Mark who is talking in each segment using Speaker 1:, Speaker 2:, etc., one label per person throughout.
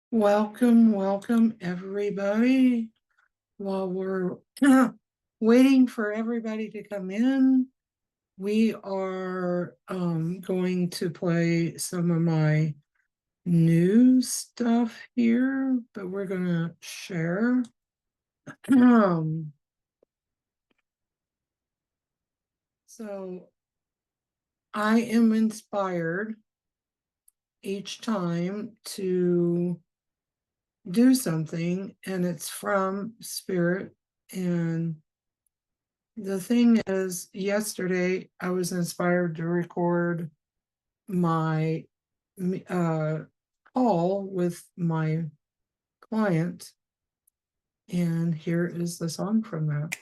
Speaker 1: Welcome, everybody. While we're waiting for everybody to come in, we are going to play some of my new stuff here, but we're going to share. So I am inspired each time to do something, and it's from Spirit. And the thing is, yesterday I was inspired to record my call with my client, and here is the song from that.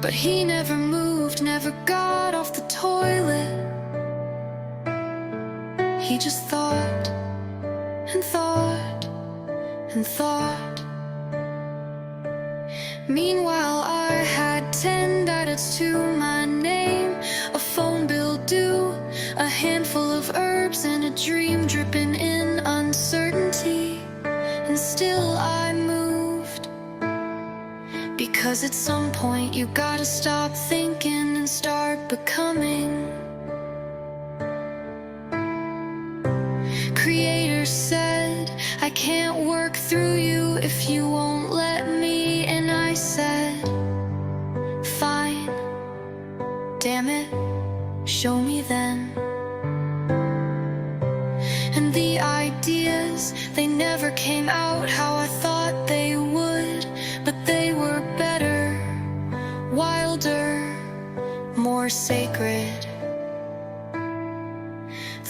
Speaker 2: But he never moved, never got off the toilet. He just thought and thought and thought. Meanwhile, I had 10 edits to my name, a phone bill due, a handful of herbs, and a dream dripping in uncertainty. And still I moved, because at some point you gotta stop thinking and start becoming. Creator said, I can't work through you if you won't let me. And I said, fine, damn it, show me then. And the ideas, they never came out how I thought they would, but they were better, wilder, more sacred.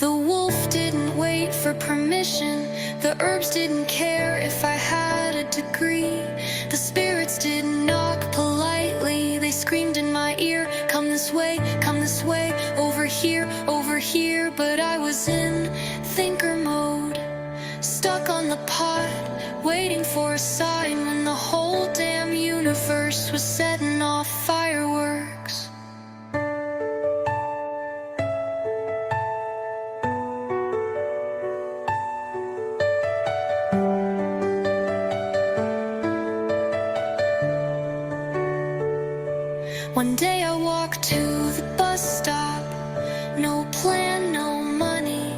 Speaker 2: The wolf didn't wait for permission, the herbs didn't care if I had a degree. The spirits didn't knock politely, they screamed in my ear, come this way, over here. But I was in thinker mode, stuck on the pot, waiting for a sign when the whole damn universe was setting off fireworks. One day I walked to the bus stop, no plan, no money,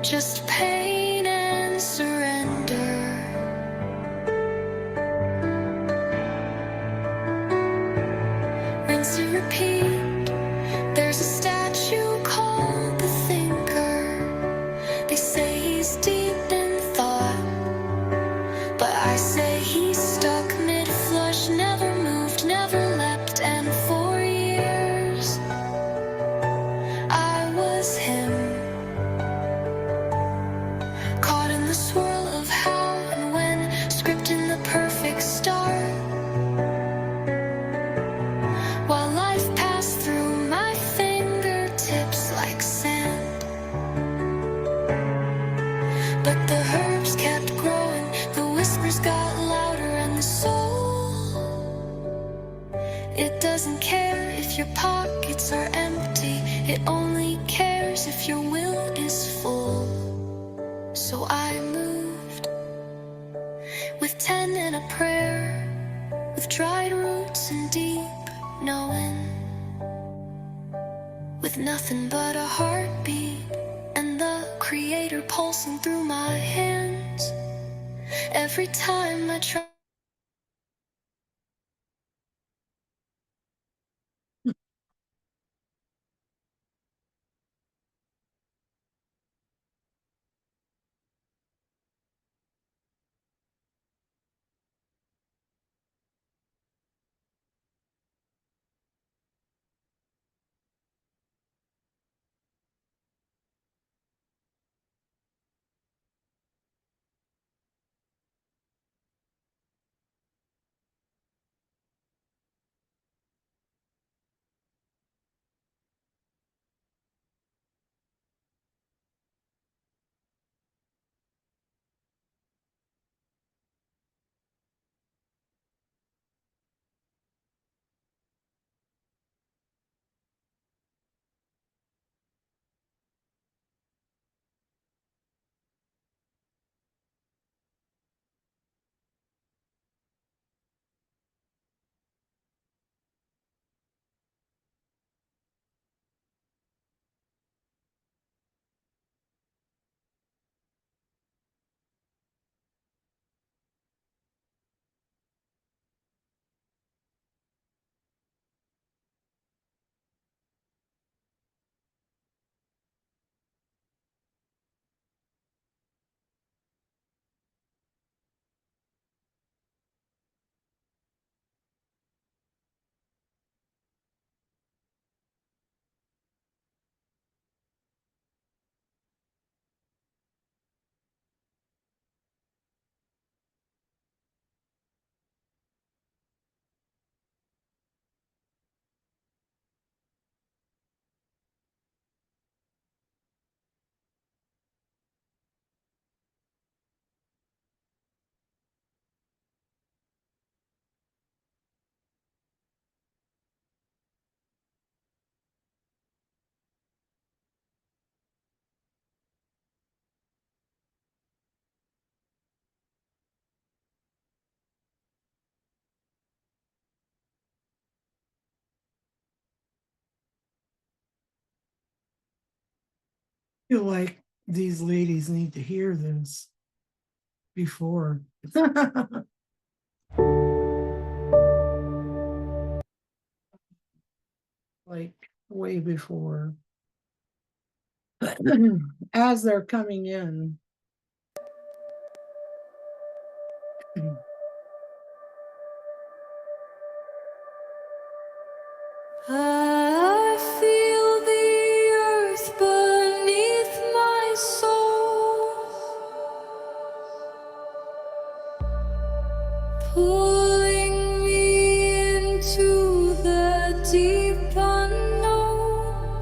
Speaker 2: just pain and surrender. Rinse and repeat, there's a statue called the Thinker. They say he's deep in thought, but I say he's stuck mid-flush, never moved, never leapt, and for years I was him, caught in the swirl of how and when, scripting the perfect start, while life passed through my fingers. pockets are empty. It only cares if your will is full. So I moved with 10 and a prayer, with dried roots and deep knowing, with nothing but a heartbeat and the Creator pulsing through my hands. Every time I try.
Speaker 1: Feel like these ladies need to hear this before. Like way before. As they're coming in.
Speaker 2: I feel the earth beneath my soul, pulling me into the deep unknown.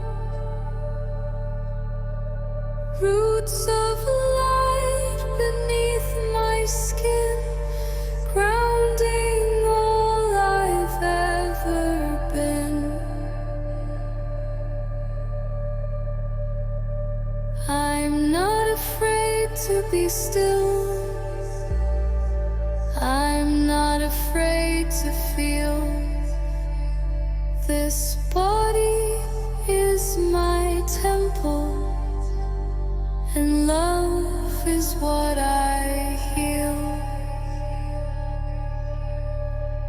Speaker 2: Roots of light beneath my skin, grounding all I've ever been. I'm not afraid to be still. I'm not afraid to feel. This body is my temple, and love is what I heal.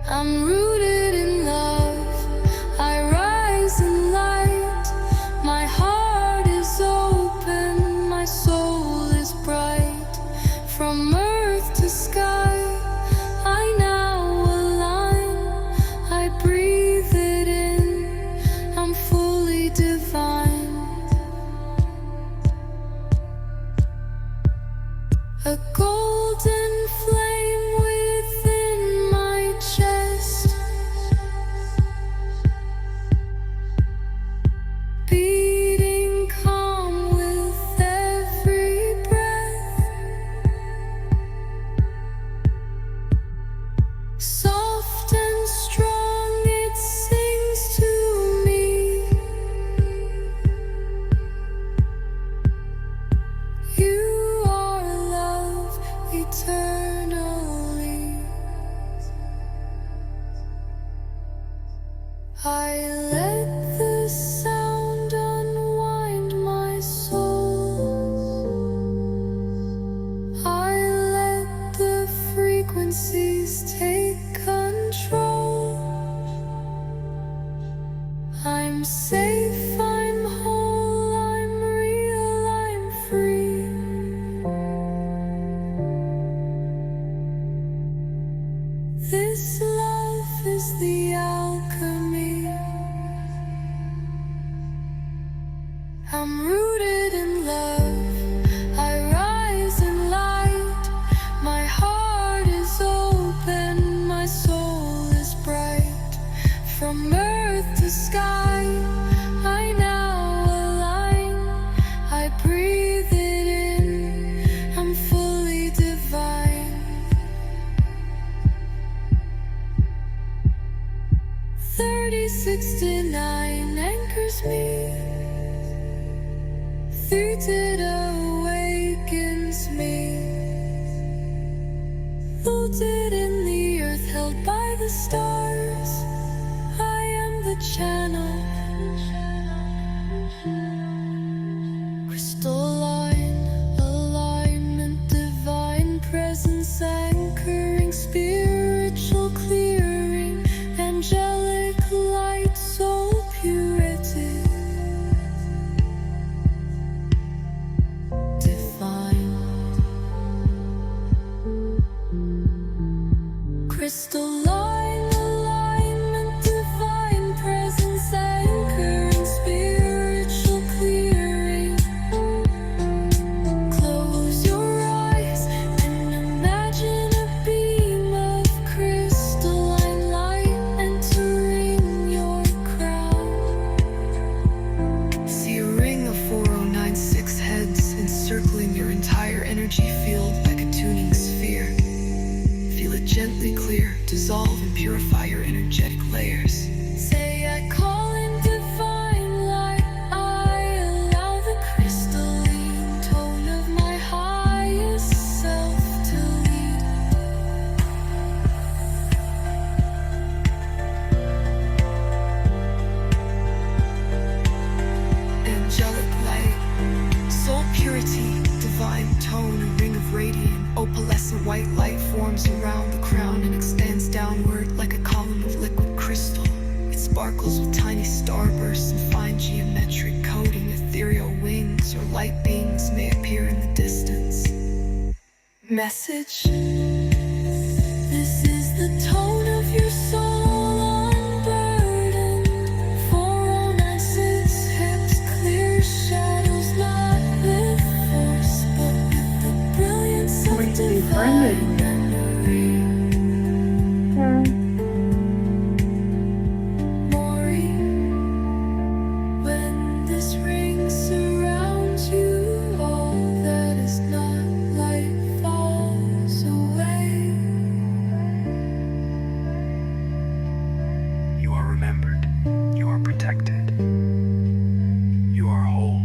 Speaker 2: I'm rooted in love, I rise in light. My heart is open, my soul is bright. From earth to sky, I now align. I breathe it in, I'm fully divine. A golden flame within my chest, I'm rooted in love, I rise in light. My heart is open, my soul is bright. From earth to sky, I now align. I breathe it in, I'm fully divine. 3069 anchors me. 3 awakens me. Rooted in the earth, held by the stars. I am the channel. Crystalline alignment, divine presence anchoring, spiritual clearing, angelic light, soul purity. Crystalline alignment, divine presence anchoring, spiritual clearing. Close your eyes and imagine a beam of crystalline light entering your crown. See a ring of 4096 heads encircling your entire energy field like a tuning sphere. Feel it gently clear, dissolve and purify your energetic layers. Say I call in divine light. I allow the crystalline tone of my highest self to lead. Angelic light, soul purity, divine tone, a ring of radiant, opalescent white light forms around the crown and extends downward like a column of liquid crystal. It sparkles with tiny starbursts and fine geometric coding. Ethereal wings or light beams may appear in the distance. Message: this is the tone of your soul unburdened. 4096 hex clear shadows, not with force but with the brilliance of divine memory. Mori, when this ring surrounds you, all that is not light falls away.
Speaker 3: You are remembered. You are protected. You are whole.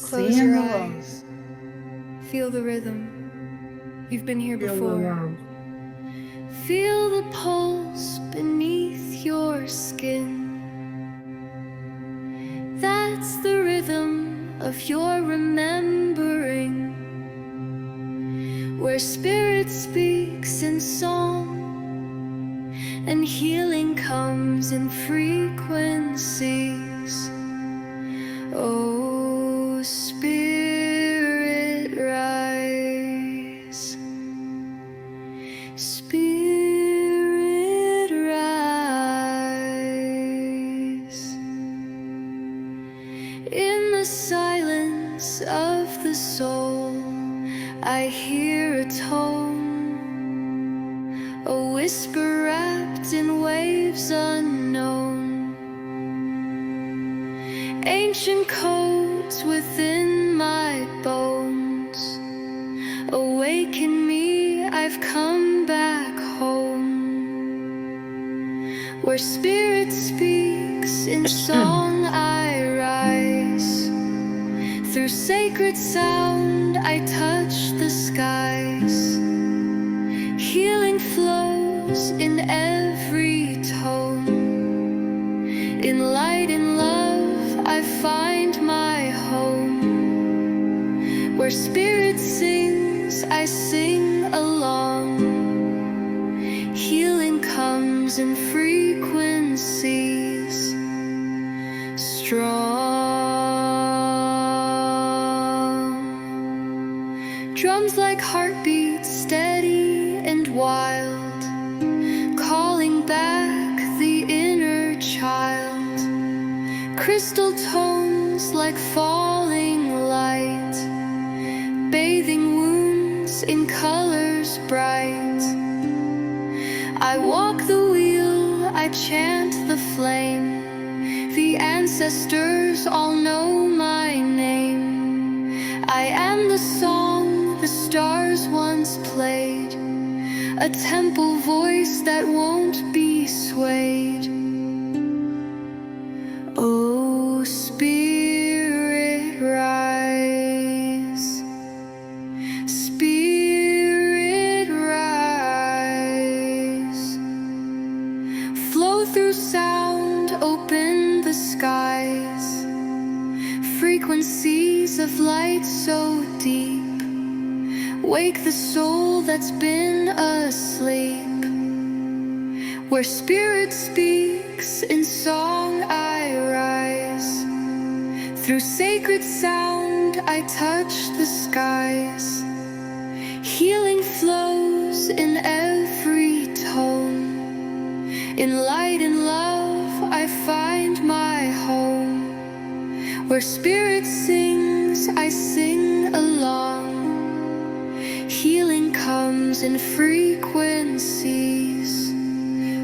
Speaker 2: Close your eyes. Feel the rhythm. You've been here before. Feel the pulse beneath your skin. That's the rhythm of your remembering, where spirit speaks in song and healing comes in frequencies. Oh, spirit rise, spirit rise. In the silence of the soul, I hear a tone, a whisper wrapped in waves unknown. Ancient codes within my bones awaken me, I've come back home. Where spirit speaks in song, I rise. Through sacred sound, I touch the skies. Healing flows in every tone. In light and love, I find my home. Where spirit sings, I sing along. Healing comes in frequencies strong. Drums like heartbeats, steady and wild, calling back the inner child. Crystal tones like falling light, bathing wounds in colors bright. I walk the wheel, I chant the flame. The ancestors all know my name. I am the song the stars once played, a temple voice that won't be swayed. Oh, spirit rise, spirit rise. Flow through sound, open the skies. Frequencies of light so deep, wake the soul that's been asleep. Where spirit speaks, in song I rise. Through sacred sound I touch the skies. Healing flows in every tone. In light and love I find my home. Where spirit sings, I sing along. Healing comes in frequencies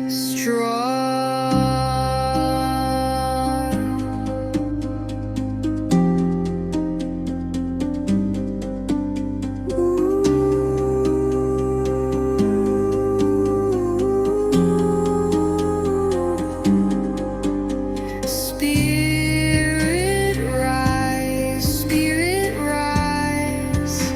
Speaker 2: strong. Spirit rise, spirit rise.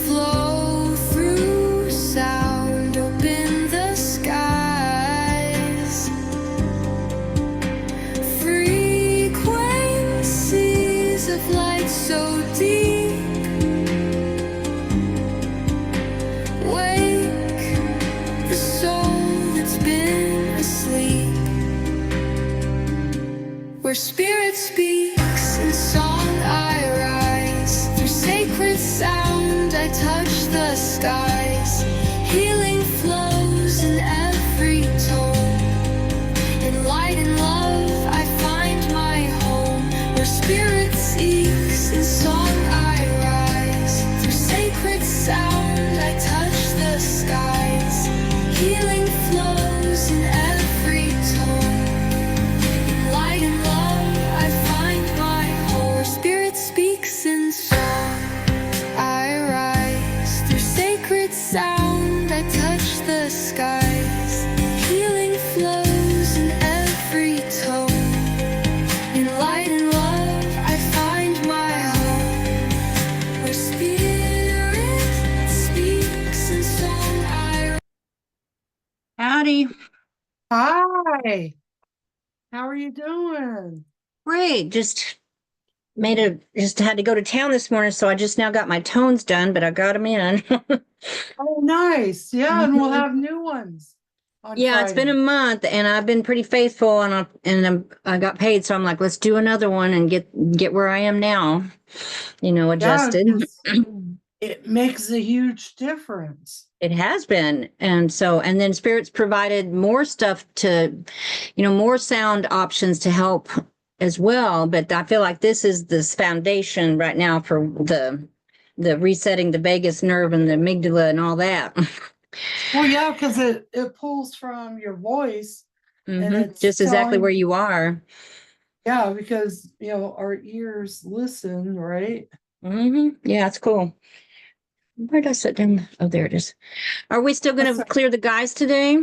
Speaker 2: Flow through sound, open the skies. Frequencies of light so deep, wake the soul that's been asleep. Where spirit speaks, in song I rise. Through sacred sound I touch the skies. Healing flows in every tone. In light and love I find my home. Where spirit seeks, in song I rise. Through sacred sound I touch the skies. Healing flows in every tone. In light and love I find my home. Where spirit speaks in song I rise. Through sacred sound I touch the skies. Healing flows in every tone. In light and love I find my home. Where spirit speaks in song I rise.
Speaker 4: Howdy.
Speaker 1: Hi, how are you doing?
Speaker 4: Great. Just had to go to town this morning, so I just now got my tones done, but I got them in.
Speaker 1: Oh, nice. Yeah, and we'll
Speaker 4: Mhm.
Speaker 1: have new ones on
Speaker 4: Yeah, it's been a
Speaker 1: Friday.
Speaker 4: month and I've been pretty faithful I got paid, so I'm like, let's do another one and get where I am now,
Speaker 1: Yeah,
Speaker 4: adjusted.
Speaker 1: because it makes a huge difference.
Speaker 4: It has been. And then Spirits provided more stuff more sound options to help as well. But I feel like this is this foundation right now for the resetting the vagus nerve and the amygdala and all that.
Speaker 1: Well, yeah, because it pulls from your voice and it's
Speaker 4: Just exactly
Speaker 1: telling
Speaker 4: where
Speaker 1: you,
Speaker 4: you are.
Speaker 1: yeah, because our ears listen, right?
Speaker 4: Yeah, it's cool. Where did I sit down? Oh, there it is. Are we still going
Speaker 1: That's
Speaker 4: to clear the guys today?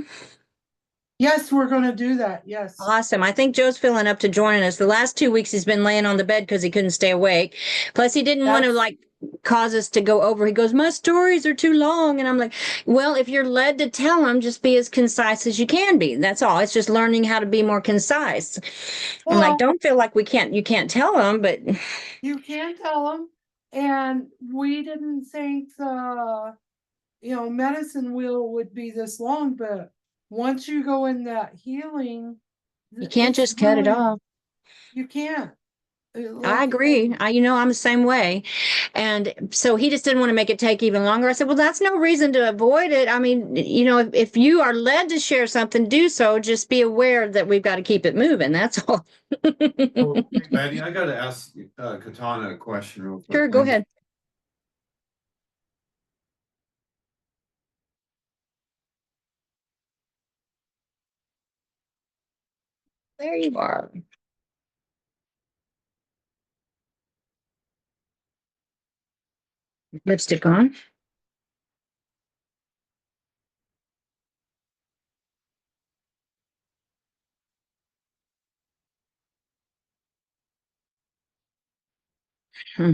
Speaker 1: yes, we're gonna do that. Yes.
Speaker 4: Awesome. I think Joe's feeling up to joining us. The last 2 weeks he's been laying on the bed because he couldn't stay awake. Plus, he didn't want to
Speaker 1: That's
Speaker 4: cause us to go over. He goes, my stories are too long. And I'm like, well, if you're led to tell them, just be as concise as you can be. That's all. It's just learning how to be more concise. I'm like,
Speaker 1: well,
Speaker 4: don't feel like you can't tell them, but
Speaker 1: you can tell them. And we didn't think medicine wheel would be this long, but once you go in that healing,
Speaker 4: you can't
Speaker 1: it's
Speaker 4: just cut it
Speaker 1: really,
Speaker 4: off.
Speaker 1: you can't.
Speaker 4: I
Speaker 1: Like,
Speaker 4: agree. I'm the same way. And so he just didn't want to make it take even longer. I said, well, that's no reason to avoid it. I mean, if you are led to share something, do so. Just be aware that we've got to keep it moving. That's all.
Speaker 5: Oh, Betty, I gotta ask Katana a question real quick.
Speaker 4: Sure, go ahead. There you are. Lipstick on. Hmm.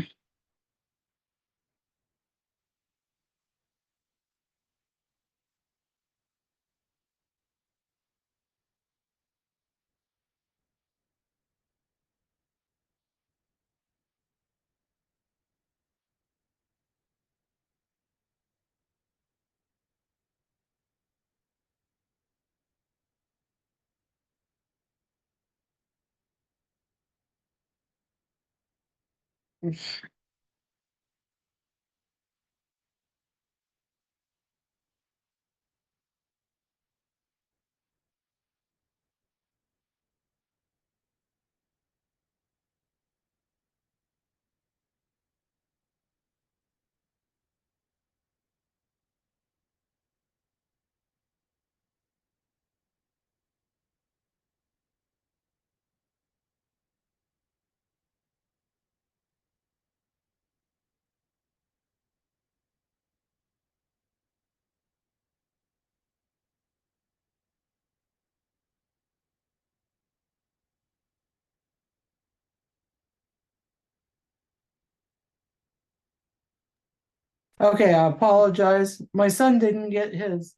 Speaker 1: okay, I apologize. My son didn't get his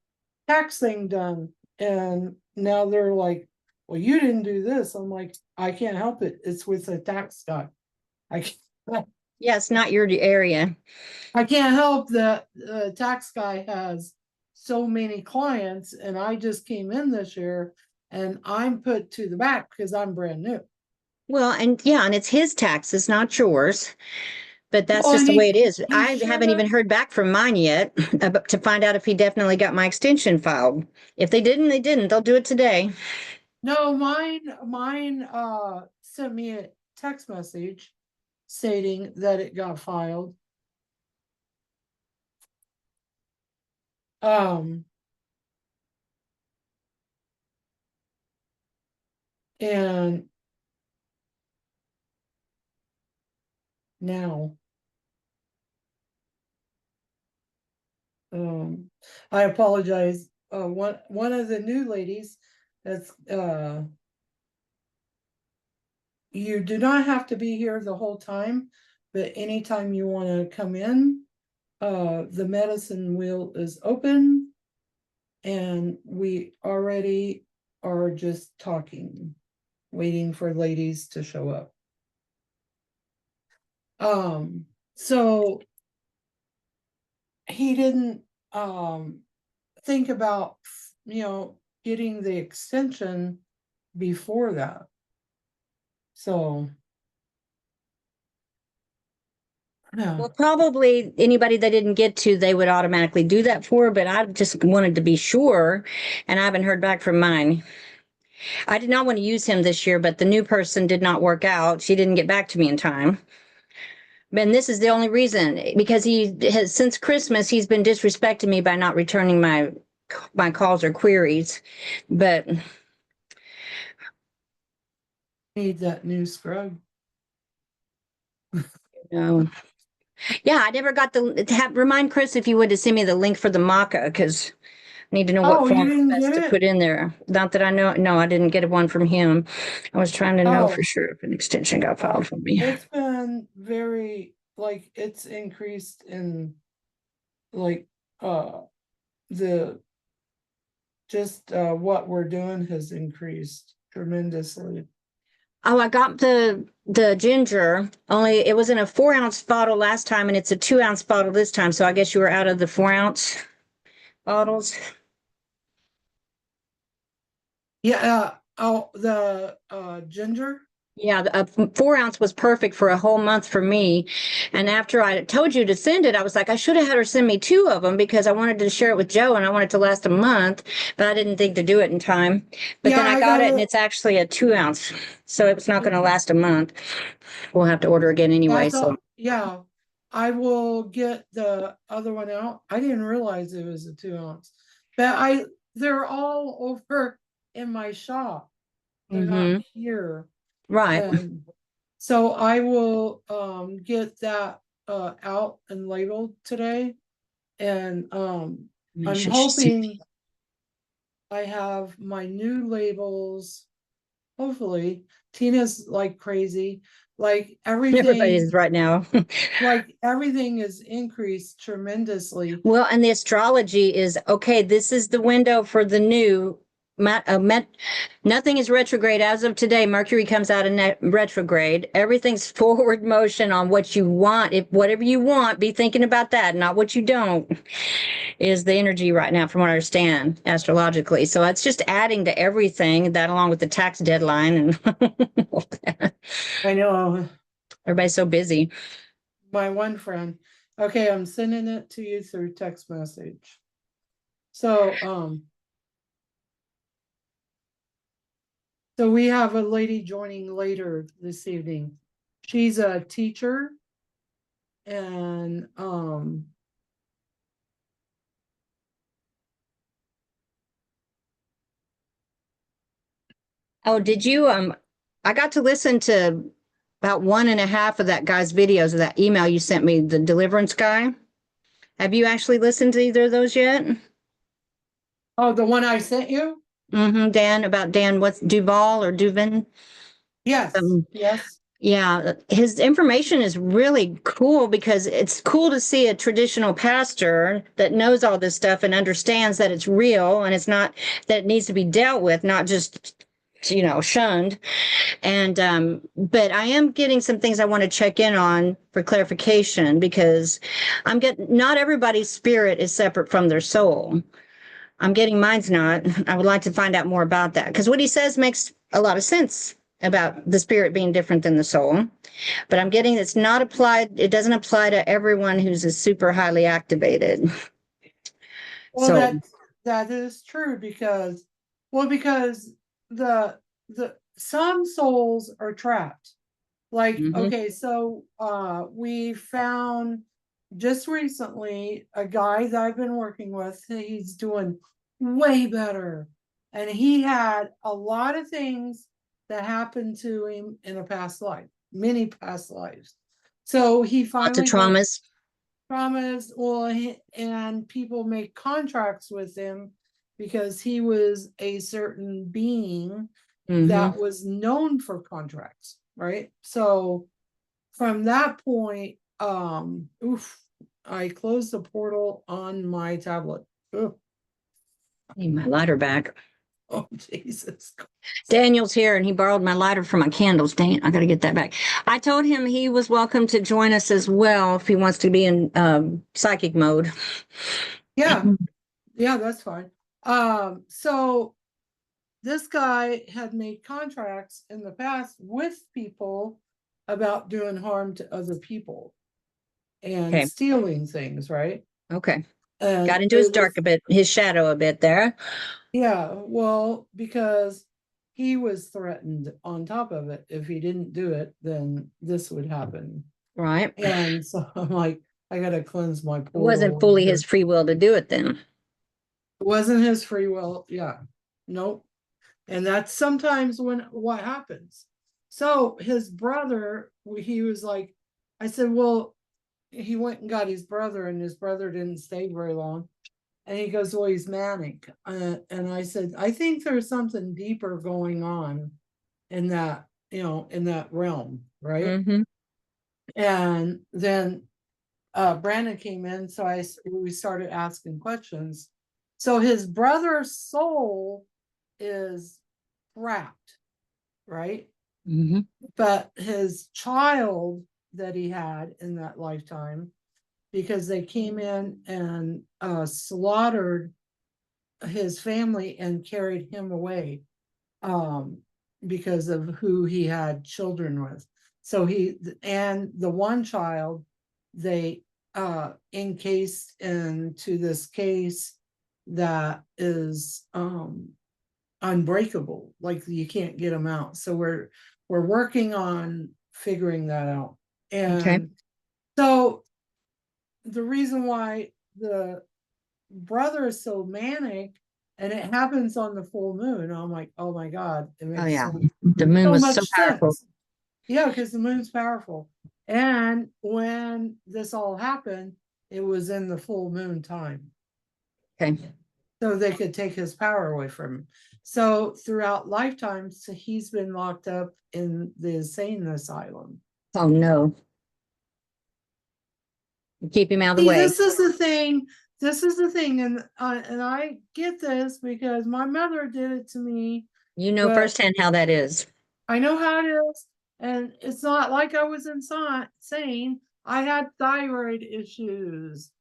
Speaker 1: tax thing done. And now they're like, well, you didn't do this. I'm like, I can't help it. It's with the tax guy. I can't,
Speaker 4: Yeah, it's not your area.
Speaker 1: I can't help that the tax guy has so many clients and I just came in this year and I'm put to the back because I'm brand new.
Speaker 4: Well, and yeah, and it's his taxes, not yours. But that's
Speaker 1: Well,
Speaker 4: just
Speaker 1: and
Speaker 4: the way it is.
Speaker 1: he
Speaker 4: I
Speaker 1: should
Speaker 4: haven't even
Speaker 1: have.
Speaker 4: heard back from mine yet to find out if he definitely got my extension filed. If they didn't, they didn't. They'll do it today.
Speaker 1: No, mine sent me a text message stating that it got filed. Um and now I apologize. One of the new ladies that's you do not have to be here the whole time, but anytime you want to come in, the medicine wheel is open and we already are just talking, waiting for ladies to show up. So he didn't think about, getting the extension before that. So yeah.
Speaker 4: Well, probably anybody they didn't get to, they would automatically do that for, but I just wanted to be sure, and I haven't heard back from mine. I did not want to use him this year, but the new person did not work out. She didn't get back to me in time. And this is the only reason, because he has, since Christmas, he's been disrespecting me by not returning my calls or queries. But
Speaker 1: Need that new scrub.
Speaker 4: no. Yeah, I never got remind Chris if you would to send me the link for the maca, because I need to know what
Speaker 1: Oh, you
Speaker 4: form
Speaker 1: didn't
Speaker 4: best
Speaker 1: get
Speaker 4: to
Speaker 1: it?
Speaker 4: put in there. Not that I know. No, I didn't get one from him. I was trying to know
Speaker 1: Oh,
Speaker 4: for sure if an extension got filed for me.
Speaker 1: it's been very, like, it's increased in, like, the, just, what we're doing has increased tremendously.
Speaker 4: Oh, I got the ginger. Only it was in a 4-ounce bottle last time, and it's a 2-ounce bottle this time. So I guess you were out of the 4-ounce bottles.
Speaker 1: Yeah, oh, the, ginger?
Speaker 4: Yeah, a 4 ounce was perfect for a whole month for me. And after I told you to send it, I was like, I should have had her send me 2 of them because I wanted to share it with Joe and I wanted to last a month, but I didn't think to do it in time. But
Speaker 1: Yeah,
Speaker 4: then I
Speaker 1: I
Speaker 4: got it and
Speaker 1: gotta,
Speaker 4: it's actually a 2 ounce. So it's not going to last a month. We'll have to order again anyway.
Speaker 1: that's
Speaker 4: So
Speaker 1: all, yeah. I will get the other one out. I didn't realize it was a 2 ounce. But they're all over in my shop. They're not
Speaker 4: mhm,
Speaker 1: here.
Speaker 4: right.
Speaker 1: And so I will get that out and labeled today. And
Speaker 4: Make
Speaker 1: I'm
Speaker 4: sure she sees-
Speaker 1: hoping I have my new labels. Hopefully, Tina's like crazy. Like
Speaker 4: Everybody
Speaker 1: everything,
Speaker 4: is right now.
Speaker 1: like everything is increased tremendously.
Speaker 4: Well, and the astrology is okay. This is the window for the new. Nothing is retrograde as of today. Mercury comes out in retrograde. Everything's forward motion on what you want. If whatever you want, be thinking about that, not what you don't. Is the energy right now, from what I understand astrologically. So it's just adding to everything that, along with the tax deadline and
Speaker 1: I know
Speaker 4: everybody's so busy.
Speaker 1: my one friend. Okay, I'm sending it to you through text message. So so we have a lady joining later this evening. She's a teacher and
Speaker 4: Oh, did you? I got to listen to about one and a half of that guy's videos of that email you sent me, the deliverance guy. Have you actually listened to either of those yet?
Speaker 1: oh, the one I sent you?
Speaker 4: Dan, about Dan, what's Duval or Duvin?
Speaker 1: Yes, yes.
Speaker 4: Yeah, his information is really cool because it's cool to see a traditional pastor that knows all this stuff and understands that it's real and it's not that it needs to be dealt with, not just shunned. And but I am getting some things I want to check in on for clarification because I'm getting not everybody's spirit is separate from their soul. I'm getting mine's not. I would like to find out more about that because what he says makes a lot of sense about the spirit being different than the soul. But I'm getting it's not applied, it doesn't apply to everyone who's a super highly activated.
Speaker 1: Well,
Speaker 4: So,
Speaker 1: that is true because because the some souls are trapped. Like,
Speaker 4: mhm.
Speaker 1: okay, so we found just recently a guy that I've been working with, he's doing way better. And he had a lot of things that happened to him in a past life, many past lives. So he
Speaker 4: Lots of
Speaker 1: finally got
Speaker 4: traumas.
Speaker 1: promised, well, and people make contracts with him because he was a certain being
Speaker 4: Hmm.
Speaker 1: that was known for contracts, right? So from that point, oof, I closed the portal on my tablet. Oof.
Speaker 4: Need my lighter back.
Speaker 1: Oh, Jesus.
Speaker 4: Daniel's here and he borrowed my lighter for my candles. Dang it, I got to get that back. I told him he was welcome to join us as well if he wants to be in psychic mode.
Speaker 1: Yeah, yeah, that's fine. So this guy had made contracts in the past with people about doing harm to other people and
Speaker 4: Okay.
Speaker 1: stealing things, right?
Speaker 4: Okay.
Speaker 1: And
Speaker 4: Got into his
Speaker 1: it
Speaker 4: dark
Speaker 1: was,
Speaker 4: a bit, his shadow a bit there.
Speaker 1: yeah, well, because he was threatened on top of it. If he didn't do it, then this would happen.
Speaker 4: Right. It
Speaker 1: And so I'm like, I gotta cleanse my
Speaker 4: wasn't
Speaker 1: portal.
Speaker 4: fully his free will to do it then.
Speaker 1: It wasn't his free will. Yeah. Nope. And that's sometimes when what happens. So his brother, he was like, I said, well, he went and got his brother, and his brother didn't stay very long. And he goes, well, he's manic. And I said, I think there's something deeper going on in that, in that realm, right?
Speaker 4: Mm-hmm.
Speaker 1: And then Brandon came in, so we started asking questions. So his brother's soul is trapped, right?
Speaker 4: Mm-hmm.
Speaker 1: But his child that he had in that lifetime, because they came in and slaughtered his family and carried him away. because of who he had children with. So and the one child, they encased into this case that is unbreakable, like you can't get them out. So we're working on figuring that out.
Speaker 4: Okay.
Speaker 1: And so the reason why the brother is so manic, and it happens on the full moon, I'm like, oh my God, it
Speaker 4: Oh
Speaker 1: makes
Speaker 4: yeah. The moon
Speaker 1: so
Speaker 4: was so
Speaker 1: much
Speaker 4: powerful.
Speaker 1: sense. Yeah, because the moon's powerful. And when this all happened, it was in the full moon time.
Speaker 4: Okay.
Speaker 1: So they could take his power away from him. So throughout lifetimes, he's been locked up in the insane asylum.
Speaker 4: Oh no. Keep him out of the
Speaker 1: See,
Speaker 4: way.
Speaker 1: this is the thing. This is the thing, and I get this because my mother did it to me,
Speaker 4: You know
Speaker 1: but
Speaker 4: firsthand how that is.
Speaker 1: I know how it is, and it's not like I was insane. I had thyroid issues.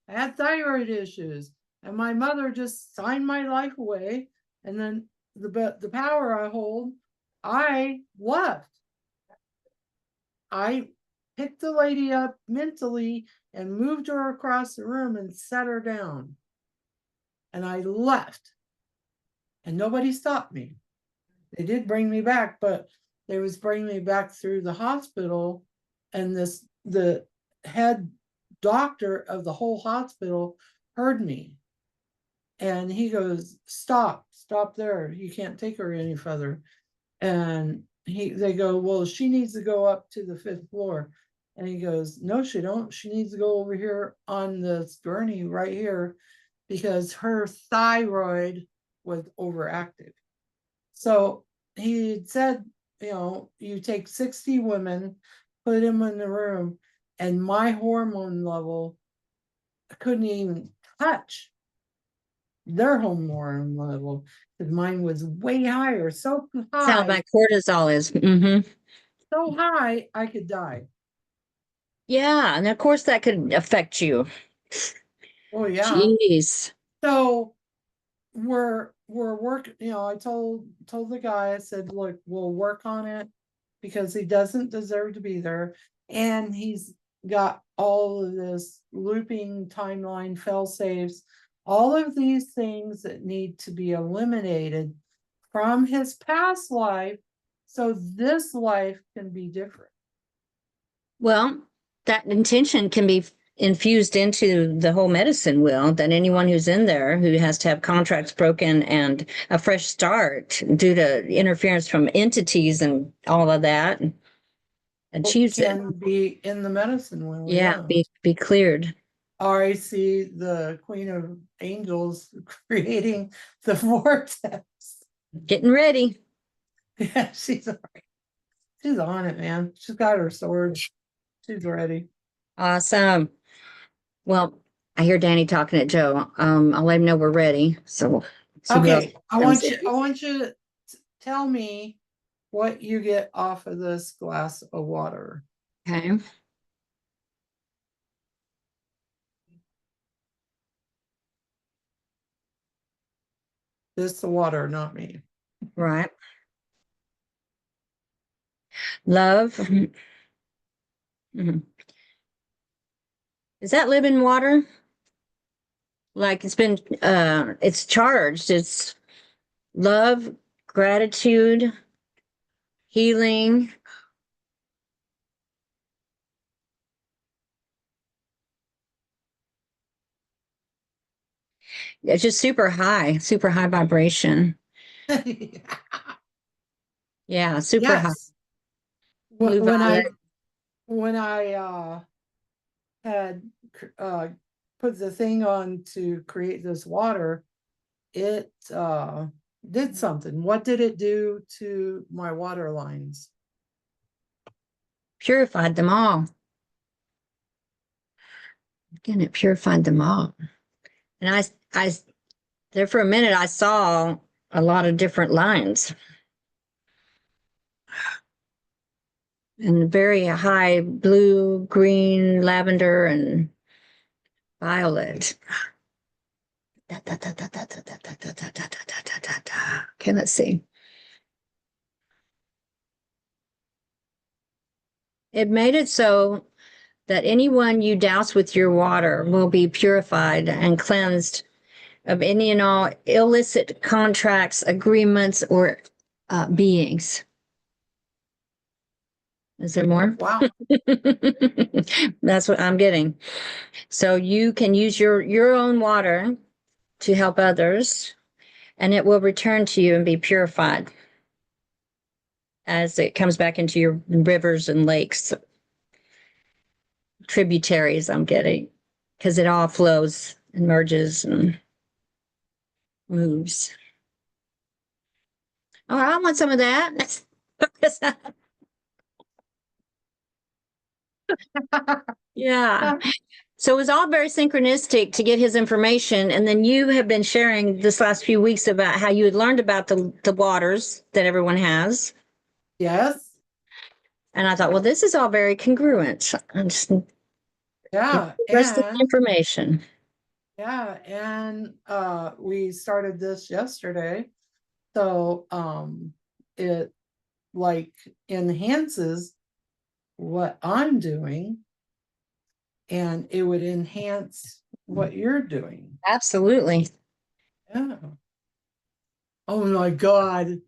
Speaker 1: I had thyroid issues, and my mother just signed my life away. And then the power I hold, I left. I picked the lady up mentally and moved her across the room and set her down. And I left, and nobody stopped me. They did bring me back, but they was bringing me back through the hospital, and the head doctor of the whole hospital heard me, and he goes, stop there, you can't take her any further. And they go, well, she needs to go up to the 5th floor. And he goes, no, she don't, she needs to go over here on this gurney right here, because her thyroid was overactive. So he said, you take 60 women, put them in the room, and my hormone level couldn't even touch their hormone level, because mine was way higher, so
Speaker 4: That's how
Speaker 1: high,
Speaker 4: my cortisol is. Mm-hmm.
Speaker 1: so high I could die.
Speaker 4: Yeah, and of course that could affect you.
Speaker 1: Oh yeah.
Speaker 4: Jeez.
Speaker 1: So we're working, I told the guy, I said, look, we'll work on it, because he doesn't deserve to be there, and he's got all of this looping timeline, fail safes, all of these things that need to be eliminated from his past life, so this life can be different.
Speaker 4: Well, that intention can be infused into the whole medicine wheel, that anyone who's in there who has to have contracts broken and a fresh start due to interference from entities and all of that achieves it.
Speaker 1: Can be in the medicine wheel,
Speaker 4: Yeah,
Speaker 1: yeah.
Speaker 4: be cleared.
Speaker 1: Or I see the Queen of Angels creating the vortex.
Speaker 4: Getting ready.
Speaker 1: Yeah, she's on it, man. She's got her sword. She's ready.
Speaker 4: Awesome. Well, I hear Danny talking to Joe. I'll let him know we're ready. So see who else
Speaker 1: Okay, I
Speaker 4: comes
Speaker 1: want
Speaker 4: in.
Speaker 1: you. I want you to tell me what you get off of this glass of water.
Speaker 4: Okay.
Speaker 1: This the water, not me.
Speaker 4: Right. Love. Mhm. Is that living water? Like it's charged. It's love, gratitude, healing. It's just super high vibration. Yeah, super high.
Speaker 1: Yes.
Speaker 4: Blue
Speaker 1: When I
Speaker 4: violet.
Speaker 1: when I had put the thing on to create this water, it did something. What did it do to my water lines?
Speaker 4: Purified them all. Again, it purified them all. And there for a minute, I saw a lot of different lines and very high blue, green, lavender, and violet. Okay, let's see. it made it so that anyone you douse with your water will be purified and cleansed of any and all illicit contracts, agreements, or beings. Is there more?
Speaker 1: Wow.
Speaker 4: That's what I'm getting. So you can use your own water to help others, and it will return to you and be purified as it comes back into your rivers and lakes, tributaries. I'm getting, because it all flows and merges and moves. Oh, I want some of that. Yeah. So it was all very synchronistic to get his information. And then you have been sharing this last few weeks about how you had learned about the waters that everyone has.
Speaker 1: Yes.
Speaker 4: And I thought, well, this is all very congruent. I'm just
Speaker 1: Yeah.
Speaker 4: rest of the
Speaker 1: And
Speaker 4: information.
Speaker 1: yeah, and we started this yesterday. So it like enhances what I'm doing, and it would enhance what you're doing.
Speaker 4: Absolutely.
Speaker 1: Yeah. Oh my God,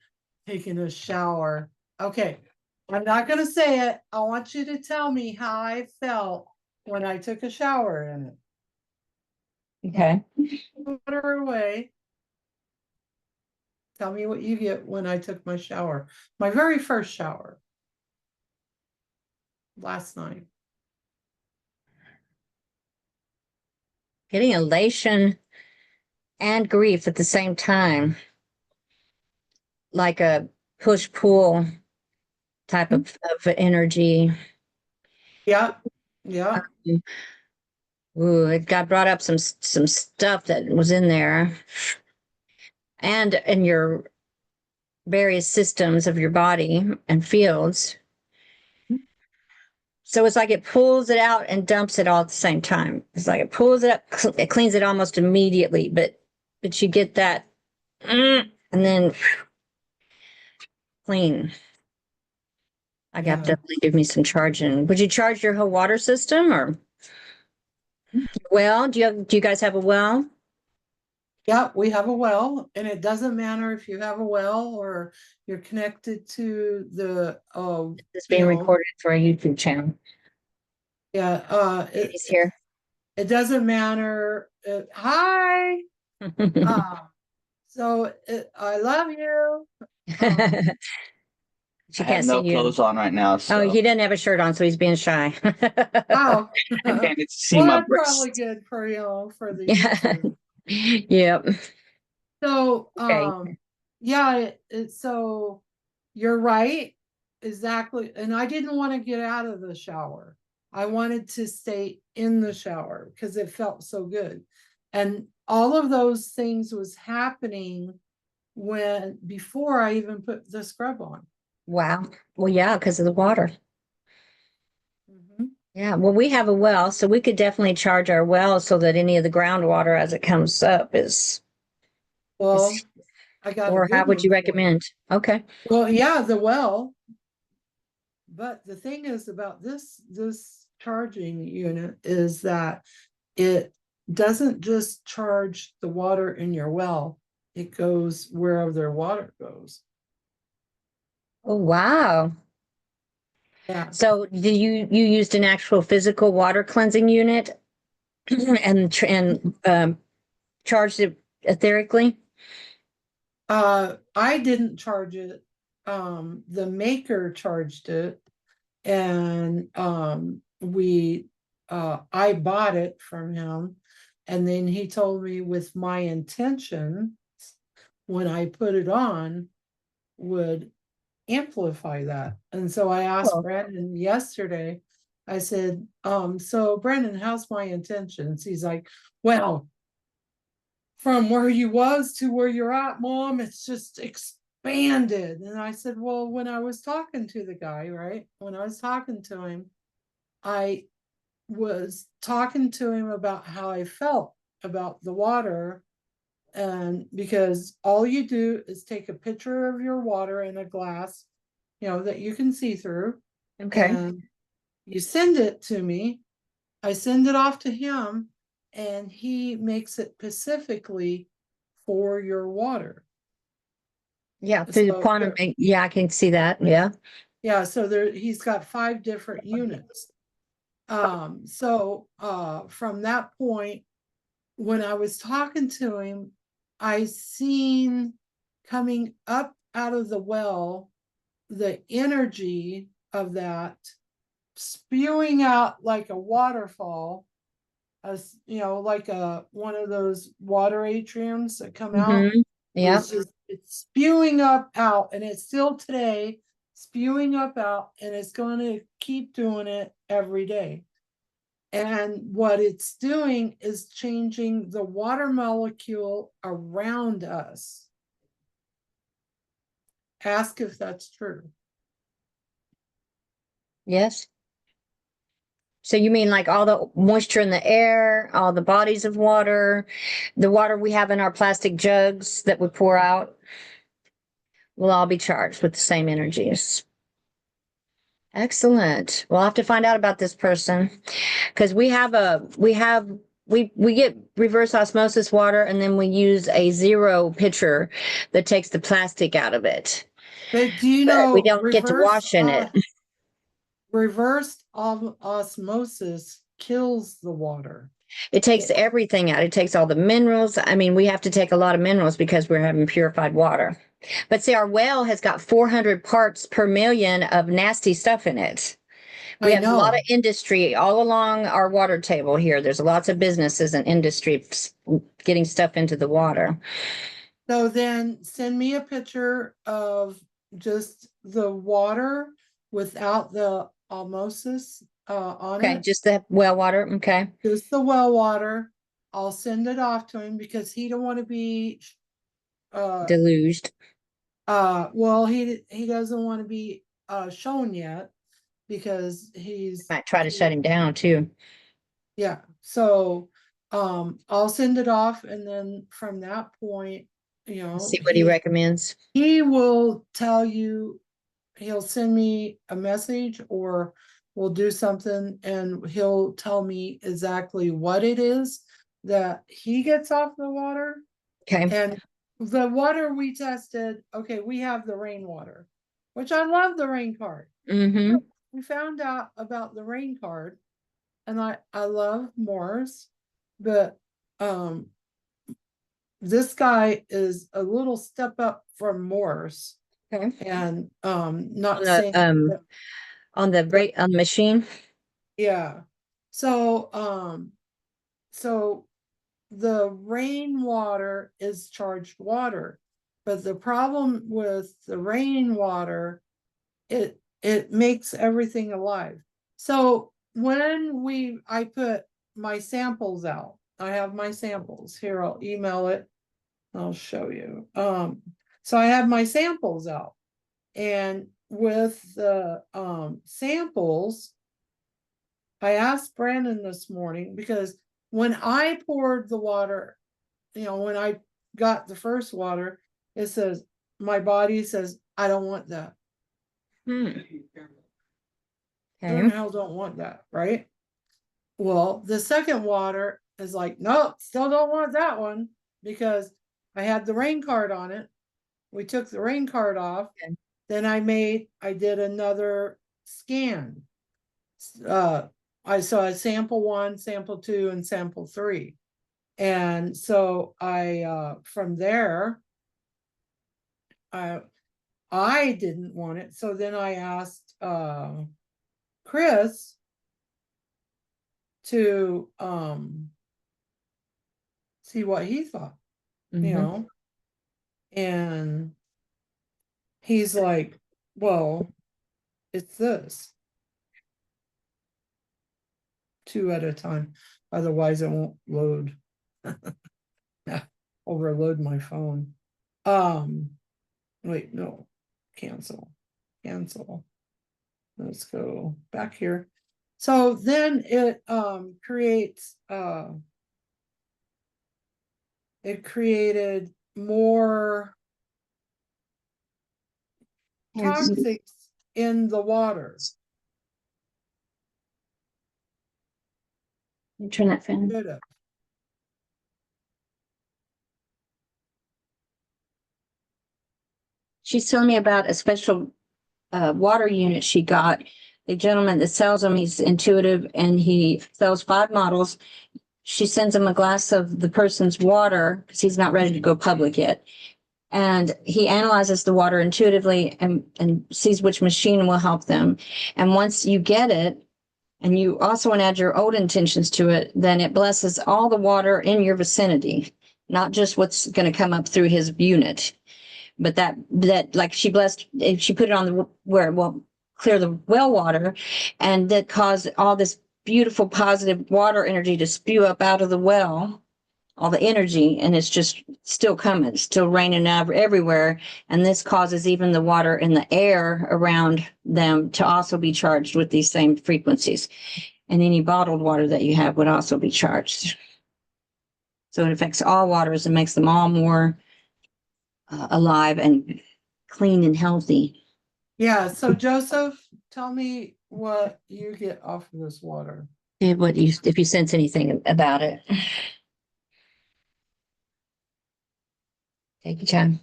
Speaker 1: taking a shower. Okay, I'm not gonna say it. I want you to tell me how I felt when I took a shower in it.
Speaker 4: Okay.
Speaker 1: Put her away. Tell me what you get when I took my shower. My very first shower last night.
Speaker 4: Getting elation and grief at the same time, like a push pull type of energy.
Speaker 1: Yeah, yeah,
Speaker 4: Ooh, it got brought up some stuff that was in there, and in your various systems of your body and fields. So it's like it pulls it out and dumps it all at the same time. It's like it pulls it up, it cleans it almost immediately, but you get that, and then clean. I got
Speaker 1: yeah.
Speaker 4: definitely give me some charging. Would you charge your whole water system or well? Do you guys have a well?
Speaker 1: Yeah, we have a well, and it doesn't matter if you have a well or you're connected to the
Speaker 4: It's
Speaker 1: you
Speaker 4: being
Speaker 1: know,
Speaker 4: recorded for a YouTube channel.
Speaker 1: yeah,
Speaker 4: He's here.
Speaker 1: it doesn't matter. Hi. So I love you.
Speaker 4: She
Speaker 6: I have
Speaker 4: can't
Speaker 6: no
Speaker 4: see you.
Speaker 6: clothes on right now,
Speaker 4: Oh,
Speaker 6: so
Speaker 4: he doesn't have a shirt on, so he's being shy.
Speaker 1: Oh,
Speaker 6: I
Speaker 1: well,
Speaker 6: can't get to see my
Speaker 1: that's probably
Speaker 6: breasts.
Speaker 1: good for for the
Speaker 4: Yeah.
Speaker 1: YouTube.
Speaker 4: Yep.
Speaker 1: So,
Speaker 4: Okay.
Speaker 1: yeah, so you're right, exactly. And I didn't want to get out of the shower. I wanted to stay in the shower because it felt so good. And all of those things was happening before I even put the scrub on.
Speaker 4: Wow. Well, yeah, because of the water.
Speaker 1: Mhm.
Speaker 4: Yeah. Well, we have a well, so we could definitely charge our well so that any of the groundwater as it comes up
Speaker 1: Well,
Speaker 4: is,
Speaker 1: I got a
Speaker 4: or how
Speaker 1: good
Speaker 4: would
Speaker 1: one
Speaker 4: you
Speaker 1: for you.
Speaker 4: recommend? Okay.
Speaker 1: Well, yeah, the well. But the thing is about this charging unit is that it doesn't just charge the water in your well, it goes wherever their water goes.
Speaker 4: Oh, wow.
Speaker 1: Yeah.
Speaker 4: So did you used an actual physical water cleansing unit and charged it etherically?
Speaker 1: I didn't charge it. The maker charged it, and I bought it from him, and then he told me with my intention when I put it on would amplify that. And so I asked
Speaker 4: Oh,
Speaker 1: Brandon yesterday, I said, so Brandon, how's my intentions? He's like, well, from where you was to where you're at, Mom, it's just expanded. And I said, well, when I was talking to the guy, right? When I was talking to him, I was talking to him about how I felt about the water. And because all you do is take a picture of your water in a glass, that you can see through,
Speaker 4: okay.
Speaker 1: and You send it to me, I send it off to him, and he makes it specifically for your water.
Speaker 4: Yeah, through the
Speaker 1: So
Speaker 4: quantum, yeah, I can see that. Yeah.
Speaker 1: yeah, so he's got 5 different units. From that point, when I was talking to him, I seen coming up out of the well the energy of that spewing out like a waterfall, as like one of those water atriums that come out.
Speaker 4: Mm-hmm. Yeah.
Speaker 1: It's spewing up out, and it's still today spewing up out, and it's going to keep doing it every day. And what it's doing is changing the water molecule around us. Ask if that's true.
Speaker 4: Yes. So you mean like all the moisture in the air, all the bodies of water, the water we have in our plastic jugs that we pour out will all be charged with the same energies. Excellent. We'll have to find out about this person because we get reverse osmosis water, and then we use a zero pitcher that takes the plastic out of it.
Speaker 1: But do you
Speaker 4: But we
Speaker 1: know
Speaker 4: don't get to wash in it.
Speaker 1: reverse osmosis kills the water?
Speaker 4: It takes everything out. It takes all the minerals. I mean, we have to take a lot of minerals because we're having purified water. But see, our well has got 400 parts per million of nasty stuff in it. We
Speaker 1: I
Speaker 4: have a lot
Speaker 1: know.
Speaker 4: of industry all along our water table here. There's lots of businesses and industry getting stuff into the water.
Speaker 1: So then send me a picture of just the water without the osmosis on
Speaker 4: Okay,
Speaker 1: it.
Speaker 4: just the well water. Okay.
Speaker 1: Just the well water. I'll send it off to him because he don't want to be
Speaker 4: Deluged.
Speaker 1: well, he doesn't want to be shown yet because
Speaker 4: Might try to shut him down too.
Speaker 1: yeah. So I'll send it off, and then from that point,
Speaker 4: See what he recommends.
Speaker 1: he will tell you, he'll send me a message, or we'll do something, and he'll tell me exactly what it is that he gets off the water.
Speaker 4: Okay.
Speaker 1: And the water we tested, okay, we have the rainwater, which I love the rain card.
Speaker 4: Mm-hmm.
Speaker 1: We found out about the rain card, and I love Morse, but this guy is a little step up from Morse.
Speaker 4: Okay.
Speaker 1: And not
Speaker 4: On
Speaker 1: saying
Speaker 4: the on the machine.
Speaker 1: yeah. So so the rainwater is charged water, but the problem with the rainwater, it makes everything alive. So when I put my samples out, I have my samples here. I'll email it. I'll show you. So I have my samples out, and with the samples, I asked Brandon this morning, because when I poured the water, when I got the first water, it says, my body says, I don't want that. Sure
Speaker 4: Okay.
Speaker 1: hell don't want that, right? Well, the second water is like, nope, still don't want that one, because I had the rain card on it. We took the rain card off.
Speaker 4: Okay.
Speaker 1: Then I did another scan. I saw sample 1, sample 2, and sample 3. And so from there, I didn't want it. So then I asked Chris to see what he thought,
Speaker 4: Mm-hmm.
Speaker 1: and he's like, well, it's this. 2 at a time, otherwise it won't load. Overload my phone. Wait, no, cancel. Let's go back here. So then it creates it created more toxics in the water.
Speaker 4: Turn that fan.
Speaker 1: Good.
Speaker 4: She's telling me about a special water unit she got. The gentleman that sells them, he's intuitive and he sells 5 models. She sends him a glass of the person's water because he's not ready to go public yet. And he analyzes the water intuitively and sees which machine will help them. And once you get it, and you also want to add your own intentions to it, then it blesses all the water in your vicinity, not just what's going to come up through his unit. But that like she blessed, if she put it on the where it will clear the well water, and that caused all this beautiful positive water energy to spew up out of the well, all the energy, and it's just still coming, still raining out everywhere. And this causes even the water in the air around them to also be charged with these same frequencies. And any bottled water that you have would also be charged. So it affects all waters and makes them all more alive and clean and healthy.
Speaker 1: Yeah, so Joseph, tell me what you get off of this water.
Speaker 4: What you, if you sense anything about it. Take your time.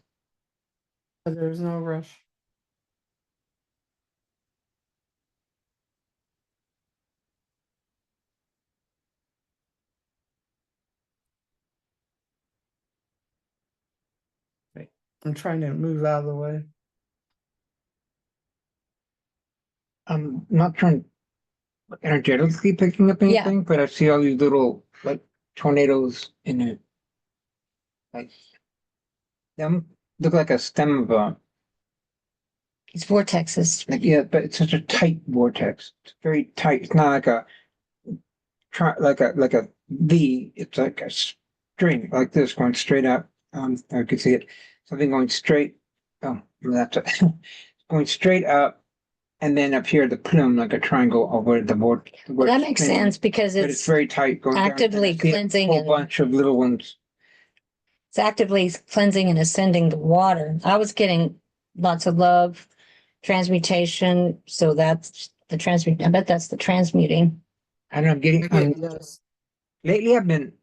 Speaker 1: There's no rush. Wait, I'm trying to move out of the way.
Speaker 6: I'm not trying energetically picking up
Speaker 4: Yeah.
Speaker 6: anything, but I see all these little like tornadoes in it. Like them look like a stem of a
Speaker 4: It's vortexes.
Speaker 6: like yeah, but it's such a tight vortex. It's very tight. It's not like a like a V. It's like a string like this going straight up. I could see it. Something going straight. Oh, that's it. Going straight up. And then up here, the plume, like a triangle over the board.
Speaker 4: Well, that makes sense because
Speaker 6: But it's very tight going down,
Speaker 4: actively
Speaker 6: and I see
Speaker 4: cleansing
Speaker 6: a whole
Speaker 4: and
Speaker 6: bunch of little ones.
Speaker 4: it's actively cleansing and ascending the water. I was getting lots of love, transmutation. So that's the transmute. I bet that's the transmuting.
Speaker 6: And I'm getting,
Speaker 1: Yes.
Speaker 6: lately I've been,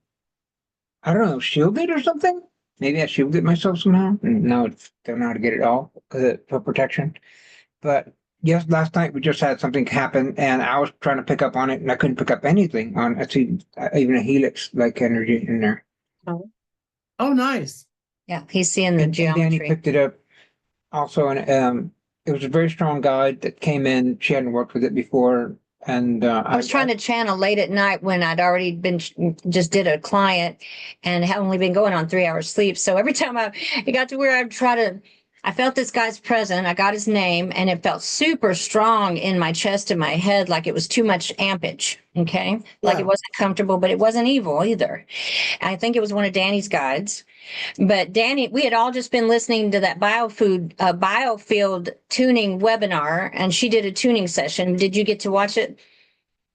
Speaker 6: I don't know, shielded or something. Maybe I shielded myself somehow. And now it's, don't know how to get it all for protection. But yes, last night we just had something happen and I was trying to pick up on it and I couldn't pick up anything on, I see even a helix like energy in there.
Speaker 1: Oh, nice.
Speaker 4: Yeah, he's seeing the
Speaker 6: And Danny
Speaker 4: geometry.
Speaker 6: picked it up also, and it was a very strong guide that came in. She hadn't worked with it before, and
Speaker 4: I was trying to channel late at night when I'd already been just did a client and had only been going on 3 hours sleep. So every time it got to where I'd try to, I felt this guy's present. I got his name and it felt super strong in my chest and my head, like it was too much ampage. Okay. Like
Speaker 1: Yeah.
Speaker 4: it wasn't comfortable, but it wasn't evil either. I think it was one of Danny's guides. But Danny, we had all just been listening to that biofield tuning webinar, and she did a tuning session. Did you get to watch it?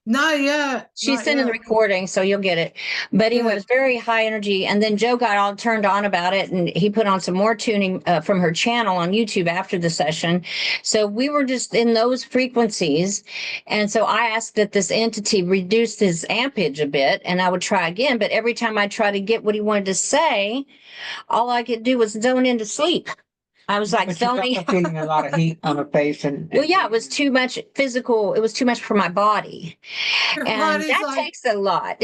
Speaker 1: Not yet.
Speaker 4: She's
Speaker 1: not
Speaker 4: sending the
Speaker 1: yet.
Speaker 4: recording, so you'll get it. But anyway,
Speaker 1: Good.
Speaker 4: it was very high energy. And then Joe got all turned on about it, and he put on some more tuning from her channel on YouTube after the session. So we were just in those frequencies. And so I asked that this entity reduce his ampage a bit, and I would try again. But every time I tried to get what he wanted to say, all I could do was zone into sleep. I was like
Speaker 6: but she's
Speaker 4: zoning.
Speaker 6: also feeling a lot of heat on her face, and
Speaker 4: Well, yeah, it was too much physical. It was too much for my body.
Speaker 1: Your
Speaker 4: And
Speaker 1: body's
Speaker 4: that
Speaker 1: like,
Speaker 4: takes a lot.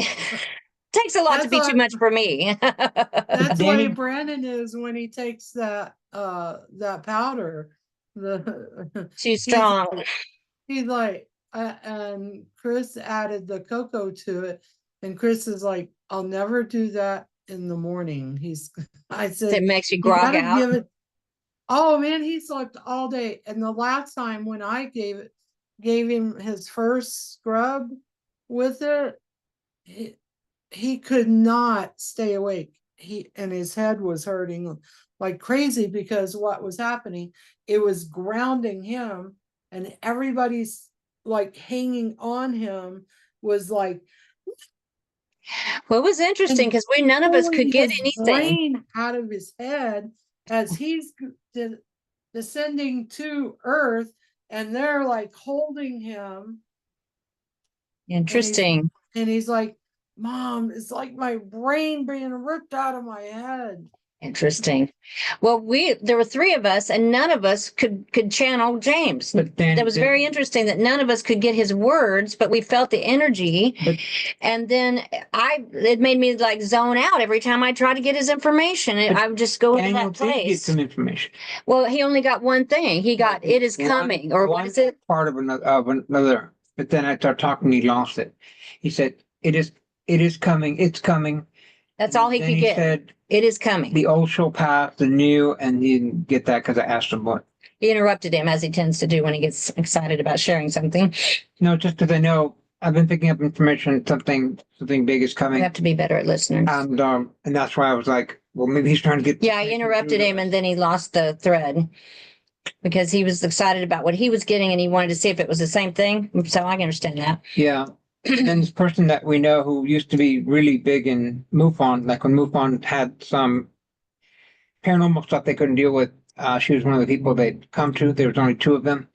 Speaker 4: Takes a lot to
Speaker 1: That's
Speaker 4: be
Speaker 1: what-
Speaker 4: too much for me.
Speaker 1: that's
Speaker 6: Danny-
Speaker 1: why Brandon is when he takes that powder. The
Speaker 4: Too
Speaker 1: he's
Speaker 4: strong.
Speaker 1: he's like and Chris added the cocoa to it, and Chris is like, I'll never do that in the morning. I
Speaker 4: It
Speaker 1: said,
Speaker 4: makes you
Speaker 1: you
Speaker 4: grog
Speaker 1: gotta
Speaker 4: out.
Speaker 1: give it. Oh man, he slept all day. And the last time when I gave him his first scrub with it, he could not stay awake. And his head was hurting like crazy because what was happening, it was grounding him, and everybody's like hanging on him was like
Speaker 4: Well, it was interesting because none of us could
Speaker 1: pulling
Speaker 4: get
Speaker 1: his
Speaker 4: anything.
Speaker 1: brain out of his head as he's descending to earth, and they're like holding him.
Speaker 4: Interesting.
Speaker 1: And he's like, Mom, it's like my brain being ripped out of my head.
Speaker 4: Interesting. Well, there were three of us, and none of us could channel James.
Speaker 6: But then
Speaker 4: That was very interesting that none of us could get his words, but we felt the energy.
Speaker 6: But-
Speaker 4: And then it made me like zone out every time I tried to get his information. And
Speaker 6: But
Speaker 4: I would just go into
Speaker 6: Daniel
Speaker 4: that
Speaker 6: did get
Speaker 4: place.
Speaker 6: some information.
Speaker 4: Well, he only got one thing. He got it is
Speaker 6: One-
Speaker 4: coming, or what
Speaker 6: one
Speaker 4: is it?
Speaker 6: Part of another. But then I started talking, he lost it. He said, it is coming, it's coming.
Speaker 4: That's all he
Speaker 6: Then
Speaker 4: could get.
Speaker 6: said,
Speaker 4: It is coming.
Speaker 6: the old shall pass, the new, and he didn't get that because I asked him what.
Speaker 4: He interrupted him as he tends to do when he gets excited about sharing something.
Speaker 6: No, just because I know I've been picking up information, something big is
Speaker 4: We
Speaker 6: coming.
Speaker 4: have to be better at listening.
Speaker 6: And that's why I was like, well, maybe he's trying to get.
Speaker 4: Yeah, I interrupted him and then he lost the thread because he was excited about what he was getting and he wanted to see if it was the same thing. So I can understand that.
Speaker 6: Yeah. And this person that we know who used to be really big in MUFON, like when MUFON had some paranormal stuff they couldn't deal with, she was one of the people they'd come to. There was only two of them.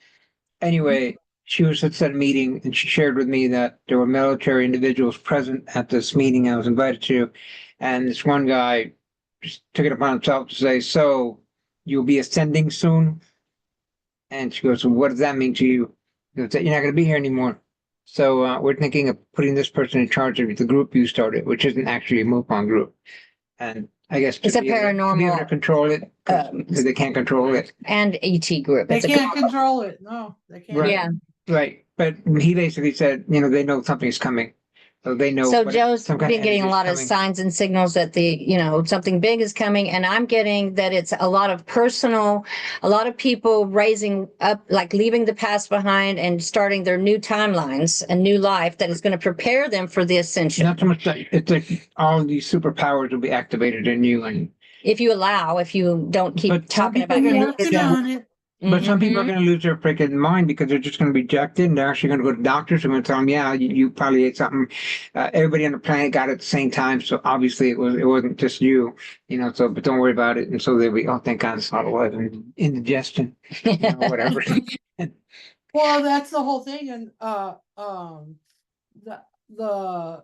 Speaker 6: Anyway, she was at a meeting and she shared with me that there were military individuals present at this meeting I was invited to. And this one guy just took it upon himself to say, so you'll be ascending soon? And she goes, well, what does that mean to you? He goes, you're not going to be here anymore. So we're thinking of putting this person in charge of the group you started, which isn't actually a MUFON group. And I guess
Speaker 4: It's a
Speaker 6: to be able to
Speaker 4: paranormal,
Speaker 6: control it because they can't control it.
Speaker 4: and ET group.
Speaker 1: They
Speaker 4: It's a
Speaker 1: can't control it. No, they can't.
Speaker 6: Right.
Speaker 4: Yeah.
Speaker 6: Right. But he basically said, they know something's coming. So they know.
Speaker 4: So
Speaker 6: what-
Speaker 4: Joe's
Speaker 6: some kind
Speaker 4: been getting a
Speaker 6: energy's
Speaker 4: lot of
Speaker 6: coming.
Speaker 4: signs and signals that something big is coming. And I'm getting that it's a lot of people raising up, like leaving the past behind and starting their new timelines, a new life that is going to prepare them for the ascension.
Speaker 6: Not so much that it's like all these superpowers will be activated in you, and
Speaker 4: If you don't keep
Speaker 6: But some
Speaker 4: talking about
Speaker 6: people
Speaker 4: your
Speaker 6: are
Speaker 1: Working on it.
Speaker 6: but some people are
Speaker 4: Mhm.
Speaker 6: going to lose their freaking mind because they're just going to be jacked in. They're actually going to go to doctors who are going to tell them, yeah, you probably ate something. Everybody on the planet got it at the same time, so obviously it wasn't just you, So, but don't worry about it. And so they'll be, oh, thank God it's not alive and indigestion, whatever.
Speaker 1: Well, that's the whole thing. And the the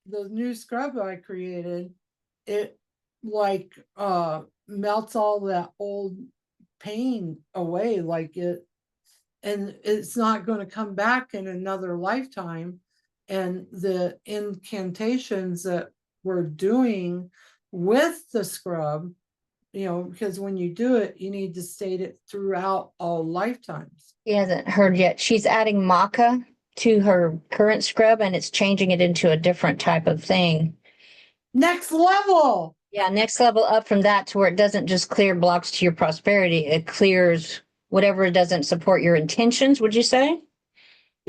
Speaker 1: the new scrub I created, it like melts all that old pain away, and it's not going to come back in another lifetime. And the incantations that we're doing with the scrub, because when you do it, you need to state it throughout all lifetimes.
Speaker 4: He hasn't heard yet. She's adding maca to her current scrub and it's changing it into a different type of thing.
Speaker 1: Next level.
Speaker 4: Yeah, next level up from that to where it doesn't just clear blocks to your prosperity. It clears whatever doesn't support your intentions, would you say?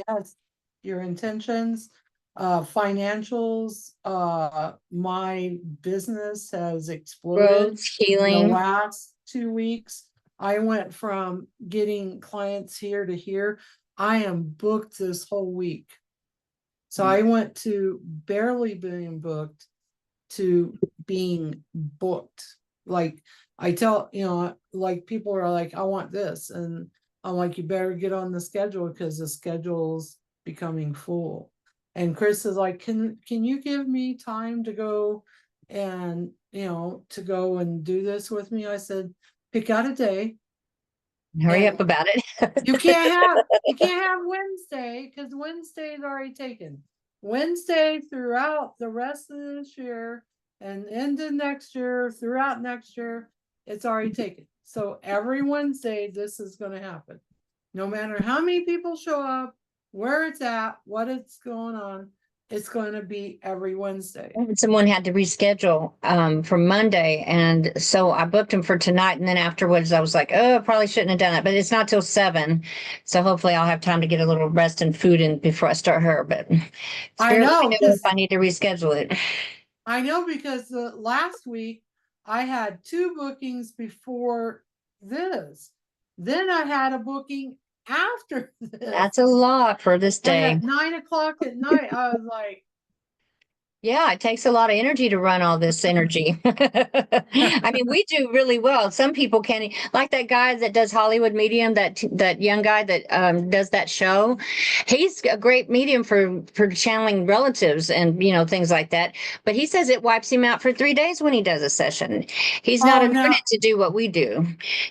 Speaker 1: Yes, your intentions, financials, my business has exploded
Speaker 4: Growth,
Speaker 1: in
Speaker 4: healing.
Speaker 1: the last 2 weeks. I went from getting clients here to here. I am booked this whole week. So I went to barely being booked to being booked. Like I tell, like people are like, I want this. And I'm like, you better get on the schedule because the schedule's becoming full. And Chris is like, can you give me time to go and, to go and do this with me? I said, pick out a day.
Speaker 4: Hurry
Speaker 1: And
Speaker 4: up about it.
Speaker 1: You can't have Wednesday because Wednesday is already taken. Wednesday throughout the rest of this year and into next year, throughout next year, it's already taken. So every Wednesday, this is going to happen. No matter how many people show up, where it's at, what it's going on, it's going to be every Wednesday.
Speaker 4: Someone had to reschedule for Monday. And so I booked him for tonight. And then afterwards, I was like, oh, I probably shouldn't have done it. But it's not till 7. So hopefully I'll have time to get a little rest and food in before I start her. But
Speaker 1: I know,
Speaker 4: if I need to reschedule it.
Speaker 1: I know because the last week I had 2 bookings before this. Then I had a booking after this.
Speaker 4: That's a lot for this
Speaker 1: And
Speaker 4: day.
Speaker 1: at 9 o'clock at night, I was like,
Speaker 4: Yeah, it takes a lot of energy to run all this energy. I mean, we do really well. Some people can't, like that guy that does Hollywood Medium, that young guy that does that show. He's a great medium for channeling relatives and things like that. But he says it wipes him out for 3 days when he does a session. He's not
Speaker 1: Oh, no.
Speaker 4: anointed to do what we do.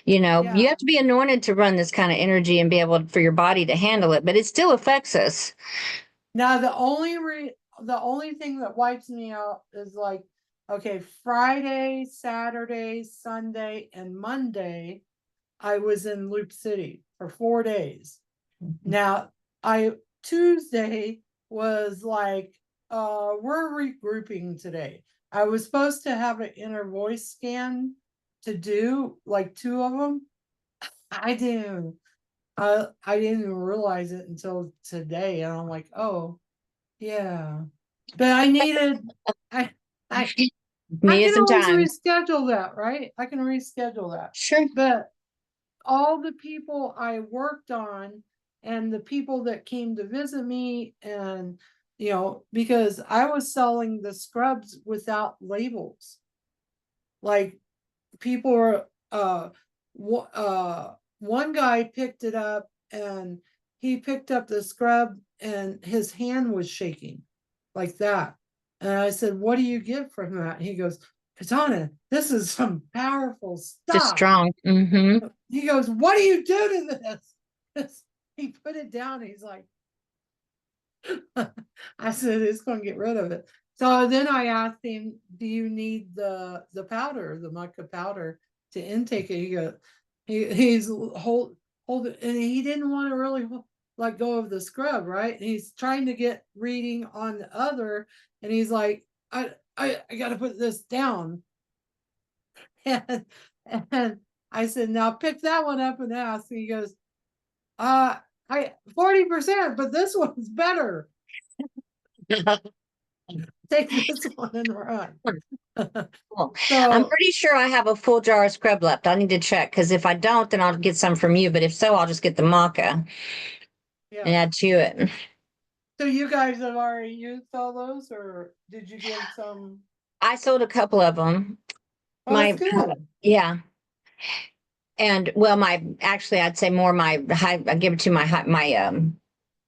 Speaker 4: You
Speaker 1: Yeah.
Speaker 4: have to be anointed to run this kind of energy and be able for your body to handle it. But it still affects us.
Speaker 1: Now the only thing that wipes me out is like, okay, Friday, Saturday, Sunday, and Monday, I was in Loop City for 4 days. Now, Tuesday was like, we're regrouping today. I was supposed to have an inner voice scan to do, like 2 of them. I didn't, I didn't even realize it until today, and I'm like, oh, yeah. But I needed, I, I
Speaker 4: Needed
Speaker 1: can
Speaker 4: some
Speaker 1: always
Speaker 4: time.
Speaker 1: reschedule that, right? I can reschedule that.
Speaker 4: Sure.
Speaker 1: But all the people I worked on and the people that came to visit me, and because I was selling the scrubs without labels. Like, people were one guy picked it up, and he picked up the scrub and his hand was shaking like that. And I said, what do you get from that? He goes, Katana, this is some powerful
Speaker 4: Just
Speaker 1: stuff.
Speaker 4: strong. Mm-hmm.
Speaker 1: He goes, what do you do to this? He put it down. He's like, I said, it's going to get rid of it. So then I asked him, do you need the powder, the maca powder to intake it? He goes, he's hold it, and he didn't want to really let go of the scrub, right? And he's trying to get reading on the other, and he's like, I got to put this down. And I said, now pick that one up and ask. And he goes, I 40%, but this one's better. Take this one and run.
Speaker 4: Cool. I'm
Speaker 1: So
Speaker 4: pretty sure I have a full jar of scrub left. I need to check because if I don't, then I'll get some from you. But if so, I'll just get the maca and
Speaker 1: yeah.
Speaker 4: add to it.
Speaker 1: So you guys have already used all those, or did you give some?
Speaker 4: I sold a couple of them.
Speaker 1: Oh, that's good.
Speaker 4: Yeah. And well, I'd say more I give it to my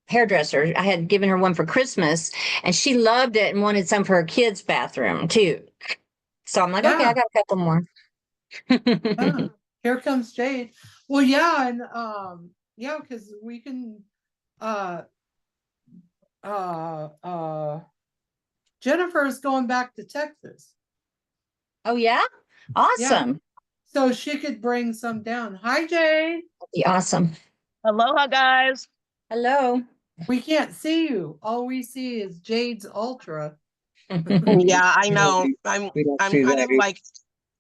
Speaker 4: hairdresser. I had given her one for Christmas and she loved it and wanted some for her kids' bathroom too. So I'm like, okay, I
Speaker 1: Yeah.
Speaker 4: got a couple more.
Speaker 1: Yeah. Here comes Jade. Well, yeah, and yeah, because we can uh Jennifer's going back to Texas.
Speaker 4: Oh yeah?
Speaker 1: Yeah.
Speaker 4: Awesome.
Speaker 1: So she could bring some down. Hi, Jade.
Speaker 4: That'd be awesome.
Speaker 7: Aloha, guys.
Speaker 4: Hello.
Speaker 1: We can't see you. All we see is Jade's Ultra.
Speaker 7: Yeah, I know.
Speaker 6: We don't
Speaker 7: I'm
Speaker 6: see
Speaker 7: kind
Speaker 6: that
Speaker 7: of like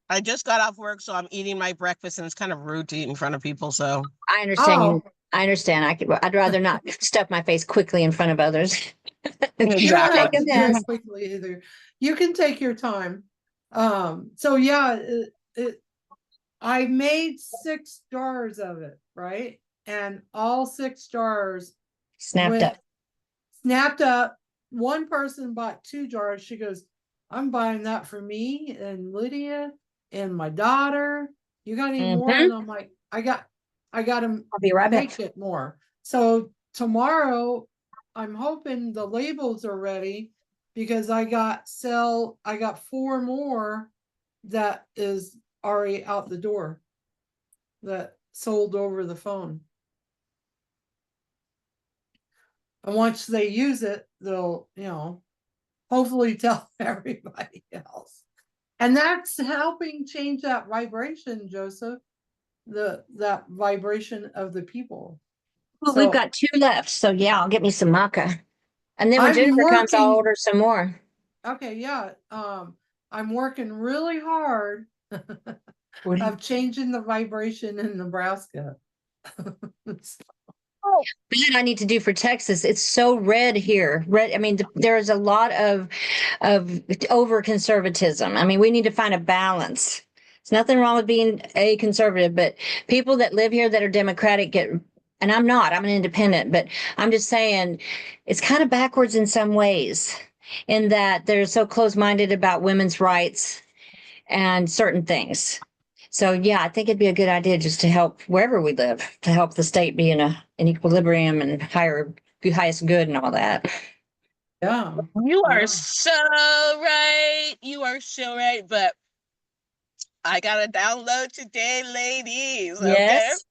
Speaker 7: I just got off work, so I'm eating my breakfast, and it's kind of rude to eat in front of people. So
Speaker 4: I understand
Speaker 1: Oh,
Speaker 4: you. I understand. I'd rather not stuff my face quickly in front of others.
Speaker 1: you don't have
Speaker 7: exactly.
Speaker 1: to do it quickly either. You can take your time. So yeah, I made 6 jars of it, right? And all 6 jars
Speaker 4: Snapped up.
Speaker 1: snapped up. One person bought 2 jars. She goes, I'm buying that for me and Lydia and my daughter. You got any more?
Speaker 4: Mhm.
Speaker 1: And I'm like, I got to
Speaker 4: I'll be right back.
Speaker 1: make it more. So tomorrow, I'm hoping the labels are ready because I got 4 more that is already out the door that sold over the phone. And once they use it, they'll, hopefully tell everybody else. And that's helping change that vibration, Joseph, that vibration of the people.
Speaker 4: Well,
Speaker 1: So
Speaker 4: we've got 2 left. So yeah, I'll get me some maca. And then when
Speaker 1: I'm
Speaker 4: Jennifer comes, I'll
Speaker 1: working.
Speaker 4: order some more.
Speaker 1: Okay, yeah. I'm working really hard
Speaker 6: What do you,
Speaker 1: of changing the vibration in Nebraska.
Speaker 4: That I need to do for Texas. It's so red here. Red. I mean, there's a lot of over conservatism. I mean, we need to find a balance. There's nothing wrong with being a conservative, but people that live here that are Democratic get, and I'm not. I'm an independent, but I'm just saying it's kind of backwards in some ways. in that they're so close-minded about women's rights and certain things. So yeah, I think it'd be a good idea just to help wherever we live, to help the state be in an equilibrium and be highest good and all that.
Speaker 1: Yeah.
Speaker 7: You are
Speaker 1: Yeah.
Speaker 7: so right. You are so right. But I got to download today, ladies. Okay.
Speaker 4: Yes.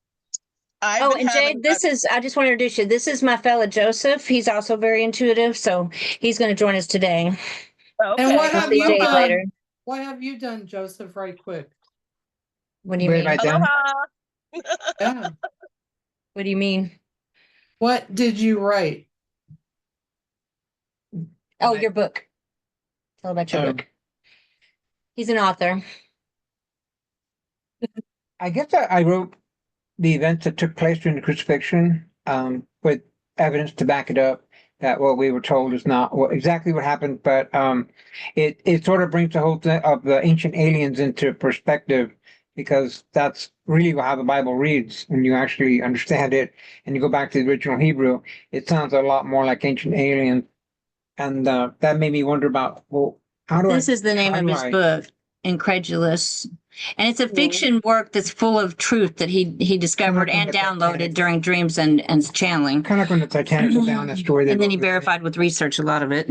Speaker 7: I've
Speaker 4: Oh,
Speaker 7: been
Speaker 4: and
Speaker 7: having
Speaker 4: Jade, I just want to introduce you. This is my fella Joseph. He's also very intuitive, so he's going to join us today.
Speaker 1: And what
Speaker 7: okay.
Speaker 4: We'll
Speaker 1: have
Speaker 4: see
Speaker 1: you
Speaker 4: Jade
Speaker 1: done?
Speaker 4: later.
Speaker 1: What have you done, Joseph, right quick?
Speaker 4: What do you
Speaker 6: What have
Speaker 4: mean?
Speaker 6: I done?
Speaker 7: Aloha.
Speaker 1: Yeah.
Speaker 4: What do you mean?
Speaker 1: What did you write?
Speaker 4: Oh, your book. Tell about your
Speaker 6: Um,
Speaker 4: book. He's an author.
Speaker 6: I guess I wrote the events that took place during the crucifixion, with evidence to back it up that what we were told is not exactly what happened, but it sort of brings the whole thing of the ancient aliens into perspective, because that's really how the Bible reads when you actually understand it and you go back to the original Hebrew. It sounds a lot more like ancient aliens, and that made me wonder about, well,
Speaker 4: This is the name
Speaker 6: how
Speaker 4: of
Speaker 6: do
Speaker 4: his
Speaker 6: I
Speaker 4: book, Incredulous. And it's a fiction work that's full of truth that he discovered
Speaker 6: when
Speaker 4: and
Speaker 6: the
Speaker 4: downloaded
Speaker 6: Titanic-
Speaker 4: during dreams and channeling.
Speaker 6: kind of like when the Titanic went down, that story.
Speaker 4: And then he verified with research a lot of it.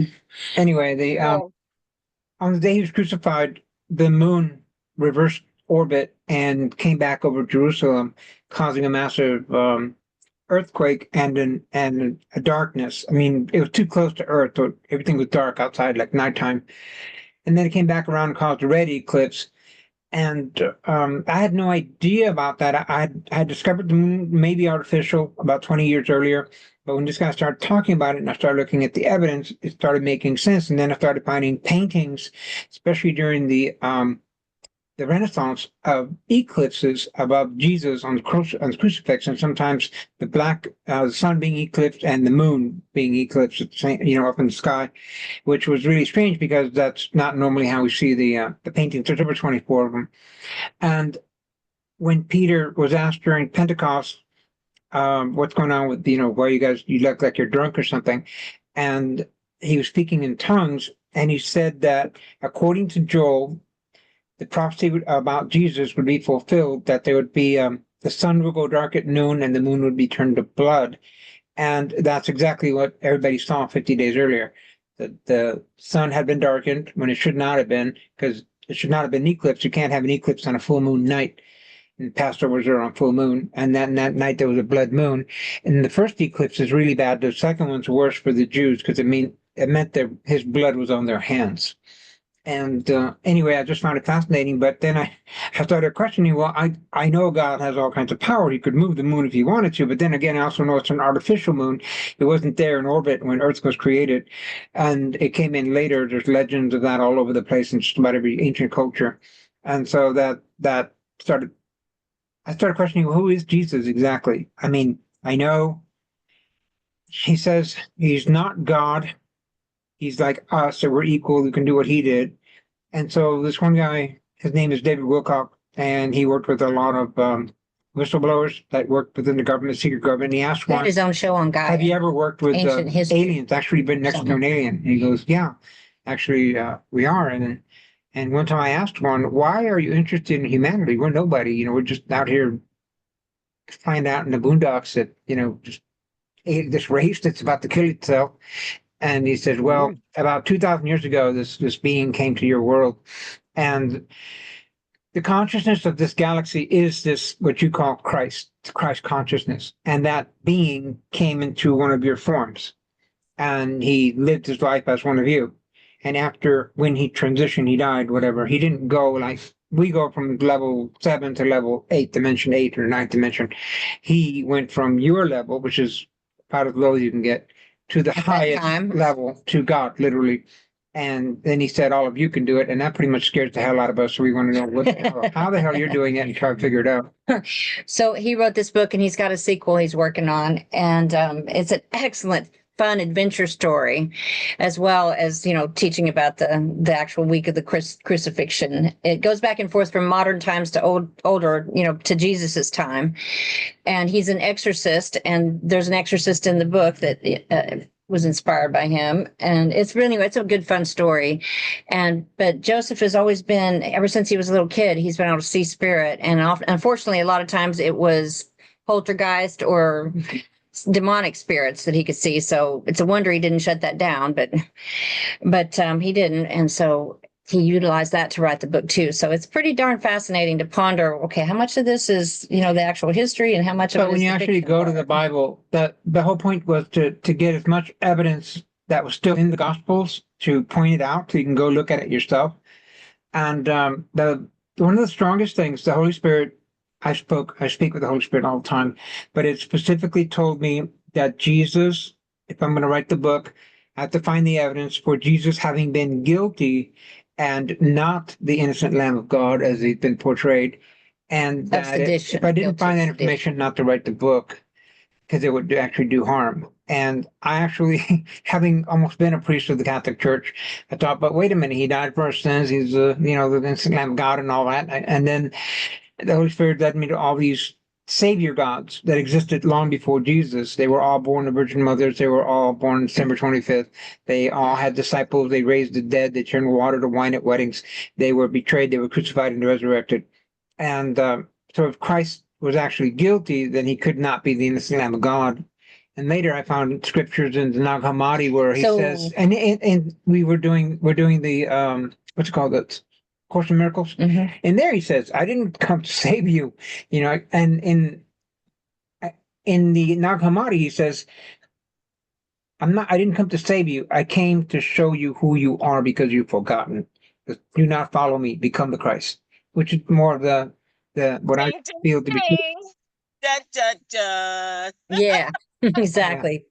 Speaker 6: Anyway, on the day he was crucified, the moon reversed orbit and came back over Jerusalem, causing a massive earthquake and a darkness. I mean, it was too close to Earth, so everything was dark outside, like nighttime. And then it came back around and caused a red eclipse. And I had no idea about that. I had discovered the moon maybe artificial about 20 years earlier. But when this guy started talking about it and I started looking at the evidence, it started making sense. And then I started finding paintings, especially during the Renaissance, of eclipses above Jesus on the crucifix, and sometimes the sun being eclipsed and the moon being eclipsed at the same, up in the sky, which was really strange because that's not normally how we see the paintings. There's over 24 of them. And when Peter was asked during Pentecost, what's going on with, why you look like you're drunk or something, and he was speaking in tongues, and he said that according to Joel, the prophecy about Jesus would be fulfilled, that there would be the sun would go dark at noon and the moon would be turned to blood. And that's exactly what everybody saw 50 days earlier. The sun had been darkened when it should not have been, because it should not have been an eclipse. You can't have an eclipse on a full moon night. And Passovers are on full moon, and that night there was a blood moon. And the first eclipse is really bad. The second one's worse for the Jews because it meant that his blood was on their hands. And anyway, I just found it fascinating. But then I started questioning, well, I know God has all kinds of power. He could move the moon if he wanted to. But then again, I also know it's an artificial moon. It wasn't there in orbit when Earth was created. And it came in later. There's legends of that all over the place in just about every ancient culture. And so I started questioning, well, who is Jesus exactly? I mean, I know he says he's not God. He's like us, so we're equal. We can do what he did. And so this one guy, his name is David Wilcock, and he worked with a lot of whistleblowers that worked within the government, secret government. And he asked
Speaker 4: He had
Speaker 6: one,
Speaker 4: his own show on Gaia.
Speaker 6: have you ever worked with
Speaker 4: Ancient history.
Speaker 6: aliens, actually been next to an alien? And he goes, yeah, actually, we are. And one time I asked one, why are you interested in humanity? We're nobody, we're just out here to find out in the boondocks that, just this race that's about to kill itself. And he said, well, about 2,000 years ago, this being came to your world. And the consciousness of this galaxy is this, what you call Christ consciousness. And that being came into one of your forms. And he lived his life as one of you. And when he transitioned, he died, whatever. He didn't go like we go from level 7 to level 8, dimension 8 or 9th dimension. He went from your level, which is about as low as you can get, to the highest level, to God, literally. And then he said, all of you can do it. And that pretty much scares the hell out of us. So we want to know how the hell you're doing it and try to figure it out.
Speaker 4: So he wrote this book and he's got a sequel he's working on. And it's an excellent, fun adventure story, as well as, teaching about the actual week of the crucifixion. It goes back and forth from modern times to older, to Jesus's time. And he's an exorcist, and there's an exorcist in the book that was inspired by him. And it's a good, fun story. But Joseph has always been, ever since he was a little kid, he's been able to see spirit. And unfortunately, a lot of times it was poltergeist or demonic spirits that he could see. So it's a wonder he didn't shut that down, but he didn't. And so he utilized that to write the book too. So it's pretty darn fascinating to ponder, okay, how much of this is, the actual history and how much of it
Speaker 6: But when
Speaker 4: is
Speaker 6: you
Speaker 4: the
Speaker 6: actually
Speaker 4: fiction
Speaker 6: go to the
Speaker 4: part?
Speaker 6: Bible, the whole point was to get as much evidence that was still in the Gospels to point it out, so you can go look at it yourself. And the one of the strongest things, the Holy Spirit, I speak with the Holy Spirit all the time, but it specifically told me that Jesus, if I'm going to write the book, I have to find the evidence for Jesus having been guilty and not the innocent Lamb of God as he's been portrayed. And that
Speaker 4: Sedition,
Speaker 6: if I didn't
Speaker 4: guilty
Speaker 6: find
Speaker 4: of
Speaker 6: that information, not to write the book, because it would actually do harm. And I actually, having almost been a priest of the Catholic Church, I thought, but wait a minute, he died for our sins. He's, the innocent Lamb of God and all that. And then the Holy Spirit led me to all these savior gods that existed long before Jesus. They were all born of virgin mothers. They were all born December 25th. They all had disciples. They raised the dead. They turned water to wine at weddings. They were betrayed. They were crucified and resurrected. And so if Christ was actually guilty, then he could not be the innocent Lamb of God. And later I found scriptures in the Nag Hammadi where he says, and we're doing the, what's it called? That Course in Miracles.
Speaker 4: Mhm.
Speaker 6: And there he says, I didn't come to save you, and in the Nag Hammadi, he says, I didn't come to save you. I came to show you who you are because you've forgotten. Do not follow me, become the Christ, which is more of what I
Speaker 7: Ding, ding,
Speaker 6: feel to be.
Speaker 7: ding. Da, da, da.
Speaker 4: Yeah, exactly.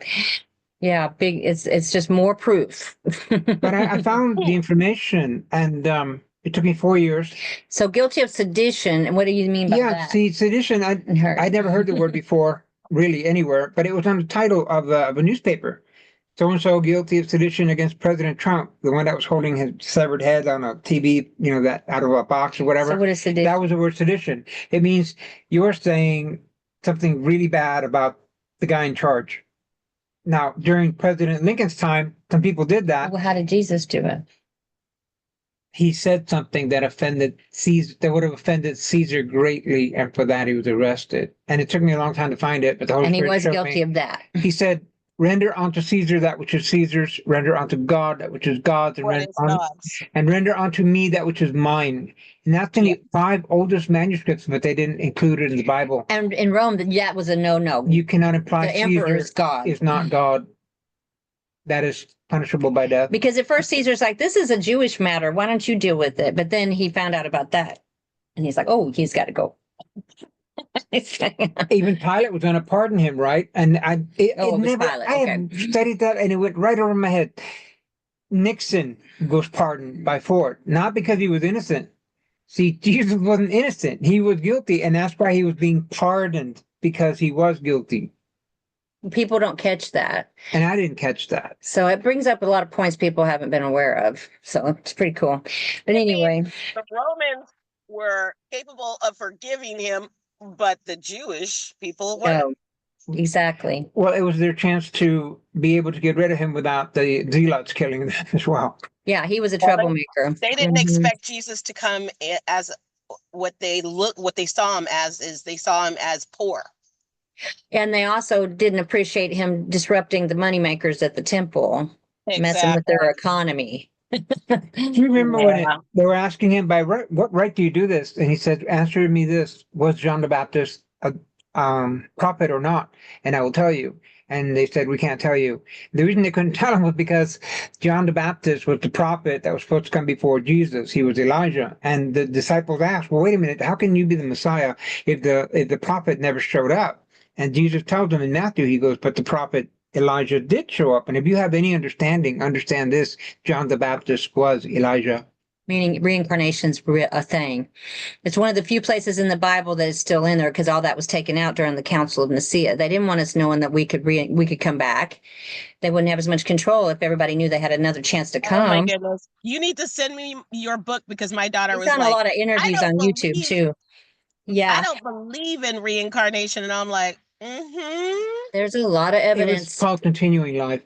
Speaker 4: Yeah, big. It's just more proof.
Speaker 6: But I found the information, and it took me 4 years.
Speaker 4: So guilty of sedition, and what do you mean by
Speaker 6: Yeah,
Speaker 4: that?
Speaker 6: see, sedition, I'd never heard the word before, really, anywhere, but it was on the title of a newspaper. So-and-so guilty of sedition against President Trump, the one that was holding his severed head on a TV, that out of a box or whatever.
Speaker 4: So what is sedition?
Speaker 6: That was the word sedition. It means you're saying something really bad about the guy in charge. Now, during President Lincoln's time, some people did that.
Speaker 4: Well, how did Jesus do it?
Speaker 6: He said something that offended Caesar, that would have offended Caesar greatly, and for that he was arrested. And it took me a long time to find it, but the Holy
Speaker 4: And he
Speaker 6: Spirit
Speaker 4: was
Speaker 6: showed
Speaker 4: guilty
Speaker 6: me.
Speaker 4: of that.
Speaker 6: He said, "Render unto Caesar that which is Caesar's, render unto God that which is God's, and
Speaker 7: What is God's?
Speaker 6: render unto me that which is mine." And that's in the 5 oldest manuscripts, but they didn't include it in the Bible.
Speaker 4: And in Rome, that was a no-no.
Speaker 6: You cannot imply
Speaker 4: The emperor
Speaker 6: Caesar
Speaker 4: is God.
Speaker 6: is not God. That is punishable by death.
Speaker 4: Because at first Caesar's like, this is a Jewish matter. Why don't you deal with it? But then he found out about that. And he's like, oh, he's got to go.
Speaker 6: Even Pilate was going to pardon him, right? And it
Speaker 4: was
Speaker 6: never,
Speaker 4: Pilate,
Speaker 6: I
Speaker 4: okay.
Speaker 6: have studied that, and it went right over my head. Nixon was pardoned by Ford, not because he was innocent. See, Jesus wasn't innocent. He was guilty, and that's why he was being pardoned, because he was guilty.
Speaker 4: People don't catch that.
Speaker 6: And I didn't catch that.
Speaker 4: So it brings up a lot of points people haven't been aware of. So it's pretty cool. But anyway,
Speaker 7: The Romans were capable of forgiving him, but the Jewish people weren't.
Speaker 4: no, exactly.
Speaker 6: Well, it was their chance to be able to get rid of him without the zealots killing them as well.
Speaker 4: Yeah, he was a
Speaker 7: Well,
Speaker 4: troublemaker.
Speaker 7: They didn't
Speaker 4: Mhm.
Speaker 7: expect Jesus to come as what they saw him as is they saw him as poor.
Speaker 4: And they also didn't appreciate him disrupting the moneymakers at the temple, messing with their economy.
Speaker 6: Do you remember when they were asking him, by what right do you do this? And he said, answer me this, was John the Baptist a prophet or not? And I will tell you. And they said, we can't tell you. The reason they couldn't tell him was because John the Baptist was the prophet that was supposed to come before Jesus. He was Elijah. And the disciples asked, well, wait a minute, how can you be the Messiah if the prophet never showed up? And Jesus tells them in Matthew, he goes, but the prophet Elijah did show up. And if you have any understand this, John the Baptist was Elijah.
Speaker 4: Meaning reincarnation's a thing. It's one of the few places in the Bible that is still in there because all that was taken out during the Council of Nicaea. They didn't want us knowing that we could come back. They wouldn't have as much control if everybody knew they had another chance to come.
Speaker 7: Oh my goodness! You need to send me your book because my daughter
Speaker 4: He's
Speaker 7: was
Speaker 4: done
Speaker 7: like,
Speaker 4: a lot of interviews on YouTube too. Yeah,
Speaker 7: I don't believe in reincarnation, and I'm like,
Speaker 4: there's a lot of
Speaker 6: It was
Speaker 4: evidence.
Speaker 6: called continuing life.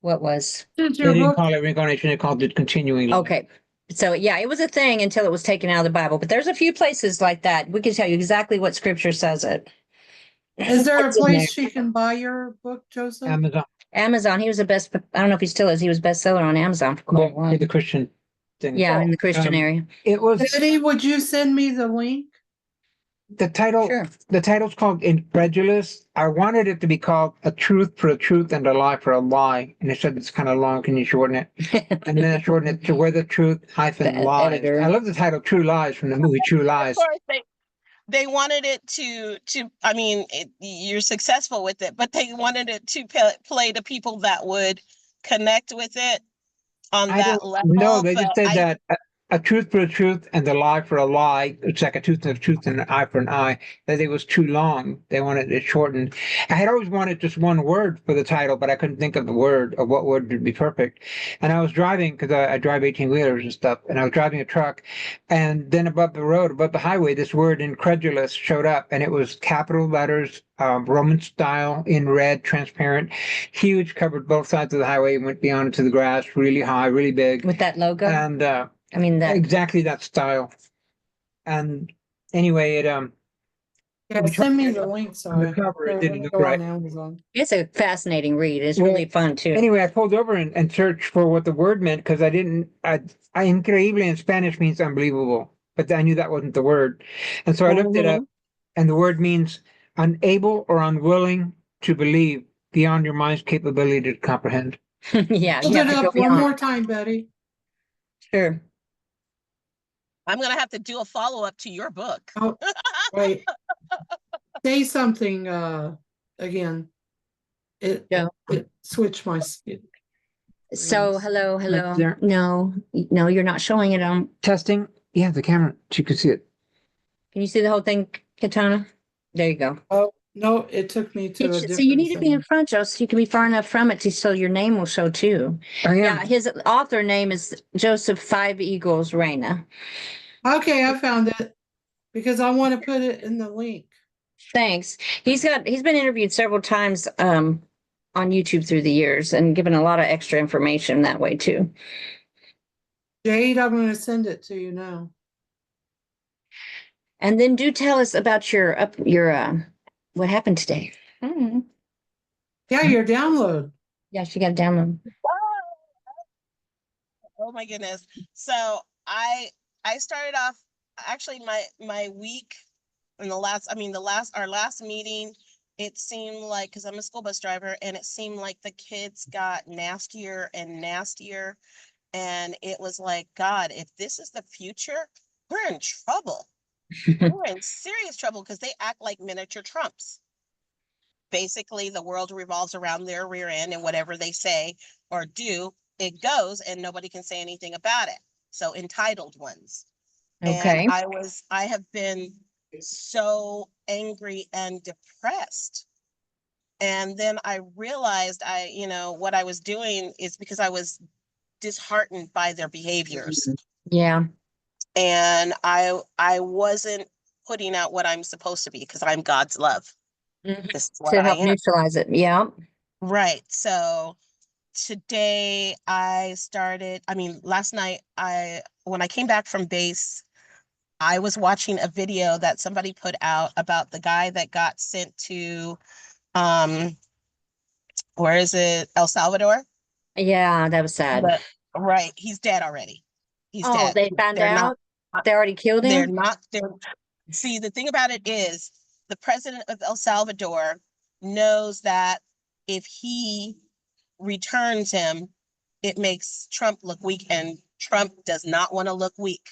Speaker 4: What was?
Speaker 1: Did
Speaker 6: They
Speaker 1: your
Speaker 6: didn't
Speaker 1: book,
Speaker 6: call it reincarnation, they called it continuing life.
Speaker 4: Okay. So yeah, it was a thing until it was taken out of the Bible. But there's a few places like that. We can tell you exactly what scripture says it.
Speaker 1: is there a
Speaker 4: It's in there.
Speaker 1: place she can buy your book, Joseph?
Speaker 6: Amazon,
Speaker 4: Amazon. He was the best. I don't know if he still is. He was bestseller on Amazon for quite a while.
Speaker 6: the Christian thing.
Speaker 4: Yeah, in the Christian area.
Speaker 6: It was
Speaker 1: Betty, would you send me the link?
Speaker 6: the title.
Speaker 4: Sure.
Speaker 6: The title's called Incredulous. I wanted it to be called A Truth for a Truth and a Lie for a Lie. And they said it's kind of long. Can you shorten it? And then I shortened it to Where the Truth hyphen
Speaker 4: The
Speaker 6: Lies.
Speaker 4: editor.
Speaker 6: I love the title True Lies from the movie True
Speaker 7: Of
Speaker 6: Lies.
Speaker 7: course, they wanted it to I mean, you're successful with it, but they wanted it to play to people that would connect with it on
Speaker 6: I
Speaker 7: that
Speaker 6: don't
Speaker 7: level.
Speaker 6: know. They
Speaker 7: But
Speaker 6: just said that a truth for a truth and a lie for a lie. It's like a tooth and an eye for an eye. That it was too long. They wanted it shortened. I had always wanted just one word for the title, but I couldn't think of the word or what word would be perfect. And I was driving because I drive 18-wheelers and stuff, and I was driving a truck, and then above the road, above the highway, this word incredulous showed up, and it was capital letters, Roman style in red, transparent, huge, covered both sides of the highway, went beyond into the grass, really high, really big.
Speaker 4: With that logo.
Speaker 6: And
Speaker 4: I mean that.
Speaker 6: exactly that style. And anyway, it
Speaker 1: Yeah, send me the link so
Speaker 6: on the
Speaker 1: I
Speaker 6: cover it
Speaker 1: can
Speaker 6: didn't look
Speaker 1: go
Speaker 6: right.
Speaker 1: on Amazon.
Speaker 4: It's a fascinating read. It's
Speaker 6: Well,
Speaker 4: really fun too.
Speaker 6: Anyway, I pulled over and searched for what the word meant because I didn't. Increíble in Spanish means unbelievable, but I knew that wasn't the word, and so I looked it up, and the word means unable or unwilling to believe beyond your mind's capability to comprehend.
Speaker 4: Yeah,
Speaker 1: Hold
Speaker 4: you have
Speaker 1: it
Speaker 4: to go
Speaker 1: up one
Speaker 4: beyond.
Speaker 1: more time, Betty.
Speaker 4: Sure.
Speaker 7: I'm gonna have to do a follow-up to your book.
Speaker 1: Oh, wait. Say something again. It
Speaker 4: Yeah.
Speaker 1: it switched my skin.
Speaker 4: So hello.
Speaker 6: Right there.
Speaker 4: No, you're not showing it on.
Speaker 6: Testing. Yeah, the camera. You can see it.
Speaker 4: Can you see the whole thing, Katana? There you go.
Speaker 1: Oh no, it took me to a different
Speaker 4: So you need to be in
Speaker 1: thing.
Speaker 4: front, Joe, so you can be far enough from it so your name will show too.
Speaker 6: I am.
Speaker 4: Yeah, his author name is Joseph Five Eagles Reina.
Speaker 1: Okay, I found it because I want to put it in the link.
Speaker 4: Thanks. He's been interviewed several times on YouTube through the years and given a lot of extra information that way too.
Speaker 1: Jade, I'm going to send it to you now.
Speaker 4: And then do tell us about your what happened today.
Speaker 1: Yeah, your download.
Speaker 4: Yeah, she got to download.
Speaker 7: Oh my goodness. So I started off actually my week in the last, our last meeting, it seemed like, because I'm a school bus driver, and it seemed like the kids got nastier and nastier. And it was like, God, if this is the future, we're in trouble. We're in serious trouble because they act like miniature Trumps. Basically, the world revolves around their rear end, and whatever they say or do, it goes, and nobody can say anything about it. So entitled ones.
Speaker 4: Okay.
Speaker 7: And I have been so angry and depressed. And then I realized what I was doing is because I was disheartened by their behaviors.
Speaker 4: Yeah.
Speaker 7: And I wasn't putting out what I'm supposed to be because I'm God's love. This is what
Speaker 4: To
Speaker 7: I
Speaker 4: help
Speaker 7: am.
Speaker 4: neutralize it. Yeah.
Speaker 7: Right. So today last night when I came back from base, I was watching a video that somebody put out about the guy that got sent to where is it? El Salvador?
Speaker 4: Yeah, that was sad.
Speaker 7: Right. He's dead already. He's
Speaker 4: Oh,
Speaker 7: dead.
Speaker 4: they found
Speaker 7: They're
Speaker 4: out? They already killed
Speaker 7: they're
Speaker 4: him?
Speaker 7: not they're See, the thing about it is the president of El Salvador knows that if he returns him, it makes Trump look weak, and Trump does not want to look weak.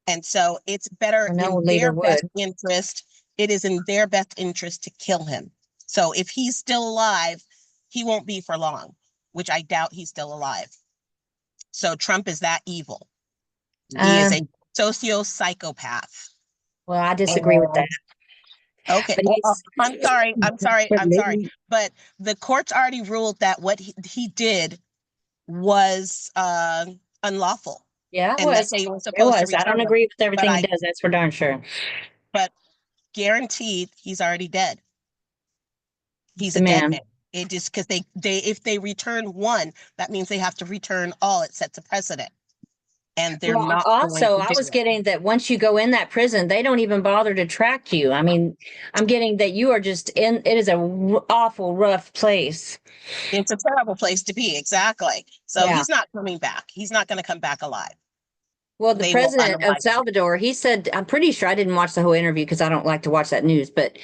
Speaker 7: And so it's better
Speaker 4: No
Speaker 7: in
Speaker 4: leader
Speaker 7: their best
Speaker 4: would.
Speaker 7: interest. It is in their best interest to kill him. So if he's still alive, he won't be for long, which I doubt he's still alive. So Trump is that evil. He is a socio-psychopath.
Speaker 4: Well, I disagree with that.
Speaker 7: Okay,
Speaker 4: But
Speaker 7: well,
Speaker 4: he's-
Speaker 7: I'm sorry, but the court's already ruled that what he did was unlawful,
Speaker 4: Yeah, it
Speaker 7: and that
Speaker 4: was.
Speaker 7: they were
Speaker 4: It
Speaker 7: supposed to
Speaker 4: was. I don't
Speaker 7: return him.
Speaker 4: agree with everything
Speaker 7: But
Speaker 4: he does. That's for darn sure.
Speaker 7: but guaranteed, he's already dead. He's
Speaker 4: The
Speaker 7: a dead
Speaker 4: man.
Speaker 7: man. It just because if they return one, that means they have to return all. It sets a precedent. And they're
Speaker 4: Well,
Speaker 7: not going
Speaker 4: also,
Speaker 7: to
Speaker 4: I
Speaker 7: do
Speaker 4: was
Speaker 7: it.
Speaker 4: getting that once you go in that prison, they don't even bother to track you. I mean, I'm getting that you are just in, it is a awful rough place.
Speaker 7: It's a terrible place to be, exactly. So
Speaker 4: Yeah.
Speaker 7: he's not coming back. He's not going to come back alive.
Speaker 4: Well, the
Speaker 7: They will
Speaker 4: president of
Speaker 7: unalive him.
Speaker 4: Salvador, he said, I'm pretty sure I didn't watch the whole interview because I don't like to watch that news, but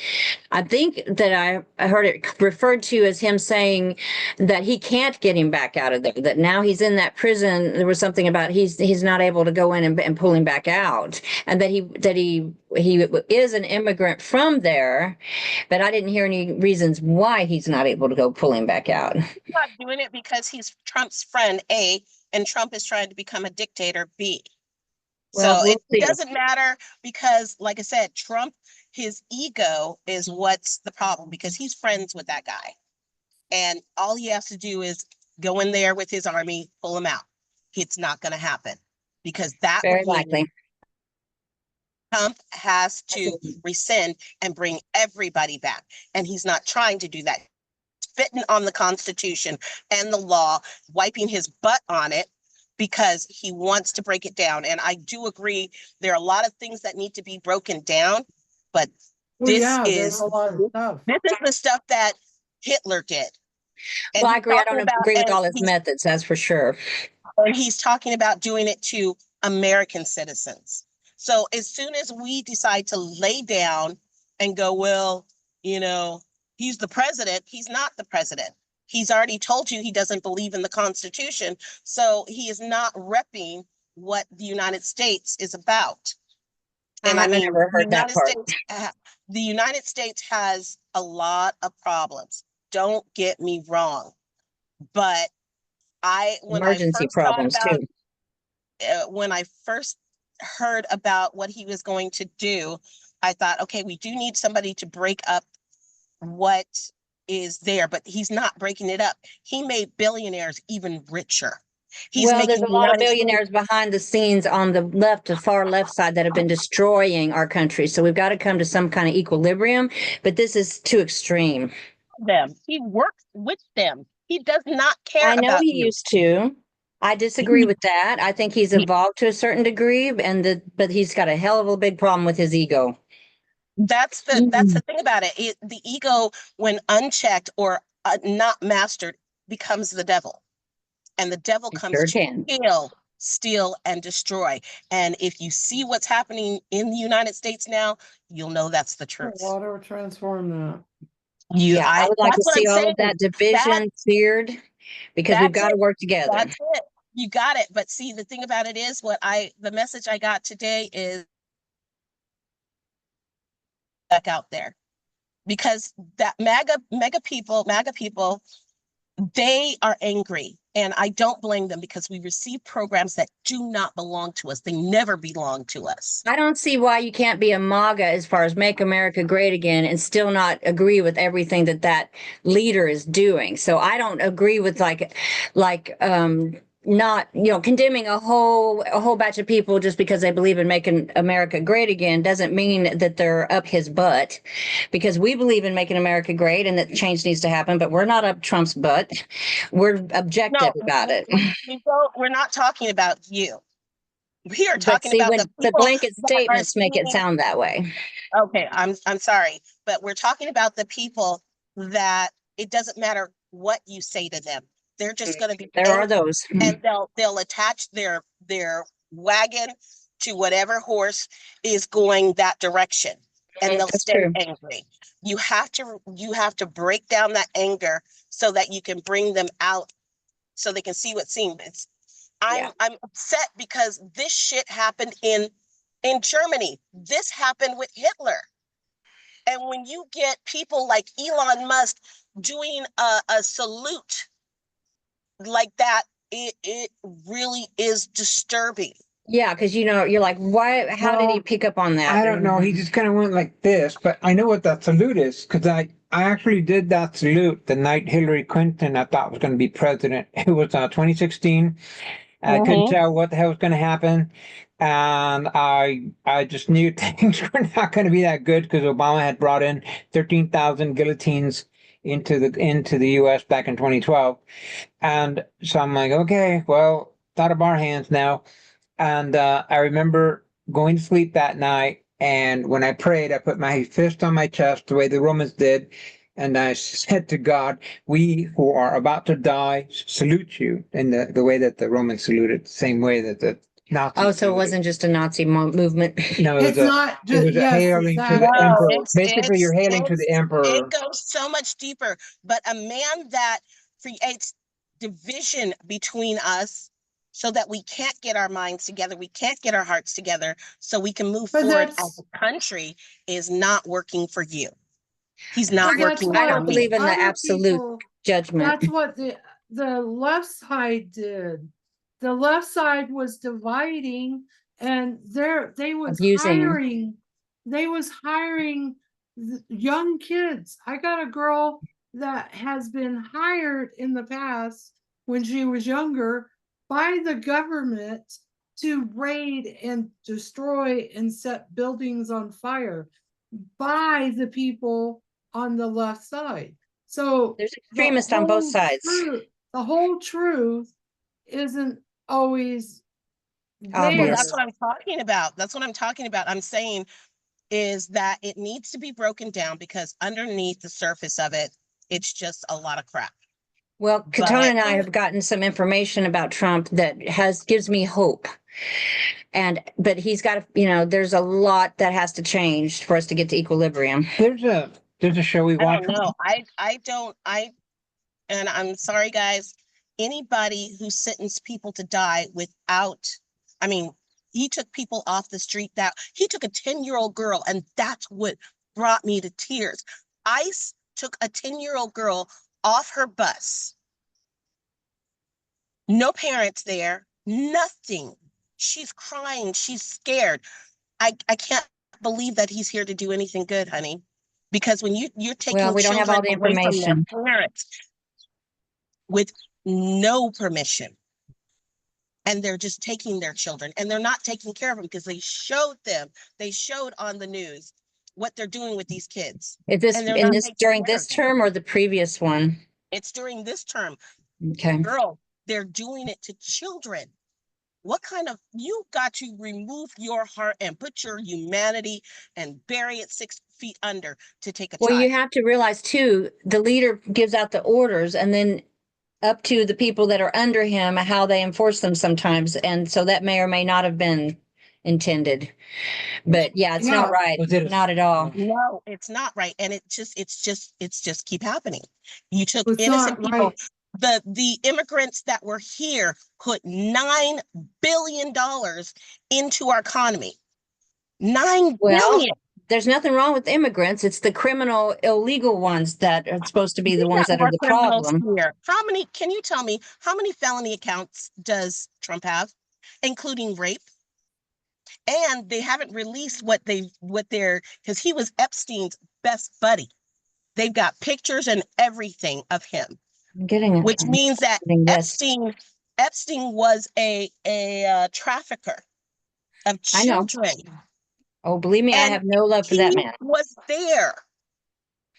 Speaker 4: I think that I heard it referred to as him saying that he can't get him back out of there, that now he's in that prison. There was something about he's not able to go in and pull him back out, and that he is an immigrant from there, but I didn't hear any reasons why he's not able to go pull him back out.
Speaker 7: He's not doing it because he's Trump's friend, A, and Trump is trying to become a dictator, B.
Speaker 4: Well,
Speaker 7: So
Speaker 4: we'll
Speaker 7: it
Speaker 4: see.
Speaker 7: doesn't matter because, like I said, Trump, his ego is what's the problem because he's friends with that guy. And all he has to do is go in there with his army, pull him out. It's not going to happen because that
Speaker 4: Very
Speaker 7: would mean
Speaker 4: likely.
Speaker 7: Trump has to rescind and bring everybody back. And he's not trying to do that. He's spitting on the Constitution and the law, wiping his butt on it because he wants to break it down. And I do agree there are a lot of things that need to be broken down, but
Speaker 1: Well,
Speaker 7: this
Speaker 1: yeah, there's
Speaker 7: is
Speaker 1: a lot of stuff.
Speaker 7: this is the stuff that Hitler did. And
Speaker 4: Well, I
Speaker 7: he's
Speaker 4: agree. I
Speaker 7: talking
Speaker 4: don't
Speaker 7: about
Speaker 4: agree with all his methods, that's for sure.
Speaker 7: and he's talking about doing it to American citizens. So as soon as we decide to lay down and go, well, he's the president, he's not the president. He's already told you he doesn't believe in the Constitution. So he is not repping what the United States is about.
Speaker 4: I
Speaker 7: And I
Speaker 4: haven't
Speaker 7: mean,
Speaker 4: ever heard that part.
Speaker 7: The United States has a lot of problems. Don't get me wrong. But when I
Speaker 4: Emergency
Speaker 7: first thought
Speaker 4: problems
Speaker 7: about
Speaker 4: too.
Speaker 7: when I first heard about what he was going to do, I thought, okay, we do need somebody to break up what is there, but he's not breaking it up. He made billionaires even richer. He's
Speaker 4: Well, there's
Speaker 7: making
Speaker 4: a
Speaker 7: the
Speaker 4: lot of
Speaker 7: United States
Speaker 4: billionaires behind the scenes on the left, the far left side that have been destroying our country. So we've got to come to some kind of equilibrium, but this is too extreme.
Speaker 7: them. He works with them. He does not care
Speaker 4: I know
Speaker 7: about
Speaker 4: he
Speaker 7: you.
Speaker 4: used to. I disagree with that. I think he's evolved to a certain degree, but he's got a hell of a big problem with his ego.
Speaker 7: That's the thing about it. The ego, when unchecked or not mastered, becomes the devil. And the devil
Speaker 4: It
Speaker 7: comes
Speaker 4: sure
Speaker 7: to
Speaker 4: can.
Speaker 7: kill, steal, and destroy. And if you see what's happening in the United States now, you'll know that's the truth.
Speaker 1: Water will transform that.
Speaker 4: Yeah, I would like to
Speaker 7: That's what I'm
Speaker 4: see all
Speaker 7: saying.
Speaker 4: of that division cleared because we've
Speaker 7: That's
Speaker 4: got to
Speaker 7: it.
Speaker 4: work together.
Speaker 7: That's it. You got it. But see, the thing about it is the message I got today is back out there because that MAGA people, they are angry. And I don't blame them because we receive programs that do not belong to us. They never belong to us.
Speaker 4: I don't see why you can't be a MAGA as far as make America great again and still not agree with everything that leader is doing. So I don't agree with not condemning a whole batch of people just because they believe in making America great again doesn't mean that they're up his butt, because we believe in making America great and that change needs to happen, but we're not up Trump's butt. We're objective
Speaker 7: No,
Speaker 4: about it.
Speaker 7: we're not talking about you. We are
Speaker 4: But
Speaker 7: talking
Speaker 4: see,
Speaker 7: about
Speaker 4: when
Speaker 7: the
Speaker 4: the
Speaker 7: people
Speaker 4: blanket
Speaker 7: that are
Speaker 4: statements make it
Speaker 7: seeing.
Speaker 4: sound that way.
Speaker 7: Okay, I'm sorry, but we're talking about the people that it doesn't matter what you say to them. They're just going to be
Speaker 4: There are
Speaker 7: angry,
Speaker 4: those.
Speaker 7: and they'll attach their wagon to whatever horse is going that direction, and they'll
Speaker 4: That's
Speaker 7: stay
Speaker 4: true.
Speaker 7: angry. You have to break down that anger so that you can bring them out so they can see what's seen. I'm upset because this shit happened in Germany. This happened with Hitler. And when you get people like Elon Musk doing a salute like that, it really is disturbing.
Speaker 4: Yeah, because you're like, why? How did he
Speaker 6: Well,
Speaker 4: pick up on that?
Speaker 6: I don't know. He just kind of went like this, but I know what that salute is because I actually did that salute the night Hillary Clinton I thought was going to be president. It was 2016. I couldn't tell what the hell was going to happen. And I just knew things were not going to be that good because Obama had brought in 13,000 guillotines into the US back in 2012. And so I'm like, okay, well, it's out of our hands now. And I remember going to sleep that night, and when I prayed, I put my fist on my chest the way the Romans did, and I said to God, "We who are about to die salute you," in the way that the Romans saluted, the same way that the Nazis.
Speaker 4: Oh, so it
Speaker 6: saluted.
Speaker 4: wasn't just a Nazi movement.
Speaker 6: No, it was
Speaker 1: It's
Speaker 6: a
Speaker 1: not
Speaker 6: it
Speaker 1: just,
Speaker 6: was a
Speaker 1: yes,
Speaker 6: hailing to the
Speaker 1: exactly.
Speaker 7: No,
Speaker 6: emperor. Basically, you're hailing to the
Speaker 7: it
Speaker 6: emperor.
Speaker 7: goes so much deeper. But a man that creates division between us so that we can't get our minds together, we can't get our hearts together, so we can move
Speaker 1: But
Speaker 7: forward as
Speaker 1: that's,
Speaker 7: a country is not working for you. He's
Speaker 1: but
Speaker 7: not
Speaker 1: that's
Speaker 7: working
Speaker 4: I
Speaker 7: for
Speaker 4: don't
Speaker 1: what
Speaker 7: me.
Speaker 4: believe in the
Speaker 1: other
Speaker 4: absolute
Speaker 1: people,
Speaker 4: judgment.
Speaker 1: that's what the left side did. The left side was dividing, and
Speaker 4: Abusing.
Speaker 1: they was hiring young kids. I got a girl that has been hired in the past when she was younger by the government to raid and destroy and set buildings on fire by the people on the left side. So
Speaker 4: There's extremists on both sides.
Speaker 1: the whole truth isn't always
Speaker 7: Well,
Speaker 1: there.
Speaker 7: that's
Speaker 4: Obvious.
Speaker 7: what I'm talking about. That's what I'm talking about. I'm saying is that it needs to be broken down because underneath the surface of it, it's just a lot of crap.
Speaker 4: Well,
Speaker 7: But
Speaker 4: Katona and I have gotten some information about Trump that gives me hope. But he's got to, there's a lot that has to change for us to get to equilibrium.
Speaker 6: There's a show we
Speaker 7: I
Speaker 6: watch.
Speaker 7: don't know. And I'm sorry, guys, anybody who sentenced people to die without, I mean, he took people off the street that he took a 10-year-old girl, and that's what brought me to tears. ICE took a 10-year-old girl off her bus. No parents there, nothing. She's crying, she's scared. I can't believe that he's here to do anything good, honey. Because when you're taking
Speaker 4: Well, we don't have all
Speaker 7: children
Speaker 4: the
Speaker 7: away from their
Speaker 4: information.
Speaker 7: parents with no permission, and they're just taking their children, and they're not taking care of them because they showed on the news what they're doing with these kids.
Speaker 4: Is this
Speaker 7: And they're not taking
Speaker 4: during
Speaker 7: care
Speaker 4: this
Speaker 7: of them.
Speaker 4: term or the previous one?
Speaker 7: It's during this term.
Speaker 4: Okay.
Speaker 7: Girl, they're doing it to children. What kind of, you got to remove your heart and put your humanity and bury it 6 feet under to take a
Speaker 4: Well, you
Speaker 7: child.
Speaker 4: have to realize too, the leader gives out the orders and then up to the people that are under him, how they enforce them sometimes. And so that may or may not have been intended. But yeah, it's not
Speaker 1: Yeah.
Speaker 4: right. Not at all.
Speaker 7: No, it's not right. And it's just keep happening. You took
Speaker 1: It's
Speaker 7: innocent
Speaker 1: not
Speaker 7: people.
Speaker 1: right.
Speaker 7: The immigrants that were here put $9 billion into our economy. 9
Speaker 4: Well,
Speaker 7: billion.
Speaker 4: there's nothing wrong with immigrants. It's the criminal, illegal ones that are supposed to be the
Speaker 7: We
Speaker 4: ones
Speaker 7: got
Speaker 4: that are
Speaker 7: more
Speaker 4: the
Speaker 7: criminals
Speaker 4: problem.
Speaker 7: here. Can you tell me how many felony accounts does Trump have, including rape? And they haven't released what they're, because he was Epstein's best buddy. They've got pictures and everything of him,
Speaker 4: I'm getting it.
Speaker 7: which means that
Speaker 4: Getting this.
Speaker 7: Epstein was a trafficker of
Speaker 4: I know.
Speaker 7: children,
Speaker 4: Oh, believe me, I
Speaker 7: and
Speaker 4: have no love for that
Speaker 7: he
Speaker 4: man.
Speaker 7: was there.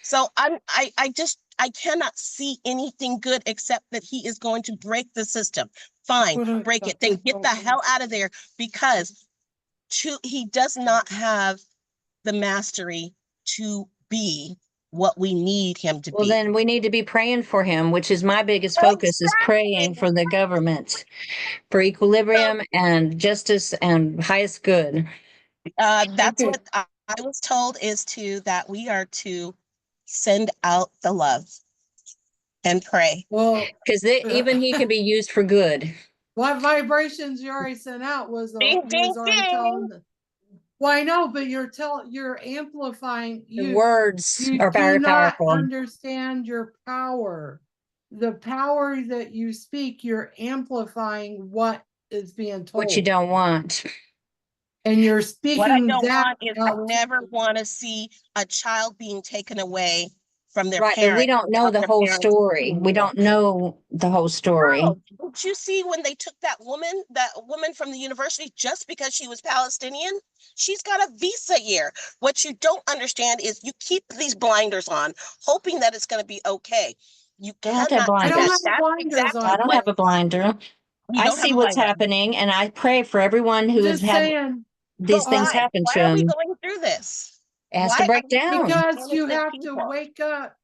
Speaker 7: So I cannot see anything good except that he is going to break the system. Fine, break it. Then get the hell out of there, because he does not have the mastery to be what we need him to
Speaker 4: Well,
Speaker 7: be.
Speaker 4: then we need to be praying for him, which is my biggest focus, is praying for the government for equilibrium and justice and highest good.
Speaker 7: That's
Speaker 1: Okay.
Speaker 7: what I was told, is that we are to send out the love and pray.
Speaker 1: Well,
Speaker 4: Because even he can be used for good.
Speaker 1: what vibrations you already sent out was
Speaker 7: Ding,
Speaker 1: you
Speaker 7: ding,
Speaker 1: was already
Speaker 7: ding.
Speaker 1: telling them. Well, I know, but you're amplifying.
Speaker 4: The words
Speaker 1: You
Speaker 4: are
Speaker 1: do
Speaker 4: very
Speaker 1: not
Speaker 4: powerful.
Speaker 1: understand your power. The power that you speak, you're amplifying what is being told.
Speaker 4: What you don't want.
Speaker 1: And you're
Speaker 7: What I
Speaker 1: speaking
Speaker 7: don't
Speaker 1: that
Speaker 7: want is, I
Speaker 1: out.
Speaker 7: never want to see a child being taken away from their
Speaker 4: Right, but we
Speaker 7: parents.
Speaker 4: don't know
Speaker 7: what
Speaker 4: the
Speaker 7: their
Speaker 4: whole
Speaker 7: parents
Speaker 4: story. We don't know the whole story.
Speaker 7: No, did you see when they took that woman from the university just because she was Palestinian? She's got a visa here. What you don't understand is you keep these blinders on, hoping that it's going to be okay. You
Speaker 4: Don't have to have
Speaker 7: cannot do
Speaker 1: I don't
Speaker 7: that.
Speaker 1: have
Speaker 4: blinders.
Speaker 1: the
Speaker 7: That's
Speaker 1: blinders
Speaker 7: exactly
Speaker 4: I
Speaker 1: on.
Speaker 4: don't
Speaker 7: what
Speaker 4: have a blinder.
Speaker 7: you
Speaker 4: I
Speaker 7: don't have
Speaker 4: see
Speaker 7: a
Speaker 4: what's
Speaker 7: blinder.
Speaker 4: happening and I pray for everyone who has
Speaker 1: Just
Speaker 4: had
Speaker 1: saying,
Speaker 4: these
Speaker 7: But
Speaker 4: things
Speaker 7: why?
Speaker 4: happen to
Speaker 7: Why are we
Speaker 4: them.
Speaker 7: going through this?
Speaker 4: It has to
Speaker 7: Why are
Speaker 4: break
Speaker 7: we
Speaker 4: down.
Speaker 1: because you
Speaker 7: innocent
Speaker 1: have to
Speaker 7: people?
Speaker 1: wake up.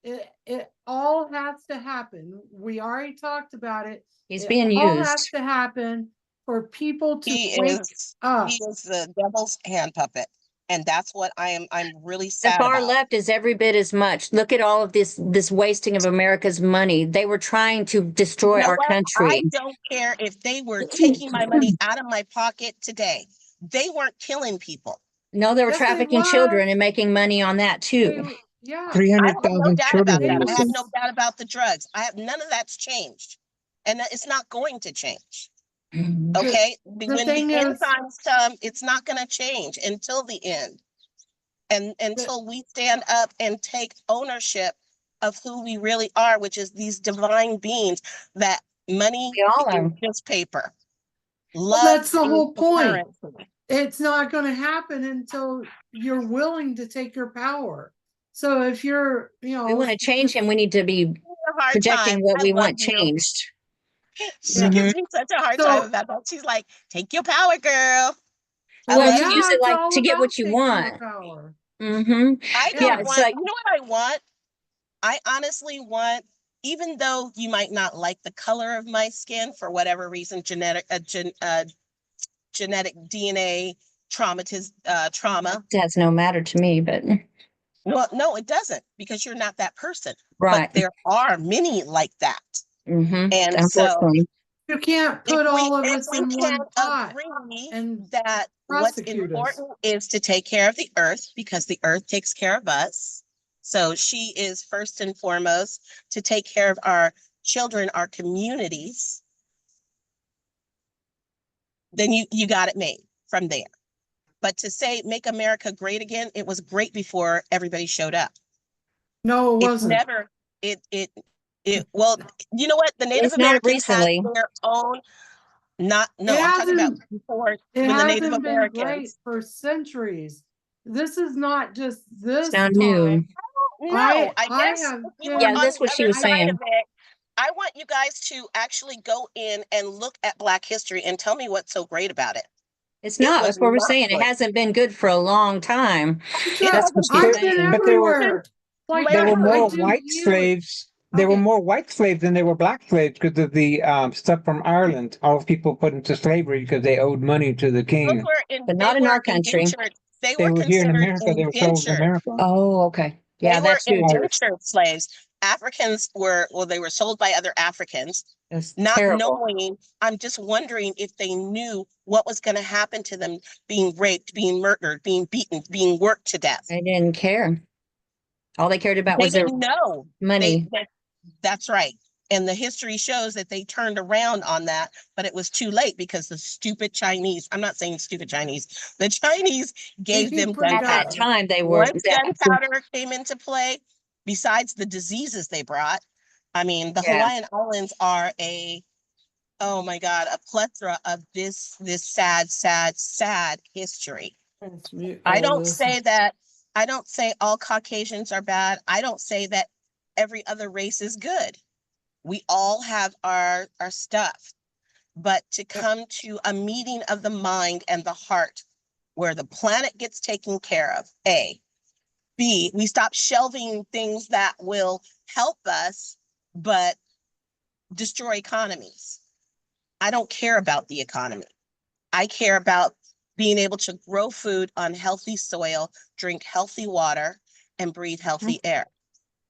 Speaker 1: It all has to happen. We already talked about it.
Speaker 4: He's
Speaker 1: It
Speaker 4: being
Speaker 1: all has
Speaker 4: used.
Speaker 1: to happen for people to
Speaker 7: He
Speaker 1: wake
Speaker 7: is
Speaker 1: up.
Speaker 7: he is the devil's hand puppet. And that's what I'm really
Speaker 4: The
Speaker 7: sad
Speaker 4: far
Speaker 7: about.
Speaker 4: left is every bit as much. Look at all of this wasting of America's money. They were trying to
Speaker 7: You
Speaker 4: destroy
Speaker 7: know
Speaker 4: our
Speaker 7: what? I
Speaker 4: country.
Speaker 7: don't care if they were taking my money out of my pocket today. They weren't killing people.
Speaker 4: No, they were
Speaker 1: Yes, they
Speaker 4: trafficking
Speaker 1: was.
Speaker 4: children and making money on that
Speaker 1: They,
Speaker 4: too.
Speaker 1: yeah.
Speaker 7: I have no
Speaker 6: 300,000
Speaker 7: doubt
Speaker 6: children
Speaker 7: about
Speaker 6: were
Speaker 1: They
Speaker 7: that. I have
Speaker 6: missing.
Speaker 7: no
Speaker 1: was.
Speaker 7: doubt about the drugs. I have none of that's changed. And it's not going to change. Okay?
Speaker 1: The
Speaker 7: When the
Speaker 1: thing
Speaker 7: end
Speaker 1: is,
Speaker 7: times come, it's not going to change until the end. And until we stand up and take ownership of who we really are, which is these divine beings, that money
Speaker 4: We all
Speaker 7: is
Speaker 4: are.
Speaker 7: just paper.
Speaker 1: well,
Speaker 7: Love
Speaker 1: that's the
Speaker 7: is
Speaker 1: whole
Speaker 7: the
Speaker 1: point.
Speaker 7: currency.
Speaker 1: It's not going to happen until you're willing to take your power. So if you're,
Speaker 4: We want to change him.
Speaker 1: just,
Speaker 4: We need to be
Speaker 7: A hard
Speaker 4: projecting
Speaker 7: time.
Speaker 4: what
Speaker 7: I
Speaker 4: we
Speaker 7: love
Speaker 4: want
Speaker 7: you.
Speaker 4: changed.
Speaker 7: She
Speaker 1: yeah.
Speaker 7: gives me such a hard time
Speaker 1: So,
Speaker 7: about that. She's like, take your power, girl. I
Speaker 4: Well,
Speaker 7: love
Speaker 4: to use
Speaker 7: you.
Speaker 1: yeah,
Speaker 4: it
Speaker 1: it's
Speaker 4: like
Speaker 1: all
Speaker 4: to get
Speaker 1: about
Speaker 4: what you
Speaker 1: taking your
Speaker 4: want.
Speaker 1: power.
Speaker 4: Mm-hmm.
Speaker 7: I
Speaker 4: Yeah,
Speaker 7: don't
Speaker 1: Yeah.
Speaker 4: it's
Speaker 7: want,
Speaker 4: like
Speaker 7: you know what I want? I honestly want, even though you might not like the color of my skin for whatever reason, genetic DNA trauma.
Speaker 4: it has no matter to me, but
Speaker 7: Well, no, it doesn't, because you're not that person. But
Speaker 4: right.
Speaker 7: there are many like that.
Speaker 4: Mm-hmm.
Speaker 7: And so
Speaker 4: Unfortunately.
Speaker 1: You can't put all of
Speaker 7: if
Speaker 1: us
Speaker 7: we
Speaker 1: in
Speaker 7: can
Speaker 1: one pot
Speaker 7: agree
Speaker 1: and
Speaker 7: that what's
Speaker 1: prosecute us.
Speaker 7: important is to take care of the earth, because the earth takes care of us. So she is first and foremost to take care of our children, our communities. Then you got it made from there. But to say make America great again, it was great before everybody showed up.
Speaker 1: No, it
Speaker 7: It's
Speaker 1: wasn't.
Speaker 7: never it well, you know what? The Native
Speaker 4: It's not
Speaker 7: Americans had
Speaker 4: recently.
Speaker 7: their own, not no,
Speaker 1: It
Speaker 7: I'm talking about
Speaker 1: hasn't.
Speaker 7: before,
Speaker 1: It
Speaker 7: when the Native
Speaker 1: hasn't been great
Speaker 7: Americans.
Speaker 1: for centuries. This is not just
Speaker 4: It's
Speaker 1: this
Speaker 4: not
Speaker 1: time.
Speaker 4: new.
Speaker 7: No, I
Speaker 1: I
Speaker 7: guess
Speaker 1: have
Speaker 7: if you were
Speaker 4: Yeah,
Speaker 1: been.
Speaker 7: on
Speaker 4: that's what
Speaker 7: the
Speaker 4: she
Speaker 7: other
Speaker 4: was
Speaker 1: I
Speaker 7: side of
Speaker 4: saying.
Speaker 7: it, I want you guys to actually go in and look at Black history and tell me what's so great about it.
Speaker 4: It's
Speaker 7: It
Speaker 4: not.
Speaker 7: was
Speaker 4: That's what we're
Speaker 7: not
Speaker 4: saying. It
Speaker 7: great.
Speaker 4: hasn't been good for a long time.
Speaker 7: It
Speaker 4: That's what
Speaker 7: hasn't
Speaker 4: she's
Speaker 7: been
Speaker 1: I've been
Speaker 4: saying.
Speaker 6: But there were
Speaker 1: everywhere. Like
Speaker 6: there were
Speaker 1: I
Speaker 6: more
Speaker 7: Slavery.
Speaker 1: do
Speaker 6: white
Speaker 1: you.
Speaker 6: slaves. There were
Speaker 1: Okay.
Speaker 6: more white slaves than there were black slaves because of the stuff from Ireland. All people put into slavery because they owed money to the
Speaker 7: Those
Speaker 6: king.
Speaker 7: were in,
Speaker 4: But
Speaker 7: they
Speaker 4: not in
Speaker 7: were
Speaker 4: our country.
Speaker 7: indentured. They
Speaker 6: They
Speaker 7: were
Speaker 6: were here in
Speaker 7: considered
Speaker 6: America. They were sold in
Speaker 7: indentured.
Speaker 6: America.
Speaker 4: Oh, okay.
Speaker 7: They
Speaker 4: Yeah,
Speaker 7: were
Speaker 4: that's too.
Speaker 7: indentured slaves. Africans were, well, they were sold by other Africans,
Speaker 4: That's
Speaker 7: not
Speaker 4: terrible.
Speaker 7: knowing. I'm just wondering if they knew what was going to happen to them, being raped, being murdered, being beaten, being worked to death.
Speaker 4: They didn't care. All they cared about
Speaker 7: They
Speaker 4: was their
Speaker 7: didn't know.
Speaker 4: money.
Speaker 7: That's right. And the history shows that they turned around on that, but it was too late because the stupid Chinese, I'm not saying stupid Chinese, the Chinese gave them
Speaker 4: At that
Speaker 7: gunpowder.
Speaker 4: time, they were.
Speaker 7: Once gunpowder came into play, besides the diseases they brought, I mean, the
Speaker 4: Yeah.
Speaker 7: Hawaiian Islands are oh my God, a plethora of this sad history.
Speaker 1: Let's mute
Speaker 7: I
Speaker 1: all
Speaker 7: don't
Speaker 1: this.
Speaker 7: say that, I don't say all Caucasians are bad. I don't say that every other race is good. We all have our stuff, but to come to a meeting of the mind and the heart where the planet gets taken care of, A. B, we stop shelving things that will help us, but destroy economies. I don't care about the economy. I care about being able to grow food on healthy soil, drink healthy water, and breathe healthy air.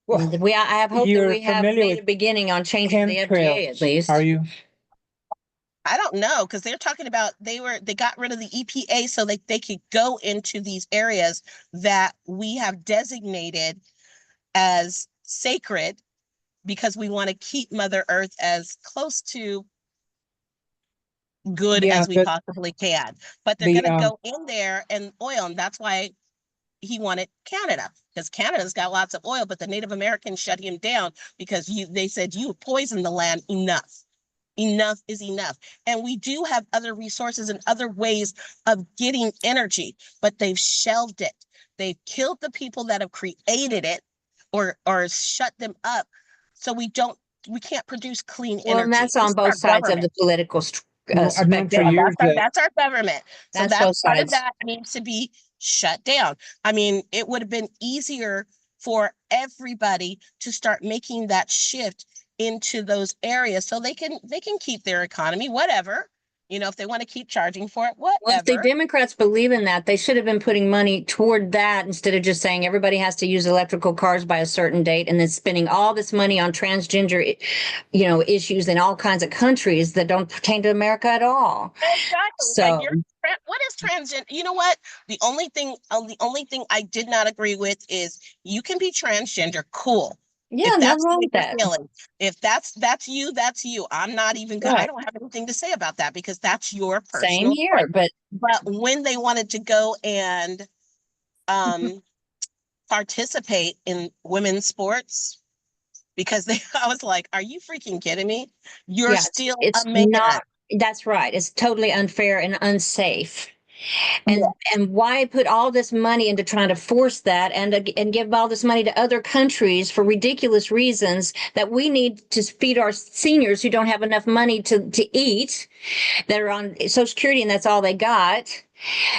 Speaker 6: Well,
Speaker 4: I have hope that
Speaker 6: you're
Speaker 4: we have
Speaker 6: familiar
Speaker 4: made a
Speaker 6: with
Speaker 4: beginning on changing the FDA at least.
Speaker 6: Are you?
Speaker 7: I don't know, because they're talking about they got rid of the EPA so that they could go into these areas that we have designated as sacred, because we want to keep Mother Earth as close to good
Speaker 6: Yeah,
Speaker 7: as we
Speaker 6: but
Speaker 7: possibly can. But they're
Speaker 6: the
Speaker 7: going to go in there and oil, and that's why he wanted Canada. because Canada's got lots of oil, but the Native Americans shut him down because they said you poisoned the land enough. Enough is enough. And we do have other resources and other ways of getting energy, but they've shelved it. They've killed the people that have created it or shut them up. So we can't produce clean
Speaker 4: Well, and
Speaker 7: energy.
Speaker 4: that's on
Speaker 7: This is
Speaker 4: both
Speaker 7: our
Speaker 4: sides of
Speaker 7: government.
Speaker 4: the political
Speaker 6: Well, I've known for
Speaker 7: Yeah,
Speaker 4: spectrum.
Speaker 6: years that
Speaker 7: that's our government. So
Speaker 4: That's
Speaker 7: that
Speaker 4: both
Speaker 7: part of
Speaker 4: sides.
Speaker 7: that needs to be shut down. I mean, it would have been easier for everybody to start making that shift into those areas so they can keep their economy, whatever. You know, if they want to keep charging for it,
Speaker 4: Well, if the
Speaker 7: whatever.
Speaker 4: Democrats believe in that, they should have been putting money toward that instead of just saying everybody has to use electrical cars by a certain date and then spending all this money on transgender, issues in all kinds of countries that don't pertain to America at all.
Speaker 7: Exactly. It's like
Speaker 4: So,
Speaker 7: what is transgender? You know what? The only thing I did not agree with is you can be transgender, cool.
Speaker 4: yeah,
Speaker 7: If
Speaker 4: nothing
Speaker 7: that's the
Speaker 4: wrong
Speaker 7: way
Speaker 4: with
Speaker 7: you're
Speaker 4: that.
Speaker 7: feeling, if that's you, that's you. I'm not even I
Speaker 4: Right.
Speaker 7: don't have anything to say about that because that's your
Speaker 4: Same
Speaker 7: personal choice.
Speaker 4: here, but
Speaker 7: But when they wanted to go and um participate in women's sports, because I was like, are you freaking kidding me? You're
Speaker 4: yeah,
Speaker 7: still a
Speaker 4: it's
Speaker 7: man.
Speaker 4: not, that's right. It's totally unfair and unsafe.
Speaker 7: Yeah.
Speaker 4: And why put all this money into trying to force that and give all this money to other countries for ridiculous reasons that we need to feed our seniors who don't have enough money to eat, that are on Social Security and that's all they got,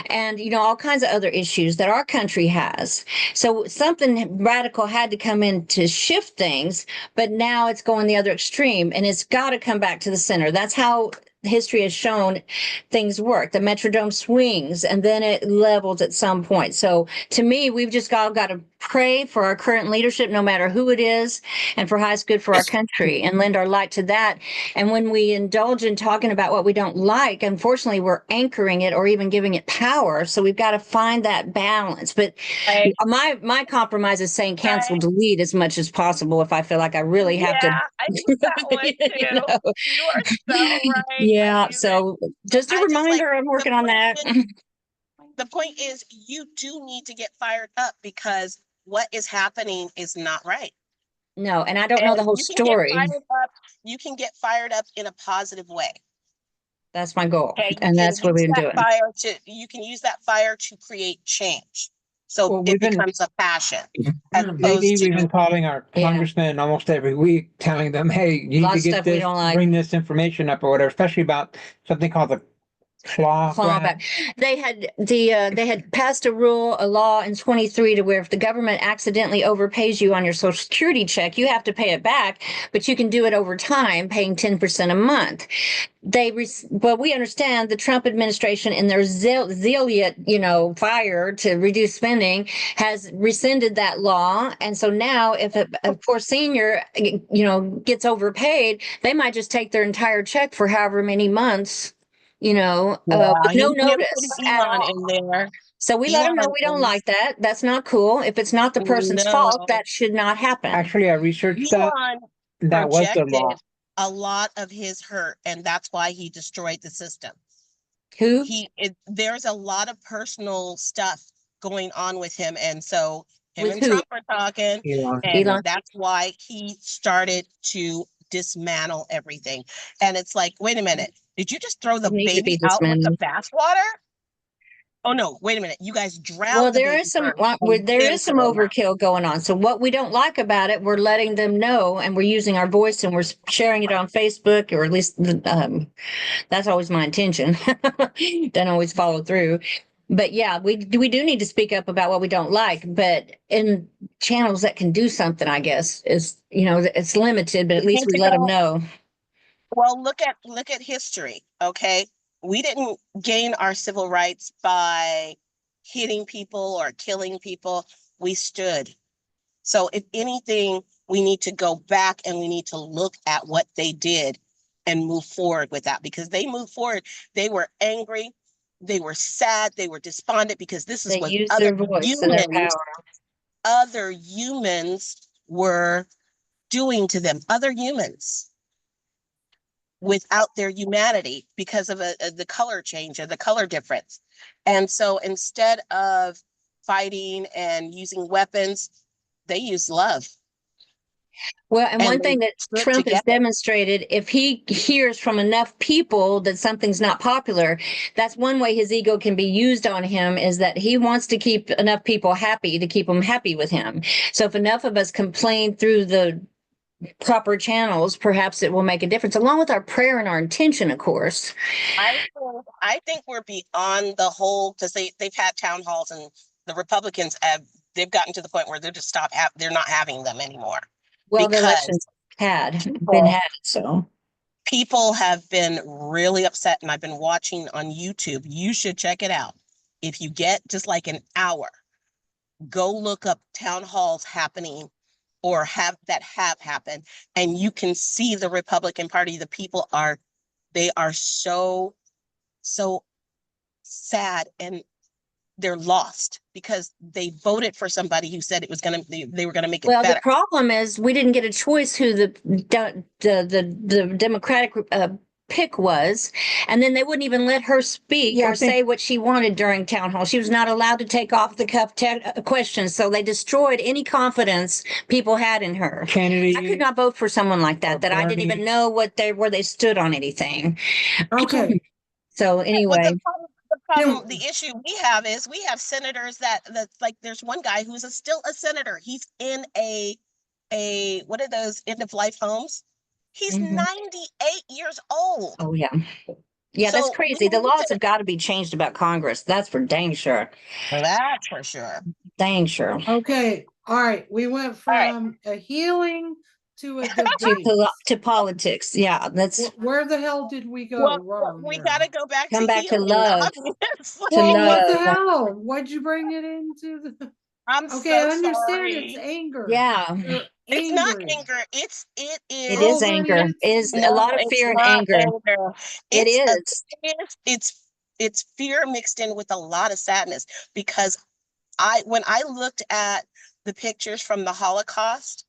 Speaker 4: and all kinds of other issues that our country has. So something radical had to come in to shift things, but now it's going the other extreme and it's got to come back to the center. That's how history has shown things work. The Metrodome swings and then it levels at some point. So to me, we've just got to pray for our current leadership, no matter who it is, and for highest good for our country and lend our light to that. And when we indulge in talking about what we don't like, unfortunately, we're anchoring it or even giving it power. So we've got to find that balance. But
Speaker 7: Right.
Speaker 4: my compromise is saying cancel,
Speaker 7: Right.
Speaker 4: delete as much as possible if I feel like I really have to.
Speaker 7: Yeah, I think that one
Speaker 4: you
Speaker 7: too.
Speaker 4: know.
Speaker 7: You are so right. I
Speaker 4: Yeah.
Speaker 7: do.
Speaker 4: So just a
Speaker 7: I just like
Speaker 4: reminder, I'm
Speaker 7: the
Speaker 4: working on
Speaker 7: point
Speaker 4: that.
Speaker 7: is the point is you do need to get fired up because what is happening is not right.
Speaker 4: No, and I don't know the
Speaker 7: And
Speaker 4: whole story.
Speaker 7: you can get fired up in a positive way.
Speaker 4: That's my goal.
Speaker 7: Okay,
Speaker 4: And that's what we've been doing.
Speaker 7: you can use that fire to create change. So
Speaker 6: well,
Speaker 7: it becomes a passion as
Speaker 6: lately
Speaker 7: opposed
Speaker 6: we've been
Speaker 7: to
Speaker 6: calling our
Speaker 4: Yeah.
Speaker 6: congressmen almost every week, telling them, "Hey, you need
Speaker 4: Lot
Speaker 6: to
Speaker 4: of
Speaker 6: get
Speaker 4: stuff we
Speaker 6: this,
Speaker 4: don't like.
Speaker 6: bring this information up or whatever," especially about something called the
Speaker 4: Clawback. They had passed a law in 23 to where if the government accidentally overpays you on your Social Security check, you have to pay it back, but you can do it over time, paying 10% a month. But we understand the Trump administration in their zealot, fire to reduce spending has rescinded that law. And so now if a poor senior, gets overpaid, they might just take their entire check for however many months, with no
Speaker 7: he never put
Speaker 4: notice at
Speaker 7: Elon
Speaker 4: all.
Speaker 7: in there.
Speaker 4: So we let them know
Speaker 7: Elon
Speaker 4: we don't
Speaker 7: is
Speaker 4: like that. That's not cool. If it's not the person's fault,
Speaker 7: no.
Speaker 4: that should not happen.
Speaker 6: Actually, I researched that.
Speaker 7: Elon
Speaker 6: That was the law.
Speaker 7: projected a lot of his hurt, and that's why he destroyed the system.
Speaker 4: Who?
Speaker 7: There's a lot of personal stuff going on with him, and so him
Speaker 4: With
Speaker 7: and
Speaker 4: who?
Speaker 7: Trump are talking,
Speaker 6: Elon.
Speaker 4: Elon.
Speaker 7: and that's why he started to dismantle everything. And it's like, wait a minute, did you just throw the
Speaker 4: It needs to
Speaker 7: baby
Speaker 4: be
Speaker 7: out with the
Speaker 4: dismantled.
Speaker 7: bathwater? Oh no, wait a minute, you guys
Speaker 4: Well,
Speaker 7: drowned the
Speaker 4: there
Speaker 7: baby
Speaker 4: is some
Speaker 7: first, and
Speaker 4: there
Speaker 7: then
Speaker 4: is some
Speaker 7: throw him out.
Speaker 4: overkill going on. So what we don't like about it, we're letting them know, and we're using our voice, and we're sharing it on Facebook, or at least that's always my intention. Don't always follow through, but yeah, we do need to speak up about what we don't like, but in channels that can do something, I guess is it's limited, but at
Speaker 7: We
Speaker 4: least
Speaker 7: need
Speaker 4: we
Speaker 7: to
Speaker 4: let them
Speaker 7: go.
Speaker 4: know.
Speaker 7: Well, look at history, okay? We didn't gain our civil rights by hitting people or killing people. We stood. So if anything, we need to go back and we need to look at what they did and move forward with that, because they moved forward. They were angry, they were sad, they were despondent because this is
Speaker 4: They
Speaker 7: what
Speaker 4: use their voice and their
Speaker 7: other humans were doing to them, other humans, without their humanity because of the color change or the color difference. And so instead of fighting and using weapons. They use love.
Speaker 4: Well, and
Speaker 7: And
Speaker 4: one
Speaker 7: they
Speaker 4: thing that
Speaker 7: stood
Speaker 4: Trump has
Speaker 7: together.
Speaker 4: demonstrated, if he hears from enough people that something's not popular, that's one way his ego can be used on him, is that he wants to keep enough people happy to keep them happy with him. So if enough of us complain through the proper channels, perhaps it will make a difference, along with our prayer and our intention, of course.
Speaker 7: I think we're beyond the whole, because they've had town halls, and the Republicans they've gotten to the point where they're not having them anymore.
Speaker 4: Well, the
Speaker 7: Because
Speaker 4: elections been
Speaker 7: people
Speaker 4: had, so.
Speaker 7: people have been really upset, and I've been watching on YouTube. You should check it out. If you get just like an hour, go look up town halls happening or have happened, and you can see the Republican Party. The people they are so sad, and they're lost because they voted for somebody who said they were gonna make it
Speaker 4: Well, the
Speaker 7: better.
Speaker 4: problem is we didn't get a choice who the Democratic pick was, and then they wouldn't even let her speak
Speaker 6: Yeah, I
Speaker 4: or
Speaker 6: think-
Speaker 4: say what she wanted during town hall. She was not allowed to take off the cuff questions, so they destroyed any confidence people had in her.
Speaker 6: Kennedy.
Speaker 4: I could not vote for someone like that. That I didn't even know where they stood on anything.
Speaker 1: Okay,
Speaker 4: So
Speaker 7: But
Speaker 4: anyway,
Speaker 7: the issue we have is we have senators that like, there's one guy who's still a senator. He's in a what are those end of life homes? He's
Speaker 4: Mhm.
Speaker 7: 98 years old.
Speaker 4: Oh yeah, yeah, that's
Speaker 7: So we
Speaker 4: crazy. The
Speaker 7: need
Speaker 4: laws
Speaker 7: to,
Speaker 4: have got to be changed about Congress. That's for dang sure.
Speaker 7: that's for sure.
Speaker 4: Dang sure.
Speaker 1: okay, all right. We went
Speaker 7: All right.
Speaker 1: from a healing to a
Speaker 4: To
Speaker 1: debate.
Speaker 4: to politics, yeah. That's
Speaker 1: Where the hell did we go
Speaker 7: Well,
Speaker 1: wrong
Speaker 7: we
Speaker 1: here?
Speaker 7: got to go back to
Speaker 4: come back to
Speaker 7: healing.
Speaker 4: love.
Speaker 7: Obviously.
Speaker 4: To
Speaker 1: Well, what the
Speaker 4: love.
Speaker 1: hell? Why'd you bring it into the?
Speaker 7: I'm
Speaker 1: Okay, I
Speaker 7: so
Speaker 1: understand it's
Speaker 7: sorry.
Speaker 1: anger.
Speaker 4: Yeah,
Speaker 1: You're
Speaker 7: It's not
Speaker 1: angry.
Speaker 7: anger. It
Speaker 4: it
Speaker 7: is.
Speaker 4: is
Speaker 1: Oh, honey,
Speaker 4: anger. It
Speaker 1: it's
Speaker 4: is a
Speaker 7: No,
Speaker 4: lot of
Speaker 7: it's
Speaker 4: fear and
Speaker 7: not
Speaker 4: anger.
Speaker 7: anger.
Speaker 4: It
Speaker 7: It's a,
Speaker 4: is.
Speaker 7: it's fear mixed in with a lot of sadness, because when I looked at the pictures from the Holocaust,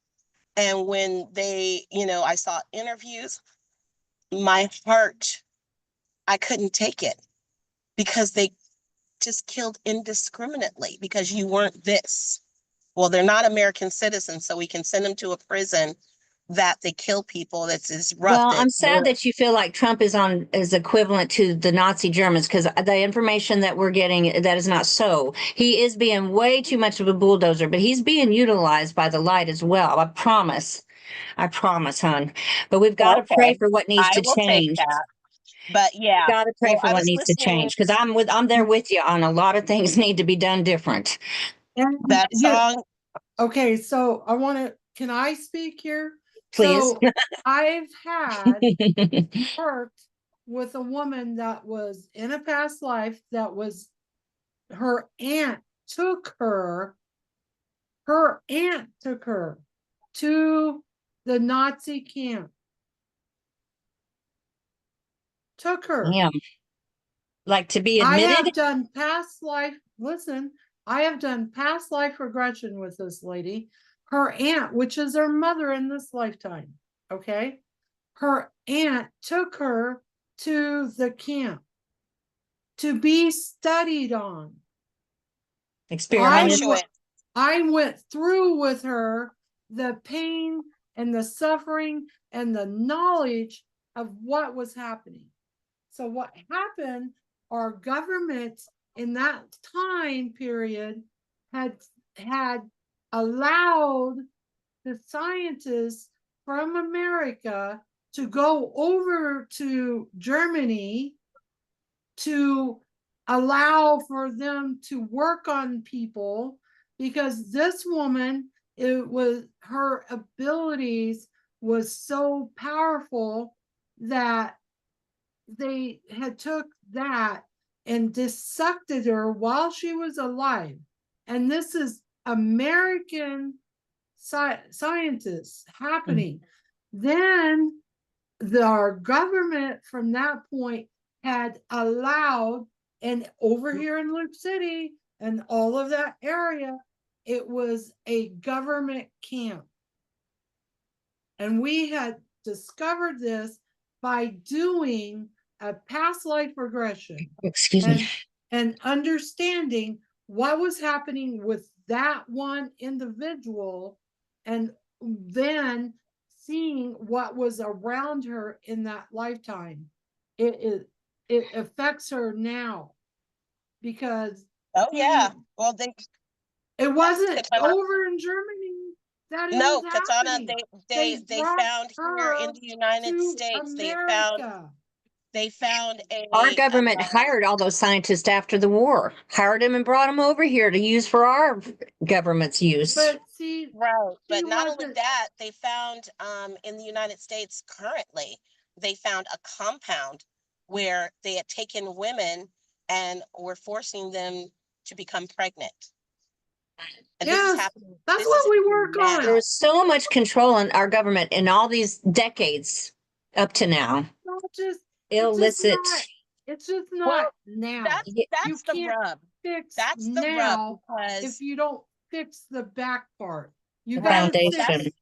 Speaker 7: and when I saw interviews, my heart, I couldn't take it, because they just killed indiscriminately because you weren't this. Well, they're not American citizens, so we can send them to a prison that they kill people. That's as rough.
Speaker 4: Well,
Speaker 7: That
Speaker 4: I'm sad that you feel like Trump is equivalent to the Nazi Germans, because the information that we're getting, that is not so. He is being way too much of a bulldozer, but he's being utilized by the light as well. I promise. I promise, hon. But we've got to pray
Speaker 7: okay.
Speaker 4: for what needs
Speaker 7: I
Speaker 4: to
Speaker 7: will take
Speaker 4: change.
Speaker 7: that. But yeah,
Speaker 4: Got to pray
Speaker 7: well,
Speaker 4: for
Speaker 7: I
Speaker 4: what
Speaker 7: was
Speaker 4: needs to
Speaker 7: listening.
Speaker 4: change, because I'm there with you on a lot of things need to be done different.
Speaker 1: And
Speaker 7: That song.
Speaker 1: okay, so can I speak here?
Speaker 4: Please.
Speaker 1: So I've had worked with a woman that was in a past life, that was her aunt took her to the Nazi camp. Took her.
Speaker 4: Yeah. Like to be
Speaker 1: I
Speaker 4: admitted.
Speaker 1: have done past life, listen, I have done past life regression with this lady. Her aunt, which is her mother in this lifetime, okay? Her aunt took her to the camp to be studied on.
Speaker 4: Experimented.
Speaker 1: I went through with her the pain and the suffering and the knowledge of what was happening. So what happened, our government in that time period had allowed the scientists from America to go over to Germany to allow for them to work on people, because this woman, her abilities was so powerful that they had took that and dissected her while she was alive. And this is American scientists happening. Then our government from that point had allowed, and over here in Loop City and all of that area, it was a government camp. And we had discovered this by doing a past life regression.
Speaker 4: Excuse
Speaker 1: and,
Speaker 4: me.
Speaker 1: and understanding what was happening with that one individual, and then seeing what was around her in that lifetime. It affects her now because
Speaker 7: Oh, yeah.
Speaker 1: she,
Speaker 7: Well, they,
Speaker 1: it wasn't
Speaker 7: Katana,
Speaker 1: over in Germany that it was
Speaker 7: no, Katana,
Speaker 1: happening.
Speaker 7: they
Speaker 1: Brought
Speaker 7: found here in
Speaker 1: her
Speaker 7: the United
Speaker 1: to
Speaker 7: States,
Speaker 1: America.
Speaker 7: they found
Speaker 4: Our
Speaker 7: a,
Speaker 4: government hired all those scientists after the war, hired them and brought them over here to use for our government's use.
Speaker 1: But see,
Speaker 7: right,
Speaker 1: she
Speaker 7: but not only
Speaker 1: wasn't.
Speaker 7: that, they found, in the United States currently, they found a compound where they had taken women and were forcing them to become pregnant. And this is
Speaker 1: Yes,
Speaker 7: happening,
Speaker 1: that's
Speaker 7: this is
Speaker 1: what we
Speaker 7: happening
Speaker 1: work on.
Speaker 7: now.
Speaker 4: There was so much control in our government in all these decades up to now.
Speaker 1: Not just,
Speaker 4: Illicit.
Speaker 1: it's just not
Speaker 7: Well,
Speaker 1: now.
Speaker 7: That's,
Speaker 1: You
Speaker 7: that's the
Speaker 1: can't
Speaker 7: rub.
Speaker 1: fix
Speaker 7: That's the rub
Speaker 1: now if
Speaker 7: because
Speaker 1: you don't fix the back part. You
Speaker 4: The
Speaker 1: gotta
Speaker 4: foundation.
Speaker 1: fix,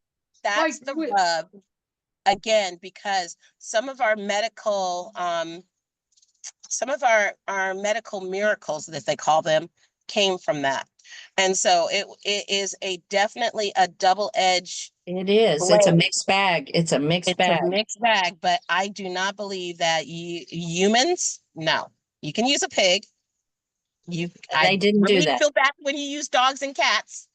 Speaker 7: that's
Speaker 1: like,
Speaker 7: the
Speaker 1: with,
Speaker 7: rub. Again, because some of our medical, our medical miracles, as they call them, came from that. And so it is a definitely a double-edged
Speaker 4: It is. It's a
Speaker 7: blade.
Speaker 4: mixed bag. It's a mixed
Speaker 7: It's a
Speaker 4: bag.
Speaker 7: mixed bag, but I do not believe that humans, no. You can use a pig.
Speaker 4: They
Speaker 7: I
Speaker 4: didn't do
Speaker 7: really
Speaker 4: that.
Speaker 7: feel bad when you use dogs and cats,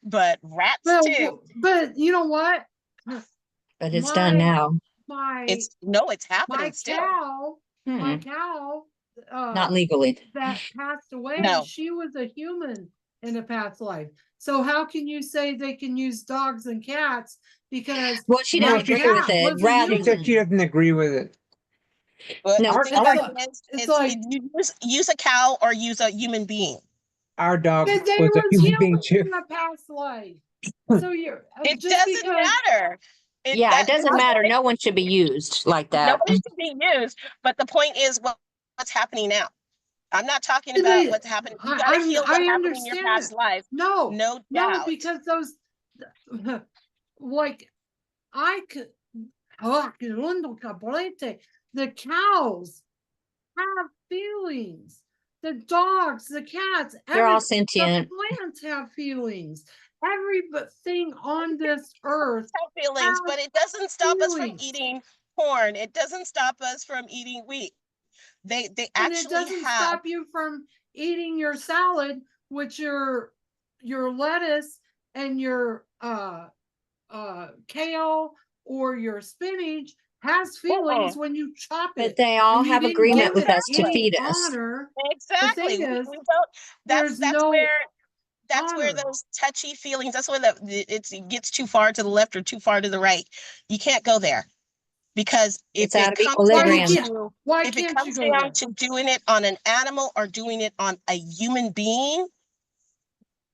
Speaker 7: but rats
Speaker 1: well,
Speaker 7: too.
Speaker 1: but you know what?
Speaker 4: But it's done
Speaker 1: My,
Speaker 4: now.
Speaker 1: my,
Speaker 7: It's no, it's
Speaker 1: my
Speaker 7: happening still.
Speaker 1: cow, my
Speaker 4: Hmm.
Speaker 1: cow,
Speaker 4: Not legally.
Speaker 1: that passed away,
Speaker 7: No.
Speaker 1: she was a human in a past life. So how can you say they can use dogs and cats? Because
Speaker 4: Well, she
Speaker 1: my
Speaker 4: didn't agree with
Speaker 1: cat
Speaker 4: it.
Speaker 1: was a
Speaker 4: Rather
Speaker 6: She said
Speaker 1: human.
Speaker 6: she doesn't agree with it.
Speaker 7: But
Speaker 4: No,
Speaker 7: the
Speaker 6: Our,
Speaker 7: thing
Speaker 1: It's
Speaker 6: our,
Speaker 7: about
Speaker 1: like,
Speaker 7: it is,
Speaker 1: it's like,
Speaker 7: you use a cow or use a human being.
Speaker 6: our dog
Speaker 1: but they
Speaker 6: was a
Speaker 1: was
Speaker 6: human being
Speaker 1: human
Speaker 6: too.
Speaker 1: in a past life. So you're
Speaker 7: It
Speaker 1: just
Speaker 7: doesn't
Speaker 1: because
Speaker 7: matter.
Speaker 4: yeah, it doesn't matter.
Speaker 7: It,
Speaker 4: No one should be used like that.
Speaker 7: nobody should be used. But the point is, what's happening now? I'm not talking about
Speaker 1: they,
Speaker 7: what's happening. You got to heal
Speaker 1: I
Speaker 7: what happened in your
Speaker 1: understand
Speaker 7: past
Speaker 1: it.
Speaker 7: life,
Speaker 1: No,
Speaker 7: no
Speaker 1: no,
Speaker 7: doubt.
Speaker 1: because those, like, I could, the cows have feelings. The dogs, the cats,
Speaker 4: They're all
Speaker 1: the
Speaker 4: sentient.
Speaker 1: plants have feelings. Everything on this earth
Speaker 7: Have feelings,
Speaker 1: has
Speaker 7: but it doesn't stop us from
Speaker 1: feelings.
Speaker 7: eating corn. It doesn't stop us from eating wheat. They
Speaker 1: And it
Speaker 7: actually
Speaker 1: doesn't
Speaker 7: have.
Speaker 1: stop you from eating your salad with your lettuce and your kale or your spinach has feelings when you chop
Speaker 4: But
Speaker 1: it.
Speaker 4: they all
Speaker 1: And you
Speaker 4: have
Speaker 1: didn't
Speaker 4: agreement
Speaker 1: give
Speaker 4: with
Speaker 1: it
Speaker 4: us to
Speaker 1: any
Speaker 4: feed us.
Speaker 1: honor.
Speaker 7: Exactly.
Speaker 1: The thing is,
Speaker 7: We don't.
Speaker 1: there's
Speaker 7: That's
Speaker 1: no
Speaker 7: where. That's where
Speaker 1: honor.
Speaker 7: those touchy feelings. That's where it gets too far to the left or too far to the right. You can't go there because if
Speaker 4: It's out
Speaker 7: it
Speaker 4: of
Speaker 7: comes down
Speaker 4: equilibrium.
Speaker 7: to
Speaker 1: Why
Speaker 7: if it
Speaker 1: can't you
Speaker 7: comes
Speaker 1: go
Speaker 7: down
Speaker 1: there?
Speaker 7: to doing it on an animal or doing it on a human being,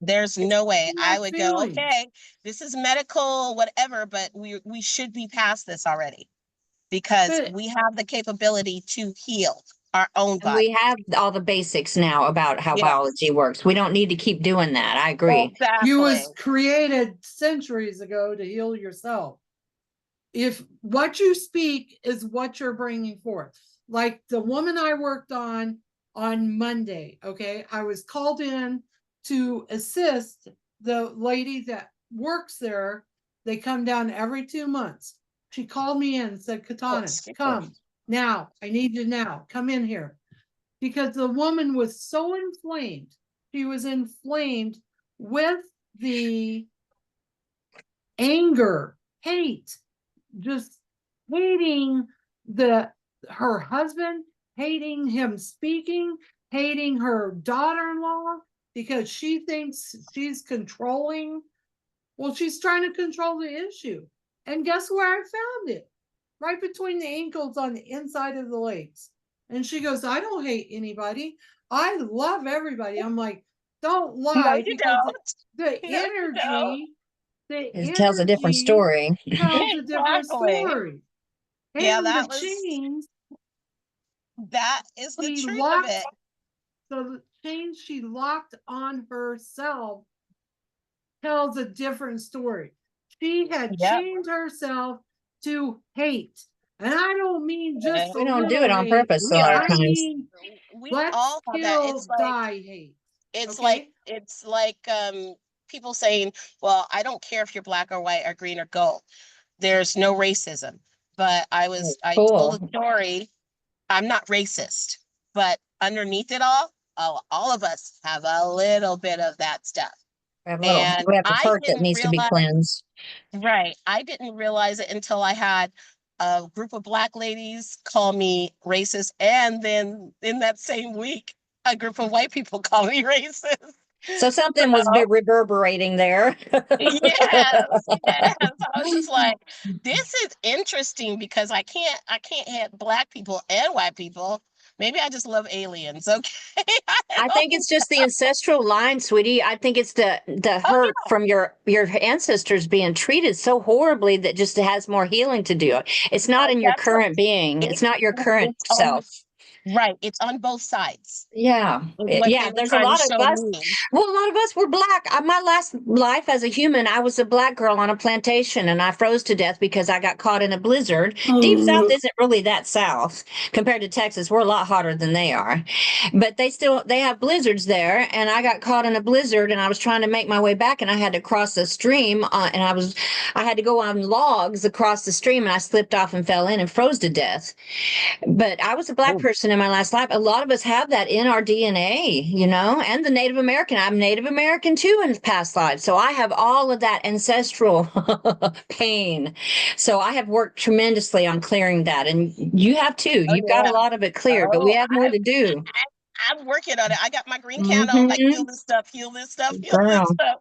Speaker 7: there's no way
Speaker 1: He
Speaker 7: I
Speaker 1: has
Speaker 7: would go,
Speaker 1: feelings.
Speaker 7: okay, this is medical, whatever, but we should be past this already because
Speaker 1: But
Speaker 7: we have the capability to heal our own
Speaker 4: And we
Speaker 7: body.
Speaker 4: have all the basics now about how
Speaker 7: Yes,
Speaker 4: biology works. We don't need to keep doing that. I agree.
Speaker 1: you
Speaker 7: exactly.
Speaker 1: was created centuries ago to heal yourself. If what you speak is what you're bringing forth, like the woman I worked on Monday, okay, I was called in to assist the lady that works there. They come down every 2 months. She called me in and said, Katana,
Speaker 7: excuse me.
Speaker 1: come now. I need you now. Come in here. Because the woman was so inflamed. She was inflamed with the anger, hate, just hating her husband, hating him speaking, hating her daughter-in-law because she thinks she's controlling. Well, she's trying to control the issue. And guess where I found it? Right between the ankles on the inside of the legs. And she goes, I don't hate anybody. I love everybody. I'm like, don't
Speaker 7: No,
Speaker 1: lie
Speaker 7: you
Speaker 1: because
Speaker 7: don't.
Speaker 1: the
Speaker 7: No, you don't.
Speaker 1: energy, the
Speaker 4: It tells a different
Speaker 1: energy
Speaker 4: story.
Speaker 1: tells a different
Speaker 7: Exactly.
Speaker 1: story.
Speaker 7: Yeah,
Speaker 1: And the chains
Speaker 7: that is the
Speaker 1: she
Speaker 7: truth of
Speaker 1: locked,
Speaker 7: it.
Speaker 1: so the chains she locked on herself tells a different story. She had
Speaker 7: Yep.
Speaker 1: chained herself to hate. And I don't mean just
Speaker 4: We
Speaker 1: a
Speaker 4: don't do
Speaker 1: little
Speaker 4: it on
Speaker 1: hate.
Speaker 4: purpose a
Speaker 7: We
Speaker 4: lot of
Speaker 1: I
Speaker 4: times.
Speaker 1: mean,
Speaker 7: we
Speaker 1: let's
Speaker 7: all have that.
Speaker 1: kill,
Speaker 7: It's like
Speaker 1: die hate. Okay.
Speaker 7: it's like people saying, well, I don't care if you're black or white or green or gold. There's no racism. But I told a
Speaker 4: Cool.
Speaker 7: story. I'm not racist, but underneath it all of us have a little bit of that stuff. And
Speaker 4: We have a
Speaker 7: I
Speaker 4: heart that
Speaker 7: didn't
Speaker 4: needs to be
Speaker 7: realize,
Speaker 4: cleansed.
Speaker 7: right, I didn't realize it until I had a group of black ladies call me racist. And then in that same week, a group of white people call me racist.
Speaker 4: So something was
Speaker 7: So
Speaker 4: reverberating there.
Speaker 7: yes, yes. I was just like, this is interesting because I can't have black people and white people. Maybe I just love aliens. Okay. I
Speaker 4: I think
Speaker 7: don't
Speaker 4: it's just the ancestral line, sweetie. I think it's the
Speaker 7: oh
Speaker 4: hurt from your ancestors being treated so horribly that just has more healing to do. It's not
Speaker 7: no,
Speaker 4: in your
Speaker 7: that's what
Speaker 4: current being. It's
Speaker 7: it's
Speaker 4: not your current
Speaker 7: it's on
Speaker 4: self.
Speaker 7: right. It's on both sides.
Speaker 4: Yeah.
Speaker 7: Is what
Speaker 4: Yeah.
Speaker 7: they were
Speaker 4: There's a
Speaker 7: trying to
Speaker 4: lot of
Speaker 7: show
Speaker 4: us.
Speaker 7: me.
Speaker 4: Well, a lot of us were black. My last life as a human, I was a black girl on a plantation and I froze to death because I got caught in a blizzard. Deep South
Speaker 1: Oh,
Speaker 4: isn't really that south compared to Texas. We're a lot hotter than they are. But they have blizzards there and I got caught in a blizzard and I was trying to make my way back and I had to cross a stream and I had to go on logs across the stream and I slipped off and fell in and froze to death. But I was a black person in my last life. A lot of us have that in our DNA, and the Native American. I'm Native American too in past lives. So I have all of that ancestral pain. So I have worked tremendously on clearing that. And you have too.
Speaker 7: Oh
Speaker 4: You've got a
Speaker 7: yeah.
Speaker 4: lot of it cleared, but we
Speaker 7: Oh,
Speaker 4: have more to do.
Speaker 7: I'm working on it. I got my green candle, like
Speaker 4: Hmm.
Speaker 7: heal this stuff, heal this stuff, heal this
Speaker 4: Girl.
Speaker 7: stuff.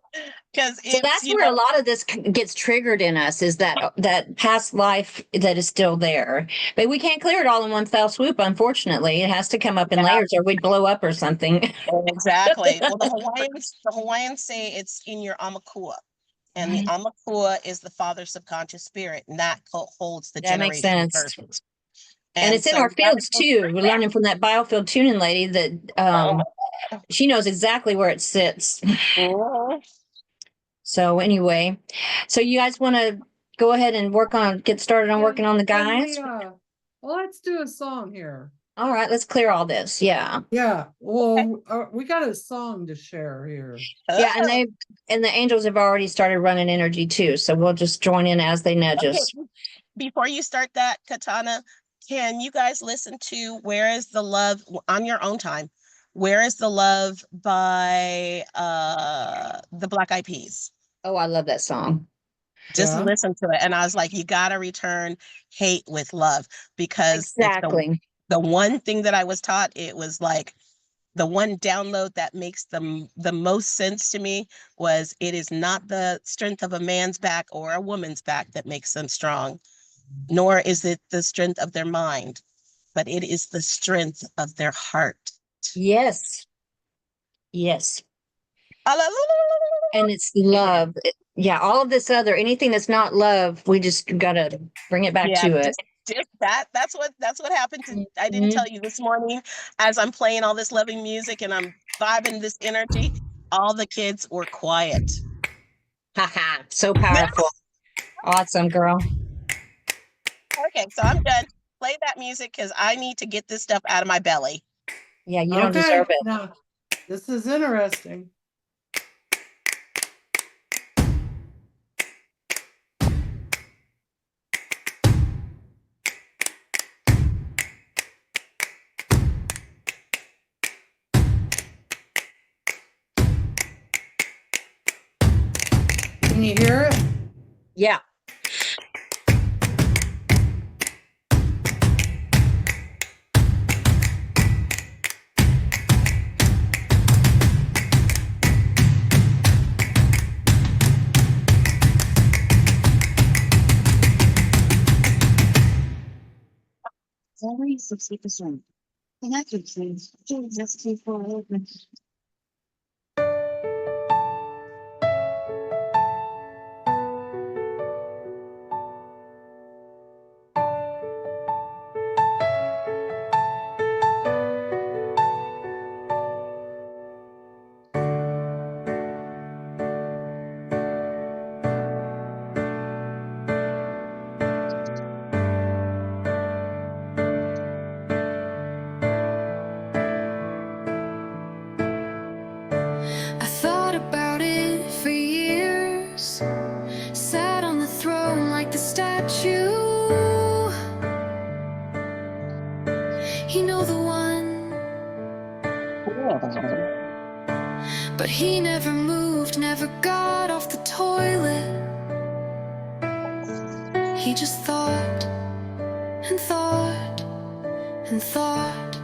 Speaker 7: Because
Speaker 4: So
Speaker 7: it's,
Speaker 4: that's where a lot of this gets triggered in us is that past life that is still there. But we can't clear it all in one fell swoop, unfortunately. It has to come up in
Speaker 7: yeah,
Speaker 4: layers or we'd blow up or something.
Speaker 7: exactly. Well, the Hawaiians say it's in your amakua. And the amakua is the father's subconscious spirit, and that holds the
Speaker 4: That makes
Speaker 7: generation
Speaker 4: sense.
Speaker 7: curses.
Speaker 4: And
Speaker 7: And
Speaker 4: it's in
Speaker 7: so
Speaker 4: our
Speaker 7: we got to
Speaker 4: fields
Speaker 7: go
Speaker 4: too.
Speaker 7: through
Speaker 4: We're
Speaker 7: that.
Speaker 4: learning from that biofield tuning lady that
Speaker 7: Oh,
Speaker 4: she knows exactly where it sits.
Speaker 7: mhm.
Speaker 4: So anyway, so you guys want to go ahead and get started on working on the
Speaker 1: can
Speaker 4: guys?
Speaker 1: well, let's do a song here.
Speaker 4: All right, let's clear all this. Yeah.
Speaker 1: Yeah,
Speaker 7: Okay.
Speaker 1: well, we got a song to share here.
Speaker 4: Yeah, and
Speaker 7: Oh,
Speaker 4: the angels have already started running energy too. So we'll just join in as they nudge
Speaker 7: okay.
Speaker 4: us.
Speaker 7: Before you start that, Katana, can you guys listen to Where is the Love on your own time? Where is the Love by the Black Eyed Peas?
Speaker 4: Oh, I love that song.
Speaker 7: Just
Speaker 1: Yeah.
Speaker 7: listen to it. And I was like, you gotta return hate with love, because if
Speaker 4: Exactly.
Speaker 7: the one thing that I was taught, it was like the one download that makes the most sense to me was, it is not the strength of a man's back or a woman's back that makes them strong, nor is it the strength of their mind, but it is the strength of their heart.
Speaker 4: Yes. Yes. And it's
Speaker 7: Amen.
Speaker 4: love. Yeah, all of this other, anything that's not love, we just gotta bring it back
Speaker 7: Yeah,
Speaker 4: to it.
Speaker 7: just that's what happened to, I didn't
Speaker 4: Mhm.
Speaker 7: tell you this morning, as I'm playing all this loving music and I'm vibing this energy, all the kids were quiet.
Speaker 4: Haha, so powerful. Awesome, girl.
Speaker 7: Okay, so I'm done. Play that music because I need to get this stuff out of my belly.
Speaker 4: Yeah, you don't
Speaker 1: Okay,
Speaker 4: deserve it.
Speaker 1: now, this is interesting. Can you hear it?
Speaker 4: Yeah.
Speaker 8: Only 60%. Connected to Jesus before
Speaker 2: But he never moved, never got off the toilet. He just thought and thought and thought.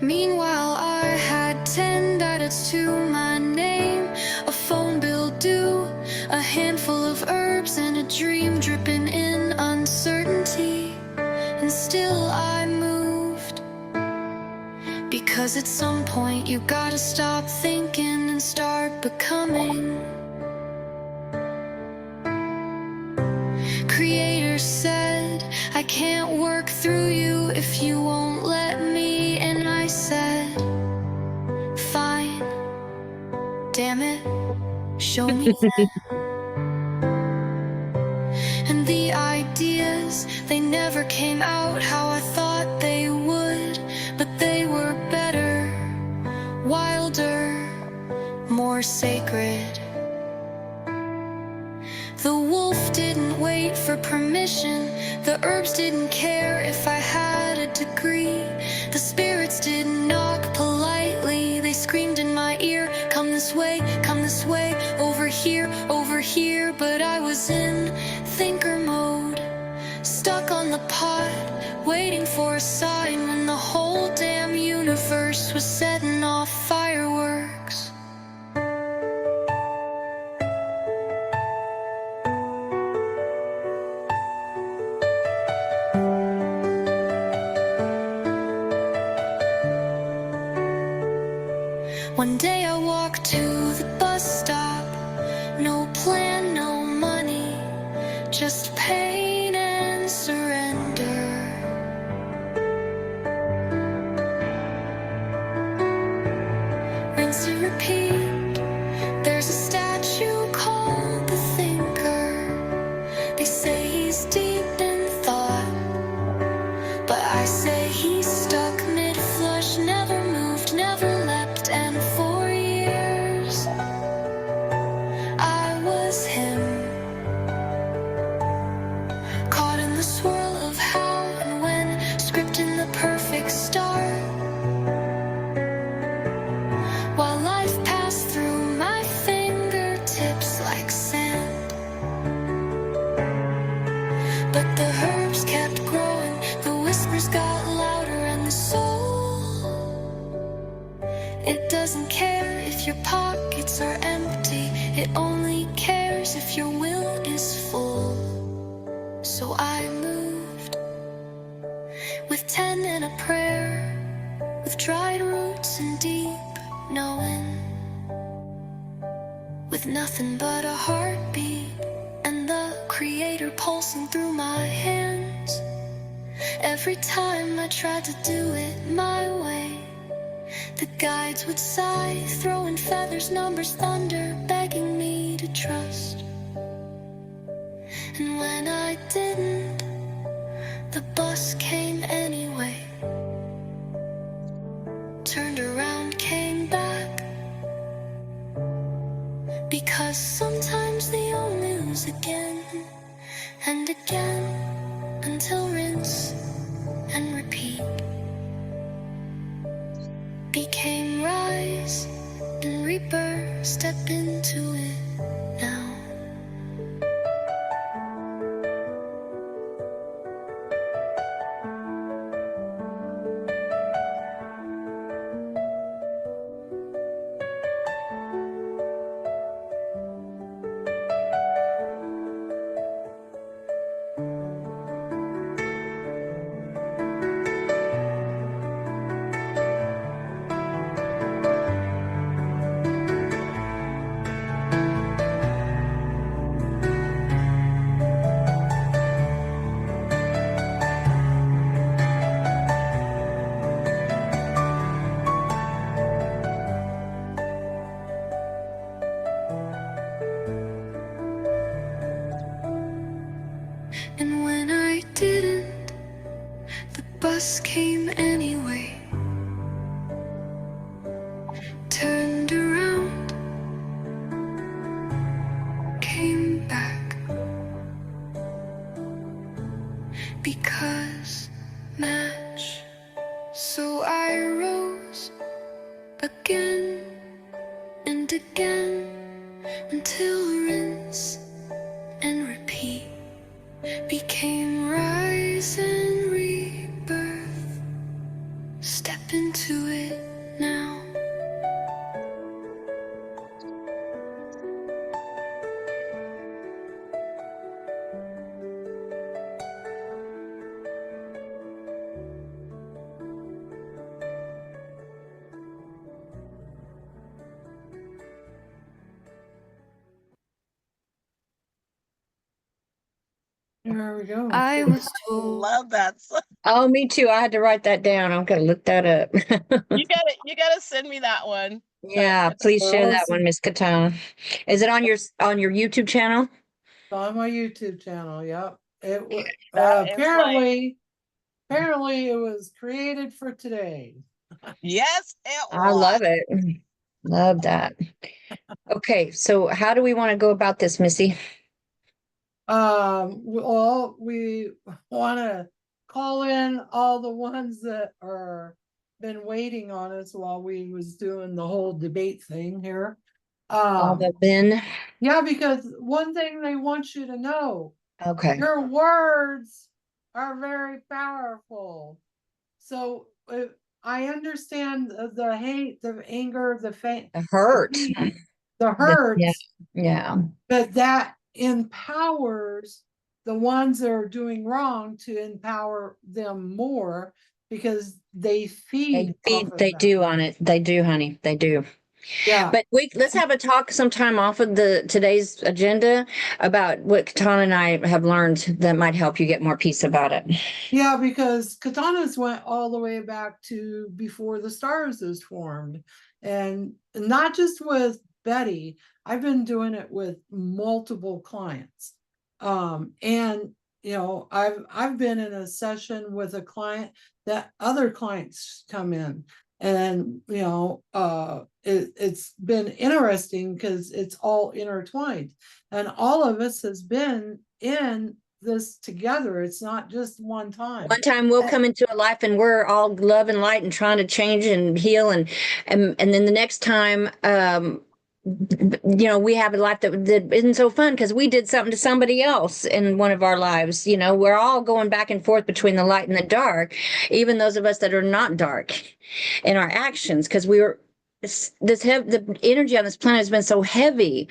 Speaker 2: Meanwhile, I had 10 edits to my name, a phone bill due, a handful of herbs, and a dream dripping in uncertainty. And still I moved, because at some point you gotta stop thinking and start becoming. Creator said, I can't work through you if you won't let me. And I said, fine, damn it, show me then. And the ideas, they never came out how I thought they would, but they were better, wilder, more sacred. The wolf didn't wait for permission, the herbs didn't care if I had a degree. The spirits didn't knock politely, they screamed in my ear, come this way, over here. But I was in thinker mode, stuck on the pot, waiting for a sign when the whole damn universe was setting off fireworks. One day I walked to the bus stop, no plan, no money, just pain and surrender. Rinse and repeat, there's a statue called the Thinker. They say he's deep in thought, but I say he's stuck mid-flush, never moved, never leapt, and for years I was him, caught in the swirl of how and when, scripting the perfect start, while life passed through my fingertips like sand. But the herbs kept growing, the whispers got louder, and the soul, it doesn't care if your pockets are empty, it only cares if your will is full. So I moved, with 10 and a prayer, with dried roots and deep knowing, with nothing but a heartbeat and the Creator pulsing through my hands. Every time I tried to do it my way, the guides would sigh, throwing feathers, numbers, thunder, begging me to trust. And when I didn't, the bus came anyway, turned around, came back, because sometimes the only lose again and again, until rinse and repeat became rise and rebirth. Step into it now. And when I didn't, the bus came anyway, turned around, came back, because match. So I wrote stars again and again until rinse and repeat became rise and rebirth. Step into it now.
Speaker 1: There we go.
Speaker 2: I was told.
Speaker 7: Love that.
Speaker 4: Oh, me too. I had to write that down. I'm gonna look that up.
Speaker 7: You gotta send me that one.
Speaker 4: Yeah, please share that
Speaker 1: Awesome.
Speaker 4: one, Miss Katana. Is it on your YouTube channel?
Speaker 1: On my YouTube channel, yep. It was
Speaker 7: That is like,
Speaker 1: apparently it was created for today.
Speaker 7: yes, it
Speaker 4: I
Speaker 7: was.
Speaker 4: love it. Love that. Okay, so how do we want to go about this, Missy?
Speaker 1: Well, we want to call in all the ones that are been waiting on us while we was doing the whole debate thing here.
Speaker 4: All the Ben.
Speaker 1: Yeah, because one thing they want you to know,
Speaker 4: Okay.
Speaker 1: your words are very powerful. So I understand the hate, the anger,
Speaker 4: The hurt.
Speaker 1: the
Speaker 4: Yeah.
Speaker 1: hurts,
Speaker 4: Yeah.
Speaker 1: but that empowers the ones that are doing wrong to empower them more because they feed off of
Speaker 4: They
Speaker 1: that.
Speaker 4: do on it. They do, honey. They do.
Speaker 1: Yeah.
Speaker 4: But let's have a talk sometime off of today's agenda about what Katana and I have learned that might help you get more peace about it.
Speaker 1: Yeah, because katanas went all the way back to before the stars was formed. And not just with Betty, I've been doing it with multiple clients. And I've been in a session with a client that other clients come in. And it's been interesting because it's all intertwined. And all of us has been in this together. It's not just one time.
Speaker 4: One time we'll come into a life and we're all love and light and trying to change and heal, and then the next time we have a life that isn't so fun because we did something to somebody else in one of our lives. We're all going back and forth between the light and the dark, even those of us that are not dark in our actions, because the energy on this planet has been so heavy,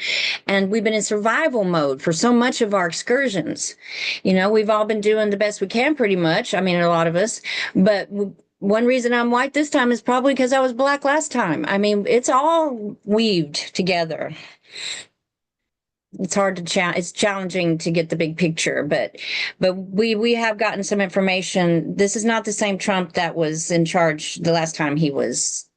Speaker 4: and we've been in survival mode for so much of our excursions. We've all been doing the best we can, pretty much. I mean, a lot of us, but one reason I'm white this time is probably because I was black last time. I mean, it's all weaved together. It's hard to it's challenging to get the big picture, but we have gotten some information. This is not the same Trump that was in charge the last time he was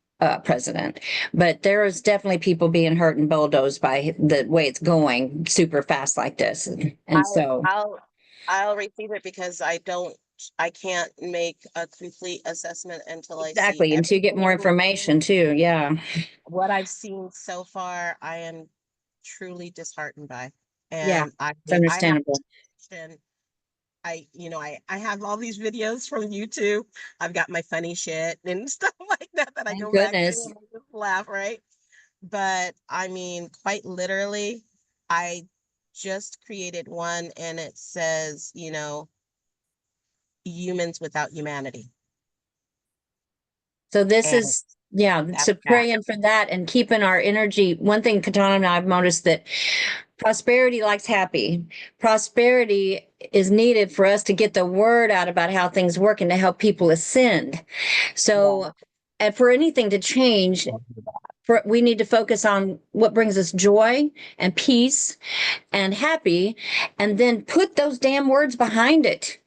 Speaker 4: president, but there is definitely people being hurt and bulldozed by the way it's going super fast like this, and so
Speaker 7: I'll receive it because I can't make a complete assessment until I see
Speaker 4: exactly until you get more information too. Yeah,
Speaker 7: what I've seen so far. I am truly disheartened by,
Speaker 4: yeah,
Speaker 7: and
Speaker 4: it's understandable.
Speaker 7: I have all these videos from YouTube. I've got my funny shit and stuff like that I
Speaker 4: Thank
Speaker 7: go back to
Speaker 4: goodness.
Speaker 7: and I just laugh, right? But I mean, quite literally, I just created one and it says, humans without humanity.
Speaker 4: So this
Speaker 7: And
Speaker 4: is, yeah,
Speaker 7: that's
Speaker 4: so
Speaker 7: that.
Speaker 4: praying for that and keeping our energy. One thing Katana and I have noticed that prosperity likes happy. Prosperity is needed for us to get the word out about how things work and to help people ascend. So, and for anything to change, we need to focus on what brings us joy and peace and happy, and then put those damn words behind it.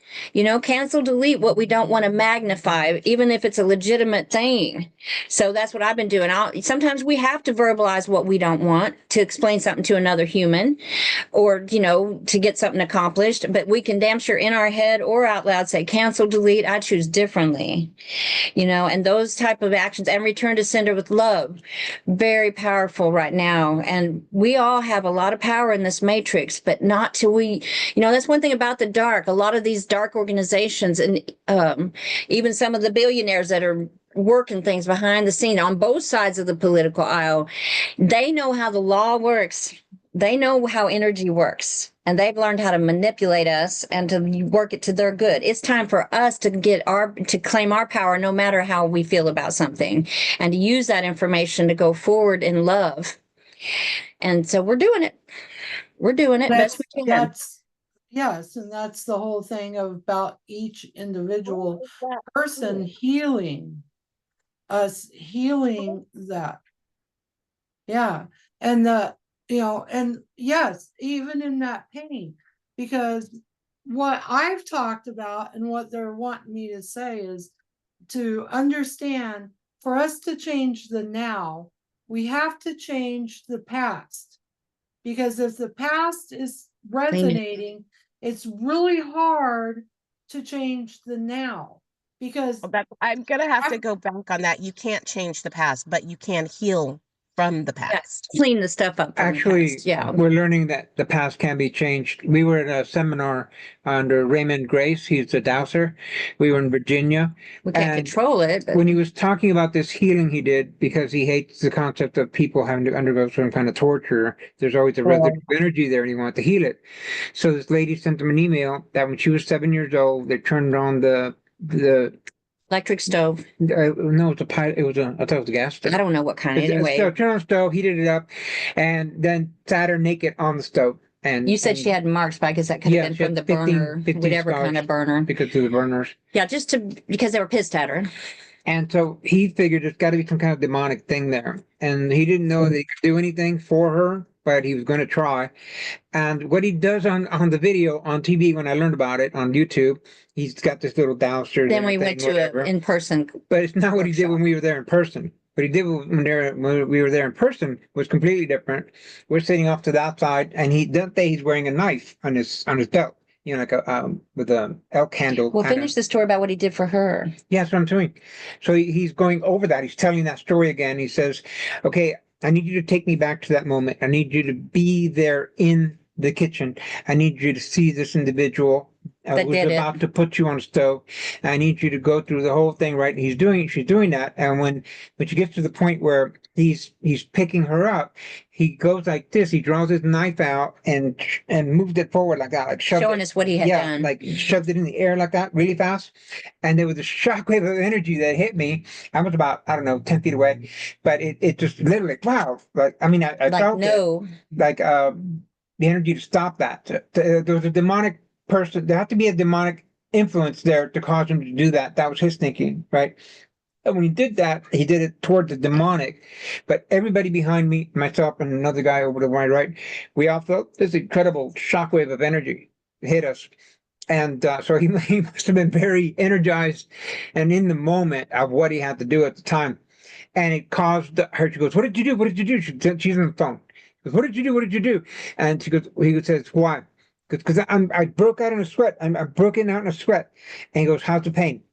Speaker 4: Cancel, delete what we don't want to magnify, even if it's a legitimate thing. So that's what I've been doing. Sometimes we have to verbalize what we don't want to explain something to another human, or, to get something accomplished. But we can damn sure in our head or out loud say, cancel, delete, I choose differently. And those type of actions, and return to sender with love, very powerful right now. And we all have a lot of power in this matrix, but not till that's one thing about the dark. A lot of these dark organizations, and even some of the billionaires that are working things behind the scene on both sides of the political aisle. They know how the law works. They know how energy works, and they've learned how to manipulate us and to work it to their good. It's time for us to claim our power, no matter how we feel about something, and to use that information to go forward in love. And so we're doing it. We're doing it best we can.
Speaker 1: That's, yes, and that's the whole thing about each individual person healing us, healing that. Yeah. And and yes, even in that pain, because what I've talked about and what they're wanting me to say is to understand, for us to change the now, we have to change the past. Because if the past is resonating, it's really hard to change the now. Because
Speaker 7: Well, I'm gonna have to
Speaker 1: I've-
Speaker 7: go back on that. You can't change the past, but you can heal from the past.
Speaker 4: Clean the stuff up. From the
Speaker 6: Actually,
Speaker 4: past. Yeah.
Speaker 6: we're learning that the past can be changed. We were at a seminar under Raymond Grace. He's a dowser. We were in Virginia.
Speaker 4: We can't
Speaker 6: And
Speaker 4: control it. But
Speaker 6: when he was talking about this healing he did, because he hates the concept of people having to undergo some kind of torture, there's always a residual energy there and he wanted to heal it. So this lady sent him an email that when she was 7 years old, they turned on the
Speaker 4: electric stove.
Speaker 6: no, it's a pilot. It was a, I thought it was a gas stove.
Speaker 4: I don't know what kind. Anyway,
Speaker 6: So turn on the stove, heated it up, and then sat her naked on the stove. And
Speaker 4: you said she had marks, but I guess that could have been
Speaker 6: she
Speaker 4: from
Speaker 6: had
Speaker 4: the
Speaker 6: 15
Speaker 4: burner,
Speaker 6: 15
Speaker 4: whatever
Speaker 6: scars
Speaker 4: kind of burner.
Speaker 6: because of the burners.
Speaker 4: Yeah, because they were pissed at her.
Speaker 6: And so he figured there's got to be some kind of demonic thing there. And he didn't know that he could do anything for her, but he was going to try. And what he does on the video on TV, when I learned about it on YouTube, he's got this little dowser.
Speaker 4: Then we went to
Speaker 6: whatever.
Speaker 4: an in-person.
Speaker 6: But it's not what he did
Speaker 4: workshop.
Speaker 6: when we were there in person. What he did when we were there in person was completely different. We're sitting off to the outside, and that day he's wearing a knife on his belt. You know, like a with a elk handle.
Speaker 4: Well, finish the story about what he did for her.
Speaker 6: Yeah, that's what I'm doing. So he's going over that. He's telling that story again. He says, "Okay, I need you to take me back to that moment. I need you to be there in the kitchen. I need you to see this individual who's about to put you on the stove. I need you to go through the whole thing, right?" She's doing that. And when she gets to the point where he's picking her up, he goes like this. He draws his knife out and moved it forward like that, like
Speaker 4: showing us what he had done.
Speaker 6: like shoved it in the air like that, really fast. And there was a shockwave of energy that hit me. I was about, I don't know, 10 feet away, but it just literally, wow. Like, I mean, I
Speaker 4: like
Speaker 6: felt
Speaker 4: no.
Speaker 6: it, like the energy to stop that. There was a demonic person. There had to be a demonic influence there to cause him to do that. That was his thinking, right? And when he did that, he did it toward the demonic. But everybody behind me, myself and another guy over to my right, we all felt this incredible shockwave of energy hit us. And so he must have been very energized and in the moment of what he had to do at the time. And it caused her, she goes, "What did you do? What did you do?" She's on the phone. He goes, "What did you do? What did you do?" And he says, "Why?" Because I broke out in a sweat. I'm broken out in a sweat. And he goes, "How's the pain?"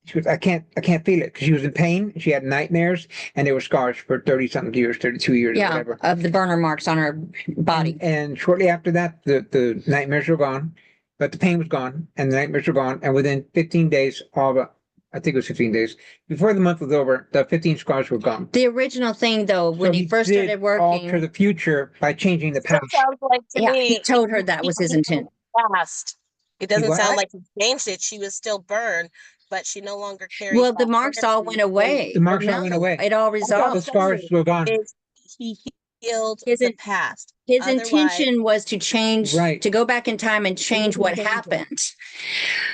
Speaker 6: She goes, I can't feel it," because she was in pain. She had nightmares, and there were scars for 30 something years, 32 years, or
Speaker 4: Yeah,
Speaker 6: whatever.
Speaker 4: of the burner marks on her body.
Speaker 6: And shortly after that, the nightmares were gone, but the pain was gone, and the nightmares were gone. And within 15 days of, I think it was 15 days before the month was over, the 15 scars were gone.
Speaker 4: The original thing, though, when
Speaker 6: So
Speaker 4: he first
Speaker 6: did
Speaker 4: started working,
Speaker 6: alter the future by changing the
Speaker 7: Still
Speaker 6: past.
Speaker 7: sounds like to
Speaker 4: yeah,
Speaker 7: me.
Speaker 4: he told her that was his intent.
Speaker 7: Past. It doesn't
Speaker 6: what?
Speaker 7: sound like he changed it. She was still burned, but she no longer carries.
Speaker 4: Well, the
Speaker 7: that
Speaker 4: marks all
Speaker 7: energy.
Speaker 4: went away.
Speaker 6: The marks all
Speaker 4: No,
Speaker 6: went away.
Speaker 4: It all
Speaker 7: That's
Speaker 4: resolved.
Speaker 6: The scars were gone.
Speaker 7: Is he healed
Speaker 4: His
Speaker 7: the
Speaker 4: in-
Speaker 7: past?
Speaker 4: His
Speaker 7: Otherwise-
Speaker 4: intention was to change,
Speaker 6: Right.
Speaker 4: to go back in time and change what happened.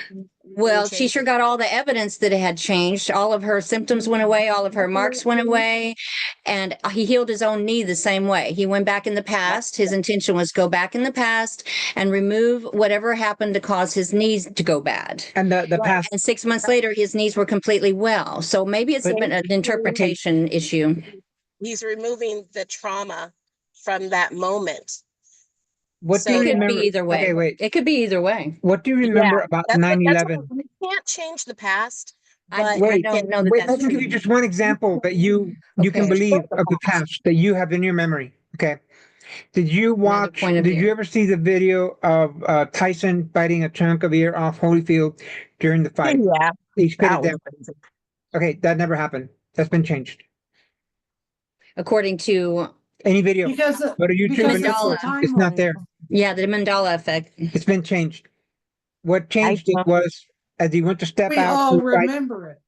Speaker 7: He
Speaker 4: Well,
Speaker 7: didn't
Speaker 4: she
Speaker 7: change
Speaker 4: sure
Speaker 7: it.
Speaker 4: got all the evidence that it had changed. All of her symptoms went away. All of her marks went away. And he healed his own knee the same way. He went back in the past. His intention was go back in the past and remove whatever happened to cause his knees to go bad.
Speaker 6: And the past.
Speaker 4: And 6 months later, his knees were completely well. So maybe it's been an interpretation issue.
Speaker 7: He's removing the trauma from that moment.
Speaker 6: What do
Speaker 7: So
Speaker 6: you
Speaker 4: It could
Speaker 6: remember?
Speaker 4: be either way.
Speaker 6: Okay, wait.
Speaker 4: It could be either way.
Speaker 6: What do you remember about
Speaker 7: That's
Speaker 6: 9/11?
Speaker 7: what, we can't change the past.
Speaker 4: I
Speaker 7: But
Speaker 6: Wait,
Speaker 4: don't know that
Speaker 6: Wait, I
Speaker 4: that's
Speaker 6: can give
Speaker 4: true.
Speaker 6: you just one example that you can
Speaker 4: Okay.
Speaker 6: believe of the past that you have in your memory. Okay. Did you watch,
Speaker 4: point of
Speaker 6: did
Speaker 4: view.
Speaker 6: you ever see the video of Tyson biting a chunk of ear off Holyfield during the fight?
Speaker 7: yeah,
Speaker 6: He spit
Speaker 7: that
Speaker 6: it
Speaker 7: was
Speaker 6: down.
Speaker 7: crazy.
Speaker 6: Okay, that never happened. That's been changed.
Speaker 4: According to,
Speaker 6: Any video,
Speaker 1: Because,
Speaker 6: go to YouTube
Speaker 1: because
Speaker 6: and
Speaker 1: it's
Speaker 6: look
Speaker 1: the
Speaker 6: for it. It's not
Speaker 1: timeline.
Speaker 6: there.
Speaker 4: yeah, the Mandela effect.
Speaker 6: It's been changed. What changed it
Speaker 7: don't-
Speaker 6: was as he went to step
Speaker 1: We
Speaker 6: out,
Speaker 1: all
Speaker 6: to fight,
Speaker 1: remember it.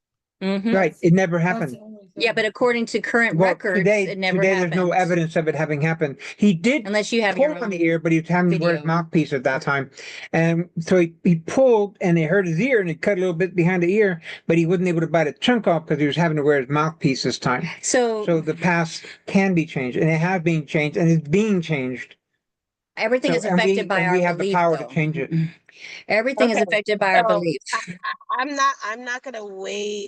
Speaker 4: Mhm.
Speaker 6: right, it never
Speaker 1: That's
Speaker 6: happened.
Speaker 1: the only thing.
Speaker 4: Yeah, but according to current
Speaker 6: Well,
Speaker 4: records,
Speaker 6: today,
Speaker 4: it never
Speaker 6: there's no
Speaker 4: happened.
Speaker 6: evidence of it having happened. He did
Speaker 4: Unless you have
Speaker 6: pull
Speaker 4: your
Speaker 6: on
Speaker 4: own
Speaker 6: the ear, but he was having to wear his
Speaker 4: video.
Speaker 6: mouthpiece at that time. And so he pulled and they hurt his ear and he cut a little bit behind the ear, but he wasn't able to bite a chunk off because he was having to wear his mouthpiece this time.
Speaker 4: So
Speaker 6: So the past can be changed and it has been changed and it's being changed.
Speaker 4: everything
Speaker 6: So,
Speaker 4: is affected by our
Speaker 6: we have the
Speaker 4: belief,
Speaker 6: power
Speaker 4: though.
Speaker 6: to change it.
Speaker 4: Everything is
Speaker 7: Okay,
Speaker 4: affected by our
Speaker 7: so
Speaker 4: belief.
Speaker 7: I'm not gonna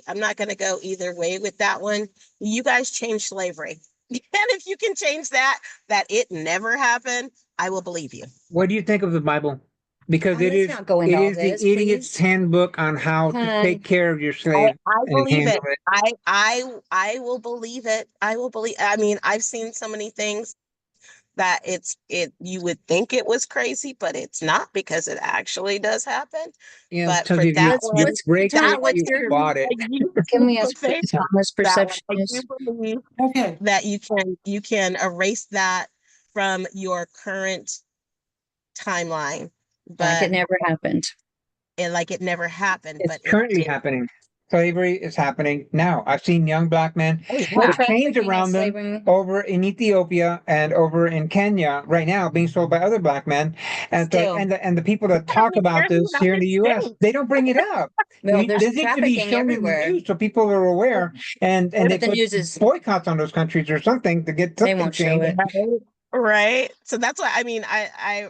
Speaker 7: I'm not gonna go either way with that one. You guys changed slavery. And if you can change that it never happened, I will believe you.
Speaker 6: What do you think of the Bible? Because
Speaker 4: Let's not go into
Speaker 6: it
Speaker 4: all
Speaker 6: is the
Speaker 4: this,
Speaker 6: idiot's
Speaker 4: please.
Speaker 6: handbook on how to
Speaker 4: Hun.
Speaker 6: take care of your slave
Speaker 7: I
Speaker 6: and
Speaker 7: believe
Speaker 6: handle
Speaker 7: it.
Speaker 6: it.
Speaker 7: I will believe it. I will believe. I mean, I've seen so many things that you would think it was crazy, but it's not because it actually does happen.
Speaker 6: Yeah,
Speaker 7: But
Speaker 6: tells
Speaker 7: for
Speaker 6: you if
Speaker 7: that
Speaker 6: you
Speaker 7: one,
Speaker 6: break
Speaker 4: Katana,
Speaker 6: it,
Speaker 7: that one,
Speaker 4: what's
Speaker 6: you
Speaker 4: your,
Speaker 6: bought it.
Speaker 4: can we ask what
Speaker 7: favor,
Speaker 4: Katana's
Speaker 7: that one,
Speaker 4: perception
Speaker 7: I
Speaker 4: is?
Speaker 7: do believe
Speaker 1: Okay,
Speaker 7: that you can erase that from your current timeline,
Speaker 4: Like it
Speaker 7: but
Speaker 4: never happened.
Speaker 7: like it never happened,
Speaker 6: It's
Speaker 7: but it
Speaker 6: currently
Speaker 7: did.
Speaker 6: happening. Slavery is happening now. I've seen young black men
Speaker 7: Oh,
Speaker 4: Well,
Speaker 6: with
Speaker 7: yeah.
Speaker 6: chains
Speaker 4: trafficking
Speaker 6: around
Speaker 4: and
Speaker 6: them
Speaker 4: slavery.
Speaker 6: over in Ethiopia and over in Kenya right now being sold by other black men. And it's like,
Speaker 7: Still.
Speaker 6: and the people that talk about
Speaker 7: There's
Speaker 6: this here in the US,
Speaker 7: nothing.
Speaker 6: they don't bring it up.
Speaker 4: Well, there's
Speaker 6: This needs to be
Speaker 4: trafficking
Speaker 6: shown in the
Speaker 4: everywhere.
Speaker 6: news so people are aware and
Speaker 4: But
Speaker 6: they
Speaker 4: the
Speaker 6: put
Speaker 4: news is,
Speaker 6: boycotts on those countries or something to get
Speaker 4: they
Speaker 6: something
Speaker 4: won't show
Speaker 6: changed.
Speaker 4: it.
Speaker 7: Right. So that's why I mean I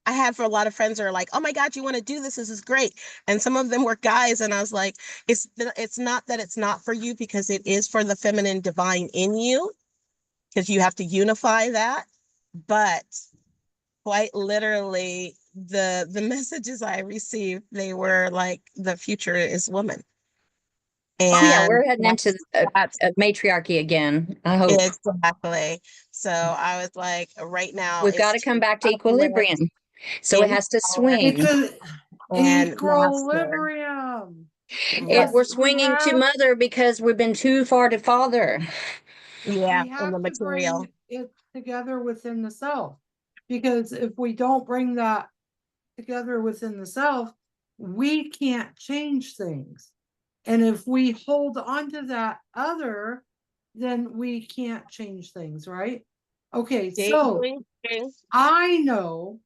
Speaker 7: I had for a lot of friends that are like, oh my God, you want to do this? This is great. And some of them were guys, and I was like, it's not that it's not for you, because it is for the feminine divine in you, because you have to unify that. But quite literally, the messages I received, they were like, the future is woman.
Speaker 4: Oh yeah,
Speaker 7: And
Speaker 4: we're heading into
Speaker 7: that's
Speaker 4: a matriarchy again, I hope.
Speaker 7: exactly. So I was like, right now
Speaker 4: We've got to
Speaker 7: it's
Speaker 4: come back to equilibrium. So it has to
Speaker 1: it's
Speaker 4: swing.
Speaker 1: a
Speaker 7: and master.
Speaker 1: equilibrium.
Speaker 4: We're
Speaker 1: Because
Speaker 4: swinging to mother because we've been too far to father.
Speaker 7: Yeah,
Speaker 1: we
Speaker 7: in the
Speaker 1: have to
Speaker 7: material.
Speaker 1: bring it together within the self. Because if we don't bring that together within the self, we can't change things. And if we hold on to that other, then we can't change things, right? Okay, so
Speaker 7: Ding, ding.
Speaker 1: I know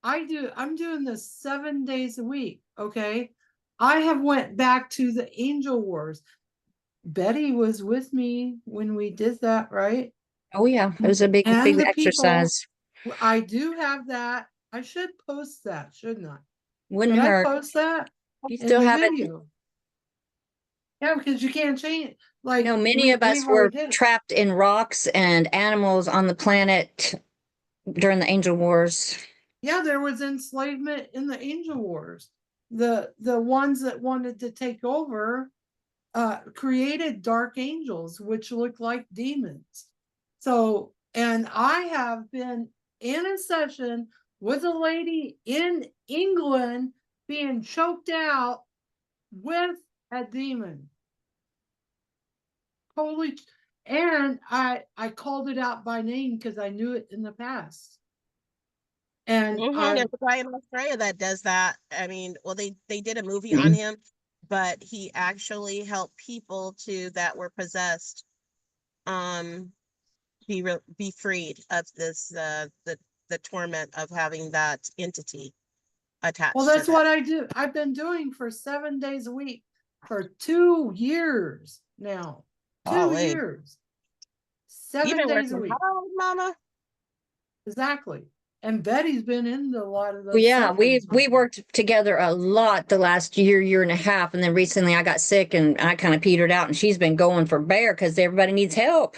Speaker 1: I'm doing this 7 days a week. Okay. I have went back to the angel wars. Betty was with me when we did that, right?
Speaker 4: Oh yeah, it was a big,
Speaker 1: And
Speaker 4: big
Speaker 1: the people,
Speaker 4: exercise.
Speaker 1: I do have that. I should post that, shouldn't I?
Speaker 4: Wouldn't
Speaker 1: Should I
Speaker 4: hurt.
Speaker 1: post that
Speaker 4: You
Speaker 1: in
Speaker 4: still
Speaker 1: the
Speaker 4: have it.
Speaker 1: video? Yeah, because you can't change it. Like
Speaker 4: No, many of us
Speaker 1: we've
Speaker 4: were
Speaker 1: already did it.
Speaker 4: trapped in rocks and animals on the planet during the angel wars.
Speaker 1: Yeah, there was enslavement in the angel wars. The ones that wanted to take over created dark angels, which look like demons. So, and I have been in a session with a lady in England being choked out with a demon. Holy, and I called it out by name because I knew it in the past. And
Speaker 7: There's a guy in Australia that does that. I mean, well, they did a movie on
Speaker 6: Mhm.
Speaker 7: him, but he actually helped people that were possessed, um, be freed of this the torment of having that entity attached.
Speaker 1: well,
Speaker 7: to
Speaker 1: that's
Speaker 7: them.
Speaker 1: what I do. I've been doing for 7 days a week for 2 years now. 2 years.
Speaker 7: You've
Speaker 1: 7
Speaker 7: been
Speaker 1: days a
Speaker 7: working
Speaker 1: week.
Speaker 7: hard, Mama.
Speaker 1: Exactly. And Betty's been in a lot of those.
Speaker 4: Well, yeah,
Speaker 1: sessions.
Speaker 4: we worked together a lot the last year and a half, and then recently I got sick and I kind of petered out, and she's been going for bear because everybody needs help.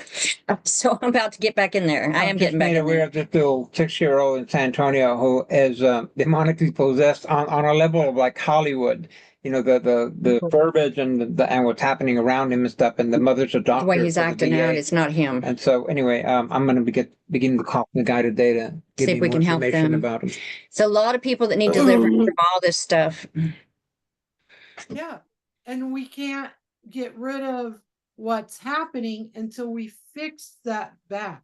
Speaker 4: So I'm about to get back in there. I
Speaker 6: I'm
Speaker 4: am
Speaker 6: just
Speaker 4: getting back
Speaker 6: made
Speaker 4: in
Speaker 6: aware
Speaker 4: there.
Speaker 6: of this little 6-year-old in San Antonio who is demonically possessed on a level of like Hollywood. You know, the verbiage and what's happening around him and stuff, and the mother's a
Speaker 4: The way
Speaker 6: doctor
Speaker 4: he's
Speaker 6: for the
Speaker 4: acting out,
Speaker 6: VA.
Speaker 4: it's not him.
Speaker 6: And so anyway, I'm going to beginning to call the guy today to give
Speaker 4: See
Speaker 6: me
Speaker 4: if we
Speaker 6: more
Speaker 4: can help
Speaker 6: information
Speaker 4: them.
Speaker 6: about him.
Speaker 4: It's a lot of people that need deliverance from all this stuff.
Speaker 1: Yeah. and we can't get rid of what's happening until we fix that back.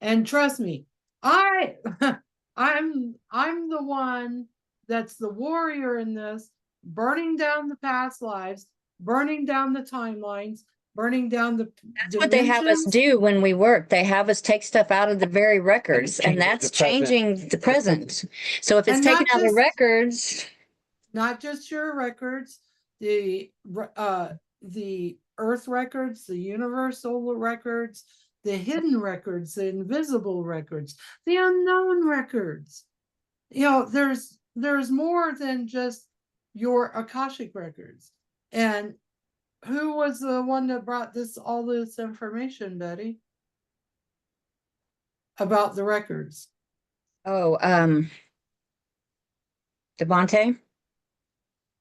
Speaker 1: And trust me, I I'm the one that's the warrior in this, burning down the past lives, burning down the timelines, burning down the
Speaker 4: That's what they have us
Speaker 1: dimensions.
Speaker 4: do when we work. They have us take stuff out of the very records, and
Speaker 6: changes
Speaker 4: that's
Speaker 6: the present.
Speaker 4: changing the present. So if it's
Speaker 1: And
Speaker 4: taken
Speaker 1: not
Speaker 4: out of
Speaker 1: just
Speaker 4: records,
Speaker 1: not just your records, the earth records, the universal records, the hidden records, the invisible records, the unknown records. You know, there's more than just your Akashic records. And who was the one that brought all this information, Betty? About the records?
Speaker 4: oh, Devontae,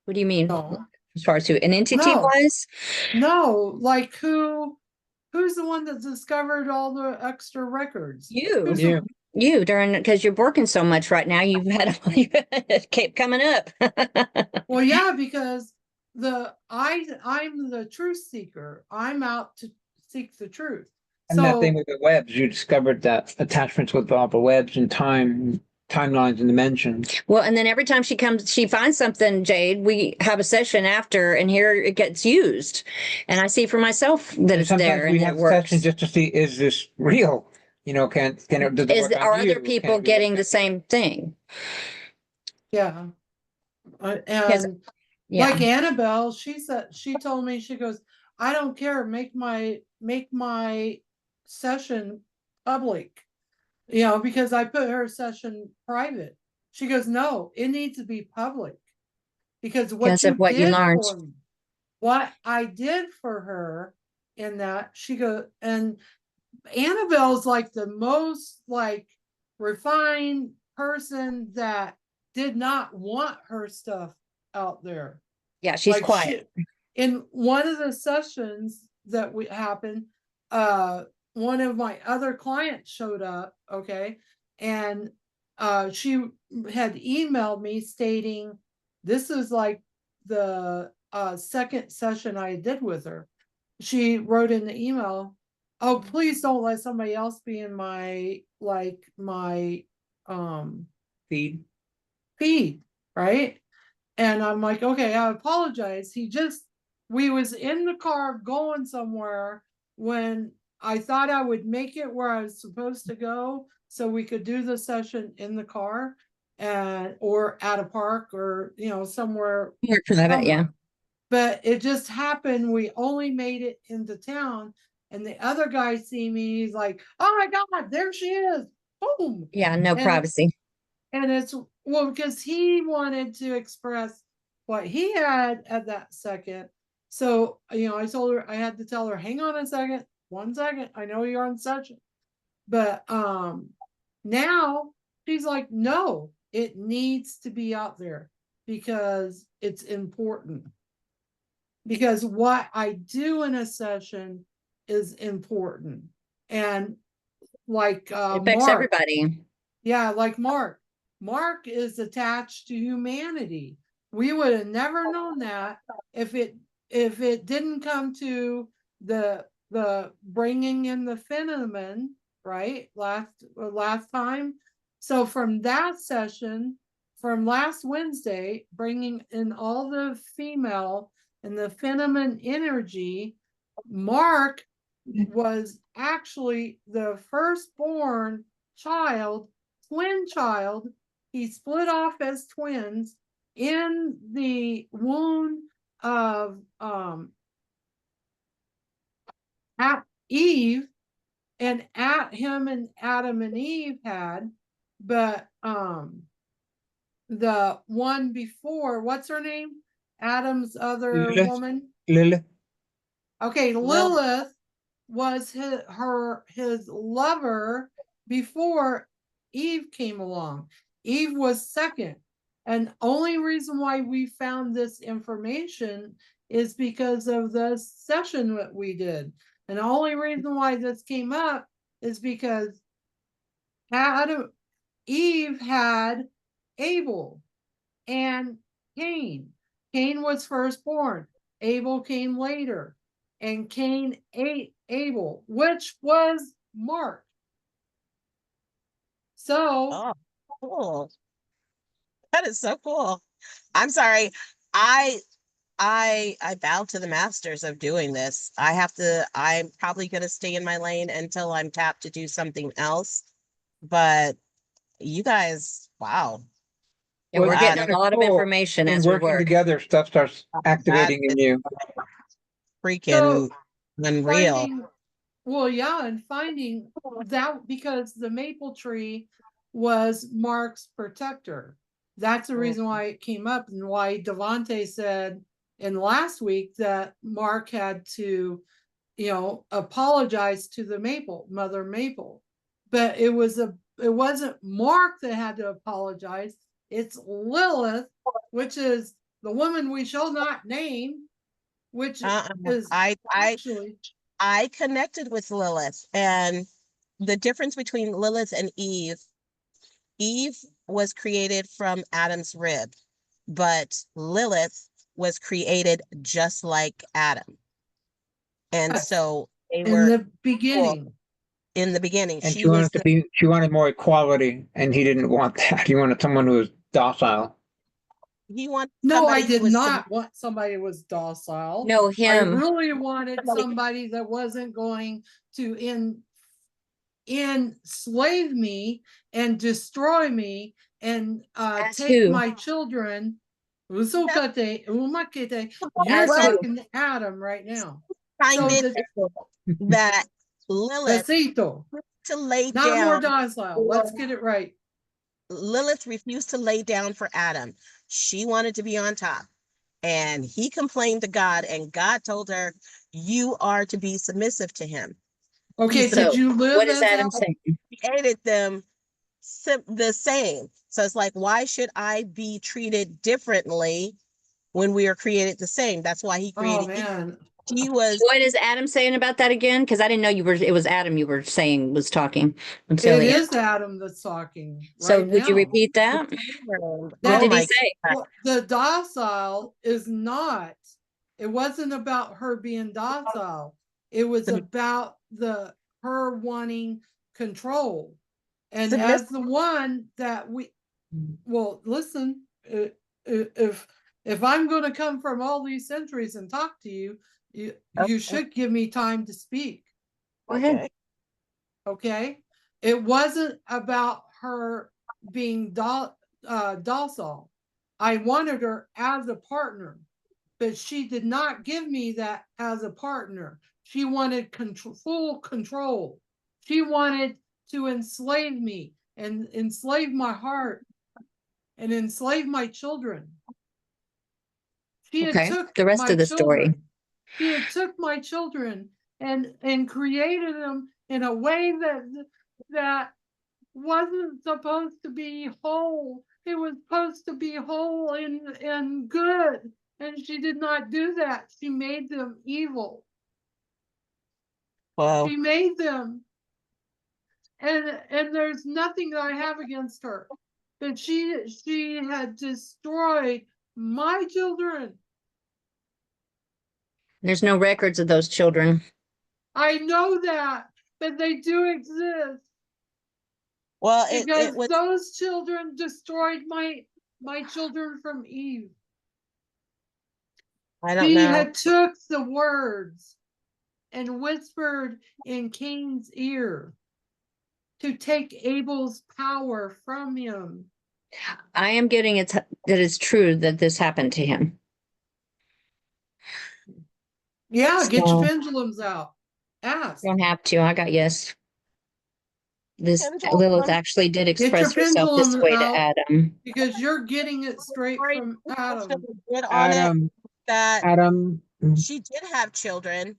Speaker 4: what do you mean?
Speaker 1: No.
Speaker 4: As far as who an entity
Speaker 1: No.
Speaker 4: was?
Speaker 1: No, like who's the one that discovered all the extra records?
Speaker 4: You.
Speaker 1: Who's
Speaker 6: You.
Speaker 4: You during because you're working so much right now. You've had it kept coming up.
Speaker 1: Well, yeah, because I'm the truth seeker. I'm out to seek the truth.
Speaker 6: And that thing
Speaker 1: So
Speaker 6: with the webs, you discovered that attachments with all the webs and timelines and dimensions.
Speaker 4: Well, and then every time she comes, she finds something, Jade, we have a session after, and here it gets used. And I see for myself that
Speaker 6: And
Speaker 4: it's
Speaker 6: sometimes
Speaker 4: there
Speaker 6: we
Speaker 4: and it
Speaker 6: have
Speaker 4: works.
Speaker 6: sessions just to see, is this real? You know, does it
Speaker 4: Is
Speaker 6: work on
Speaker 4: are
Speaker 6: you?
Speaker 4: other people
Speaker 6: Can we
Speaker 4: getting
Speaker 6: look
Speaker 4: the
Speaker 6: at-
Speaker 4: same thing?
Speaker 1: yeah.
Speaker 4: Because
Speaker 1: And like
Speaker 4: yeah,
Speaker 1: Annabelle, she told me, she goes, I don't care, make my session public, you know, because I put her session private. She goes, no, it needs to be public because what
Speaker 4: because of
Speaker 1: you
Speaker 4: what you
Speaker 1: did
Speaker 4: learned.
Speaker 1: for me, what I did for her in that, she goes, and Annabelle's like the most like refined person that did not want her stuff out there.
Speaker 4: Yeah, she's
Speaker 1: Like
Speaker 4: quiet.
Speaker 1: in one of the sessions that we happened, one of my other clients showed up, okay, and she had emailed me stating this is like the second session I did with her. She wrote in the email, oh, please don't let somebody else be in my
Speaker 6: feed?
Speaker 1: feed, right? And I'm like, okay, I apologize. We was in the car going somewhere when I thought I would make it where I was supposed to go so we could do the session in the car and or at a park or somewhere.
Speaker 4: Work for that, yeah.
Speaker 1: But it just happened, we only made it into town, and the other guy see me, he's like, oh my God, there she is. Boom.
Speaker 4: Yeah, no
Speaker 1: And
Speaker 4: privacy.
Speaker 1: and it's well, because he wanted to express what he had at that second. So, I told her, I had to tell her, hang on a second, 1 second. I know you're on session. But now she's like, no, it needs to be out there because it's important. Because what I do in a session is important. And like
Speaker 4: It affects
Speaker 1: Mark,
Speaker 4: everybody.
Speaker 1: yeah, like Mark. Mark is attached to humanity. We would have never known that if it didn't come to the bringing in the phenomenon, right? Last time. So from that session, from last Wednesday, bringing in all the female and the phenomenon energy, Mark was actually the firstborn child, twin child. He split off as twins in the womb of at Eve, and at him and Adam and Eve had, but the one before, what's her name? Adam's other
Speaker 6: Lilith.
Speaker 1: woman.
Speaker 6: Lilith.
Speaker 1: Okay, Lilith was his lover before Eve came along. Eve was second. And only reason why we found this information is because of the session that we did. And the only reason why this came up is because Eve had Abel and Cain. Cain was firstborn. Abel came later, and Cain ate Abel, which was Mark. So
Speaker 7: Oh, cool. That is so cool. I'm sorry. I I bow to the masters of doing this. I'm probably gonna stay in my lane until I'm tapped to do something else. But you guys, wow.
Speaker 4: And we're
Speaker 6: Well, it's
Speaker 4: getting
Speaker 6: kind
Speaker 4: a
Speaker 6: of
Speaker 4: lot of
Speaker 6: cool.
Speaker 4: information
Speaker 6: In
Speaker 4: as we
Speaker 6: working
Speaker 4: work.
Speaker 6: together, stuff starts
Speaker 7: That
Speaker 6: activating
Speaker 7: is
Speaker 6: in you.
Speaker 7: freaking
Speaker 1: so
Speaker 7: unreal.
Speaker 1: finding, well, yeah, and finding that because the maple tree was Mark's protector. That's the reason why it came up and why Devante said in last week that Mark had to, apologize to the maple, Mother Maple. But it wasn't Mark that had to apologize. It's Lilith, which is the woman we shall not name, which
Speaker 7: Uh-uh.
Speaker 1: is
Speaker 7: I
Speaker 1: actually
Speaker 7: I connected with Lilith, and the difference between Lilith and Eve was created from Adam's rib, but Lilith was created just like Adam. And
Speaker 1: yes,
Speaker 7: so they
Speaker 1: in
Speaker 7: were
Speaker 1: the
Speaker 7: equal
Speaker 1: beginning.
Speaker 7: in the beginning.
Speaker 6: And
Speaker 7: She was the
Speaker 6: she wanted more equality, and he didn't want that. He wanted someone who was docile.
Speaker 7: he wanted
Speaker 1: No, I
Speaker 7: somebody who
Speaker 1: did
Speaker 7: was
Speaker 1: not want somebody who was docile.
Speaker 4: No,
Speaker 1: I
Speaker 4: him.
Speaker 1: really wanted
Speaker 7: somebody
Speaker 1: somebody that wasn't going to enslave me and destroy me and
Speaker 4: As
Speaker 1: take
Speaker 4: who?
Speaker 1: my children. Usukate, umakete. You're
Speaker 4: As
Speaker 7: well,
Speaker 4: who?
Speaker 1: talking to Adam right now.
Speaker 7: find
Speaker 1: So
Speaker 7: it
Speaker 1: the
Speaker 7: that Lilith
Speaker 1: besito,
Speaker 7: to lay
Speaker 1: not more
Speaker 7: down
Speaker 1: docile. Let's get it right.
Speaker 7: Lilith refused to lay down for Adam. She wanted to be on top. And he complained to God, and God told her, "You are to be submissive to him." He
Speaker 1: Okay, did
Speaker 4: So
Speaker 1: you
Speaker 4: what
Speaker 1: live
Speaker 4: is
Speaker 1: as
Speaker 4: Adam
Speaker 1: Adam?
Speaker 4: saying?
Speaker 7: created them the same. So it's like, why should I be treated differently when we are created the same? That's why he
Speaker 1: Oh
Speaker 7: created Eve.
Speaker 1: man,
Speaker 7: He was
Speaker 4: What is Adam saying about that again? Because I didn't know it was Adam you were saying was talking. I'm
Speaker 1: it
Speaker 4: silly.
Speaker 1: is Adam that's talking
Speaker 4: So
Speaker 1: right
Speaker 4: would you
Speaker 1: now.
Speaker 4: repeat that? What
Speaker 1: That
Speaker 7: oh
Speaker 4: did he
Speaker 7: my
Speaker 4: say?
Speaker 7: God.
Speaker 1: well, the docile is not, it wasn't about her being docile. It was about her wanting control. And
Speaker 7: Submissive.
Speaker 1: as the one that well, listen, if I'm going to come from all these centuries and talk to you, you should give me time to speak.
Speaker 4: Go ahead.
Speaker 7: Okay.
Speaker 1: Okay. It wasn't about her being docile. I wanted her as a partner, but she did not give me that as a partner. She wanted full control. She wanted to enslave me and enslave my heart and enslave my children. She had
Speaker 4: Okay.
Speaker 1: took
Speaker 4: The rest
Speaker 1: my
Speaker 4: of the story.
Speaker 1: children. She had took my children and created them in a way that wasn't supposed to be whole. It was supposed to be whole and good. And she did not do that. She made them evil.
Speaker 7: Wow.
Speaker 1: She made them. And there's nothing that I have against her. But she had destroyed my children.
Speaker 4: There's no records of those children.
Speaker 1: I know that, but they do exist
Speaker 7: Well, it
Speaker 1: because
Speaker 7: was,
Speaker 1: those children destroyed my children from Eve.
Speaker 7: I don't
Speaker 1: She
Speaker 7: know.
Speaker 1: had took the words and whispered in Cain's ear to take Abel's power from him.
Speaker 4: I am getting it that it's true that this happened to him.
Speaker 1: Yeah, get your
Speaker 4: So
Speaker 1: pendulums out. Ask.
Speaker 4: don't have to. I got yes. This
Speaker 7: Pendulum.
Speaker 4: Lilith actually did
Speaker 1: Get your
Speaker 4: express herself this
Speaker 1: pendulum
Speaker 4: way to
Speaker 1: out
Speaker 4: Adam.
Speaker 1: because you're getting it straight
Speaker 7: Story
Speaker 1: from
Speaker 7: also
Speaker 1: Adam.
Speaker 7: good on it
Speaker 6: Adam,
Speaker 7: that
Speaker 6: Adam,
Speaker 7: she did have children,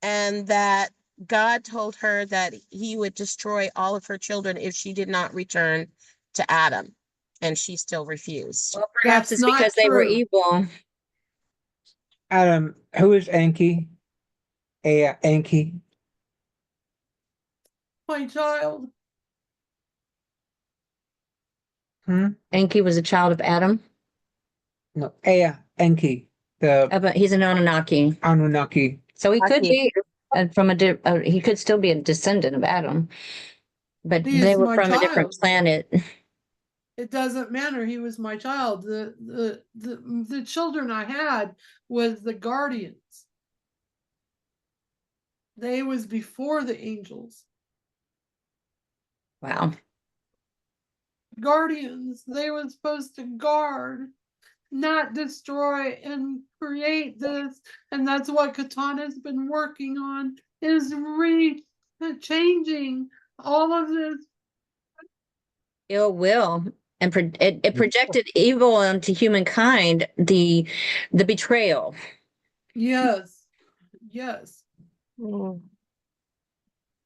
Speaker 7: and that God told her that he would destroy all of her children if she did not return to Adam, and she still refused.
Speaker 4: Well, perhaps
Speaker 1: That's
Speaker 4: it's
Speaker 1: not
Speaker 4: because they were
Speaker 1: true.
Speaker 4: evil.
Speaker 6: Adam, who is Enki? Enki.
Speaker 1: My child.
Speaker 6: Hmm?
Speaker 4: Enki was a child of Adam.
Speaker 6: No, Enki. the
Speaker 4: He's an Anunnaki.
Speaker 6: Anunnaki.
Speaker 4: So he could
Speaker 7: Lucky.
Speaker 4: be he could still be a descendant of Adam, but
Speaker 1: He
Speaker 4: they
Speaker 1: is
Speaker 4: were
Speaker 1: my
Speaker 4: from a different
Speaker 1: child.
Speaker 4: planet.
Speaker 1: It doesn't matter. He was my child. The children I had was the guardians. They was before the angels.
Speaker 4: Wow.
Speaker 1: Guardians, they were supposed to guard, not destroy and create this. And that's what Katana's been working on, is changing all of this.
Speaker 4: Ill will and it projected evil onto humankind, the betrayal.
Speaker 1: Yes. Yes.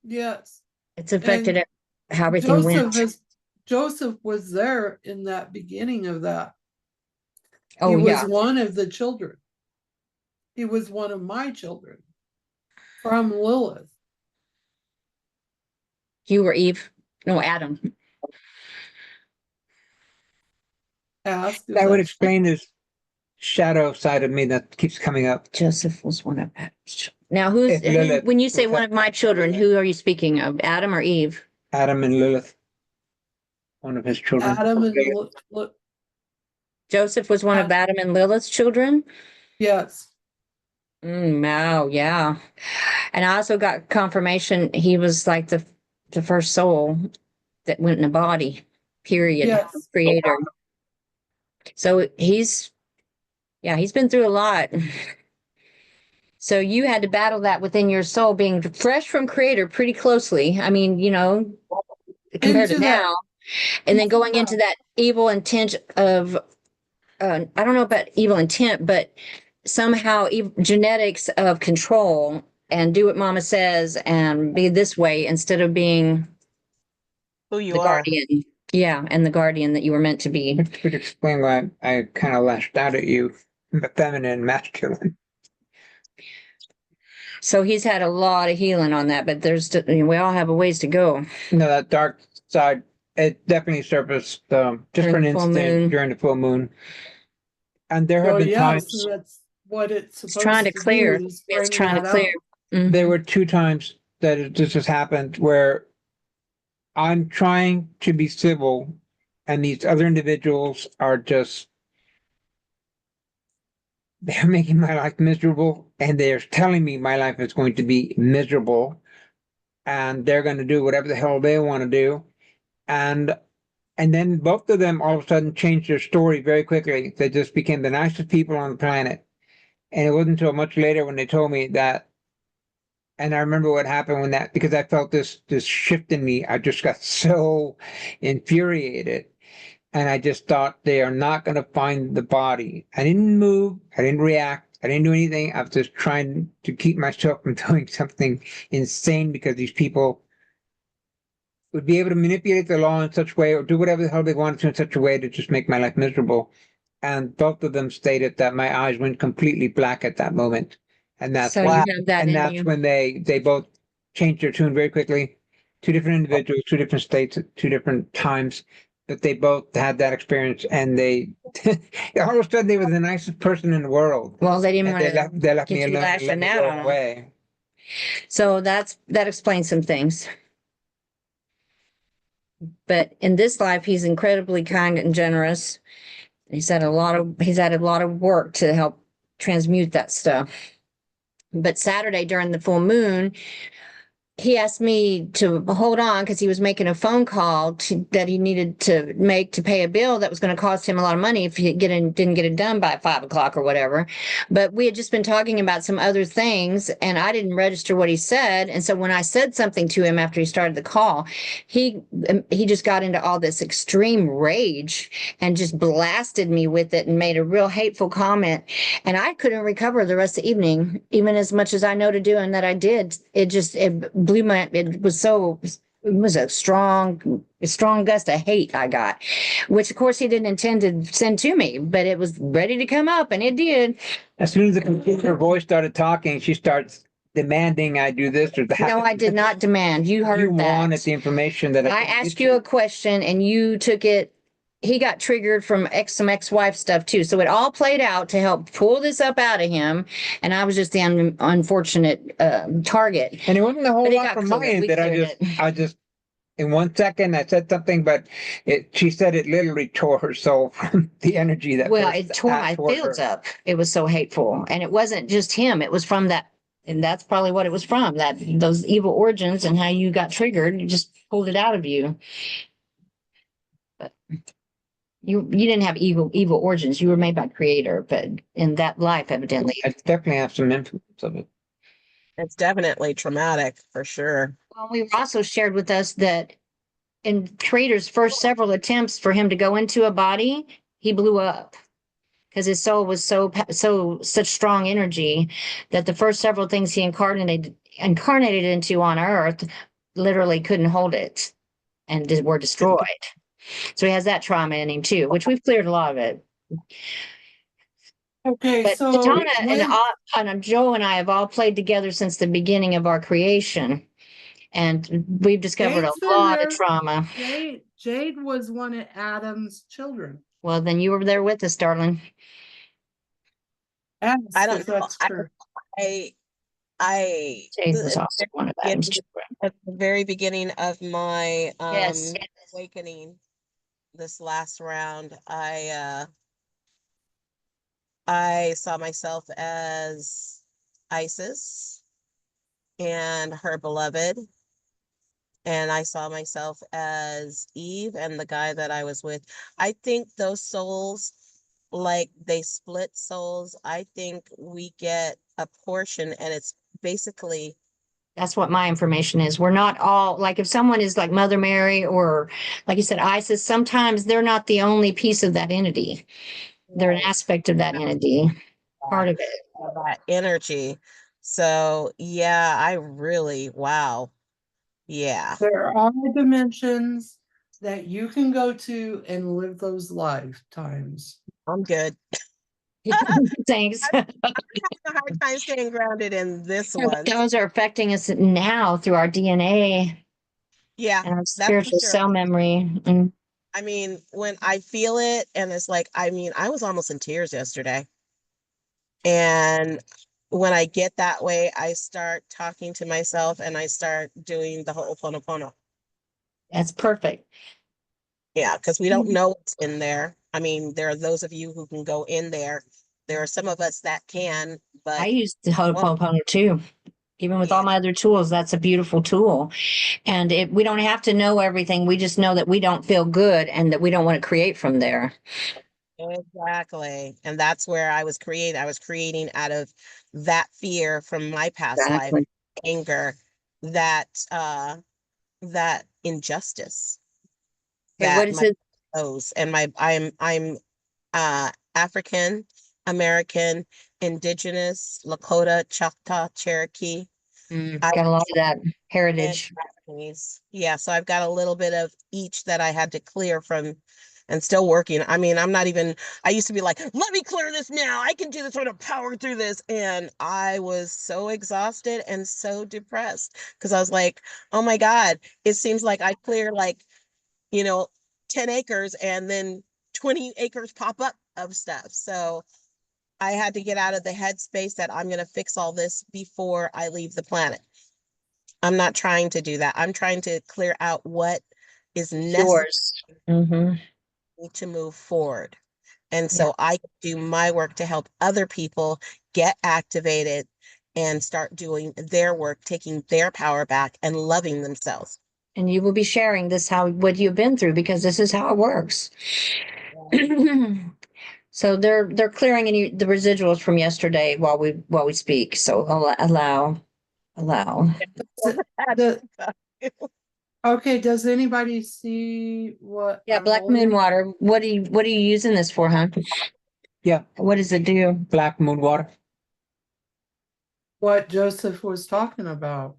Speaker 1: Yes.
Speaker 4: It's affected
Speaker 1: And
Speaker 4: how everything went.
Speaker 1: Joseph was there in that beginning of that.
Speaker 4: Oh
Speaker 1: He was
Speaker 4: yeah.
Speaker 1: one of the children. He was one of my children from Lilith.
Speaker 4: You were Eve. No, Adam.
Speaker 1: Asked.
Speaker 6: That would explain this shadow side of me that keeps coming up.
Speaker 4: Joseph was one of Adam's. Now,
Speaker 6: If Lilith
Speaker 4: when you say
Speaker 6: was
Speaker 4: one of my children, who are you speaking of? Adam or Eve?
Speaker 6: Adam and Lilith, one of his children.
Speaker 1: Adam and
Speaker 4: Joseph was one of Adam and Lilith's children?
Speaker 1: yes.
Speaker 4: Wow, yeah. And I also got confirmation he was like the first soul that went in a body, period.
Speaker 1: Yes.
Speaker 4: Creator. So he's been through a lot. So you had to battle that within your soul, being fresh from creator pretty closely. I mean, compared to now, and then going into that evil intent of, I don't know about evil intent, but somehow genetics of control and do what mama says and be this way instead of being
Speaker 7: Who you
Speaker 4: the
Speaker 7: are.
Speaker 4: guardian. Yeah, and the guardian that you were meant to be.
Speaker 6: Which would explain why I kind of lashed out at you, feminine, masculine.
Speaker 4: So he's had a lot of healing on that, but we all have a ways to go.
Speaker 6: No, that dark side, it definitely surfaced just for an instant during the full moon. And there have been times.
Speaker 1: That's what it's supposed
Speaker 4: trying to clear.
Speaker 1: do.
Speaker 4: It's trying to clear.
Speaker 6: Mm-hmm. There were 2 times that this has happened where I'm trying to be civil and these other individuals are just, they're making my life miserable and they're telling me my life is going to be miserable and they're going to do whatever the hell they want to do. And then both of them all of a sudden changed their story very quickly. They just became the nicest people on the planet. And it wasn't until much later when they told me that, and I remember what happened when that, because I felt this shift in me. I just got so infuriated. And I just thought they are not going to find the body. I didn't move. I didn't react. I didn't do anything. I was just trying to keep myself from doing something insane because these people would be able to manipulate the law in such a way or do whatever the hell they wanted to in such a way to just make my life miserable. And both of them stated that my eyes went completely black at that moment. And that's
Speaker 4: so
Speaker 6: why,
Speaker 4: you have that
Speaker 6: and
Speaker 4: in
Speaker 6: that's
Speaker 4: you.
Speaker 6: when they both changed their tune very quickly. 2 different individuals, 2 different states at 2 different times. But they both had that experience, and they all of a sudden they were the nicest person in the world.
Speaker 4: Well, they didn't want to
Speaker 6: they left
Speaker 4: get
Speaker 6: me
Speaker 4: you
Speaker 6: alone and let
Speaker 4: lashing
Speaker 6: me
Speaker 4: out
Speaker 6: go
Speaker 4: on them.
Speaker 6: away.
Speaker 4: So that explains some things. But in this life, he's incredibly kind and generous. He's had a lot of work to help transmute that stuff. But Saturday during the full moon, he asked me to hold on because he was making a phone call that he needed to make to pay a bill that was going to cost him a lot of money if he didn't get it done by 5 o'clock or whatever. But we had just been talking about some other things and I didn't register what he said. And so when I said something to him after he started the call, he just got into all this extreme rage and just blasted me with it and made a real hateful comment. And I couldn't recover the rest of the evening, even as much as I know to do and that I did. It was a strong gust of hate I got, which of course he didn't intend to send to me, but it was ready to come up and it did.
Speaker 6: As soon as the computer voice started talking, she starts demanding I do this or that.
Speaker 4: No, I did not demand. You heard
Speaker 6: You
Speaker 4: that.
Speaker 6: wanted the information that
Speaker 4: I asked you a question and you took it he got triggered from some ex-wife stuff too. So it all played out to help pull this up out of him. And I was just the unfortunate target.
Speaker 6: And it wasn't a whole
Speaker 4: But it
Speaker 6: lot
Speaker 4: got
Speaker 6: from my
Speaker 4: cleared.
Speaker 6: end
Speaker 4: We
Speaker 6: that
Speaker 4: cleared it.
Speaker 6: I just, in 1 second, I said something, but she said it literally tore her soul from the energy that
Speaker 4: Well,
Speaker 6: was
Speaker 4: it tore my
Speaker 6: toward
Speaker 4: fields
Speaker 6: her.
Speaker 4: up. It was so hateful. And it wasn't just him. It was from that. And that's probably what it was from, that those evil origins and how you got triggered. You just pulled it out of you. But you didn't have evil origins. You were made by creator, but in that life, evidently.
Speaker 6: I definitely have some influence of it.
Speaker 7: It's definitely traumatic for sure.
Speaker 4: Well, we were also shared with us that in creator's first several attempts for him to go into a body, he blew up because his soul was such strong energy that the first several things he incarnated into on earth literally couldn't hold it and were destroyed. So he has that trauma in him too, which we've cleared a lot of it.
Speaker 1: Okay,
Speaker 4: But
Speaker 1: so
Speaker 4: Katana and Joe and I have all played together since the beginning of our creation, and we've discovered a
Speaker 1: Jade's been
Speaker 4: lot of
Speaker 1: there.
Speaker 4: trauma.
Speaker 1: Jade was one of Adam's children.
Speaker 4: Well, then you were there with us, darling.
Speaker 1: Yes,
Speaker 7: I don't
Speaker 1: if
Speaker 7: know.
Speaker 1: that's true.
Speaker 4: Jade was
Speaker 7: The
Speaker 4: also one of
Speaker 7: very
Speaker 4: Adam's
Speaker 7: beginning-
Speaker 4: children.
Speaker 7: at the very beginning of my
Speaker 4: Yes.
Speaker 7: awakening this last round, I saw myself as Isis and her beloved, and I saw myself as Eve and the guy that I was with. I think those souls, like they split souls. I think we get a portion, and it's basically
Speaker 4: That's what my information is. We're not all like, if someone is like Mother Mary or like you said, Isis, sometimes they're not the only piece of that entity. They're an
Speaker 7: right,
Speaker 4: aspect of that entity, part of it.
Speaker 7: that energy. So yeah, I really, wow. Yeah,
Speaker 1: There are dimensions that you can go to and live those lifetimes.
Speaker 7: I'm good. I'm
Speaker 4: Thanks.
Speaker 7: having a hard time staying grounded in this one.
Speaker 4: Those are affecting us now through our DNA
Speaker 7: Yeah,
Speaker 4: and our
Speaker 7: that's for
Speaker 4: spiritual
Speaker 7: sure.
Speaker 4: cell memory. And
Speaker 7: I mean, when I feel it, and it's like, I mean, I was almost in tears yesterday. And when I get that way, I start talking to myself and I start doing the whole Ho'oponopono.
Speaker 4: that's perfect.
Speaker 7: Yeah, because we don't know what's in there. I mean, there are those of you who can go in there. There are some of us that can,
Speaker 4: I
Speaker 7: but
Speaker 4: use the Ho'oponopono too. Even with all
Speaker 7: yeah,
Speaker 4: my other tools, that's a beautiful tool. And we don't have to know everything. We just know that we don't feel good and that we don't want to create from there.
Speaker 7: exactly. And that's where I was creating. I was creating out of that fear from my past life,
Speaker 4: Exactly.
Speaker 7: anger, that that injustice
Speaker 4: Okay, what
Speaker 7: that
Speaker 4: is
Speaker 7: my
Speaker 4: it?
Speaker 7: knows. And I'm African American, Indigenous, Lakota, Choctaw, Cherokee. I
Speaker 4: Got a lot
Speaker 7: was
Speaker 4: of that
Speaker 7: and
Speaker 4: heritage.
Speaker 7: Japanese. Yeah, so I've got a little bit of each that I had to clear from and still working. I mean, I'm not even, I used to be like, let me clear this now. I can do this. I'm gonna power through this. And I was so exhausted and so depressed because I was like, oh my God, it seems like I clear like, you know, 10 acres and then 20 acres pop up of stuff. So I had to get out of the headspace that I'm gonna fix all this before I leave the planet. I'm not trying to do that. I'm trying to clear out what is necessary
Speaker 4: Yours. Mm-hmm.
Speaker 7: to move forward. And
Speaker 4: Yeah.
Speaker 7: so I can do my work to help other people get activated and start doing their work, taking their power back and loving themselves.
Speaker 4: And you will be sharing this what you've been through because this is how it works. So they're clearing the residuals from yesterday while we speak. So allow.
Speaker 1: Okay, does anybody see what
Speaker 4: Yeah,
Speaker 1: I'm
Speaker 4: Black Moon
Speaker 1: holding?
Speaker 4: Water. What are you using this for, huh?
Speaker 6: Yeah,
Speaker 4: What does it do?
Speaker 6: black moon water.
Speaker 1: What Joseph was talking about.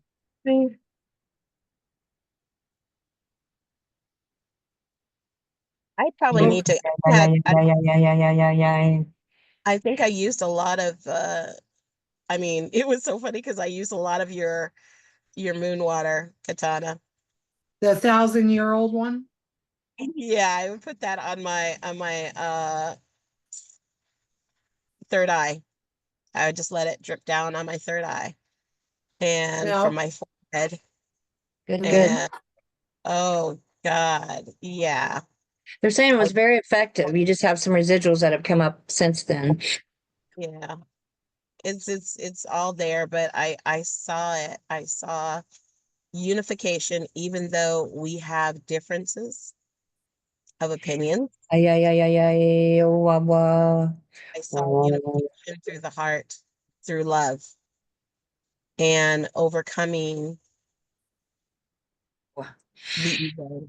Speaker 7: I probably
Speaker 1: Okay.
Speaker 7: need to
Speaker 4: Yeah.
Speaker 7: I think I used a lot of I mean, it was so funny because I used a lot of your moon water, Katana.
Speaker 1: The 1,000-year-old one?
Speaker 7: Yeah, I would put that on my third eye. I would just let it drip down on my third eye and
Speaker 1: Yeah.
Speaker 7: from my forehead.
Speaker 4: Good, good.
Speaker 7: And oh God, yeah.
Speaker 4: They're saying it
Speaker 7: I,
Speaker 4: was very effective. You just have some residuals that have come up since then.
Speaker 7: yeah. It's all there, but I saw it. I saw unification, even though we have differences of opinion.
Speaker 4: Ay, ay, ay, ay, ay, wah, wah.
Speaker 7: I saw
Speaker 4: Wah.
Speaker 7: unification through the heart, through love, and overcoming the ego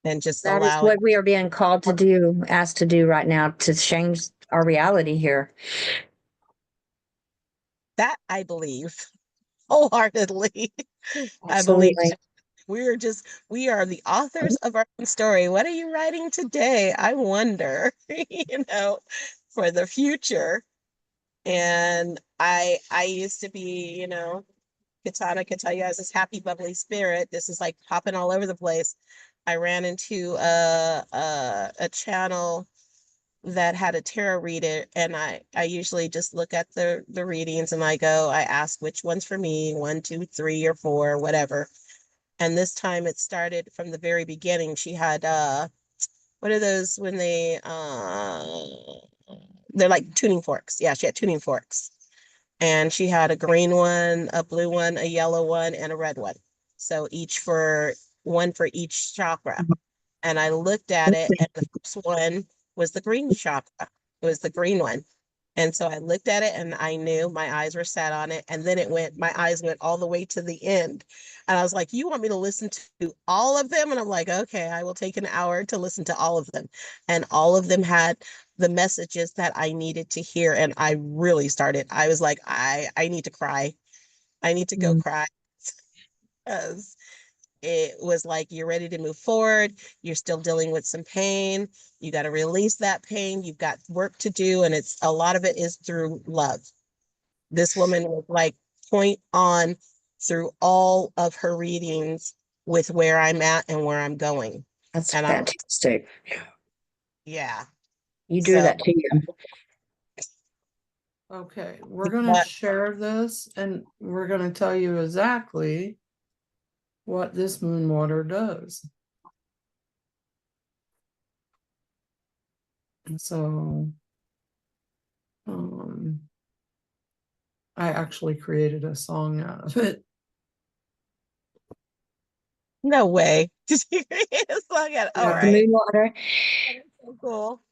Speaker 7: and just
Speaker 4: That is
Speaker 7: allowing
Speaker 4: what we are being called to do, asked to do right now to change our reality here.
Speaker 7: that. I believe wholeheartedly. I believe
Speaker 4: Absolutely.
Speaker 7: we are the authors of our own story. What are you writing today? I wonder, for the future. And I used to be, Katana could tell you I was this happy, bubbly spirit. This is like popping all over the place. I ran into a channel that had a tarot reader, and I usually just look at the readings and I ask which one's for me, 1, 2, 3, or 4, whatever. And this time it started from the very beginning. She had what are those when they're like tuning forks. Yeah, she had tuning forks. And she had a green one, a blue one, a yellow one, and a red one. So each for one for each chakra. And I looked at it, and the first one was the green chakra. It was the green one. And so I looked at it and I knew my eyes were set on it. And then my eyes went all the way to the end. And I was like, you want me to listen to all of them? And I'm like, okay, I will take an hour to listen to all of them. And all of them had the messages that I needed to hear. And I was like, I need to cry. I need to go
Speaker 4: Mm,
Speaker 7: cry. Because it was like you're ready to move forward, you're still dealing with some pain, you got to release that pain, you've got work to do, and it's a lot of it is through love. This woman was like point on through all of her readings with where I'm at and where I'm going.
Speaker 4: that's
Speaker 7: And I'm
Speaker 4: fantastic.
Speaker 7: yeah.
Speaker 4: You do
Speaker 7: So
Speaker 4: that to you.
Speaker 1: Okay, we're gonna
Speaker 7: but
Speaker 1: share this and we're gonna tell you exactly what this moon water does. And so, um, I actually created a song out of it.
Speaker 7: no way. Just look at all
Speaker 1: Yeah.
Speaker 4: The
Speaker 7: right.
Speaker 4: moon water.
Speaker 7: So cool.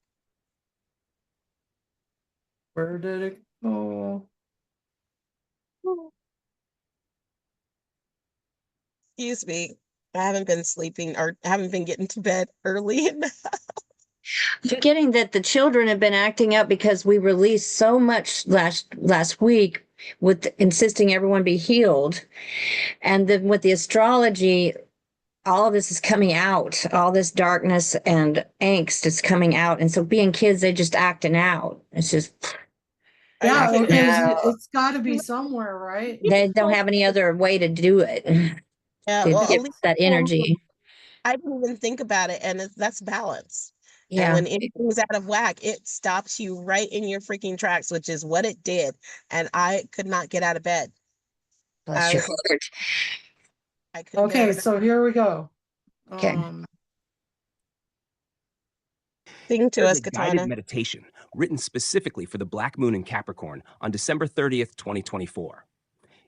Speaker 1: Where did it go?
Speaker 7: Excuse me. I haven't been sleeping or haven't been getting to bed early enough.
Speaker 4: Forgetting that the children have been acting up because we released so much last week with insisting everyone be healed. And then with the astrology, all of this is coming out. All this darkness and angst is coming out. And so being kids, they're just acting out. It's just
Speaker 7: Are you
Speaker 1: Yeah,
Speaker 7: kidding
Speaker 4: acting
Speaker 7: me?
Speaker 1: because
Speaker 4: out.
Speaker 1: it's got to be somewhere, right?
Speaker 4: They don't have any other way to do it.
Speaker 7: Yeah,
Speaker 4: To
Speaker 7: well, at
Speaker 4: get
Speaker 7: least
Speaker 4: that energy.
Speaker 7: I didn't even think about it, and that's balance. And
Speaker 4: Yeah.
Speaker 7: when anything's out of whack, it stops you right in your freaking tracks, which is what it did. And I could not get out of bed.
Speaker 4: Bless
Speaker 7: I
Speaker 4: your
Speaker 7: was like,
Speaker 4: heart.
Speaker 7: I couldn't get out
Speaker 1: Okay,
Speaker 7: of bed.
Speaker 1: so here we go.
Speaker 4: Okay.
Speaker 7: Sing to
Speaker 9: Here's
Speaker 7: us,
Speaker 9: a guided
Speaker 7: Katana.
Speaker 9: meditation written specifically for the Black Moon in Capricorn on December 30th, 2024.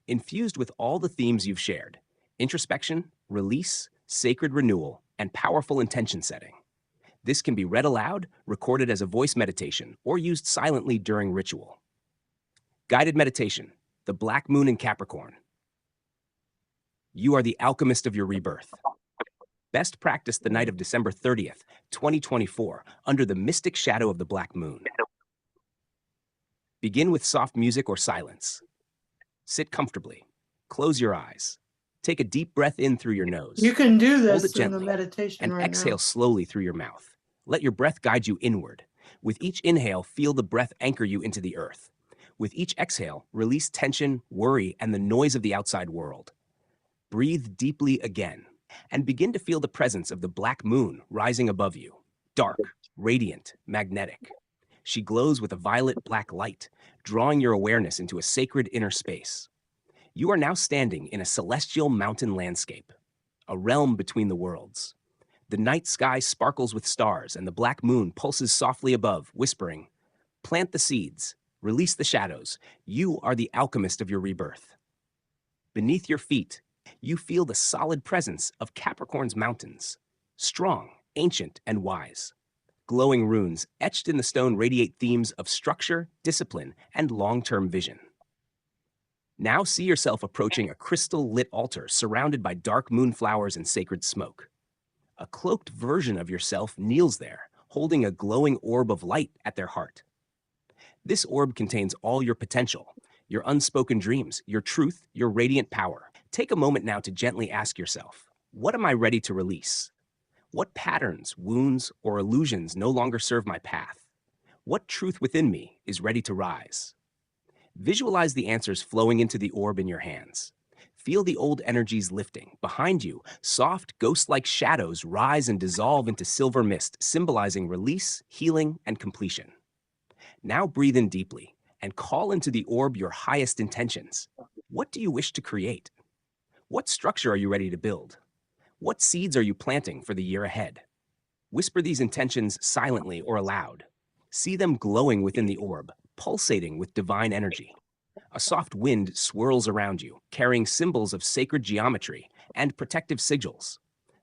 Speaker 9: Infused with all the themes you've shared: introspection, release, sacred renewal, and powerful intention setting. This can be read aloud, recorded as a voice meditation, or used silently during ritual. Guided meditation, the Black Moon in Capricorn. You are the alchemist of your rebirth. Best practice the night of December 30th, 2024, under the mystic shadow of the Black Moon. Begin with soft music or silence. Sit comfortably. Close your eyes. Take a deep breath in through your nose.
Speaker 1: You can do
Speaker 9: Hold it
Speaker 1: this in the
Speaker 9: gently
Speaker 1: meditation
Speaker 9: and
Speaker 1: right
Speaker 9: exhale
Speaker 1: now.
Speaker 9: slowly through your mouth. Let your breath guide you inward. With each inhale, feel the breath anchor you into the earth. With each exhale, release tension, worry, and the noise of the outside world. Breathe deeply again. and begin to feel the presence of the black moon rising above you. Dark, radiant, magnetic. She glows with a violet-black light, drawing your awareness into a sacred inner space. You are now standing in a celestial mountain landscape, a realm between the worlds. The night sky sparkles with stars, and the black moon pulses softly above, whispering, "Plant the seeds, release the shadows. You are the alchemist of your rebirth." Beneath your feet, you feel the solid presence of Capricorn's mountains, strong, ancient, and wise. Glowing runes etched in the stone radiate themes of structure, discipline, and long-term vision. Now see yourself approaching a crystal-lit altar surrounded by dark moon flowers and sacred smoke. A cloaked version of yourself kneels there, holding a glowing orb of light at their heart. This orb contains all your potential, your unspoken dreams, your truth, your radiant power. Take a moment now to gently ask yourself, what am I ready to release? What patterns, wounds, or illusions no longer serve my path? What truth within me is ready to rise? Visualize the answers flowing into the orb in your hands. Feel the old energies lifting. Behind you, soft, ghost-like shadows rise and dissolve into silver mist, symbolizing release, healing, and completion. Now breathe in deeply and call into the orb your highest intentions. What do you wish to create? What structure are you ready to build? What seeds are you planting for the year ahead? Whisper these intentions silently or aloud. See them glowing within the orb, pulsating with divine energy. A soft wind swirls around you, carrying symbols of sacred geometry and protective sigils.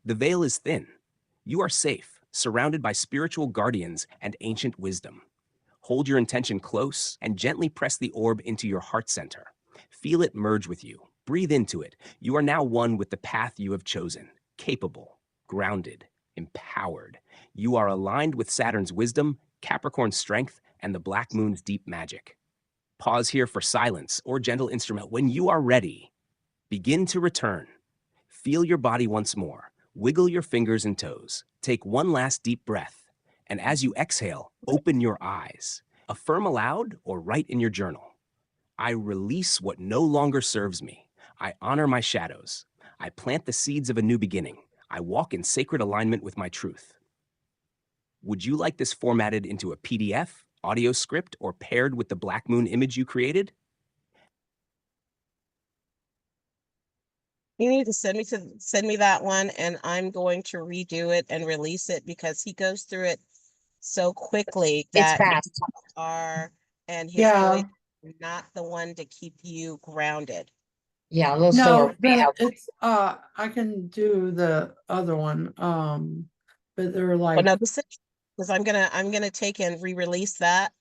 Speaker 9: The veil is thin. You are safe, surrounded by spiritual guardians and ancient wisdom. Hold your intention close and gently press the orb into your heart center. Feel it merge with you. Breathe into it. You are now one with the path you have chosen. Capable, grounded, empowered. You are aligned with Saturn's wisdom, Capricorn's strength, and the black moon's deep magic. Pause here for silence or gentle instrument. When you are ready, begin to return. Feel your body once more. Wiggle your fingers and toes. Take one last deep breath. And as you exhale, open your eyes. Affirm aloud or write in your journal. I release what no longer serves me. I honor my shadows. I plant the seeds of a new beginning. I walk in sacred alignment with my truth. Would you like this formatted into a PDF, audio script, or paired with the black moon image you created?
Speaker 7: You need to send me that one, and I'm going to redo it and release it because he goes through it so quickly
Speaker 4: It's
Speaker 7: that
Speaker 4: fast.
Speaker 7: are and his
Speaker 1: Yeah.
Speaker 7: voice is not the one to keep you grounded.
Speaker 4: Yeah, a little
Speaker 1: No,
Speaker 4: slower.
Speaker 1: it's I can do the other one. But they're
Speaker 7: But
Speaker 1: like,
Speaker 7: no, because I'm gonna take and re-release that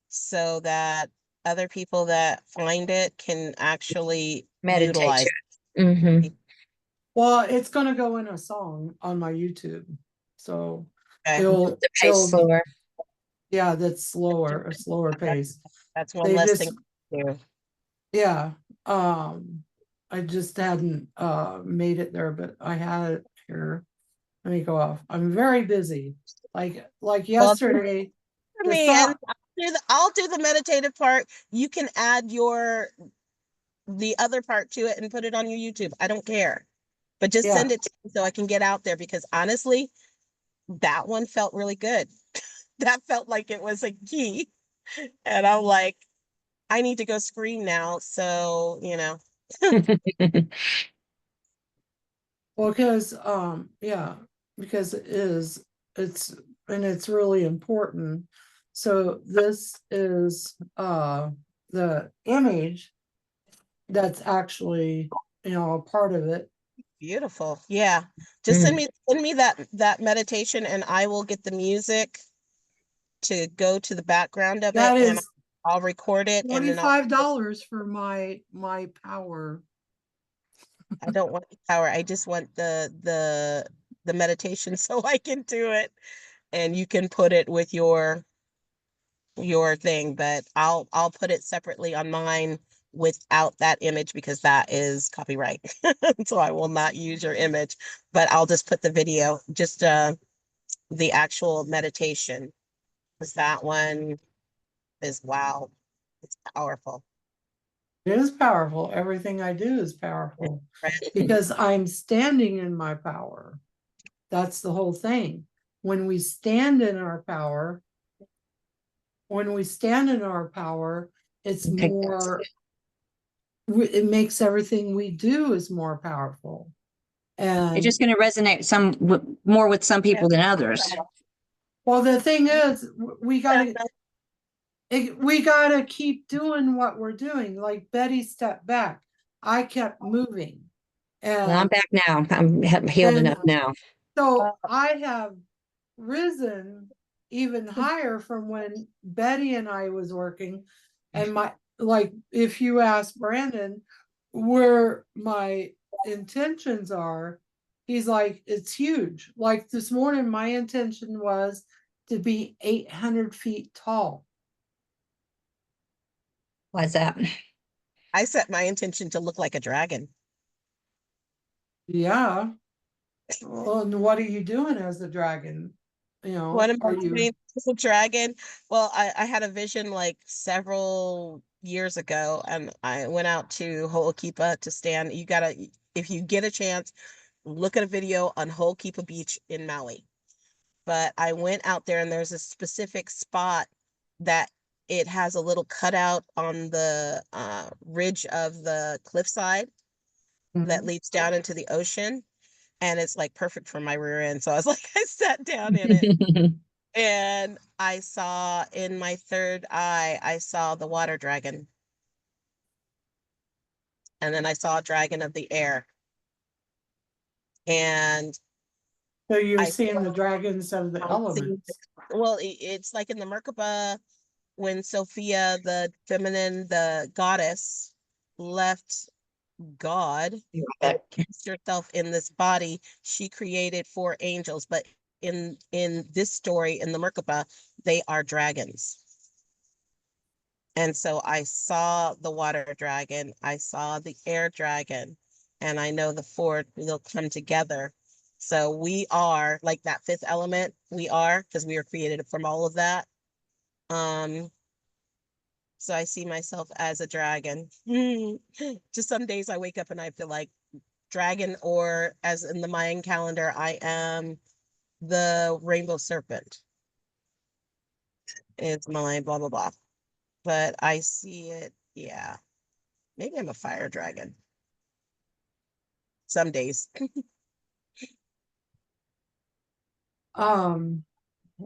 Speaker 7: so that other people that find it can actually
Speaker 4: Meditate
Speaker 7: utilize
Speaker 4: to it. Mm-hmm.
Speaker 1: well, it's gonna go in a song on my YouTube. So
Speaker 7: it.
Speaker 1: it'll
Speaker 4: The pace slower.
Speaker 1: yeah, that's slower, a slower pace.
Speaker 7: That's one
Speaker 1: They
Speaker 7: less
Speaker 1: just
Speaker 7: thing to do.
Speaker 1: yeah. I just hadn't made it there, but I had it here. Let me go off. I'm very busy. Like
Speaker 7: Well,
Speaker 1: yesterday,
Speaker 7: for
Speaker 1: the
Speaker 7: me,
Speaker 1: song,
Speaker 7: and I'll do the meditative part. You can add the other part to it and put it on your YouTube. I don't care. But just
Speaker 1: yeah.
Speaker 7: send it to me so I can get out there because honestly, that one felt really good. That felt like it was a key. And I'm like, I need to go scream now. So,
Speaker 1: Well, because yeah, because it's it's really important. So this is the image that's actually, a part of it.
Speaker 7: beautiful. Yeah. Just send me that meditation and I will get the music to go to the background of it
Speaker 1: That
Speaker 7: and
Speaker 1: is
Speaker 7: I'll record it and then
Speaker 1: $25 for my power.
Speaker 7: I don't want the power. I just want the meditation so I can do it and you can put it with your thing, but I'll put it separately on mine without that image because that is copyright. So I will not use your image, but I'll just put the video, just the actual meditation. Because that one is wow. It's powerful.
Speaker 1: It is powerful. Everything I do is powerful
Speaker 7: Right.
Speaker 1: because I'm standing in my power. That's the whole thing. When we stand in our power, it's
Speaker 4: Okay.
Speaker 1: more, it makes everything we do is more powerful. And
Speaker 4: It's just going to resonate more with some people than others.
Speaker 1: well, the thing is, we gotta keep doing what we're doing. Like Betty stepped back. I kept moving.
Speaker 4: Well, I'm
Speaker 1: And
Speaker 4: back now. I'm healed
Speaker 1: And-
Speaker 4: enough now.
Speaker 1: so I have risen even higher from when Betty and I was working. And like, if you ask Brandon where my intentions are, he's like, it's huge. Like this morning, my intention was to be 800 feet tall.
Speaker 4: Why's that?
Speaker 7: I set my intention to look like a dragon.
Speaker 1: Yeah. Well, and what are you doing as a dragon? You know,
Speaker 7: What am I
Speaker 1: are you?
Speaker 7: doing as a dragon? Well, I had a vision like several years ago, and I went out to Ho'okipa to stand. You gotta, if you get a chance, look at a video on Ho'okipa Beach in Maui. But I went out there, and there's a specific spot that it has a little cutout on the ridge of the cliffside that leads down into the ocean. And it's like perfect for my rear end. So I was like, I sat down in it. And I saw in my third eye, I saw the water dragon. And then I saw a dragon of the air. And
Speaker 1: So you're
Speaker 7: I
Speaker 1: seeing the dragons of the elements.
Speaker 7: well, it's like in the Merkaba when Sophia, the feminine, the goddess, left God and cast herself in this body, she created 4 angels. But in this story, in the Merkaba, they are dragons. And so I saw the water dragon, I saw the air dragon, and I know the 4 will come together. So we are like that 5th element, we are, because we are created from all of that. So I see myself as a dragon. Just some days I wake up and I feel like dragon, or as in the Mayan calendar, I am the rainbow serpent. It's my blah, blah, blah. But I see it, yeah. Maybe I'm a fire dragon. Some days.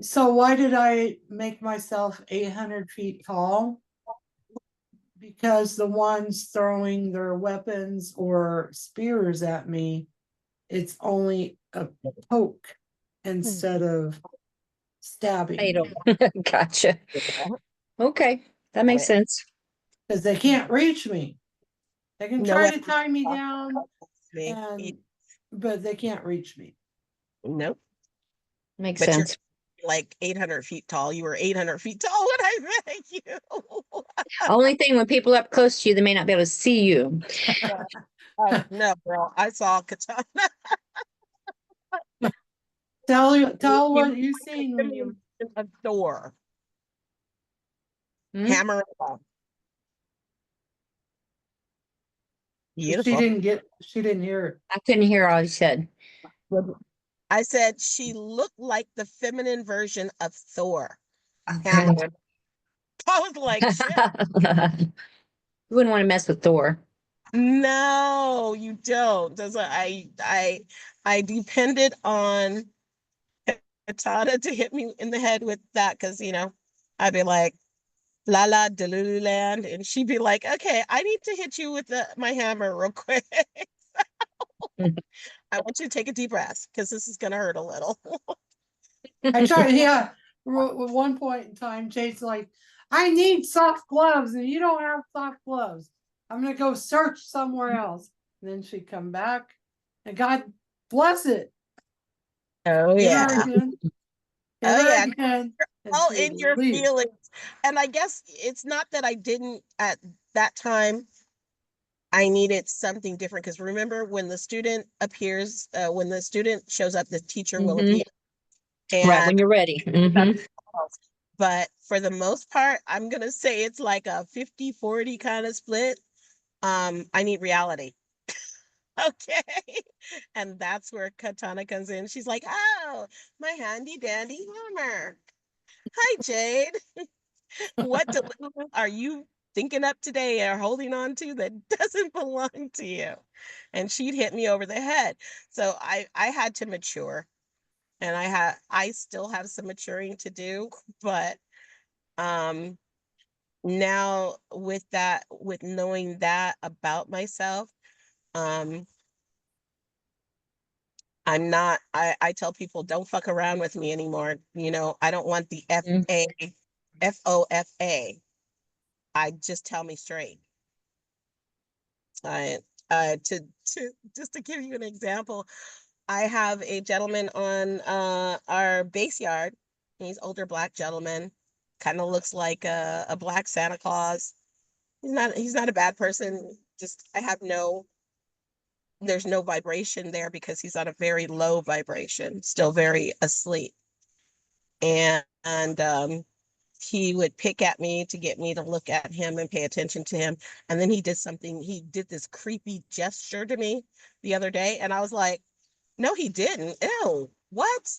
Speaker 1: So why did I make myself 800 feet tall? Because the ones throwing their weapons or spears at me, it's only a poke instead of stabbing.
Speaker 4: Fatal. Gotcha. Okay, that makes sense.
Speaker 1: Because they can't reach me. They can
Speaker 7: No
Speaker 1: try
Speaker 7: way.
Speaker 1: to tie me down,
Speaker 7: Me.
Speaker 1: but they can't reach me.
Speaker 7: Nope.
Speaker 4: Makes
Speaker 7: But you're
Speaker 4: sense.
Speaker 7: like 800 feet tall. You were 800 feet tall when I met you.
Speaker 4: Only thing when people are up close to you, they may not be able to see you.
Speaker 7: No, girl, I saw Katana.
Speaker 1: Tell what you seen when you
Speaker 7: A door.
Speaker 4: Hmm?
Speaker 7: Hammer it up. Beautiful.
Speaker 1: she didn't hear it.
Speaker 4: I couldn't hear all you said.
Speaker 7: I said she looked like the feminine version of Thor.
Speaker 4: Okay.
Speaker 7: Hammer it. I was like, shit.
Speaker 4: You wouldn't want to mess with Thor.
Speaker 7: No, you don't. That's why I depended on Katana to hit me in the head with that, because I'd be like, la la delulu land, and she'd be like, okay, I need to hit you with my hammer real quick. I want you to take a deep breath because this is gonna hurt a little.
Speaker 1: I tried, yeah. At one point in time, Jade's like, I need soft gloves, and you don't have soft gloves. I'm gonna go search somewhere else. And then she'd come back, and God bless it.
Speaker 7: Oh
Speaker 1: Hit her
Speaker 7: yeah.
Speaker 1: again. Hit
Speaker 7: Oh
Speaker 1: her
Speaker 7: yeah.
Speaker 1: again, and
Speaker 7: All
Speaker 1: she
Speaker 7: in
Speaker 1: would
Speaker 7: your
Speaker 1: leave.
Speaker 7: feelings. And I guess it's not that I didn't at that time. I needed something different, because remember when the student appears, when the student shows up, the teacher will
Speaker 4: Mhm.
Speaker 7: appear.
Speaker 4: Right when
Speaker 7: And
Speaker 4: you're ready. Mhm.
Speaker 7: but for the most part, I'm gonna say it's like a 50-40 kind of split. I need reality. Okay. And that's where Katana comes in. She's like, oh, my handy dandy hammer. Hi, Jade. What are you thinking up today or holding on to that doesn't belong to you? And she'd hit me over the head. So I had to mature, and I still have some maturing to do, but um now with knowing that about myself, um I tell people don't fuck around with me anymore. I don't want the
Speaker 4: Mm.
Speaker 7: FOFA. I just tell me straight. I to just to give you an example, I have a gentleman on our base yard. He's older black gentleman, kind of looks like a black Santa Claus. He's not a bad person. Just there's no vibration there because he's on a very low vibration, still very asleep. And he would pick at me to get me to look at him and pay attention to him. And then he did this creepy gesture to me the other day. And I was like, no, he didn't. Ew, what?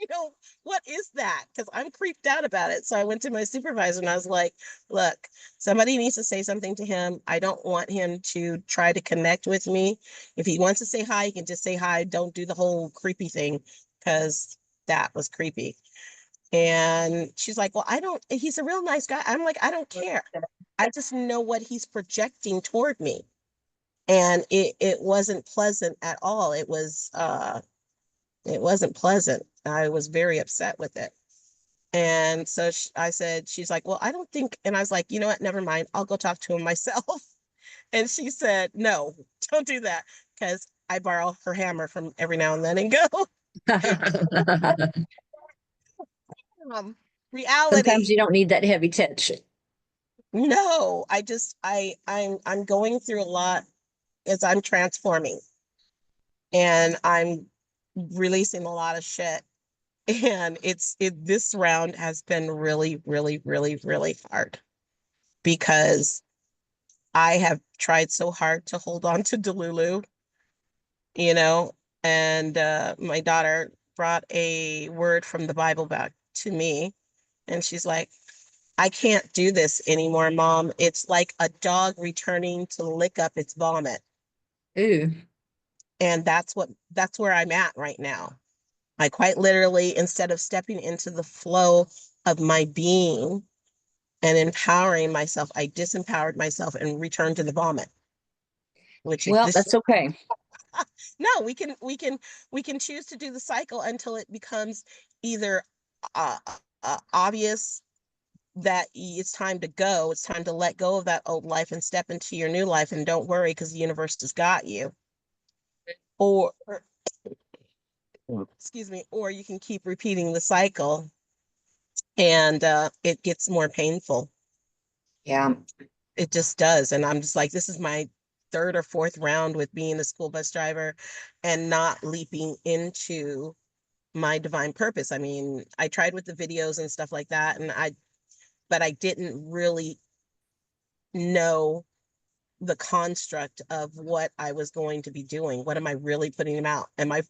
Speaker 7: I don't, what is that? Because I'm creeped out about it. So I went to my supervisor and I was like, look, somebody needs to say something to him. I don't want him to try to connect with me. If he wants to say hi, he can just say hi. Don't do the whole creepy thing because that was creepy. And she's like, well, he's a real nice guy. I'm like, I don't care. I just know what he's projecting toward me. And it wasn't pleasant at all. It wasn't pleasant. I was very upset with it. And so I said, she's like, well, I don't think, and I was like, you know what? Never mind. I'll go talk to him myself. And she said, no, don't do that. Because I borrow her hammer from every now and then and go, um,
Speaker 4: Sometimes
Speaker 7: reality.
Speaker 4: you don't need that heavy touch.
Speaker 7: No, I'm going through a lot as I'm transforming, and I'm releasing a lot of shit. And this round has been really, really, really, really hard because I have tried so hard to hold on to Delulu, you know, and my daughter brought a word from the Bible back to me, and she's like, I can't do this anymore, Mom. It's like a dog returning to lick up its vomit.
Speaker 4: Ooh.
Speaker 7: And that's where I'm at right now. I quite literally, instead of stepping into the flow of my being and empowering myself, I disempowered myself and returned to the vomit. Which
Speaker 4: Well,
Speaker 7: this
Speaker 4: that's okay.
Speaker 7: no, we can choose to do the cycle until it becomes either uh, obvious that it's time to go, it's time to let go of that old life and step into your new life, and don't worry because the universe has got you. Or excuse me, or you can keep repeating the cycle, and it gets more painful.
Speaker 4: Yeah.
Speaker 7: It just does. And I'm just like, this is my third or fourth round with being a school bus driver and not leaping into my divine purpose. I mean, I tried with the videos and stuff like that, but I didn't really know the construct of what I was going to be doing. What am I really putting them out? And my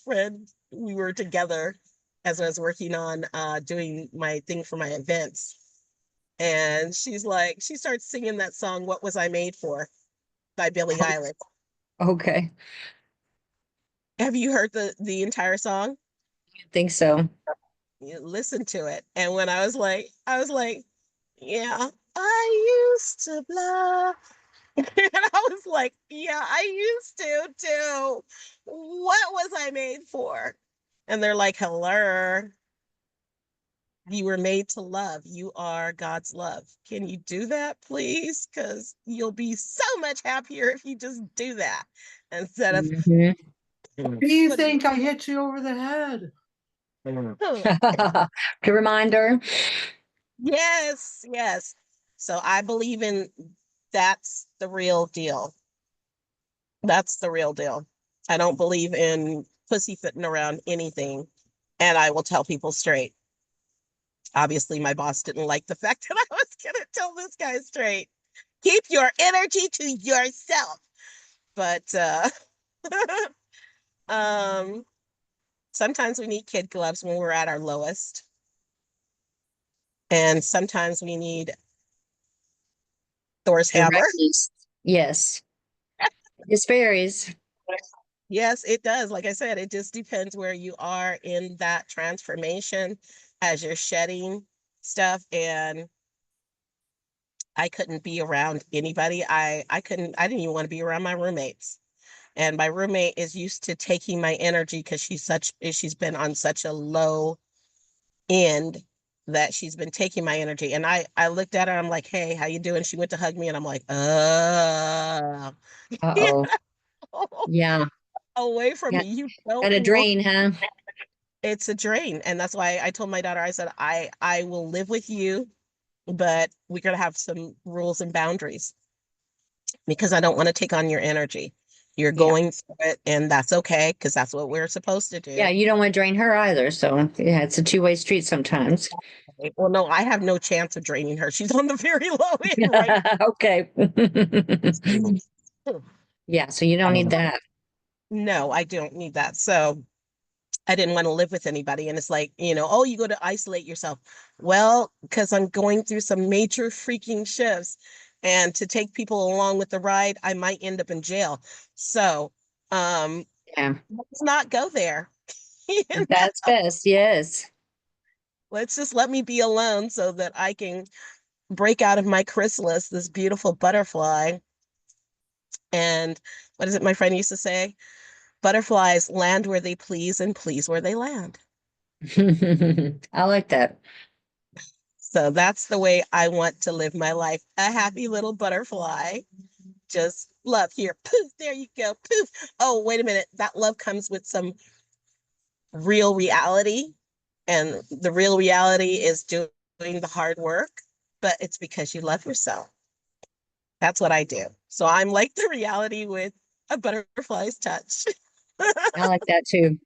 Speaker 7: friend, we were together as I was working on doing my thing for my events. And she starts singing that song, What Was I Made For by Billie Eilish.
Speaker 4: Okay.
Speaker 7: Have you heard the entire song?
Speaker 4: I think so.
Speaker 7: You listen to it. And when I was like, yeah, I used to blah. And I was like, yeah, I used to too. What was I made for? And they're like, hello, you were made to love. You are God's love. Can you do that, please? Because you'll be so much happier if you just do that instead of
Speaker 4: Mhm.
Speaker 1: Do you
Speaker 7: putting.
Speaker 1: think I hit you over the head?
Speaker 4: Good reminder.
Speaker 7: Yes, yes. So I believe in that's the real deal. That's the real deal. I don't believe in pussyfooting around anything. And I will tell people straight. Obviously, my boss didn't like the fact that I was going to tell this guy straight. Keep your energy to yourself. But um sometimes we need kid gloves when we're at our lowest. And sometimes we need Thor's hammer.
Speaker 4: Directness. Yes. It varies.
Speaker 7: Yes, it does. Like I said, it just depends where you are in that transformation as you're shedding stuff. And I couldn't be around anybody. I didn't even want to be around my roommates. And my roommate is used to taking my energy because she's been on such a low end that she's been taking my energy. And I looked at her, I'm like, hey, how you doing? She went to hug me and I'm like,
Speaker 4: Uh-oh. Yeah.
Speaker 7: away from
Speaker 4: Yeah.
Speaker 7: me. You
Speaker 4: Got
Speaker 7: don't
Speaker 4: a
Speaker 7: want
Speaker 4: drain, huh?
Speaker 7: it's a drain. And that's why I told my daughter, I said, I will live with you, but we're gonna have some rules and boundaries because I don't want to take on your energy. You're
Speaker 4: Yeah.
Speaker 7: going through it, and that's okay because that's what we're supposed to
Speaker 4: Yeah,
Speaker 7: do.
Speaker 4: you don't want to drain her either. So yeah, it's a two-way street sometimes.
Speaker 7: Well, no, I have no chance of draining her. She's on the very low end right
Speaker 4: Okay.
Speaker 7: now.
Speaker 4: Yeah, so you don't need that.
Speaker 7: No, I don't need that. So I didn't want to live with anybody. And it's like, oh, you go to isolate yourself. Well, because I'm going through some major freaking shifts. And to take people along with the ride, I might end up in jail. So
Speaker 4: Yeah,
Speaker 7: let's not go there. You
Speaker 4: that's
Speaker 7: know?
Speaker 4: best. Yes.
Speaker 7: Let's just let me be alone so that I can break out of my chrysalis, this beautiful butterfly. And what is it my friend used to say? Butterflies land where they please and please where they land.
Speaker 4: I like that.
Speaker 7: So that's the way I want to live my life. A happy little butterfly. Just love here. Poof, there you go. Poof. Oh, wait a minute. That love comes with some real reality. And the real reality is doing the hard work, but it's because you love yourself. That's what I do. So I'm like the reality with a butterfly's touch.
Speaker 4: I like that too.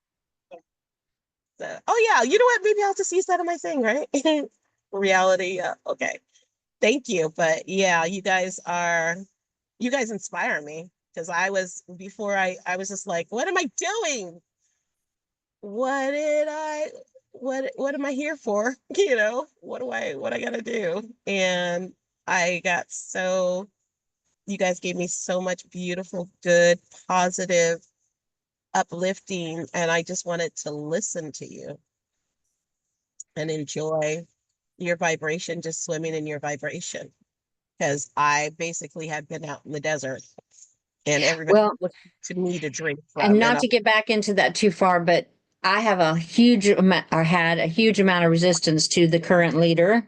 Speaker 7: So, oh yeah, you know what? Maybe I'll just use that in my thing, right? Reality. Okay. Thank you. But yeah, you guys inspire me because I was just like, what am I doing? What did I, what am I here for? What I gotta do? And I got so, you guys gave me so much beautiful, good, positive, uplifting, and I just wanted to listen to you and enjoy your vibration, just swimming in your vibration. Because I basically had been out in the desert and everybody
Speaker 4: Well,
Speaker 7: looked to me to drink
Speaker 4: and
Speaker 7: from. And
Speaker 4: not to get back into that too far, but I have a huge amount, or had a huge amount of resistance to the current leader.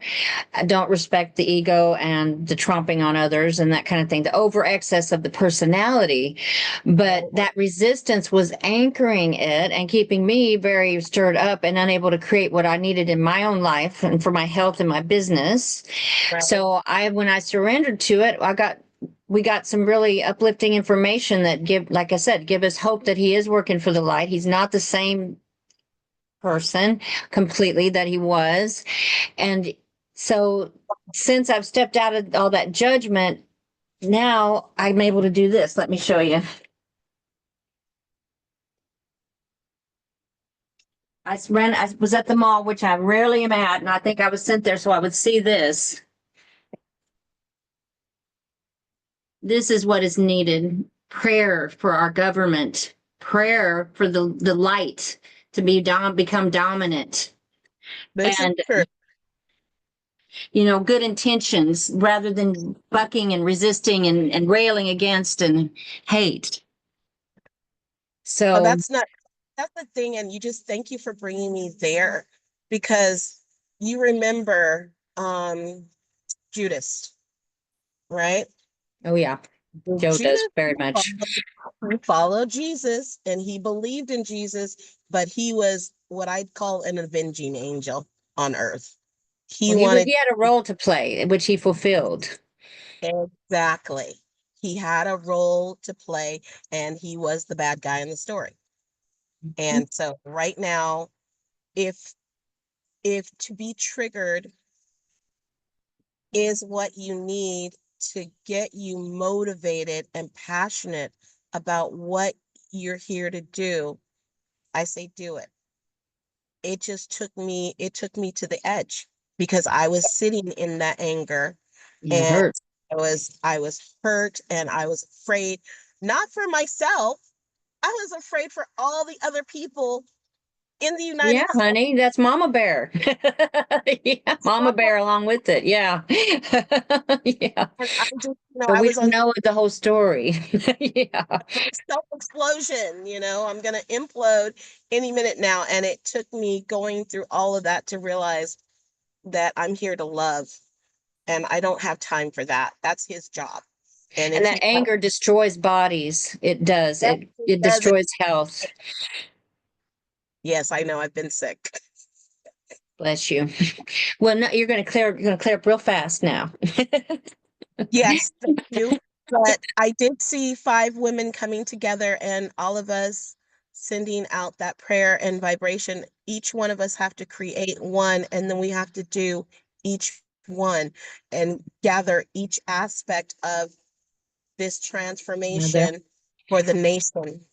Speaker 4: I don't respect the ego and the tromping on others and that kind of thing, the over excess of the personality. But that resistance was anchoring it and keeping me very stirred up and unable to create what I needed in my own life and for my health and my business. So when I surrendered to it, we got some really uplifting information that like I said, give us hope that he is working for the light. He's not the same person completely that he was. And so since I've stepped out of all that judgment, now I'm able to do this. Let me show you. I was at the mall, which I rarely am at, and I think I was sent there so I would see this. This is what is needed. Prayer for our government, prayer for the light to become dominant.
Speaker 7: this is
Speaker 4: And
Speaker 7: true.
Speaker 4: good intentions rather than bucking and resisting and railing against and hate.
Speaker 7: Oh,
Speaker 4: So,
Speaker 7: that's the thing. And you just thank you for bringing me there because you remember Judas, right?
Speaker 4: oh yeah, Joe does
Speaker 7: Judas
Speaker 4: very much.
Speaker 7: he followed Jesus and he believed in Jesus, but he was what I'd call an avenging angel on earth. He
Speaker 4: Well,
Speaker 7: wanted
Speaker 4: he had a role to play, which he fulfilled.
Speaker 7: exactly. He had a role to play and he was the bad guy in the story. And so right now, if to be triggered is what you need, to get you motivated and passionate about what you're here to do, I say do it. It took me to the edge because I was sitting in that anger
Speaker 4: Yeah, it
Speaker 7: and
Speaker 4: hurts.
Speaker 7: I was hurt and I was afraid, not for myself. I was afraid for all the other people in the
Speaker 4: Yeah,
Speaker 7: United States.
Speaker 4: honey, that's Mama Bear. Yeah, Mama Bear along with it. Yeah. Yeah.
Speaker 7: And I just,
Speaker 4: But
Speaker 7: I
Speaker 4: we
Speaker 7: was
Speaker 4: don't
Speaker 7: on
Speaker 4: know the whole story. Yeah.
Speaker 7: self explosion, I'm going to implode any minute now. And it took me going through all of that to realize that I'm here to love and I don't have time for that. That's his job. And
Speaker 4: And
Speaker 7: if
Speaker 4: that
Speaker 7: he
Speaker 4: anger destroys bodies. It does. It
Speaker 7: does it,
Speaker 4: destroys health.
Speaker 7: yes, I know I've been sick.
Speaker 4: Bless you. Well, no, you're gonna clear up real fast now.
Speaker 7: Yes, thank you. But I did see 5 women coming together and all of us sending out that prayer and vibration. Each one of us have to create one, and then we have to do each one and gather each aspect of this
Speaker 4: Yeah, there.
Speaker 7: transformation for the nation.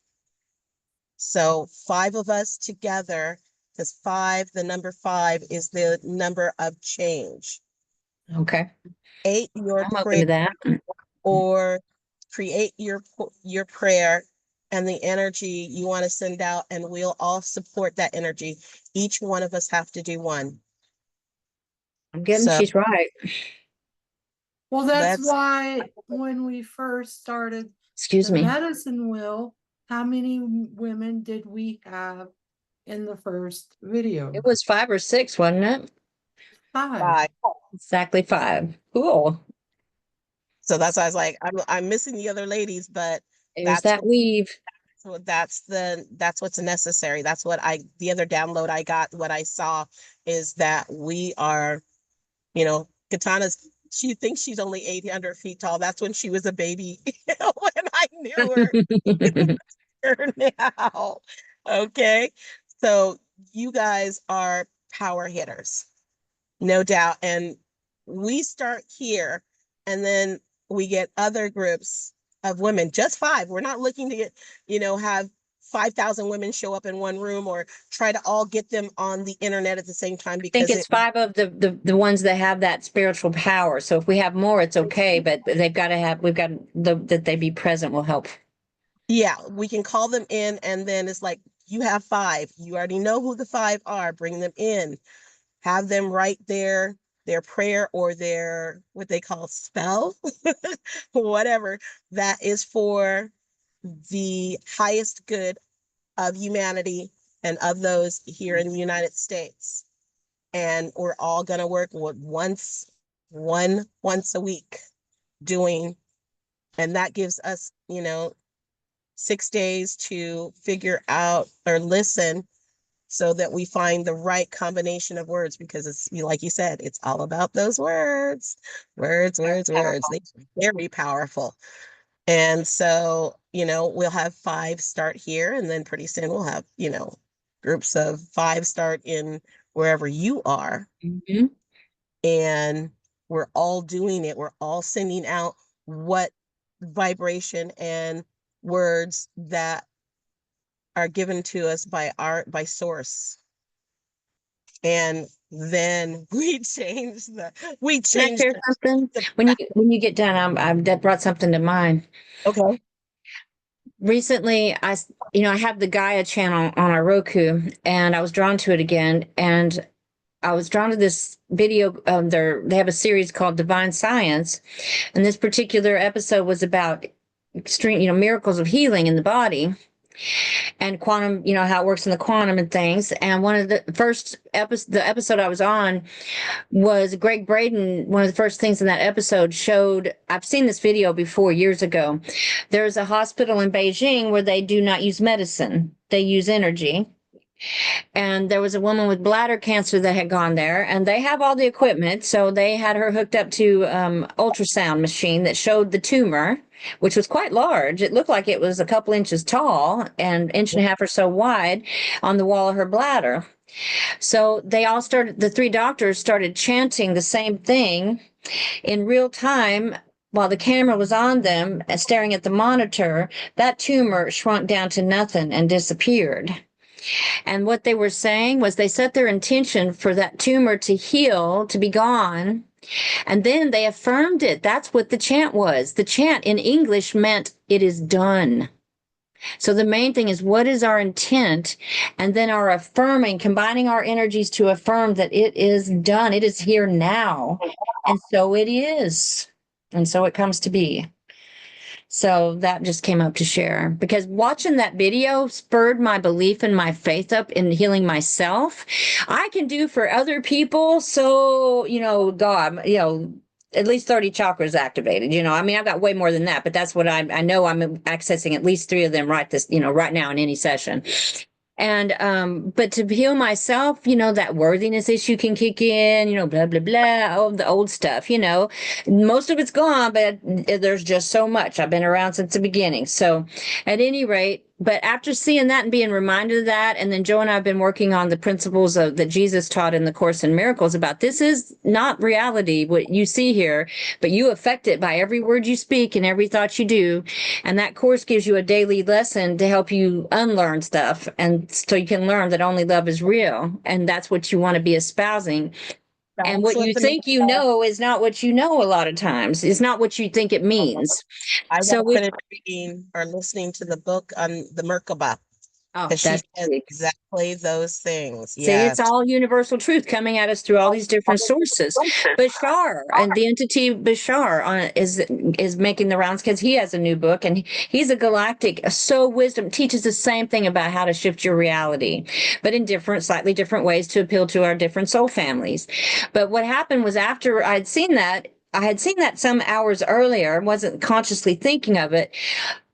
Speaker 7: So 5 of us together, because the number 5 is the number of change.
Speaker 4: Okay.
Speaker 7: 8, your
Speaker 4: I'm open
Speaker 7: prayer
Speaker 4: to that.
Speaker 7: or create your prayer and the energy you want to send out, and we'll all support that energy. Each one of us have to do one.
Speaker 4: I'm getting
Speaker 7: So
Speaker 4: she's right.
Speaker 1: Well, that's
Speaker 7: let's
Speaker 1: why when we first started
Speaker 4: Excuse
Speaker 1: the
Speaker 4: me.
Speaker 1: medicine wheel, how many women did we have in the first video?
Speaker 4: It was 5 or 6, wasn't it?
Speaker 1: 5.
Speaker 7: buy.
Speaker 4: Exactly 5. Cool.
Speaker 7: So that's why I was like, I'm missing the other ladies, but
Speaker 4: There's
Speaker 7: that's
Speaker 4: that weave.
Speaker 7: that's what's necessary. That's what the other download I got, what I saw is that we are, Katana's, she thinks she's only 800 feet tall. That's when she was a baby when I knew her. Her now. Okay. So you guys are power hitters, no doubt. And we start here and then we get other groups of women, just 5. We're not looking to get, have 5,000 women show up in one room or try to all get them on the internet at the same time
Speaker 4: I think
Speaker 7: because
Speaker 4: it's 5 of the ones that have that spiritual power. So if we have more, it's okay. But we've got that they be present will help.
Speaker 7: yeah, we can call them in and then it's like, you have 5. You already know who the 5 are. Bring them in. Have them write their prayer or their what they call spell, whatever that is for the highest good of humanity and of those here in the United States. And we're all gonna work with once a week doing, and that gives us, 6 days to figure out or listen so that we find the right combination of words because it's like you said, it's all about those words. Words. They're very powerful. And so, we'll have 5 start here and then pretty soon we'll have, groups of 5 start in wherever you are.
Speaker 4: Mhm.
Speaker 7: And we're all doing it. We're all sending out what vibration and words that are given to us by source. And then we
Speaker 4: Can I
Speaker 7: changed
Speaker 4: share something?
Speaker 7: the
Speaker 4: When you get done, that brought something to mind.
Speaker 7: okay.
Speaker 4: Recently, I have the Gaia channel on our Roku, and I was drawn to it again, and I was drawn to this video. They have a series called Divine Science, and this particular episode was about extreme, miracles of healing in the body and quantum, how it works in the quantum and things. And one of the first the episode I was on was Greg Braden. One of the first things in that episode showed, I've seen this video before years ago. There's a hospital in Beijing where they do not use medicine. They use energy. And there was a woman with bladder cancer that had gone there, and they have all the equipment. So they had her hooked up to ultrasound machine that showed the tumor, which was quite large. It looked like it was a couple inches tall and inch and a half or so wide on the wall of her bladder. So the 3 doctors started chanting the same thing in real time. while the camera was on them, staring at the monitor, that tumor shrunk down to nothing and disappeared. And what they were saying was they set their intention for that tumor to heal, to be gone. And then they affirmed it. That's what the chant was. The chant in English meant it is done. So the main thing is, what is our intent? And then our affirming, combining our energies to affirm that it is done. It is here now. And so it is. And so it comes to be. So that just came up to share, because watching that video spurred my belief and my faith up in healing myself. I can do for other people. So, God, at least 30 chakras activated. I mean, I've got way more than that, but that's what I know. I'm accessing at least 3 of them right now in any session. And but to heal myself, that worthiness issue can kick in, blah blah blah, all the old stuff. Most of it's gone, but there's just so much. I've been around since the beginning. So at any rate, but after seeing that and being reminded of that, and then Joe and I have been working on the principles that Jesus taught in the Course in Miracles about, this is not reality, what you see here, but you affect it by every word you speak and every thought you do. And that course gives you a daily lesson to help you unlearn stuff. And so you can learn that only love is real. And that's what you want to be espousing. And what you think you know is not what you know a lot of times. It's not what you think it means.
Speaker 7: I
Speaker 4: So
Speaker 7: want to finish reading or listening to the book on the Merkaba.
Speaker 4: Oh,
Speaker 7: Because she
Speaker 4: that's
Speaker 7: says exactly those things.
Speaker 4: See, it's all universal truth coming at us through all these different sources. Bashar and the entity Bashar is making the rounds because he has a new book, and he's a galactic. So wisdom teaches the same thing about how to shift your reality, but in slightly different ways to appeal to our different soul families. But what happened was, after I had seen that some hours earlier, wasn't consciously thinking of it.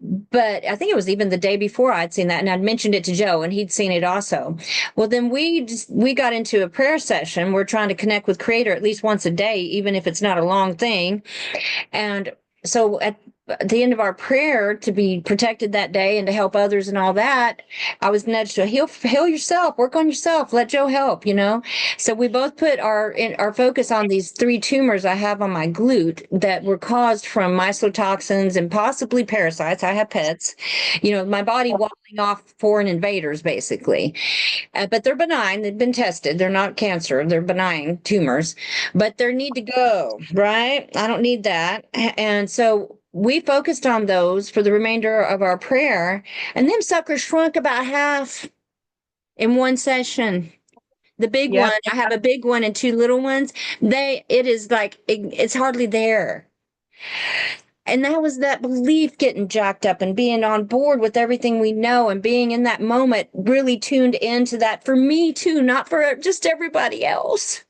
Speaker 4: But I think it was even the day before I'd seen that, and I'd mentioned it to Joe, and he'd seen it also. Well, then we got into a prayer session. We're trying to connect with Creator at least once a day, even if it's not a long thing. And so at the end of our prayer, to be protected that day and to help others and all that, I was nudged to heal yourself, work on yourself, let Joe help, So we both put our focus on these 3 tumors I have on my glute that were caused from mycotoxins and possibly parasites. I have pets, my body walling off foreign invaders, basically. But they're benign. They've been tested. They're not cancer. They're benign tumors, but they need to go, right? I don't need that. And so we focused on those for the remainder of our prayer, and them suckers shrunk about half in one session. The big one, I have a big one and 2 little ones. It's hardly there. And that was that belief getting jacked up and being on board with everything we know, and being in that moment really tuned into that for me too, not for just everybody else.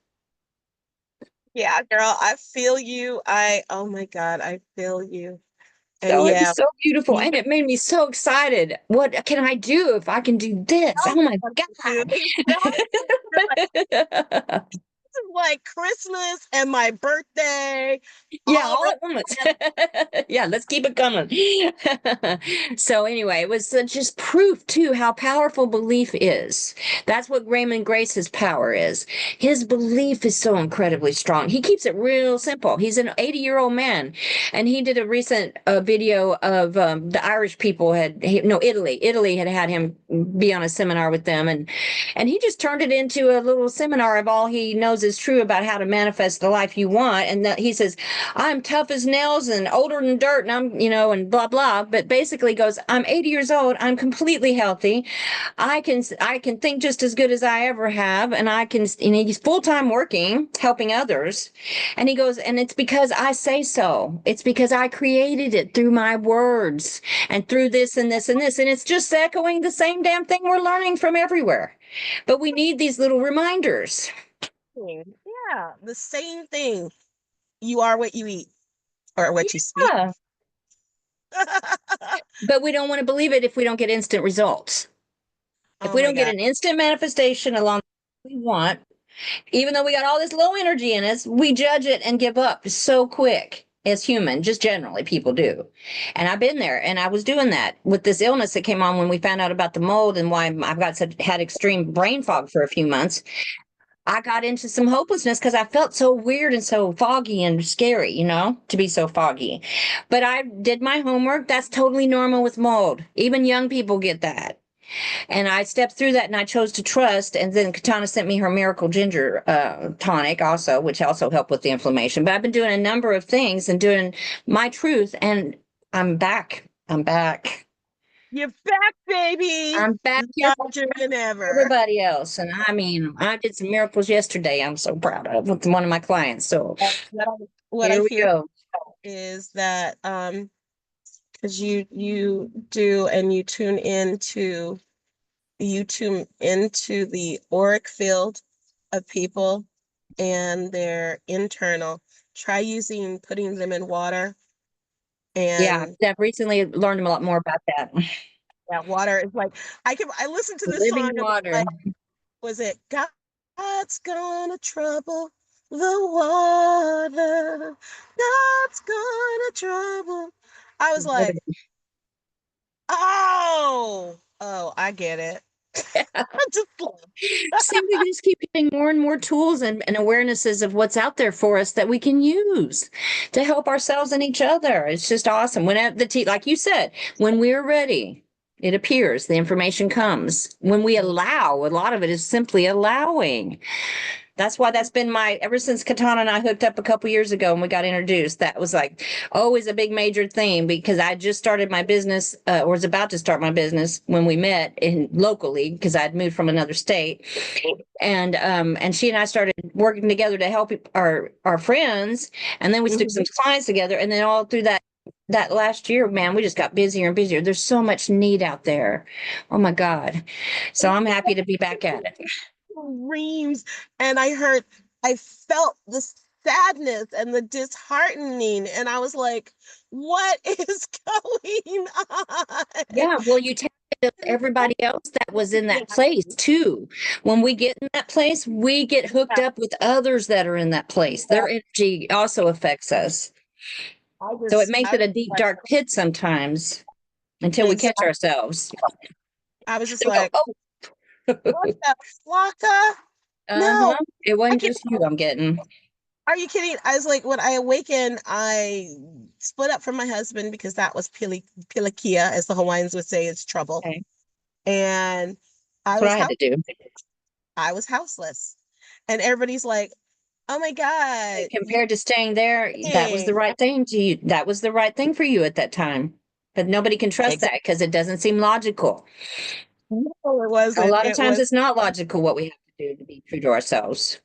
Speaker 7: Yeah, girl, I feel you. Oh my God, I feel you. And
Speaker 4: So it was so beautiful, and it made me so excited. What can I do if I can do this? Oh my God.
Speaker 7: Like Christmas and my birthday.
Speaker 4: Yeah, all at once. Yeah, let's keep it coming. So anyway, it was just proof too how powerful belief is. That's what Raymond Grace's power is. His belief is so incredibly strong. He keeps it real simple. He's an 80-year-old man, and he did a recent video of the Irish people Italy had him be on a seminar with them, and he just turned it into a little seminar of all he knows is true about how to manifest the life you want. And he says, I'm tough as nails and older than dirt, and I'm, and blah, blah. But basically goes, I'm 80 years old. I'm completely healthy. I can think just as good as I ever have. And he's full-time working, helping others. And he goes, and it's because I say so. It's because I created it through my words and through this and this and this. And it's just echoing the same damn thing we're learning from everywhere. But we need these little reminders.
Speaker 7: Yeah, the same thing. You are what you eat, or what you speak.
Speaker 4: But we don't want to believe it if we don't get instant results. If we don't get an instant manifestation along what we want, even though we got all this low energy in us, we judge it and give up so quick as human, just generally people do. And I've been there, and I was doing that with this illness that came on when we found out about the mold and why had extreme brain fog for a few months. I got into some hopelessness because I felt so weird and so foggy and scary, to be so foggy. But I did my homework. That's totally normal with mold. Even young people get that. And I stepped through that and I chose to trust. And then Katana sent me her miracle ginger tonic also, which also helped with the inflammation. But I've been doing a number of things and doing my truth, and I'm back. I'm back.
Speaker 7: You're back, baby.
Speaker 4: I'm back here for
Speaker 7: Larger than ever.
Speaker 4: everybody else. And I mean, I did some miracles yesterday. I'm so proud of with one of my clients. So
Speaker 7: What I
Speaker 4: here we
Speaker 7: hear
Speaker 4: go.
Speaker 7: is that because you do and you tune into the auric field of people and their internal. Try putting them in water,
Speaker 4: Yeah,
Speaker 7: and
Speaker 4: I've recently learned a lot more about that.
Speaker 7: that water is like I listened to this song
Speaker 4: Living
Speaker 7: and
Speaker 4: water.
Speaker 7: like, was it God's gonna trouble the water? God's gonna trouble. I was like, oh, I get it. I just
Speaker 4: See, we just keep getting more and more tools and awarenesses of what's out there for us that we can use to help ourselves and each other. It's just awesome. When like you said, when we're ready, it appears, the information comes. When we allow, a lot of it is simply allowing. That's why that's been ever since Katana and I hooked up a couple years ago and we got introduced, that was like always a big major theme because I just started my business or was about to start my business when we met locally because I'd moved from another state. And she and I started working together to help our friends. And then we took some clients together. And then all through that last year, man, we just got busier and busier. There's so much need out there. Oh my God. So I'm happy to be back at it.
Speaker 7: dreams, and I felt the sadness and the disheartening, and I was like, what is going on?
Speaker 4: Yeah, well, you tell everybody else that was in that place too. When we get in that place, we get hooked up with others that are in that place. Their energy also affects us. So it makes
Speaker 7: I
Speaker 4: it a deep,
Speaker 7: was
Speaker 4: dark pit sometimes until we catch
Speaker 7: exactly,
Speaker 4: ourselves.
Speaker 7: I was just
Speaker 4: So we go,
Speaker 7: like, what the flocka? No,
Speaker 4: uh-huh. It
Speaker 7: I
Speaker 4: wasn't
Speaker 7: can.
Speaker 4: just you I'm getting.
Speaker 7: Are you kidding? I was like, when I awakened, I split up from my husband because that was pilikia, as the Hawaiians would say, it's trouble.
Speaker 4: Okay.
Speaker 7: And I
Speaker 4: That's what
Speaker 7: was
Speaker 4: I had
Speaker 7: house
Speaker 4: to do.
Speaker 7: I was houseless. And everybody's like, oh my God,
Speaker 4: Compared to staying there, that was the
Speaker 7: dang.
Speaker 4: right thing to you. That was the right thing for you at that time. But nobody can trust that because it doesn't seem logical.
Speaker 7: No, it
Speaker 4: A
Speaker 7: wasn't.
Speaker 4: lot of
Speaker 7: It
Speaker 4: times
Speaker 7: was,
Speaker 4: it's not logical what we have to do to be true to ourselves.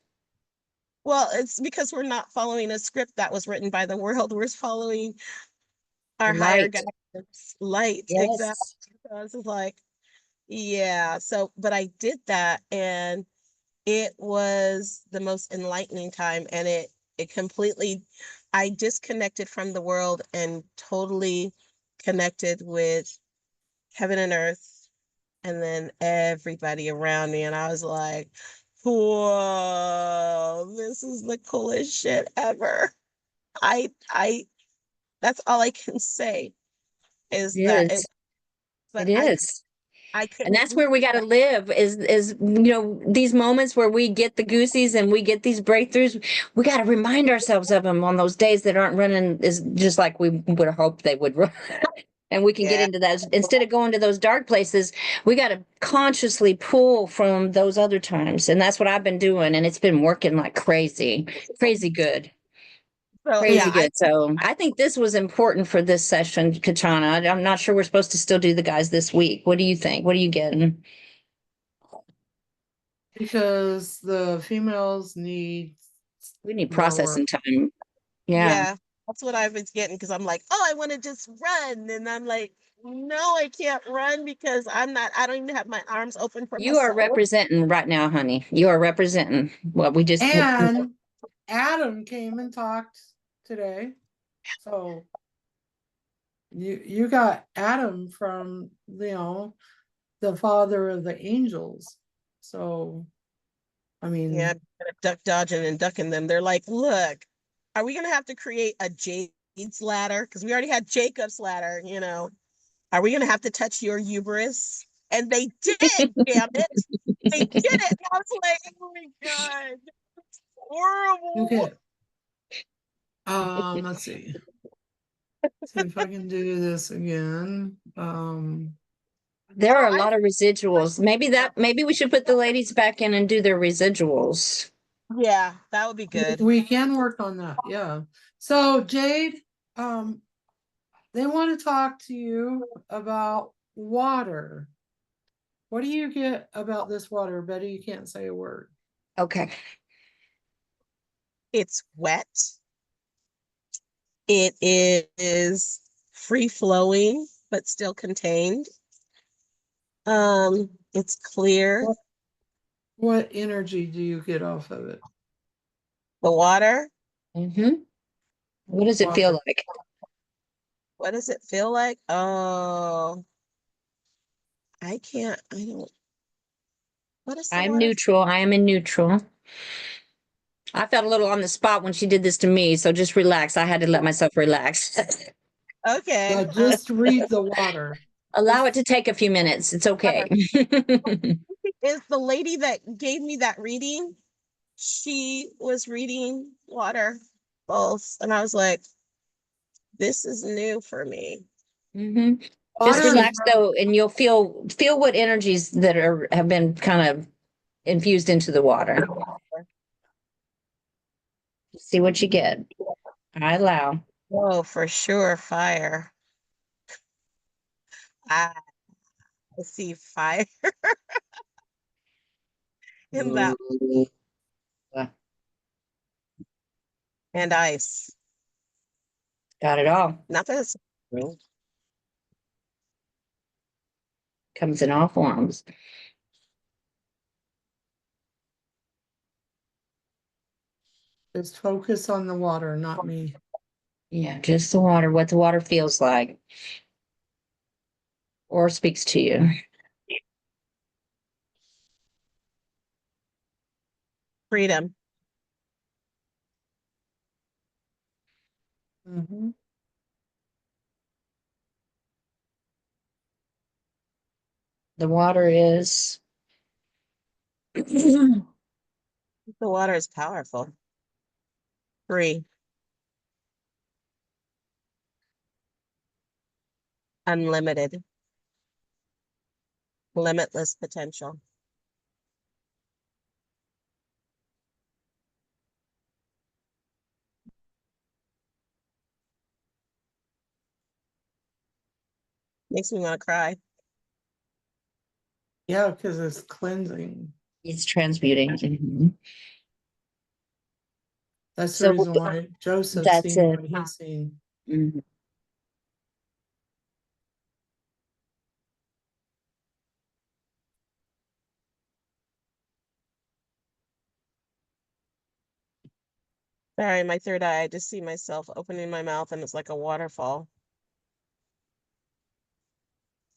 Speaker 7: well, it's because we're not following a script that was written by the world. We're following our higher
Speaker 4: Light.
Speaker 7: guidance, light. Exactly.
Speaker 4: Yes.
Speaker 7: So I was just like, yeah. So, but I did that, and it was the most enlightening time. And it completely, I disconnected from the world and totally connected with heaven and earth, and then everybody around me. And I was like, whoa, this is the coolest shit ever. I, that's all I can say is
Speaker 4: It
Speaker 7: that
Speaker 4: is.
Speaker 7: but
Speaker 4: It is.
Speaker 7: I
Speaker 4: And
Speaker 7: couldn't
Speaker 4: that's
Speaker 7: believe
Speaker 4: where we got to
Speaker 7: that.
Speaker 4: live is these moments where we get the goosies and we get these breakthroughs. We got to remind ourselves of them on those days that aren't running is just like we would hope they would run. And we can get
Speaker 7: Yeah.
Speaker 4: into that instead of going to those dark places. We got to consciously pull from those other times. And that's what I've been doing. And it's been working like crazy, crazy good.
Speaker 7: So yeah,
Speaker 4: Crazy good. So I think this was important for this session, Kachana. I'm not sure we're supposed to still do the guys this week. What do you think? What are you getting?
Speaker 1: Because the females need
Speaker 4: We need
Speaker 1: more work.
Speaker 4: processing time. Yeah.
Speaker 7: yeah, that's what I was getting because I'm like, oh, I want to just run. And I'm like, no, I can't run because I don't even have my arms open for
Speaker 4: You are
Speaker 7: myself.
Speaker 4: representing right now, honey. You are representing what we just.
Speaker 1: And Adam came and talked today. So you got Adam from, the father of the angels. So I mean,
Speaker 7: Yeah, duck dodging and ducking them. They're like, look, are we gonna have to create a Jade's ladder? Because we already had Jacob's ladder, you know. Are we gonna have to touch your uterus And they did, damn it. They did it. And I was like, oh my God, that's horrible.
Speaker 1: Okay. Let's see. See if I can do this again.
Speaker 4: There are a lot of residuals. Maybe we should put the ladies back in and do their residuals.
Speaker 7: Yeah, that would be good.
Speaker 1: We can work on that, yeah. So Jade, they want to talk to you about water. What do you get about this water? Betty, you can't say a word.
Speaker 4: Okay.
Speaker 7: It's wet. It is free flowing, but still contained. It's clear.
Speaker 1: What energy do you get off of it?
Speaker 7: The water,
Speaker 4: Mm-hmm. What does it feel
Speaker 1: Water.
Speaker 4: like?
Speaker 7: what does it feel like? Oh, I don't. What is the
Speaker 4: I'm
Speaker 7: water?
Speaker 4: neutral. I am in neutral. I felt a little on the spot when she did this to me, so just relax. I had to let myself relax.
Speaker 7: Okay.
Speaker 1: Yeah, just read the water.
Speaker 4: Allow it to take a few minutes. It's okay.
Speaker 7: Is the lady that gave me that reading, she was reading water both. And I was like, this is new for me.
Speaker 4: Mhm. Just
Speaker 1: Water is
Speaker 4: relax though, and you'll feel what energies that have been kind of infused into the water. See what you get. I allow.
Speaker 7: Oh, for sure, fire. I see fire in that, and ice.
Speaker 4: Got it all.
Speaker 7: Not that it's
Speaker 4: Comes in all forms.
Speaker 1: just focus on the water, not me.
Speaker 4: Yeah, just the water, what the water feels like or speaks to you.
Speaker 7: freedom.
Speaker 1: Mhm.
Speaker 4: The water is
Speaker 7: The water is powerful. Free. Unlimited. Limitless potential. Makes me want to cry.
Speaker 1: Yeah, because it's cleansing.
Speaker 4: it's transmuting. Mhm.
Speaker 1: That's the
Speaker 4: So
Speaker 1: reason why Joseph's
Speaker 4: that's
Speaker 1: seen
Speaker 4: it.
Speaker 1: what he's seen.
Speaker 4: Mhm.
Speaker 7: Sorry, my third eye, I just see myself opening my mouth and it's like a waterfall.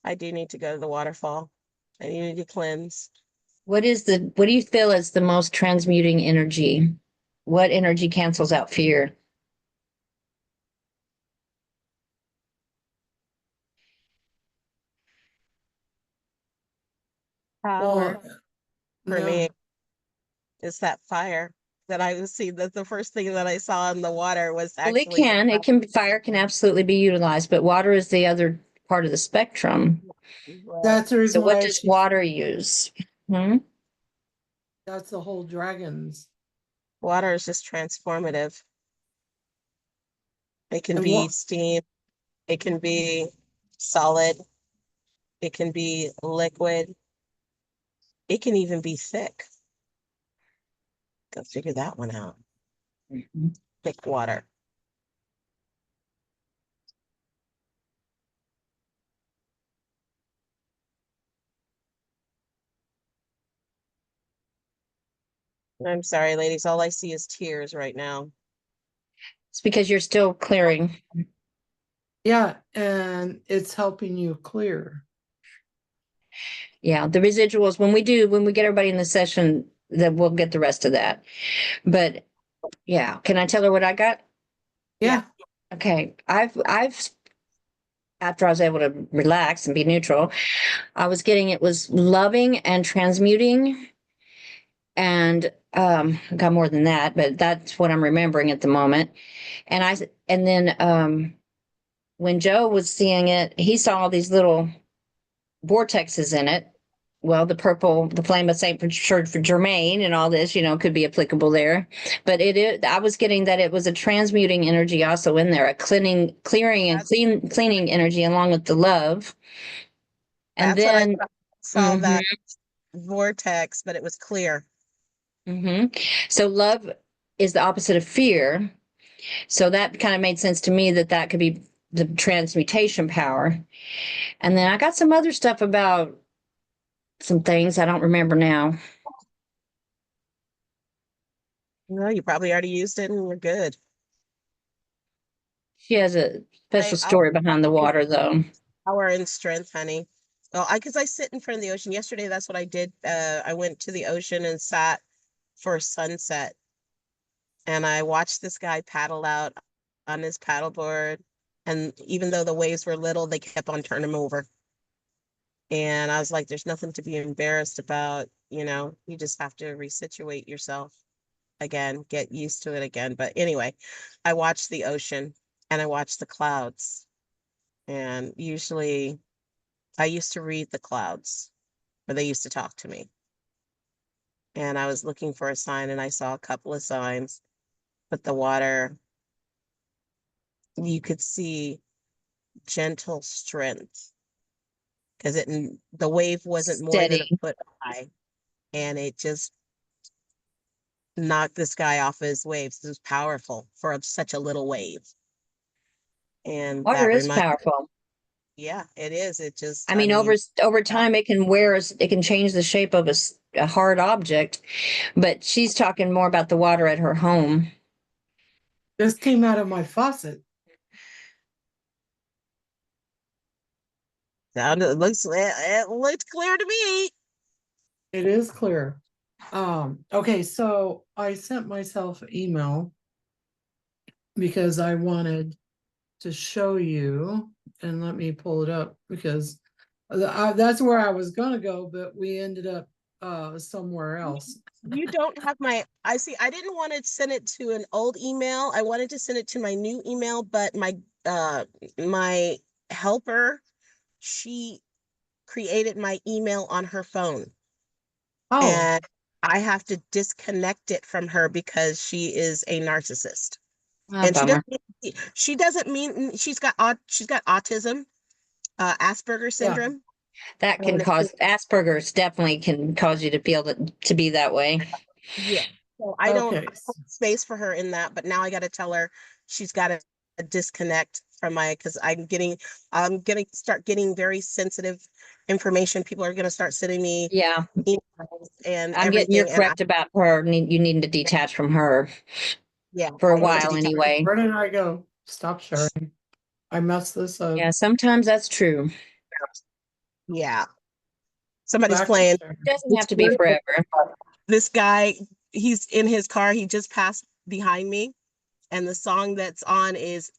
Speaker 7: I do need to go to the waterfall. I need to cleanse.
Speaker 4: What do you feel is the most transmuting energy? What energy cancels out fear?
Speaker 7: Power
Speaker 1: Well,
Speaker 7: for
Speaker 1: no,
Speaker 7: me is that fire that I was seeing. That the first thing that I saw in the water was
Speaker 4: Well, it
Speaker 7: actually
Speaker 4: can. Fire can absolutely be utilized, but water is the other part of the spectrum.
Speaker 1: that's the
Speaker 4: So
Speaker 1: reason
Speaker 4: what
Speaker 1: why
Speaker 4: does water use? Hmm?
Speaker 1: that's the whole dragons.
Speaker 7: water is just transformative. It can
Speaker 1: And
Speaker 7: be
Speaker 1: what
Speaker 7: steam, it can be solid, it can be liquid, it can even be thick. Go figure that one out.
Speaker 4: Mhm.
Speaker 7: Thick water. I'm sorry, ladies. All I see is tears right now.
Speaker 4: It's because you're still clearing.
Speaker 1: yeah, and it's helping you clear.
Speaker 4: Yeah, the residuals, when we get everybody in the session, then we'll get the rest of that. But yeah, can I tell her what I got?
Speaker 1: Yeah.
Speaker 4: Okay, I've after I was able to relax and be neutral, I was getting it was loving and transmuting. And I got more than that, but that's what I'm remembering at the moment. And then when Joe was seeing it, he saw all these little vortexes in it. Well, the purple, the flame of Saint Richard for Germain, and all this, could be applicable there. But I was getting that it was a transmuting energy also in there, a clearing, and cleaning energy along with the love. And
Speaker 7: That's what I
Speaker 4: then,
Speaker 7: saw, that vortex, but it was clear.
Speaker 4: So love is the opposite of fear. So that kind of made sense to me that could be the transmutation power. And then I got some other stuff about some things I don't remember now.
Speaker 7: No, you probably already used it and you're good.
Speaker 4: She has a special
Speaker 7: I'll
Speaker 4: story behind the water, though.
Speaker 7: power and strength, honey. Well, because I sit in front of the ocean. Yesterday, that's what I did. I went to the ocean and sat for sunset, and I watched this guy paddle out on his paddleboard. And even though the waves were little, they kept on turning him over. And I was like, there's nothing to be embarrassed about. You just have to resituate yourself again, get used to it again. But anyway, I watched the ocean and I watched the clouds. And usually I used to read the clouds, or they used to talk to me. And I was looking for a sign and I saw a couple of signs, but the water, you could see gentle strength, because the wave wasn't more than a
Speaker 4: Steady.
Speaker 7: foot high, and it just knocked this guy off his waves. It was powerful for such a little wave. And
Speaker 4: Water
Speaker 7: that
Speaker 4: is
Speaker 7: reminds,
Speaker 4: powerful.
Speaker 7: yeah, it is. It just,
Speaker 4: I
Speaker 7: I
Speaker 4: mean,
Speaker 7: mean,
Speaker 4: over time, it can change the shape of a hard object. But she's talking more about the water at her home.
Speaker 1: This came out of my faucet.
Speaker 7: it looks clear to me.
Speaker 1: It is clear. Okay, so I sent myself an email because I wanted to show you, and let me pull it up because that's where I was gonna go, but we ended up somewhere else.
Speaker 7: You don't have I see, I didn't want to send it to an old email. I wanted to send it to my new email, but my helper, she created my email on her phone.
Speaker 1: Oh,
Speaker 7: And I have to disconnect it from her because she is a narcissist.
Speaker 4: Oh,
Speaker 7: And
Speaker 4: bummer.
Speaker 7: she doesn't mean she's got autism, Asperger's
Speaker 1: yeah.
Speaker 7: syndrome.
Speaker 4: That can
Speaker 7: And
Speaker 4: cause Asperger's, definitely can cause you to feel to be that way.
Speaker 7: yeah. So I don't
Speaker 1: Okay.
Speaker 7: have space for her in that, but now I got to tell her she's got to disconnect from because I'm gonna start getting very sensitive information. People are gonna start sending me
Speaker 4: Yeah,
Speaker 7: emails and
Speaker 4: you're
Speaker 7: everything. And
Speaker 4: correct about her. You needing to detach from her
Speaker 7: yeah,
Speaker 4: for a
Speaker 7: I need to
Speaker 4: while
Speaker 7: detach.
Speaker 4: anyway.
Speaker 1: Where did I go? Stop sharing. I messed this up.
Speaker 4: Yeah, sometimes that's true.
Speaker 7: Yeah. Somebody's
Speaker 1: Back to
Speaker 7: playing.
Speaker 1: sharing.
Speaker 4: Doesn't have to be forever.
Speaker 7: This guy, he's in his car. He just passed behind me. And the song that's on is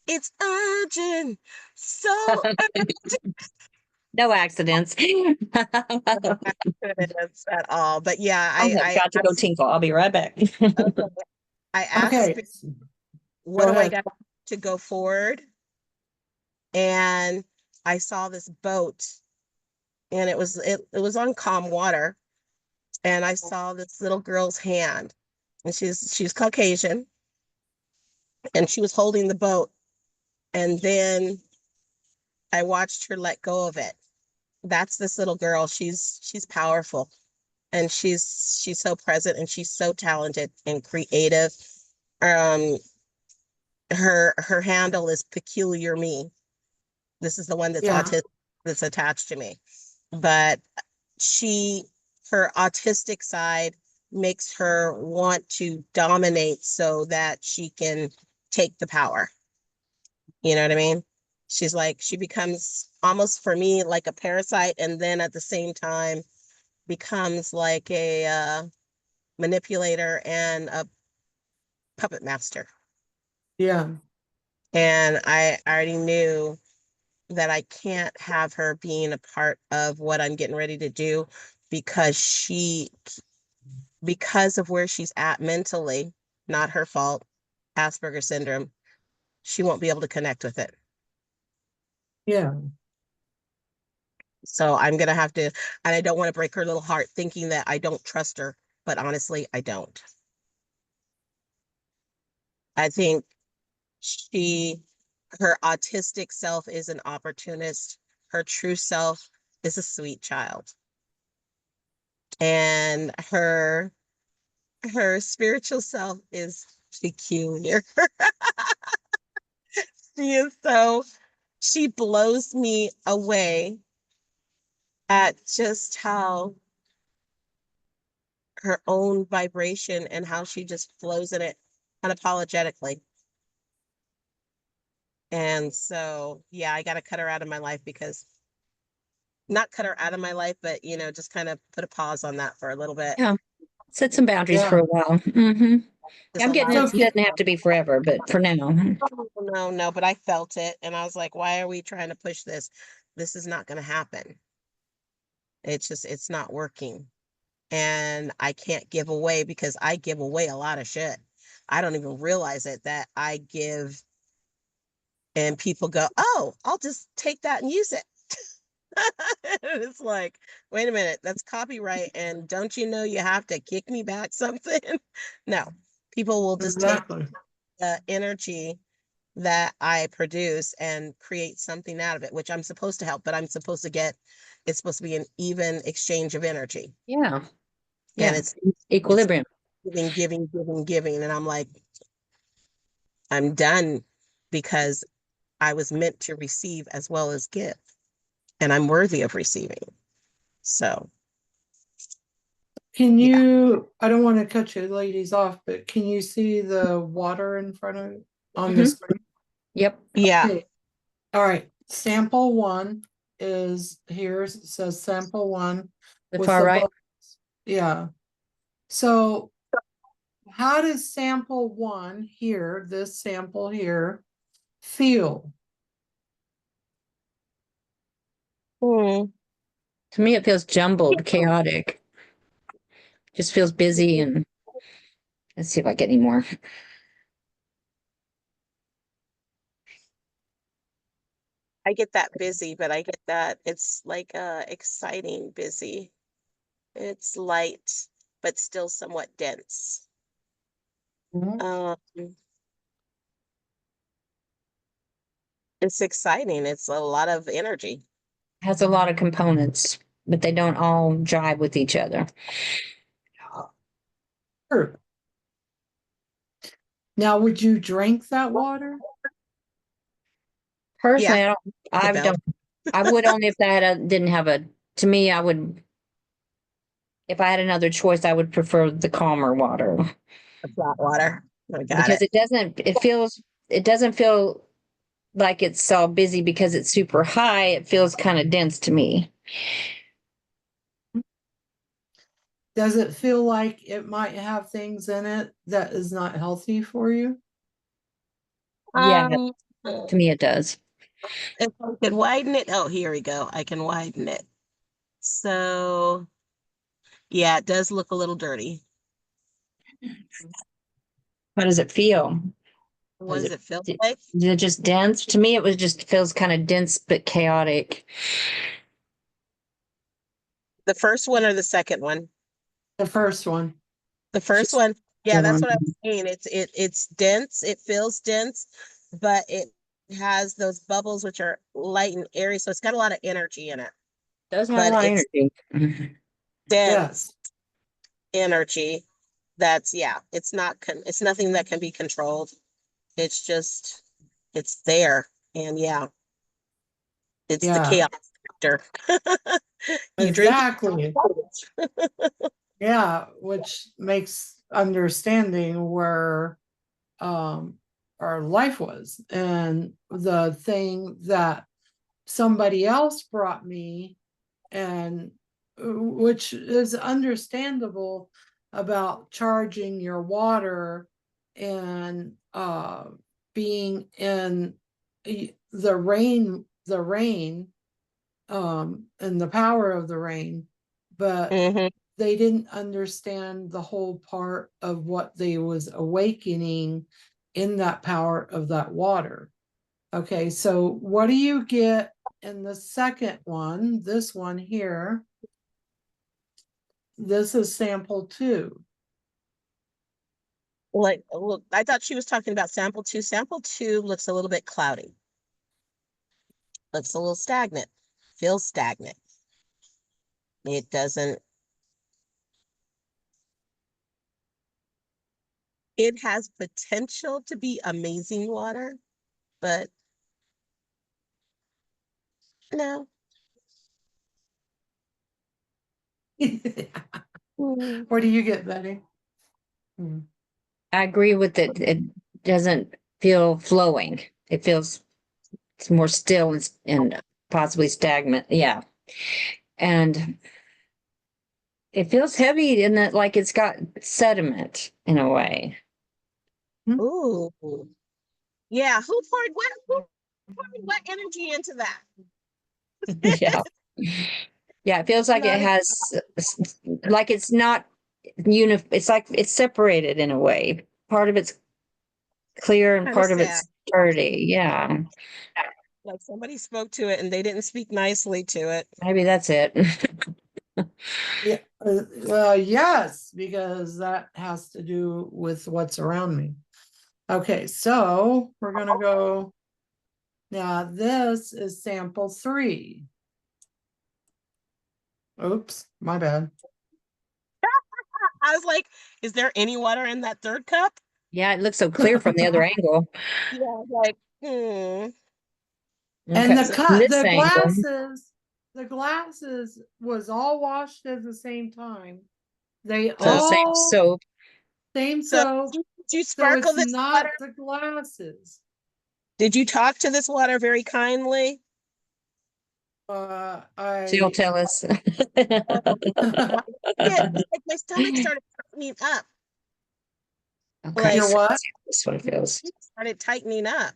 Speaker 7: It's Urgent. So
Speaker 4: No accidents.
Speaker 7: accidents at all. But yeah,
Speaker 4: I have got to go tinkle. I'll be right back.
Speaker 7: I asked
Speaker 1: Okay,
Speaker 7: Spirit, what
Speaker 1: go
Speaker 7: do I
Speaker 1: ahead.
Speaker 7: got to go forward? And I saw this boat, and it was on calm water. And I saw this little girl's hand, and she's Caucasian, and she was holding the boat. And then I watched her let go of it. That's this little girl. She's powerful, and she's so present, and she's so talented and creative. Um, her handle is Peculiar Me. This is the one that's
Speaker 1: Yeah,
Speaker 7: autistic, that's attached to me. But her autistic side makes her want to dominate so that she can take the power. You know what I mean? She becomes almost for me like a parasite, and then at the same time becomes like a manipulator and a puppet master.
Speaker 1: yeah.
Speaker 7: And I already knew that I can't have her being a part of what I'm getting ready to do because because of where she's at mentally, not her fault, Asperger's syndrome, she won't be able to connect with it.
Speaker 1: Yeah,
Speaker 7: So I'm gonna have to, and I don't want to break her little heart thinking that I don't trust her, but honestly, I don't. I think she, her autistic self is an opportunist. Her true self is a sweet child. And her spiritual self is peculiar. She is so, she blows me away at just how her own vibration and how she just flows in it unapologetically. And so, yeah, I got to cut her out of my life because not cut her out of my life, but just kind of put a pause on that for a little bit.
Speaker 4: Yeah. Set some boundaries for
Speaker 1: yeah.
Speaker 4: a while. Mm-hmm.
Speaker 7: Just
Speaker 4: I'm getting
Speaker 7: allow
Speaker 4: it. It
Speaker 1: Okay.
Speaker 4: doesn't have to be forever, but for now.
Speaker 7: no, but I felt it and I was like, why are we trying to push this? This is not going to happen. It's not working. And I can't give away because I give away a lot of shit. I don't even realize it that I give and people go, oh, I'll just take that and use it. It's like, wait a minute, that's copyright. And don't you know you have to kick me back something? No, people will just take
Speaker 1: Exactly.
Speaker 7: the energy that I produce and create something out of it, which I'm supposed to help, but I'm supposed to get, it's supposed to be an even exchange of energy.
Speaker 4: Yeah.
Speaker 7: And
Speaker 4: Yeah.
Speaker 7: it's
Speaker 4: Equilibrium.
Speaker 7: giving, giving, giving, giving. And I'm like, I'm done because I was meant to receive as well as give, and I'm worthy of receiving. So,
Speaker 1: Can
Speaker 7: yeah.
Speaker 1: you, I don't want to cut you ladies off, but can you see the water in front of on the
Speaker 4: Mhm.
Speaker 1: screen?
Speaker 4: Yep.
Speaker 7: Yeah.
Speaker 1: Okay. All right. Sample one is here. It says sample one
Speaker 4: The
Speaker 1: with
Speaker 4: far
Speaker 1: the
Speaker 4: right.
Speaker 1: bubbles. Yeah. So how does sample one here, this sample here, feel?
Speaker 7: Hmm.
Speaker 4: To me, it feels jumbled, chaotic. Just feels busy. And let's see if I get any more.
Speaker 7: I get that busy, but I get that it's like exciting busy. It's light, but still somewhat dense. Um, it's exciting. It's a lot of energy.
Speaker 4: Has a lot of components, but they don't all jive with each other.
Speaker 1: Sure. Now, would you drink that water?
Speaker 4: Personally,
Speaker 7: Yeah,
Speaker 4: I don't.
Speaker 7: the
Speaker 4: I
Speaker 7: belt,
Speaker 4: don't. I would only if that didn't have a. To me, I would. If I had another choice, I would prefer the calmer water
Speaker 7: the flat water. I got
Speaker 4: because
Speaker 7: it.
Speaker 4: it doesn't. It feels. It doesn't feel like it's all busy because it's super high. It feels kind of dense to me.
Speaker 1: Does it feel like it might have things in it that is not healthy for you?
Speaker 4: Yeah,
Speaker 7: Um,
Speaker 4: to me it does.
Speaker 7: if I could widen it, oh, here we go. I can widen it. So, yeah, it does look a little dirty.
Speaker 4: How does it feel?
Speaker 7: What
Speaker 4: Does
Speaker 7: does
Speaker 4: it?
Speaker 7: it feel like?
Speaker 4: Is it just dense? To me, it was just feels kind of dense but chaotic.
Speaker 7: The first one or the second one?
Speaker 1: The first one.
Speaker 7: The first
Speaker 4: Just
Speaker 7: one, yeah,
Speaker 4: the
Speaker 7: that's
Speaker 4: one.
Speaker 7: what I'm saying. It's dense, it feels dense, but it has those bubbles which are light and airy, so it's got a lot of energy in it.
Speaker 4: Does have a
Speaker 7: But
Speaker 4: lot of
Speaker 7: it's
Speaker 4: energy. Mhm.
Speaker 7: dense
Speaker 1: Yes.
Speaker 7: energy that's yeah, it's nothing that can be controlled. It's just it's there. And yeah, it's the
Speaker 1: Yeah.
Speaker 7: chaos factor. You drink
Speaker 1: Exactly. Yeah, which makes understanding where um our life was and the thing that somebody else brought me and which is understandable about charging your water and being in the rain the rain, and the power of the rain, but
Speaker 7: Mhm.
Speaker 1: they didn't understand the whole part of what they was awakening in that power of that water. Okay, so what do you get in the second one? This one here. This is sample 2.
Speaker 7: Like, look, I thought she was talking about sample 2. Sample 2 looks a little bit cloudy. Looks a little stagnant. Feels stagnant. It doesn't. It has potential to be amazing water, but no. Mm.
Speaker 1: What do you get, Betty? Hmm.
Speaker 4: I agree with it. It doesn't feel flowing. It feels it's more still and possibly stagnant. Yeah. And it feels heavy in that like it's got sediment in a way.
Speaker 7: Ooh. Yeah, who poured what energy into that?
Speaker 4: Yeah. Yeah, it feels like it
Speaker 1: Yeah,
Speaker 4: has like it's not it's like it's separated in a way. Part of it's clear and
Speaker 7: Kind of
Speaker 4: part of
Speaker 7: sad.
Speaker 4: it's dirty. Yeah.
Speaker 7: Like somebody spoke to it and they didn't speak nicely to it.
Speaker 4: Maybe that's it.
Speaker 1: yeah, yes, because that has to do with what's around me. Okay, so we're gonna go. Now this is sample 3. Oops, my bad.
Speaker 7: I was like, is there any water in that third cup?
Speaker 4: Yeah, it looks so clear from the other angle.
Speaker 7: Yeah, I was like,
Speaker 1: And
Speaker 4: Okay, so from this angle,
Speaker 1: the glasses was all washed at the same time. They
Speaker 4: so the same
Speaker 1: all
Speaker 4: soap.
Speaker 1: same
Speaker 7: So
Speaker 1: soap,
Speaker 7: did you
Speaker 1: so
Speaker 7: sparkle
Speaker 1: it's
Speaker 7: this water?
Speaker 1: not the glasses.
Speaker 7: Did you talk to this water very kindly?
Speaker 4: She'll
Speaker 1: I
Speaker 4: tell us.
Speaker 7: My, yeah, it's like my stomach started tightening up.
Speaker 4: Okay,
Speaker 1: Your
Speaker 7: Like
Speaker 4: so
Speaker 1: what?
Speaker 4: let's see how this one feels.
Speaker 7: it started tightening up.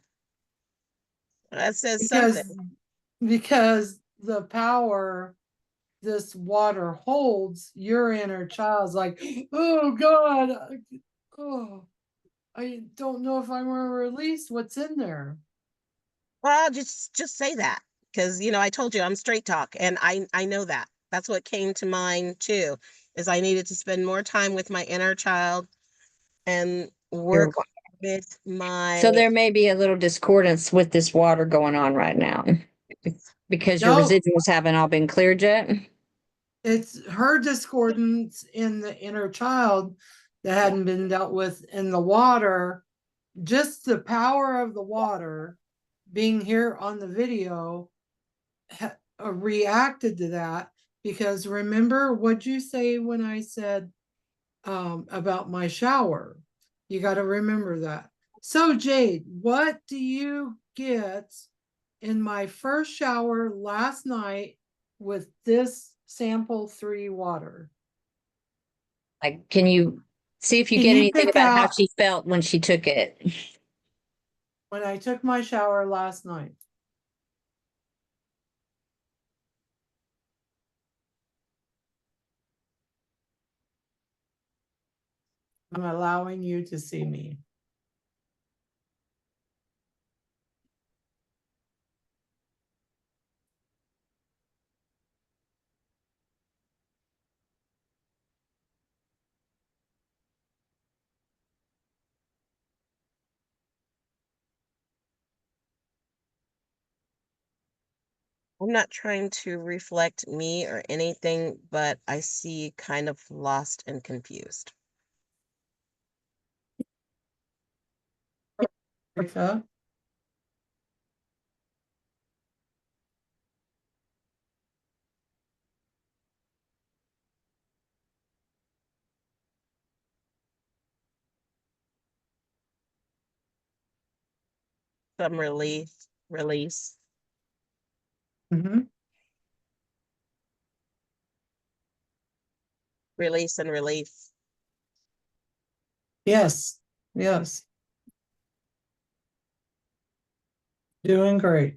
Speaker 7: That says something.
Speaker 1: Because the power this water holds, your inner child's like, oh God, oh, I don't know if I'm gonna release what's in there.
Speaker 7: Well, just say that because I told you I'm straight talk, and I know that. That's what came to mind too, is I needed to spend more time with my inner child and
Speaker 4: You're-
Speaker 7: work with
Speaker 4: So
Speaker 7: my.
Speaker 4: there may be a little discordance with this water going on right now because your
Speaker 1: No,
Speaker 4: residuals haven't all been cleared yet.
Speaker 1: it's her discordance in the inner child that hadn't been dealt with in the water. Just the power of the water being here on the video reacted to that, because remember what you say when I said about my shower. You got to remember that. So Jade, what do you get in my first shower last night with this sample 3 water?
Speaker 4: Like, can you see if you
Speaker 1: Can
Speaker 4: get
Speaker 1: you
Speaker 4: anything
Speaker 1: pick
Speaker 4: about how
Speaker 1: out
Speaker 4: she felt when she took it?
Speaker 1: when I took my shower last night? I'm allowing you to see me.
Speaker 7: I'm not trying to reflect me or anything, but I see kind of lost and confused.
Speaker 1: Erica?
Speaker 7: Some relief, release,
Speaker 1: Mm-hmm.
Speaker 7: release, and relief.
Speaker 1: Yes, yes, doing great.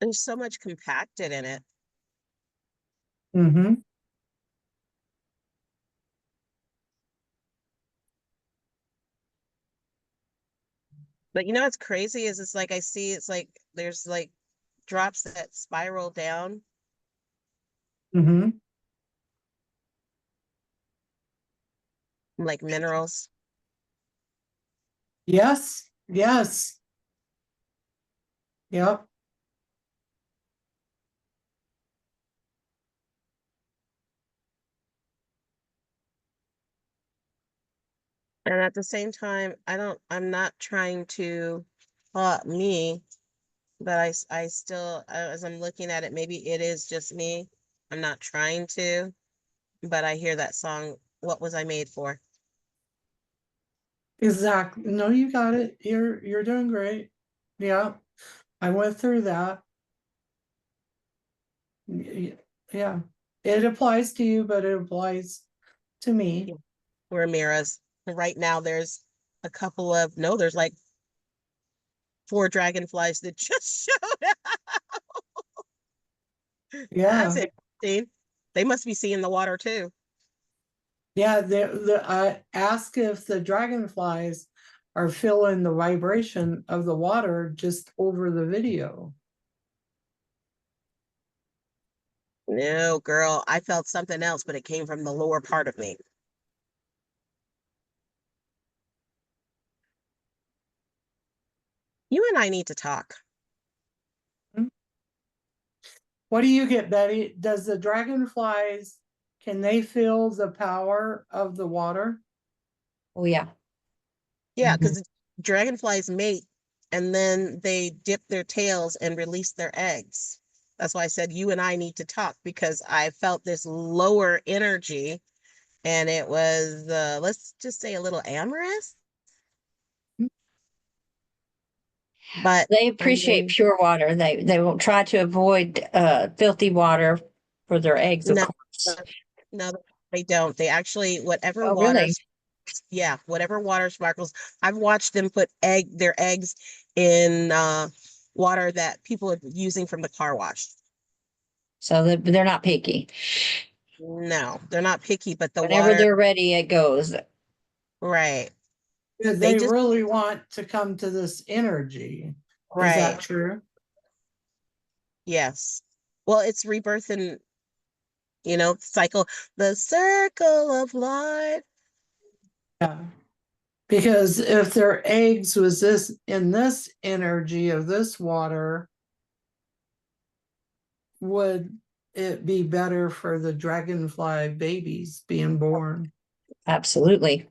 Speaker 7: There's so much compacted in it.
Speaker 1: Mm-hmm.
Speaker 7: But you know what's crazy is it's like I see it's like there's like drops that spiral down.
Speaker 1: Mm-hmm.
Speaker 7: Like minerals.
Speaker 1: Yes. Yes. Yep.
Speaker 7: And at the same time, I'm not trying to me, but I still, as I'm looking at it, maybe it is just me. I'm not trying to, but I hear that song, What Was I Made For?
Speaker 1: Exactly. No, you got it. You're doing great. Yeah. I went through that. Yeah. It applies to you, but it applies to me.
Speaker 7: Yeah. We're mirrors. Right now, there's a couple of, no, there's like 4 dragonflies that just showed up. That's
Speaker 1: Yeah.
Speaker 7: interesting. They must be seeing the water too.
Speaker 1: Yeah. I ask if the dragonflies are feeling the vibration of the water just over the video.
Speaker 7: No, girl, I felt something else, but it came from the lower part of me. You and I need to talk.
Speaker 1: What do you get, Betty? Does the dragonflies, can they feel the power of the water?
Speaker 4: Oh, yeah.
Speaker 7: Yeah,
Speaker 4: Mhm.
Speaker 7: because dragonflies mate and then they dip their tails and release their eggs. That's why I said you and I need to talk because I felt this lower energy and it was, let's just say a little amorous. But
Speaker 4: They appreciate pure water. They will try to avoid filthy water for their eggs, of
Speaker 7: no,
Speaker 4: course.
Speaker 7: no, they don't. They actually, whatever
Speaker 4: Oh,
Speaker 7: water,
Speaker 4: really?
Speaker 7: yeah, whatever water sparkles. I've watched them put their eggs in water that people are using from the car wash.
Speaker 4: So they're not picky.
Speaker 7: No, they're not picky, but the
Speaker 4: Whenever
Speaker 7: water,
Speaker 4: they're ready, it goes.
Speaker 7: right. They
Speaker 1: They
Speaker 7: just,
Speaker 1: really want to come to this energy. Is
Speaker 7: right.
Speaker 1: that true?
Speaker 7: Yes. Well, it's rebirth and, cycle, the circle of life.
Speaker 1: Yeah. Because if their eggs was this in this energy of this water, would it be better for the dragonfly babies being born?
Speaker 4: Absolutely.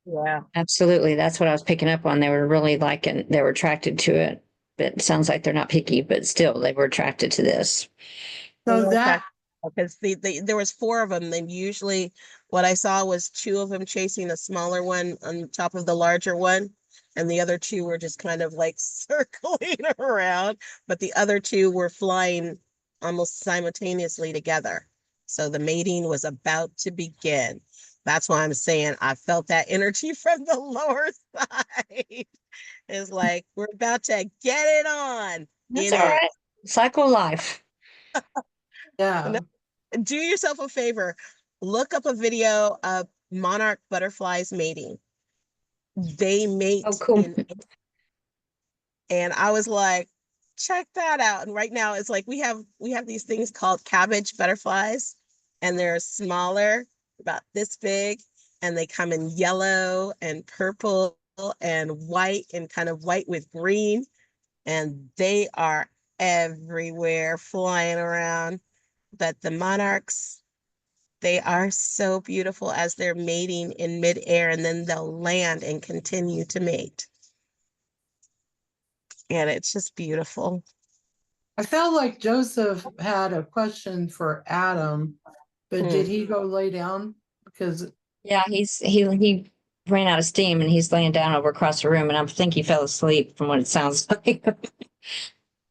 Speaker 7: Yeah.
Speaker 4: Absolutely. That's what I was picking up on. They were really liking, they were attracted to it. But it sounds like they're not picky, but still they were attracted to this.
Speaker 1: So that
Speaker 7: Because there was 4 of them. And usually what I saw was 2 of them chasing a smaller one on top of the larger one. And the other 2 were just kind of like circling around, but the other 2 were flying almost simultaneously together. So the mating was about to begin. That's why I'm saying I felt that energy from the lower side. It's like we're about to get it on,
Speaker 4: That's all right. Cycle of life.
Speaker 1: yeah.
Speaker 7: Do yourself a favor, look up a video of monarch butterflies mating. They
Speaker 4: Oh,
Speaker 7: mate
Speaker 4: cool.
Speaker 7: and I was like, check that out. And right now it's like we have these things called cabbage butterflies, and they're smaller, about this big, and they come in yellow and purple and white and kind of white with green, and they are everywhere flying around. But the monarchs, they are so beautiful as they're mating in midair, and then they'll land and continue to mate. And it's just beautiful.
Speaker 1: I felt like Joseph had a question for Adam, but did
Speaker 7: Hmm.
Speaker 1: he go lay down? Because
Speaker 4: Yeah, he ran out of steam and he's laying down over across the room and I think he fell asleep from what it sounds like.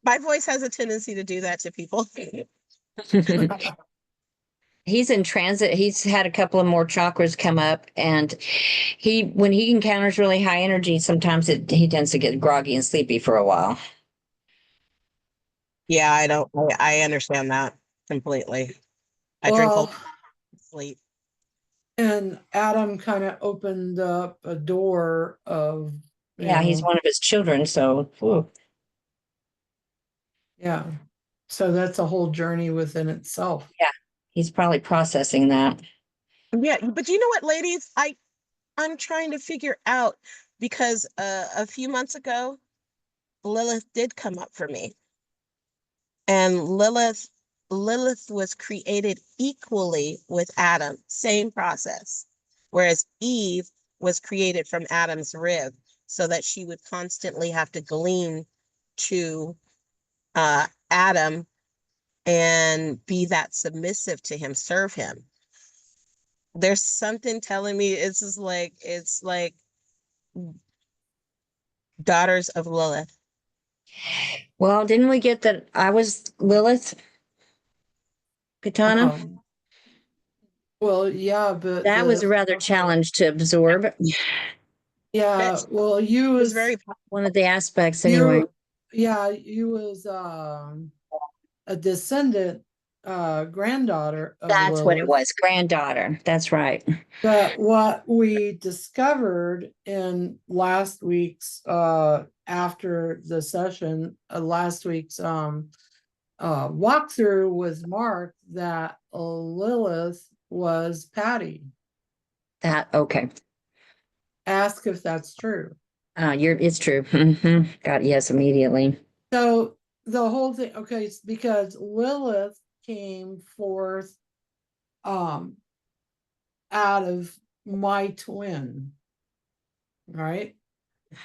Speaker 7: My voice has a tendency to do that to people.
Speaker 4: He's in transit. He's had a couple of more chakras come up and when he encounters really high energy, sometimes he tends to get groggy and sleepy for a while.
Speaker 7: Yeah, I don't, I understand that completely. I drink a lot
Speaker 1: Well,
Speaker 7: of sleep.
Speaker 1: and Adam kind of opened up a door of,
Speaker 4: Yeah, he's one of his children, so whew.
Speaker 1: yeah. So that's a whole journey within itself.
Speaker 4: Yeah, he's probably processing that.
Speaker 7: Yeah, but you know what, ladies? I'm trying to figure out because a few months ago, Lilith did come up for me. And Lilith was created equally with Adam, same process. Whereas Eve was created from Adam's rib, so that she would constantly have to glean to Adam and be that submissive to him, serve him. There's something telling me it's like daughters of Lilith.
Speaker 4: Well, didn't we get that I was Lilith, Katana?
Speaker 1: Um, well, yeah, but
Speaker 4: That was a rather challenge to absorb.
Speaker 1: yeah,
Speaker 7: It
Speaker 1: well, you
Speaker 7: was
Speaker 1: was
Speaker 7: very
Speaker 4: One of the aspects, anyway.
Speaker 1: you was a descendant, granddaughter of
Speaker 4: That's what it
Speaker 1: Lilith.
Speaker 4: was. Granddaughter. That's right.
Speaker 1: But what we discovered in last week's after the session, last week's walkthrough was marked that Lilith was Patty.
Speaker 4: That okay.
Speaker 1: Ask if that's true.
Speaker 4: It's true. Got yes immediately.
Speaker 1: So the whole thing, okay, it's because Lilith came forth um out of my twin, right?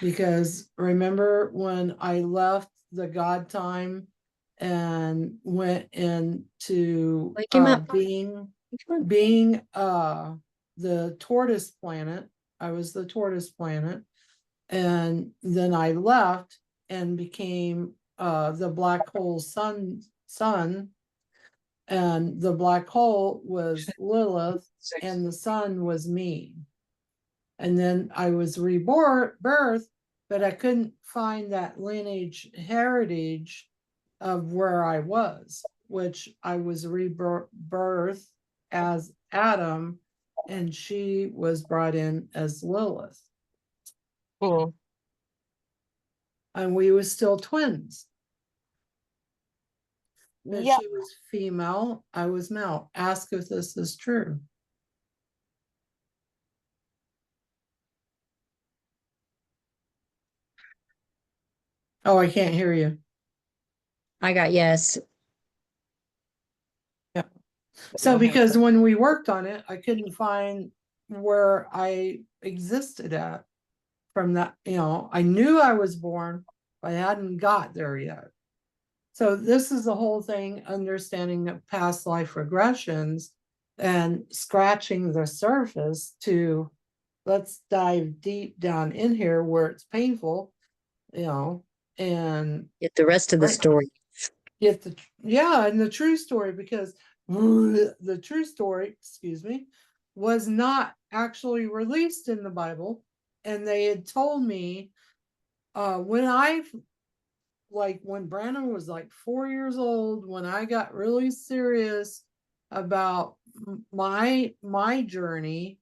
Speaker 1: Because remember when I left the God time and went into
Speaker 4: Wake him up.
Speaker 1: being the tortoise planet. I was the tortoise planet, and then I left and became the black hole sun, and the black hole was Lilith and the sun was me. And then I was reborn birth, but I couldn't find that lineage heritage of where I was, which I was rebirth as Adam, and she was brought in as Lilith.
Speaker 7: Mm.
Speaker 1: And we was still twins. But
Speaker 7: Yep.
Speaker 1: she was female, I was male. Ask if this is true. Oh, I can't hear you.
Speaker 4: I got yes.
Speaker 1: Yeah. So because when we worked on it, I couldn't find where I existed at from that, I knew I was born, but I hadn't got there yet. So this is the whole thing, understanding of past life regressions and scratching the surface to let's dive deep down in here where it's painful, and
Speaker 4: Get the rest of the story.
Speaker 1: get and the true story, because the true story, excuse me, was not actually released in the Bible. And they had told me when Brandon was like 4 years old, when I got really serious about my journey,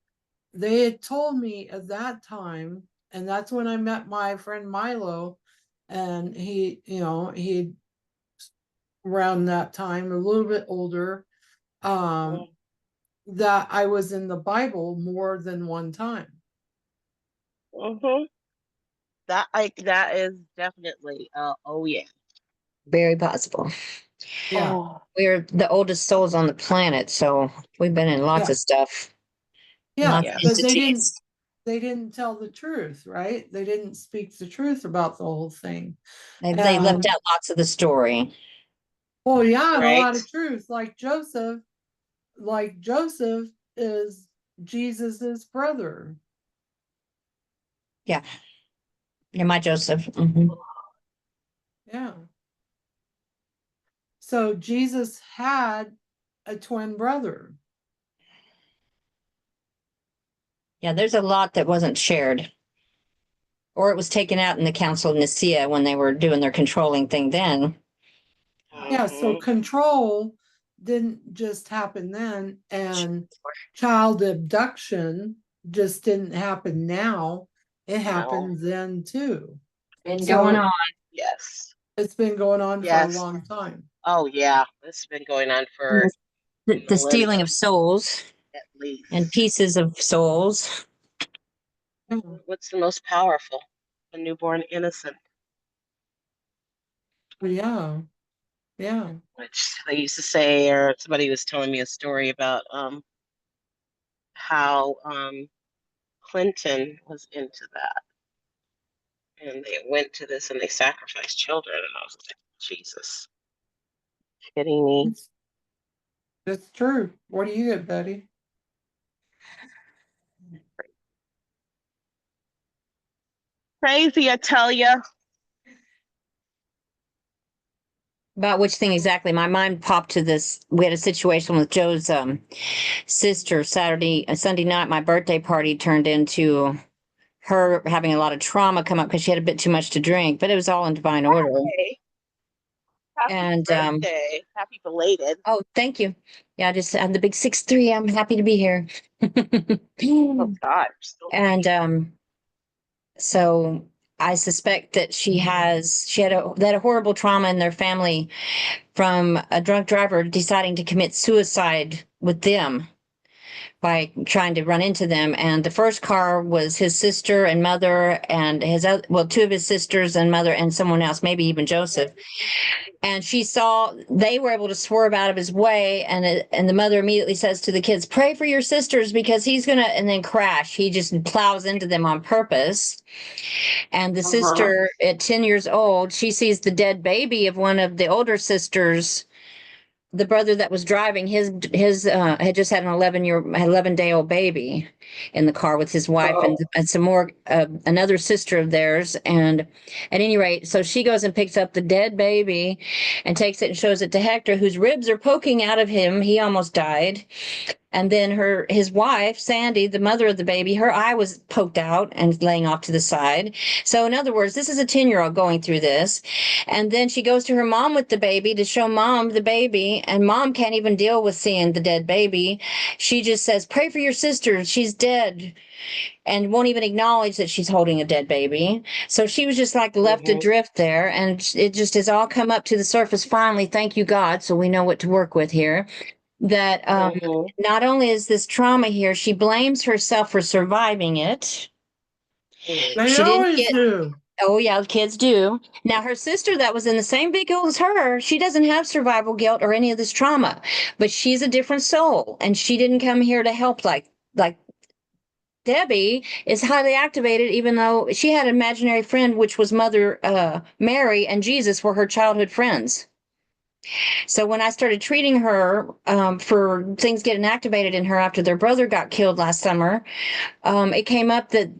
Speaker 1: they had told me at that time, and that's when I met my friend Milo, and he around that time, a little bit older, that I was in the Bible more than one time.
Speaker 7: Mm-hmm. That is definitely oh yeah.
Speaker 4: Very possible.
Speaker 1: Yeah.
Speaker 7: Oh.
Speaker 4: We're the oldest souls on the planet, so we've been in lots
Speaker 1: Yeah.
Speaker 4: of stuff.
Speaker 1: Yeah,
Speaker 4: Lots of
Speaker 1: but
Speaker 4: entities.
Speaker 1: they didn't tell the truth, right? They didn't speak the truth about the whole thing.
Speaker 4: They left out lots of the story.
Speaker 1: Well, yeah, and a lot
Speaker 7: Right.
Speaker 1: of truth. Like Joseph is Jesus's brother.
Speaker 4: Yeah. Yeah, my Joseph. Mhm.
Speaker 1: Yeah. So Jesus had a twin brother.
Speaker 4: Yeah, there's a lot that wasn't shared. Or it was taken out in the Council of Nicaea when they were doing their controlling thing then.
Speaker 1: Yeah, so
Speaker 7: Mhm.
Speaker 1: control didn't just happen then, and child abduction just didn't happen now. It
Speaker 7: No.
Speaker 1: happened then too.
Speaker 4: Been
Speaker 1: So
Speaker 4: going on.
Speaker 7: Yes.
Speaker 1: it's been going on for a
Speaker 7: Yes.
Speaker 1: long time.
Speaker 7: Oh, yeah. This has been going on for
Speaker 4: The stealing of souls
Speaker 7: at
Speaker 4: and
Speaker 7: least.
Speaker 4: pieces of souls.
Speaker 7: What's the most powerful? A newborn innocent,
Speaker 1: Yeah, yeah.
Speaker 7: which they used to say, or somebody was telling me a story about how Clinton was into that. And they went to this and they sacrificed children. And I was like, Jesus. Kidding me?
Speaker 1: It's true. What do you get, Betty?
Speaker 7: Crazy, I tell you.
Speaker 4: About which thing exactly? My mind popped to this. We had a situation with Joe's sister Sunday night. My birthday party turned into her having a lot of trauma come up because she had a bit too much to drink, but it was all in divine order.
Speaker 7: Hey, happy
Speaker 4: And
Speaker 7: birthday. Happy belated.
Speaker 4: oh, thank you. Yeah, I just I'm the big 6'3". I'm happy to be here.
Speaker 7: Oh, God.
Speaker 4: And so I suspect that she had a horrible trauma in their family from a drunk driver deciding to commit suicide with them by trying to run into them. And the first car was his sister and mother and two of his sisters and mother and someone else, maybe even Joseph. And she saw they were able to swerve out of his way, and the mother immediately says to the kids, "Pray for your sisters because he's gonna," and then crash. He just plows into them on purpose. And the sister, at 10 years old, she sees the dead baby of one of the older sisters. The brother that was driving his had just had an 11-day-old baby in the car with his wife and some more another sister of theirs. And at any rate, so she goes and picks up the dead baby and takes it and shows it to Hector, whose ribs are poking out of him. He almost died. And then his wife, Sandy, the mother of the baby, her eye was poked out and laying off to the side. So in other words, this is a 10-year-old going through this. And then she goes to her mom with the baby to show mom the baby, and mom can't even deal with seeing the dead baby. She just says, "Pray for your sister. She's dead." And won't even acknowledge that she's holding a dead baby. So she was just like left adrift there. And it just has all come up to the surface finally. Thank you, God. So we know what to work with here. That not only is this trauma here, she blames herself for surviving it.
Speaker 1: They
Speaker 4: She didn't
Speaker 1: always
Speaker 4: get,
Speaker 1: do.
Speaker 4: oh, yeah, kids do. Now, her sister that was in the same vehicle as her, she doesn't have survival guilt or any of this trauma, but she's a different soul, and she didn't come here to help like Debbie is highly activated, even though she had an imaginary friend, which was Mother Mary and Jesus were her childhood friends. So when I started treating her for things getting activated in her after their brother got killed last summer, it came up that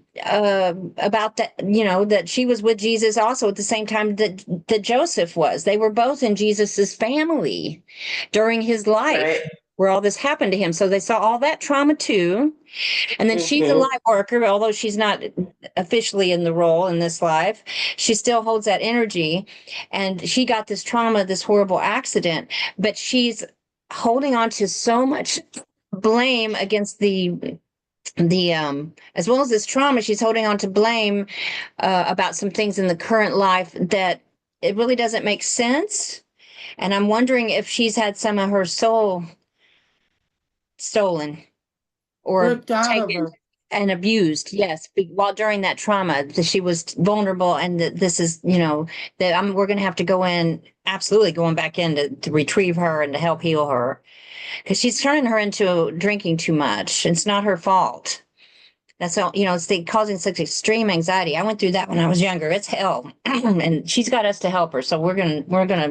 Speaker 4: about that, that she was with Jesus also at the same time that Joseph was. They were both in Jesus's family during his life, where all this happened to him. So they saw all that trauma too. And then she's a light worker, although she's not officially in the role in this life. She still holds that energy. And she got this trauma, this horrible accident, but she's holding on to so much blame against the as well as this trauma. She's holding on to blame about some things in the current life that it really doesn't make sense. And I'm wondering if she's had some of her soul stolen or
Speaker 1: Ripped out of
Speaker 4: taken
Speaker 1: her.
Speaker 4: and abused. Yes, while during that trauma, that she was vulnerable, and that this is, that we're going to have to go in, absolutely going back in to retrieve her and to help heal her, because she's turning her into drinking too much. It's not her fault. That's all, it's causing such extreme anxiety. I went through that when I was younger. It's hell. And she's got us to help her. So we're gonna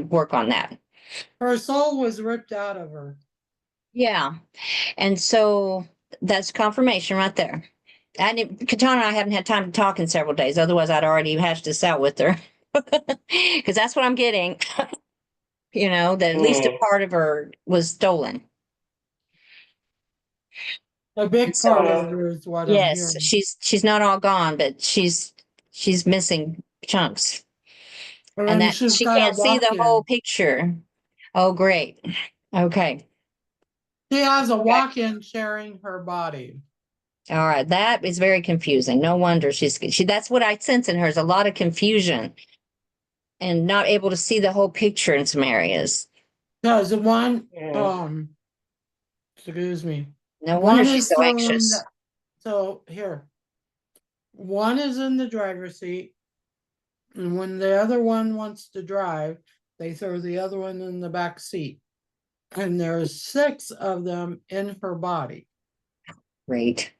Speaker 4: work on that.
Speaker 1: Her soul was ripped out of her.
Speaker 4: Yeah. And so that's confirmation right there. Katana and I haven't had time to talk in several days. Otherwise, I'd already hashed this out with her. Because that's what I'm getting. That at least a part of her was stolen.
Speaker 1: A big
Speaker 4: So,
Speaker 1: part of her is what I'm
Speaker 4: yes,
Speaker 1: hearing.
Speaker 4: she's not all gone, but she's missing chunks. And
Speaker 1: And
Speaker 4: that
Speaker 1: she's
Speaker 4: she
Speaker 1: got to
Speaker 4: can't see
Speaker 1: walk
Speaker 4: the whole
Speaker 1: in.
Speaker 4: picture. Oh, great. Okay.
Speaker 1: She has a walk-in sharing her body.
Speaker 4: All right. That is very confusing. No wonder that's what I sense in her is a lot of confusion and not able to see the whole picture in some areas.
Speaker 1: Because the one,
Speaker 7: Yeah.
Speaker 1: excuse me,
Speaker 4: No wonder
Speaker 1: one
Speaker 4: she's
Speaker 1: is
Speaker 4: so
Speaker 1: thrown,
Speaker 4: anxious.
Speaker 1: so here, one is in the driver's seat. And when the other one wants to drive, they throw the other one in the back seat. And there's 6 of them in her body.
Speaker 4: Great.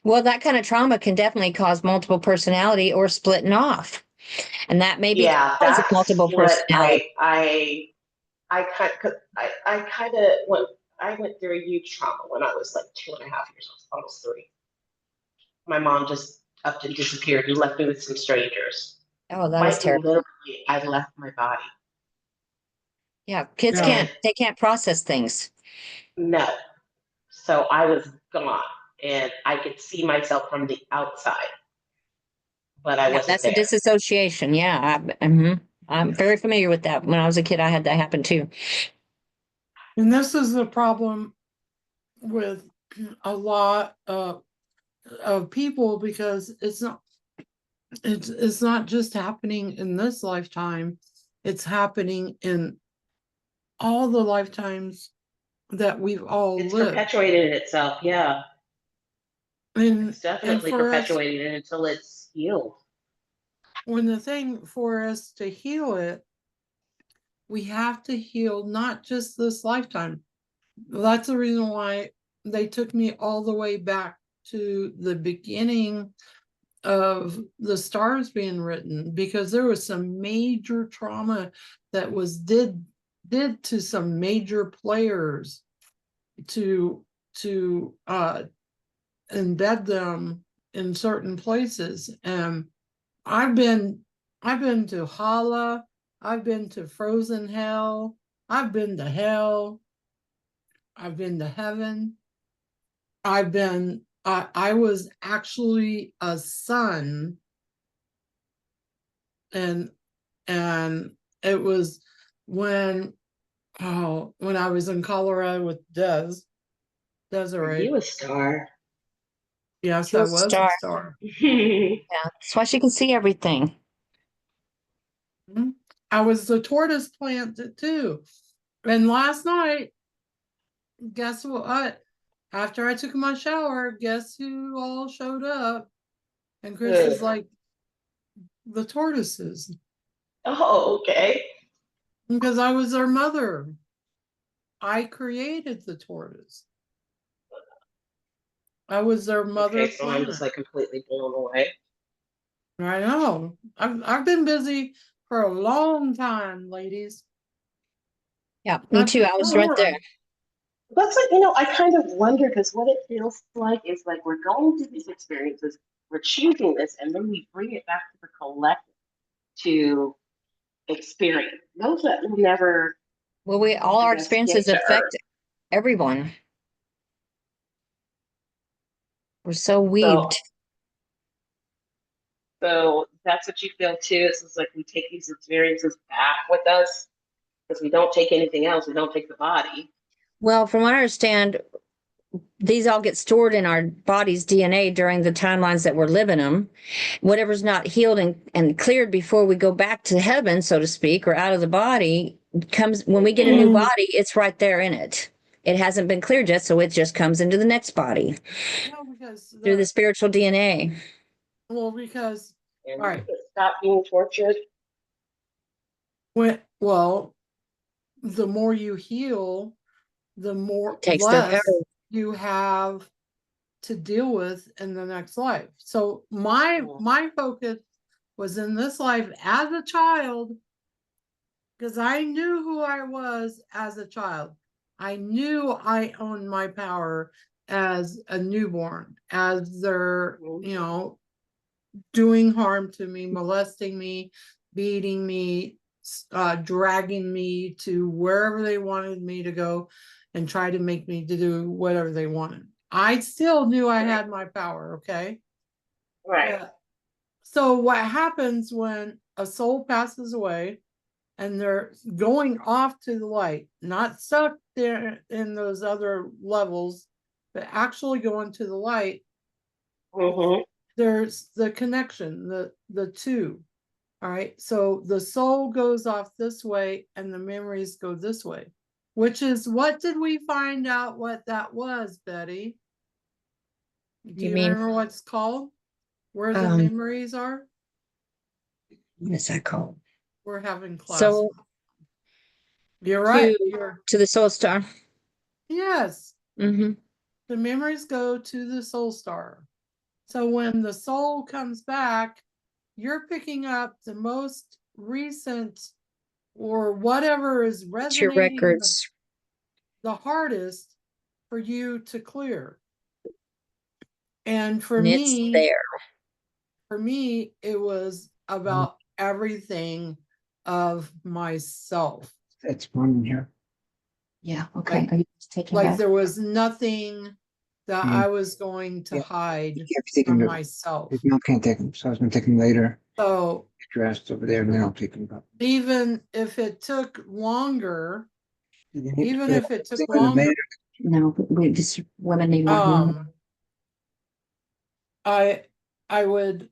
Speaker 4: Well, that kind of trauma can definitely cause multiple personality or splitting off. And that may be the
Speaker 10: Yeah,
Speaker 4: cause of
Speaker 10: that's
Speaker 4: multiple
Speaker 10: what
Speaker 4: personality.
Speaker 10: I kind of went through a huge trauma when I was like 2.5 years old, almost 3. My mom just up and disappeared and left me with some strangers.
Speaker 4: Oh, that is
Speaker 10: Quite
Speaker 4: terrible.
Speaker 10: literally, I left my body.
Speaker 4: Yeah, kids
Speaker 1: Yeah.
Speaker 4: can't process things.
Speaker 10: No. So I was gone and I could see myself from the outside, but I
Speaker 4: Yeah,
Speaker 10: wasn't
Speaker 4: that's a
Speaker 10: there.
Speaker 4: dissociation. Yeah, I'm very familiar with that. When I was a kid, I had that happen too.
Speaker 1: And this is the problem with a lot of people, because it's not just happening in this lifetime, it's happening in all the lifetimes that we've all
Speaker 10: It's
Speaker 1: lived.
Speaker 10: perpetuated itself. Yeah.
Speaker 1: And
Speaker 10: It's definitely
Speaker 1: for us,
Speaker 10: perpetuated until it's healed.
Speaker 1: when the thing for us to heal it, we have to heal not just this lifetime. That's the reason why they took me all the way back to the beginning of the stars being written, because there was some major trauma that was did to some major players to embed them in certain places. And I've been to Hala, I've been to Frozen Hell, I've been to hell, I've been to heaven. I was actually a son, and it was when when I was in Colorado with
Speaker 10: Are
Speaker 1: Desiree.
Speaker 10: you a star?
Speaker 1: Yes,
Speaker 4: She
Speaker 1: I
Speaker 4: was a
Speaker 1: was a
Speaker 4: star.
Speaker 1: star.
Speaker 4: Yeah, that's why she can see everything.
Speaker 1: Mhm. I was the tortoise plant too. And last night, guess what? After I took my shower, guess who all showed up? And Chris is like, the tortoises,
Speaker 10: Oh, okay.
Speaker 1: because I was their mother. I created the tortoise. I was their mother
Speaker 10: Okay, so I'm just
Speaker 1: planet.
Speaker 10: like completely blown away.
Speaker 1: I know. I've been busy for a long time, ladies.
Speaker 4: Yeah, me
Speaker 1: I've
Speaker 4: too.
Speaker 1: been
Speaker 4: I was right there.
Speaker 1: bored.
Speaker 10: That's like, I kind of wonder because what it feels like is like we're going through these experiences, we're choosing this, and then we bring it back to the collective to experience. Those that will never,
Speaker 4: Well, we all
Speaker 10: I
Speaker 4: our
Speaker 10: guess, get
Speaker 4: experiences
Speaker 10: to Earth.
Speaker 4: affect everyone. We're so weaved.
Speaker 10: So, so that's what you feel too. It's like we take these experiences back with us because we don't take anything else. We don't take the body.
Speaker 4: Well, from what I understand, these all get stored in our body's DNA during the timelines that we're living them. Whatever's not healed and cleared before we go back to heaven, so to speak, or out of the body, comes when we get a new
Speaker 1: Mm.
Speaker 4: body, it's right there in it. It hasn't been cleared yet, so it just comes into the next body
Speaker 1: No, because
Speaker 4: through the spiritual DNA.
Speaker 1: because
Speaker 10: And
Speaker 1: all
Speaker 10: you
Speaker 1: right,
Speaker 10: can stop being tortured.
Speaker 1: the more you heal, the more
Speaker 4: It takes the power.
Speaker 1: less you have to deal with in the next life. So my focus was in this life as a child, because I knew who I was as a child. I knew I owned my power as a newborn, as they're, doing harm to me, molesting me, beating me, dragging me to wherever they wanted me to go, and try to make me to do whatever they wanted. I still knew I had my power, okay?
Speaker 10: Right.
Speaker 1: So what happens when a soul passes away? and they're going off to the light, not stuck there in those other levels, but actually going to the light.
Speaker 10: Mm-hmm.
Speaker 1: There's the connection, the two. All right. So the soul goes off this way and the memories go this way, which is what did we find out what that was, Betty? Do you
Speaker 4: mean,
Speaker 1: remember what it's called? Where the
Speaker 4: um,
Speaker 1: memories are?
Speaker 4: what is that called?
Speaker 1: We're having class.
Speaker 4: So
Speaker 1: You're right.
Speaker 4: to the soul star.
Speaker 1: Yes.
Speaker 4: Mm-hmm.
Speaker 1: The memories go to the soul star. So when the soul comes back, you're picking up the most recent or whatever is
Speaker 4: It's your
Speaker 1: resonating
Speaker 4: records.
Speaker 1: the hardest for you to clear. And for
Speaker 4: And it's
Speaker 1: me,
Speaker 4: there.
Speaker 1: it was about everything of myself.
Speaker 6: That's one here.
Speaker 4: Yeah. Okay.
Speaker 1: Like-
Speaker 4: Are you just taking
Speaker 1: Like
Speaker 4: that?
Speaker 1: there was nothing that
Speaker 6: Yeah.
Speaker 1: I was going to
Speaker 6: Yeah.
Speaker 1: hide
Speaker 6: You can't be taking
Speaker 1: from
Speaker 6: the-
Speaker 1: myself.
Speaker 6: No, can't take them. So I was gonna take them later.
Speaker 1: So
Speaker 6: Dressed over there, and then I'll take them up.
Speaker 1: even if it took longer, even if it took
Speaker 6: Take them
Speaker 1: longer,
Speaker 6: later.
Speaker 4: No, we just women need more.
Speaker 1: I would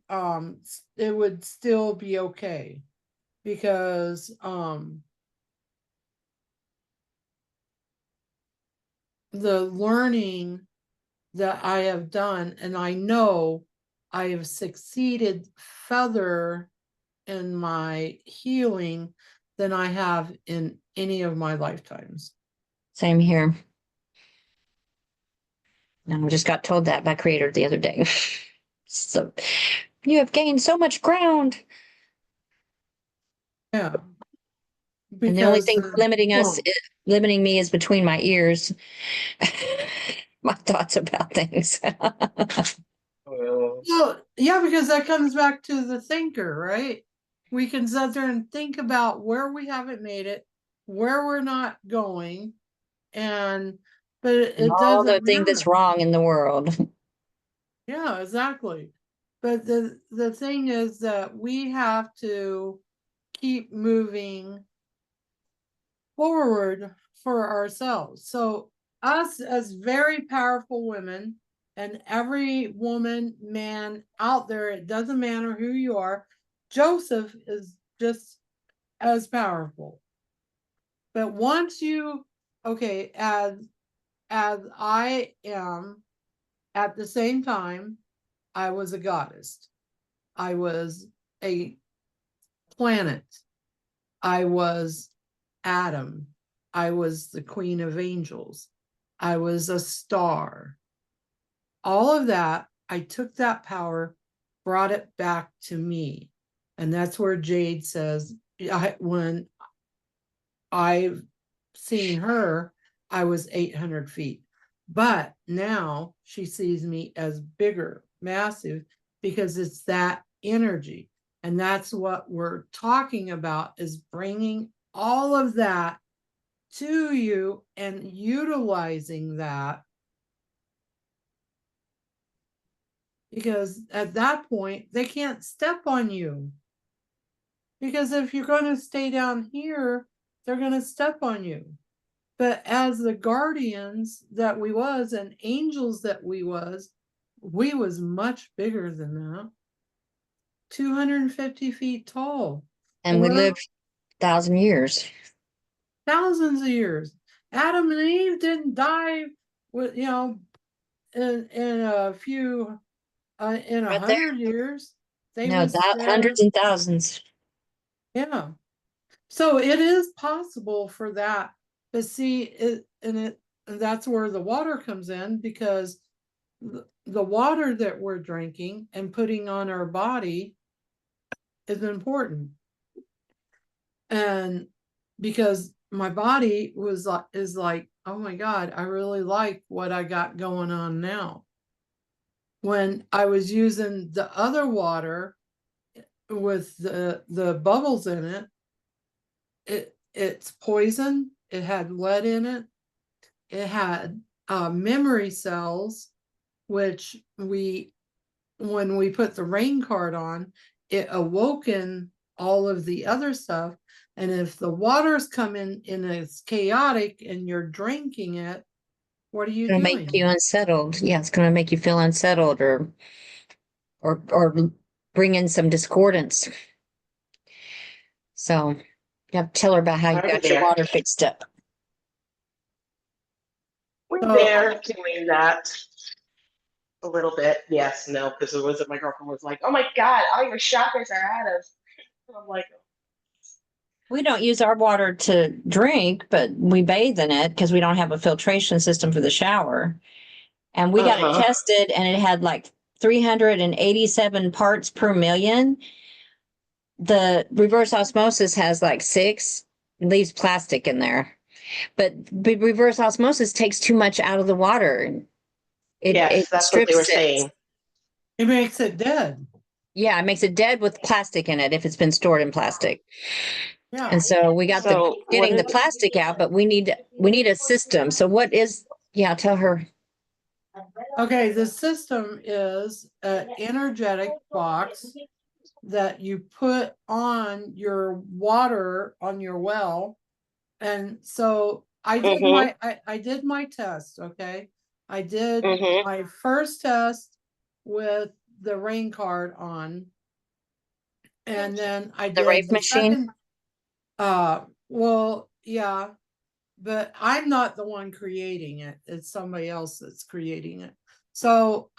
Speaker 1: it would still be okay because the learning that I have done, and I know I have succeeded further in my healing than I have in any of my lifetimes.
Speaker 4: Same here. No, I just got told that by Creator the other day. So you have gained so much ground.
Speaker 1: Yeah.
Speaker 4: And the only
Speaker 1: Because
Speaker 4: thing limiting me is between my ears. My thoughts about things.
Speaker 1: well, yeah, because that comes back to the thinker, right? We can sit there and think about where we haven't made it, where we're not going, but it
Speaker 4: All the
Speaker 1: doesn't
Speaker 4: thing that's
Speaker 1: matter.
Speaker 4: wrong in the world.
Speaker 1: Yeah, exactly. But the thing is that we have to keep moving forward for ourselves. So us as very powerful women, and every woman, man out there, it doesn't matter who you are, Joseph is just as powerful. But once you, okay, as I am, at the same time, I was a goddess. I was a planet. I was Adam. I was the queen of angels. I was a star. All of that, I took that power, brought it back to me. And that's where Jade says, when I've seen her, I was 800 feet. But now she sees me as bigger, massive, because it's that energy. And that's what we're talking about, is bringing all of that to you and utilizing that. Because at that point, they can't step on you. Because if you're going to stay down here, they're going to step on you. But as the guardians that we was and angels that we was much bigger than that. 250 feet tall.
Speaker 4: And we lived 1,000 years.
Speaker 1: Thousands of years. Adam and Eve didn't die with, in a few, in 100 years. They
Speaker 4: No,
Speaker 1: was
Speaker 4: hundreds and thousands.
Speaker 1: Yeah. So it is possible for that. But see, and that's where the water comes in, because the water that we're drinking and putting on our body is important. And because my body is like, oh my God, I really like what I got going on now. When I was using the other water with the bubbles in it's poison. It had lead in it. It had memory cells, which when we put the rain card on, it awoken all of the other stuff. And if the water's coming in and it's chaotic and you're drinking it, what are you
Speaker 4: Gonna
Speaker 1: doing?
Speaker 4: make you unsettled. Yeah, it's gonna make you feel unsettled or bring in some discordance. So you have to tell her about how you
Speaker 10: Already
Speaker 4: got your
Speaker 10: there.
Speaker 4: water fixed up.
Speaker 10: We're
Speaker 1: So-
Speaker 10: there doing that a little bit. Yes, no, because it was my girlfriend was like, "Oh my God, all your chakras are out of." And I'm like,
Speaker 4: We don't use our water to drink, but we bathe in it because we don't have a filtration system for the shower. And we got it
Speaker 10: Uh-huh.
Speaker 4: tested and it had like 387 parts per million. The reverse osmosis has like 6, leaves plastic in there. But reverse osmosis takes too much out of the water. It
Speaker 10: yes, that's what they were
Speaker 4: strips it.
Speaker 10: saying.
Speaker 1: It makes it dead.
Speaker 4: Yeah, it makes it dead with plastic in it if it's been stored in plastic.
Speaker 1: Yeah.
Speaker 4: And so we got
Speaker 10: So
Speaker 4: getting the
Speaker 10: what is-
Speaker 4: plastic out, but we need a system. So what is, yeah, tell her.
Speaker 1: Okay, the system is an energetic box that you put on your water on your well. And so I did
Speaker 10: Mhm.
Speaker 1: I did my test, okay? I did
Speaker 10: Mhm.
Speaker 1: my first test with the rain card on. And then I
Speaker 4: The
Speaker 1: did
Speaker 4: rave
Speaker 1: the
Speaker 4: machine?
Speaker 1: second, well, yeah, but I'm not the one creating it. It's somebody else that's creating it. So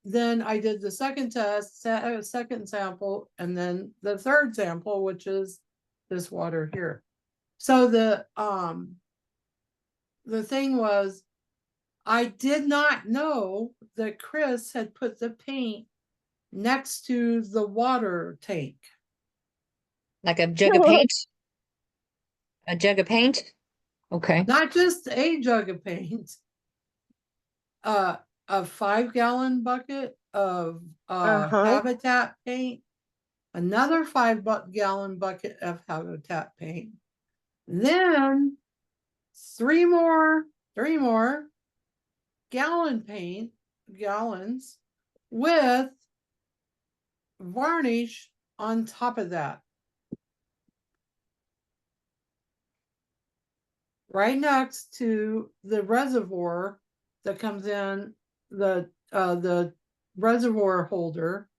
Speaker 1: then I did the second test, second sample, and then the third sample, which is this water here. So the thing was, I did not know that Chris had put the paint next to the water tank.
Speaker 4: Like a jug of paint? A jug of paint? Okay.
Speaker 1: Not just a jug of paint. A 5-gallon bucket of
Speaker 10: Uh-huh.
Speaker 1: Habitat paint, another 5-gallon bucket of Habitat paint, then three more gallons with varnish on top of that. Right next to the reservoir that comes in, the reservoir holder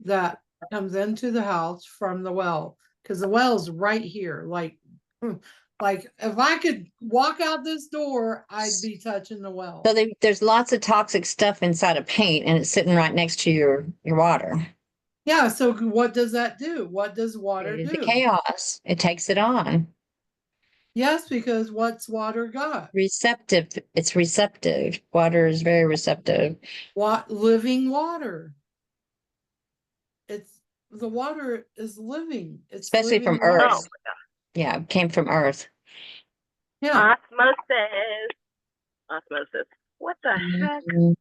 Speaker 1: that comes into the house from the well, because the well's right here. Like if I could walk out this door, I'd be touching the well.
Speaker 4: So there's lots of toxic stuff inside of paint and it's sitting right next to your water.
Speaker 1: Yeah, so what does that do? What does water
Speaker 4: The
Speaker 1: do?
Speaker 4: chaos. It takes it on.
Speaker 1: Yes, because what's water got?
Speaker 4: Receptive. It's receptive. Water is very receptive.
Speaker 1: What living water? It's the water is living. It's
Speaker 4: Especially from
Speaker 1: living water.
Speaker 4: Earth. Yeah, it came from Earth.
Speaker 1: Yeah.
Speaker 10: Osmosis. What the heck?
Speaker 4: Mhm.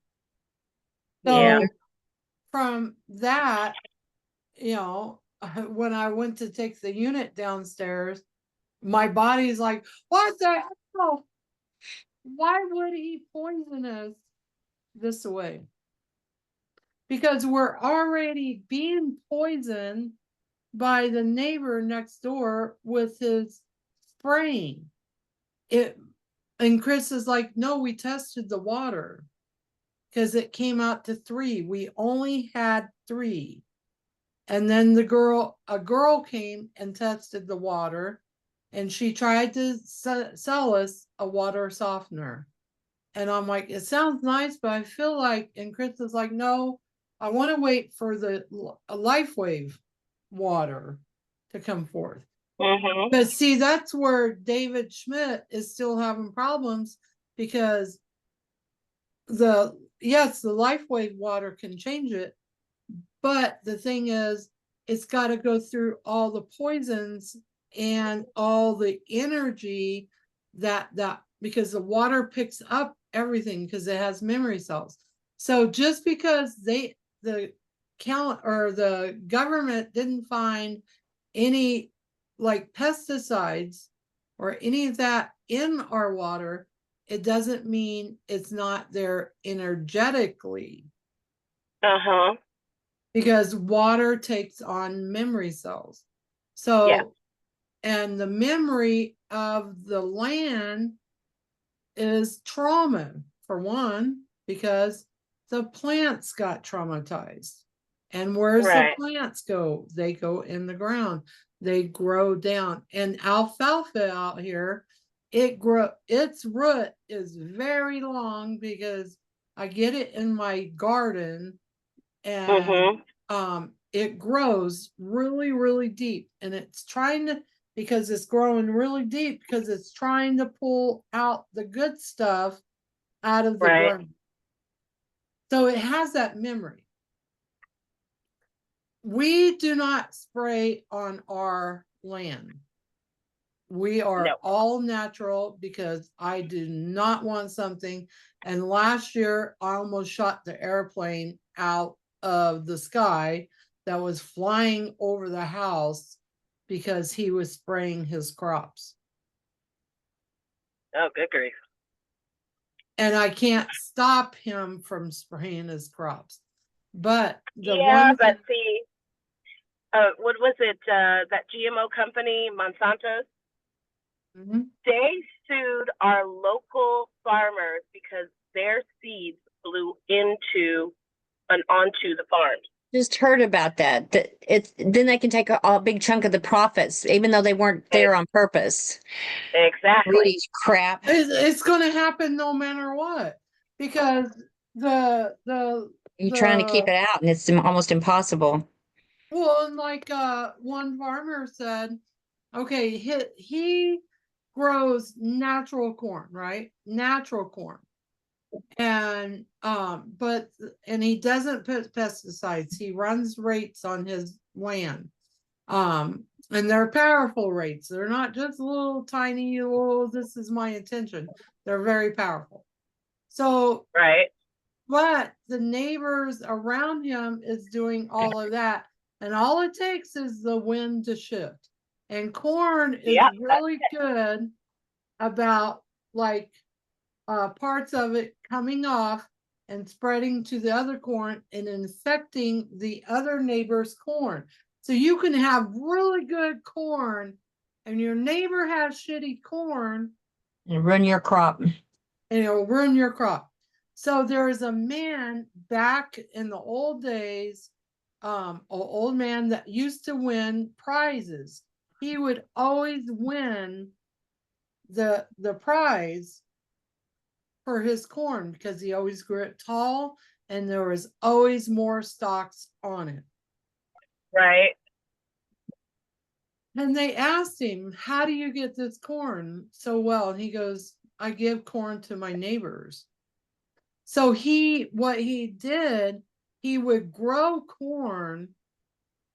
Speaker 1: So
Speaker 10: Yeah.
Speaker 1: from that, when I went to take the unit downstairs, my body's like, what the hell? Why would he poison us this way? Because we're already being poisoned by the neighbor next door with his spraying. And Chris is like, no, we tested the water because it came out to 3. We only had 3. And then a girl came and tested the water, and she tried to sell us a water softener. And I'm like, it sounds nice, but I feel like, and Chris is like, no, I want to wait for the LifeWave water to come forth.
Speaker 10: Mhm.
Speaker 1: But see, that's where David Schmidt is still having problems, because the LifeWave water can change it, but the thing is, it's got to go through all the poisons and all the energy that because the water picks up everything because it has memory cells. So just because the government didn't find any like pesticides or any of that in our water, it doesn't mean it's not there energetically.
Speaker 10: Uh-huh.
Speaker 1: Because water takes on memory cells. So
Speaker 10: Yeah.
Speaker 1: And the memory of the land is trauma, for one, because the plants got traumatized. And where's the
Speaker 10: Right.
Speaker 1: plants go? They go in the ground. They grow down. And alfalfa out here, its root is very long because I get it in my garden, and it grows really, really deep. And it's trying to, because it's growing really deep, because it's trying to pull out the good stuff out of the
Speaker 10: Right.
Speaker 1: ground. So it has that memory. We do not spray on our land. We are
Speaker 10: No.
Speaker 1: all natural because I do not want something. And last year, I almost shot the airplane out of the sky that was flying over the house because he was spraying his crops.
Speaker 10: Oh, good grief.
Speaker 1: And I can't stop him from spraying his crops. But the
Speaker 10: Yeah,
Speaker 1: one
Speaker 10: but
Speaker 1: thing,
Speaker 10: see, what was it? That GMO company, Monsanto,
Speaker 1: Mhm.
Speaker 10: they sued our local farmers because their seeds blew into and onto the farms.
Speaker 4: Just heard about that. That it's then they can take a big chunk of the profits, even though they weren't there on purpose.
Speaker 10: Exactly.
Speaker 4: Really crap.
Speaker 1: it's going to happen no matter what, because
Speaker 4: You're trying to keep it out, and it's almost impossible.
Speaker 1: well, and like one farmer said, okay, he grows natural corn, right? Natural corn. And but and he doesn't put pesticides. He runs rates on his land. And they're powerful rates. They're not just little tiny little, this is my intention. They're very powerful. So,
Speaker 10: Right.
Speaker 1: but the neighbors around him is doing all of that. And all it takes is the wind to shift. And corn is
Speaker 10: Yeah.
Speaker 1: really good about like parts of it coming off and spreading to the other corn and infecting the other neighbor's corn. So you can have really good corn and your neighbor has shitty corn
Speaker 4: And ruin your crop.
Speaker 1: and it'll ruin your crop. So there is a man back in the old days, an old man that used to win prizes. He would always win the prize for his corn because he always grew it tall and there was always more stalks on it.
Speaker 10: Right.
Speaker 1: And they asked him, how do you get this corn so well? And he goes, I give corn to my neighbors. So what he did, he would grow corn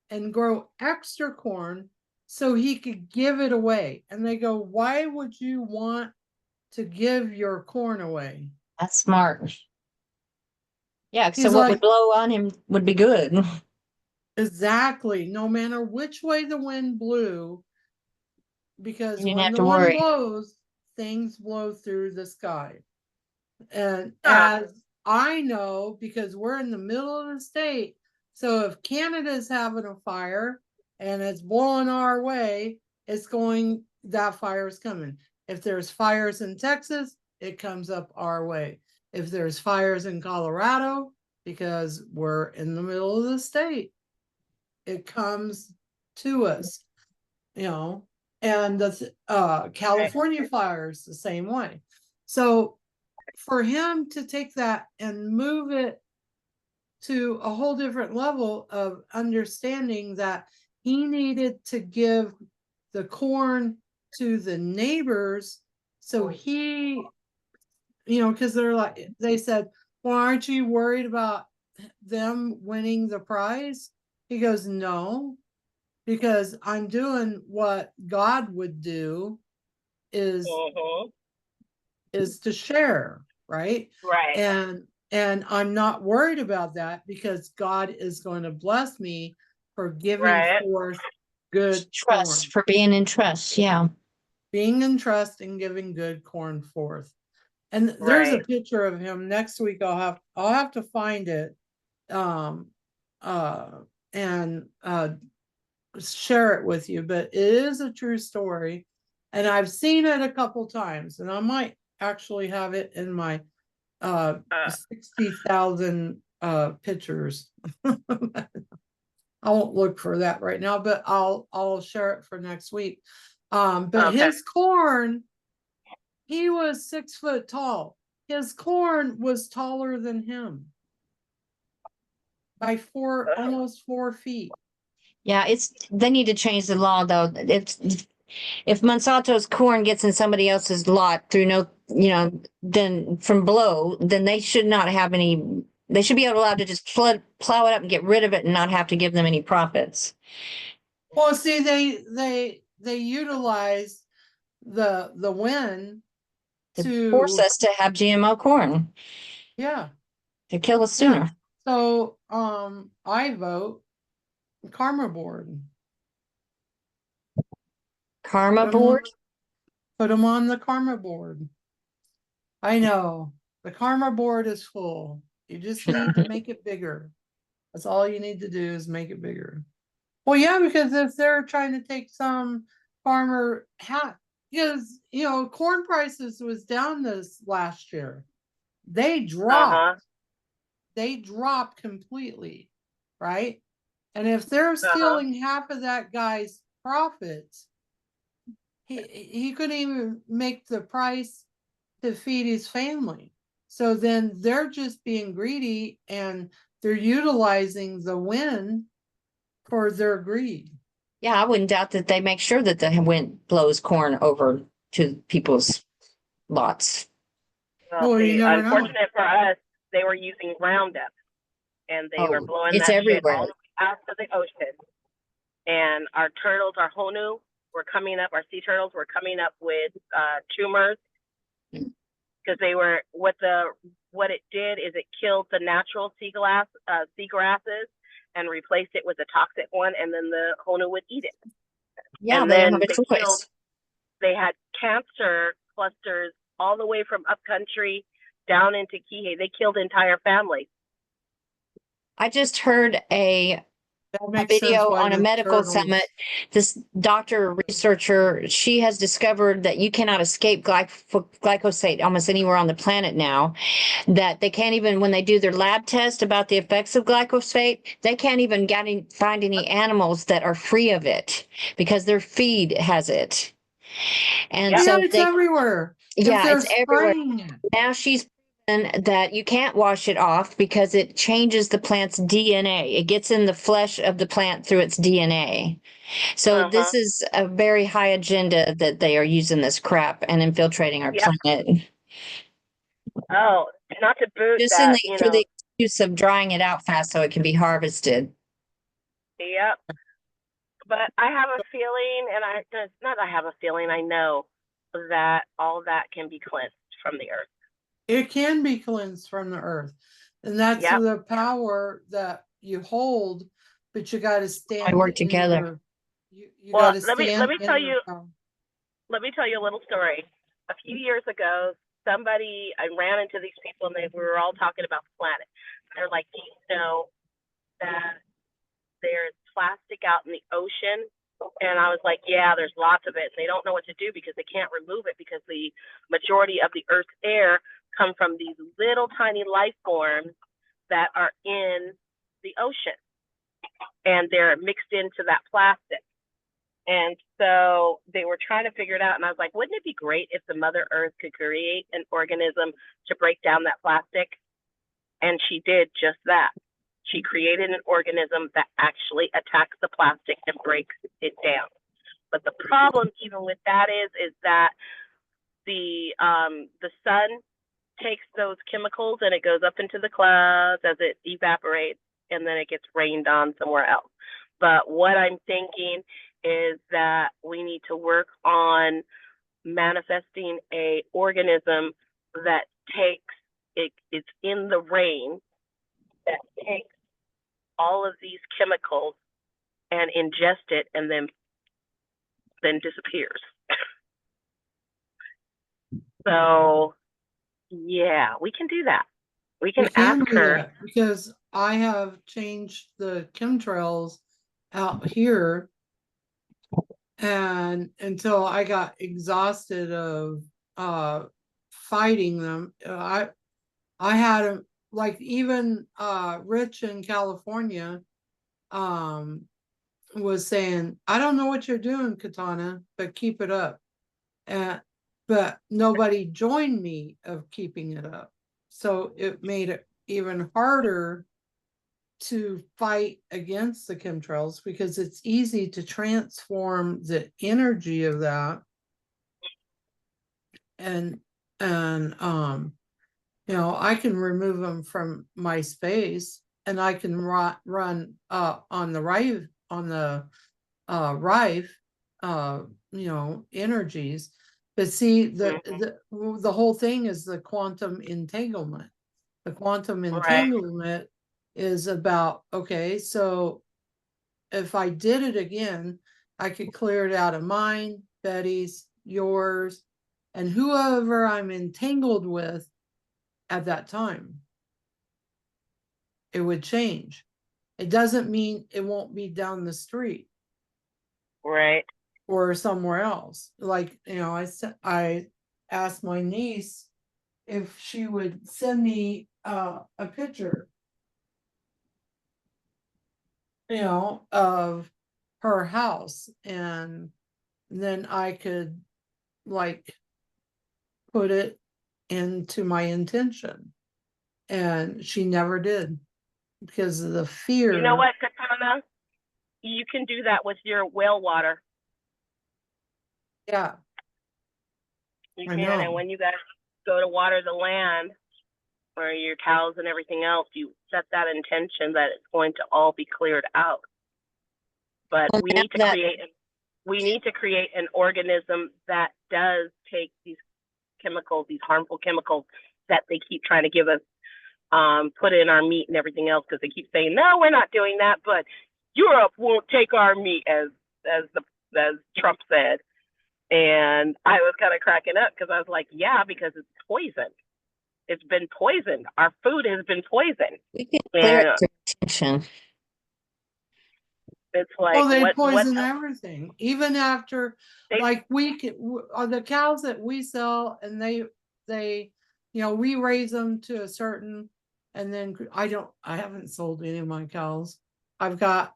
Speaker 1: and grow extra corn so he could give it away. And they go, why would you want to give your corn away?
Speaker 4: That's smart. Yeah, so
Speaker 1: He's
Speaker 4: what would
Speaker 1: like,
Speaker 4: blow on him would be good.
Speaker 1: exactly. No matter which way the wind blew, because
Speaker 4: You didn't
Speaker 1: when
Speaker 4: have
Speaker 1: the
Speaker 4: to
Speaker 1: wind
Speaker 4: worry.
Speaker 1: blows, things blow through the sky. And
Speaker 10: Huh.
Speaker 1: as I know, because we're in the middle of the state, so if Canada's having a fire and it's blowing our way, that fire's coming. If there's fires in Texas, it comes up our way. If there's fires in Colorado, because we're in the middle of the state, it comes to us, and the California fires the same way. So for him to take that and move it to a whole different level of understanding that he needed to give the corn to the neighbors, so he, because they said, well, aren't you worried about them winning the prize? He goes, no, because I'm doing what God would do is to share, right?
Speaker 10: Right.
Speaker 1: And I'm not worried about that because God is going to bless me for giving
Speaker 10: Right.
Speaker 1: forth good corn,
Speaker 4: Trust, for being in trust. Yeah.
Speaker 1: being in trust and giving good corn forth. And there's a
Speaker 10: Right.
Speaker 1: picture of him next week. I'll have to find it. Um and share it with you, but it is a true story. And I've seen it a couple times, and I might actually have it in my 60,000 pictures. I won't look for that right now, but I'll share it for next week. But
Speaker 10: Okay.
Speaker 1: his corn, he was 6 foot tall. His corn was taller than him by almost 4 feet.
Speaker 4: Yeah, they need to change the law though. If Monsanto's corn gets in somebody else's lot through then from below, then they should not have any. They should be allowed to just plow it up and get rid of it and not have to give them any profits.
Speaker 1: Well, see, they utilize the wind
Speaker 4: To force us to have GMO corn
Speaker 1: yeah,
Speaker 4: to kill us
Speaker 1: yeah.
Speaker 4: sooner.
Speaker 1: So I vote Karma Board.
Speaker 4: Karma board.
Speaker 1: Put them on the Karma Board. I know the Karma Board is full. You just need to make it bigger. That's all you need to do is make it bigger. Well, yeah, because if they're trying to take some farmer hat, because corn prices was down this last year. They dropped. They dropped completely, right? And if they're stealing half of that guy's profits, he couldn't even make the price to feed his family. So then they're just being greedy and they're utilizing the wind for their greed.
Speaker 4: Yeah, I wouldn't doubt that they make sure that the wind blows corn over to people's lots.
Speaker 1: Well, you never know.
Speaker 10: Unfortunate for us, they were using Roundup, and they were blowing
Speaker 4: It's
Speaker 10: that shit
Speaker 4: everywhere.
Speaker 10: all the way out to the ocean. And our turtles, our honu, were coming up. Our sea turtles were coming up with tumors because they were what it did is it killed the natural seagrasses and replaced it with a toxic one, and then the honu would eat it.
Speaker 4: Yeah,
Speaker 10: and
Speaker 4: they
Speaker 10: then
Speaker 4: don't have a choice.
Speaker 10: they had cancer clusters all the way from upcountry down into Kihei. They killed entire families.
Speaker 4: I just heard a video on a medical summit. This doctor researcher, she has discovered that you cannot escape glyphosate almost anywhere on the planet now. That they can't even, when they do their lab test about the effects of glyphosate, they can't even find any animals that are free of it because their feed has it. And so
Speaker 1: it's everywhere.
Speaker 4: Yeah, it's everywhere.
Speaker 1: It.
Speaker 4: Now she's proven that you can't wash it off because it changes the plant's DNA. It gets in the flesh of the plant through its DNA. So this is a very high agenda that they are using this crap and infiltrating our planet.
Speaker 10: Oh, not to boot
Speaker 4: Just
Speaker 10: that,
Speaker 4: for the use of drying it out fast so it can be harvested.
Speaker 10: Yep. But I have a feeling, I know that all that can be cleansed from the earth.
Speaker 1: It can be cleansed from the earth. And that's the power that you hold, but you got to stand.
Speaker 4: I work together.
Speaker 10: Let me tell you a little story. A few years ago, I ran into these people and we were all talking about the planet. They're like, do you know that there's plastic out in the ocean? And I was like, yeah, there's lots of it. And they don't know what to do because they can't remove it because the majority of the Earth's air come from these little tiny life forms that are in the ocean. And they're mixed into that plastic. And so they were trying to figure it out. And I was like, wouldn't it be great if the Mother Earth could create an organism to break down that plastic? And she did just that. She created an organism that actually attacks the plastic and breaks it down. But the problem even with that is that the sun takes those chemicals and it goes up into the clouds as it evaporates, and then it gets rained on somewhere else. But what I'm thinking is that we need to work on manifesting a organism that it's in the rain, that takes all of these chemicals and ingest it and then disappears. So yeah, we can do that. We can ask her,
Speaker 1: because I have changed the chemtrails out here and until I got exhausted of fighting them. I had them, like, even Rich in California was saying, I don't know what you're doing, Katana, but keep it up. And but nobody joined me of keeping it up. So it made it even harder to fight against the chemtrails, because it's easy to transform the energy of that, and I can remove them from my space, and I can run on the Rife energies. But see, the whole thing is the quantum entanglement. The quantum
Speaker 10: Right.
Speaker 1: entanglement is about, okay, so if I did it again, I could clear it out of mine, Betty's, yours, and whoever I'm entangled with at that time. It would change. It doesn't mean it won't be down the street
Speaker 10: Right.
Speaker 1: or somewhere else. Like, I asked my niece if she would send me a picture, of her house, and then I could, like, put it into my intention. And she never did, because of the fear.
Speaker 10: You know what, Katana? You can do that with your well water.
Speaker 1: Yeah.
Speaker 10: You
Speaker 1: I
Speaker 10: can,
Speaker 1: know.
Speaker 10: and when you guys go to water the land or your cows and everything else, you set that intention that it's going to all be cleared out. But
Speaker 4: Well,
Speaker 10: we
Speaker 4: now
Speaker 10: need to
Speaker 4: that-
Speaker 10: create an organism that does take these chemicals, these harmful chemicals that they keep trying to give us, put in our meat and everything else, because they keep saying, no, we're not doing that, but Europe won't take our meat, as Trump said. And I was kind of cracking up, because I was like, yeah, because it's poison. It's been poisoned. Our food has been poisoned.
Speaker 4: we can clear
Speaker 10: And
Speaker 4: it through attention.
Speaker 10: it's like,
Speaker 1: Well, they
Speaker 10: what
Speaker 1: poison everything, even after,
Speaker 10: they,
Speaker 1: like, the cows that we sell, and they, we raise them to a certain, and then I haven't sold any of my cows. I've got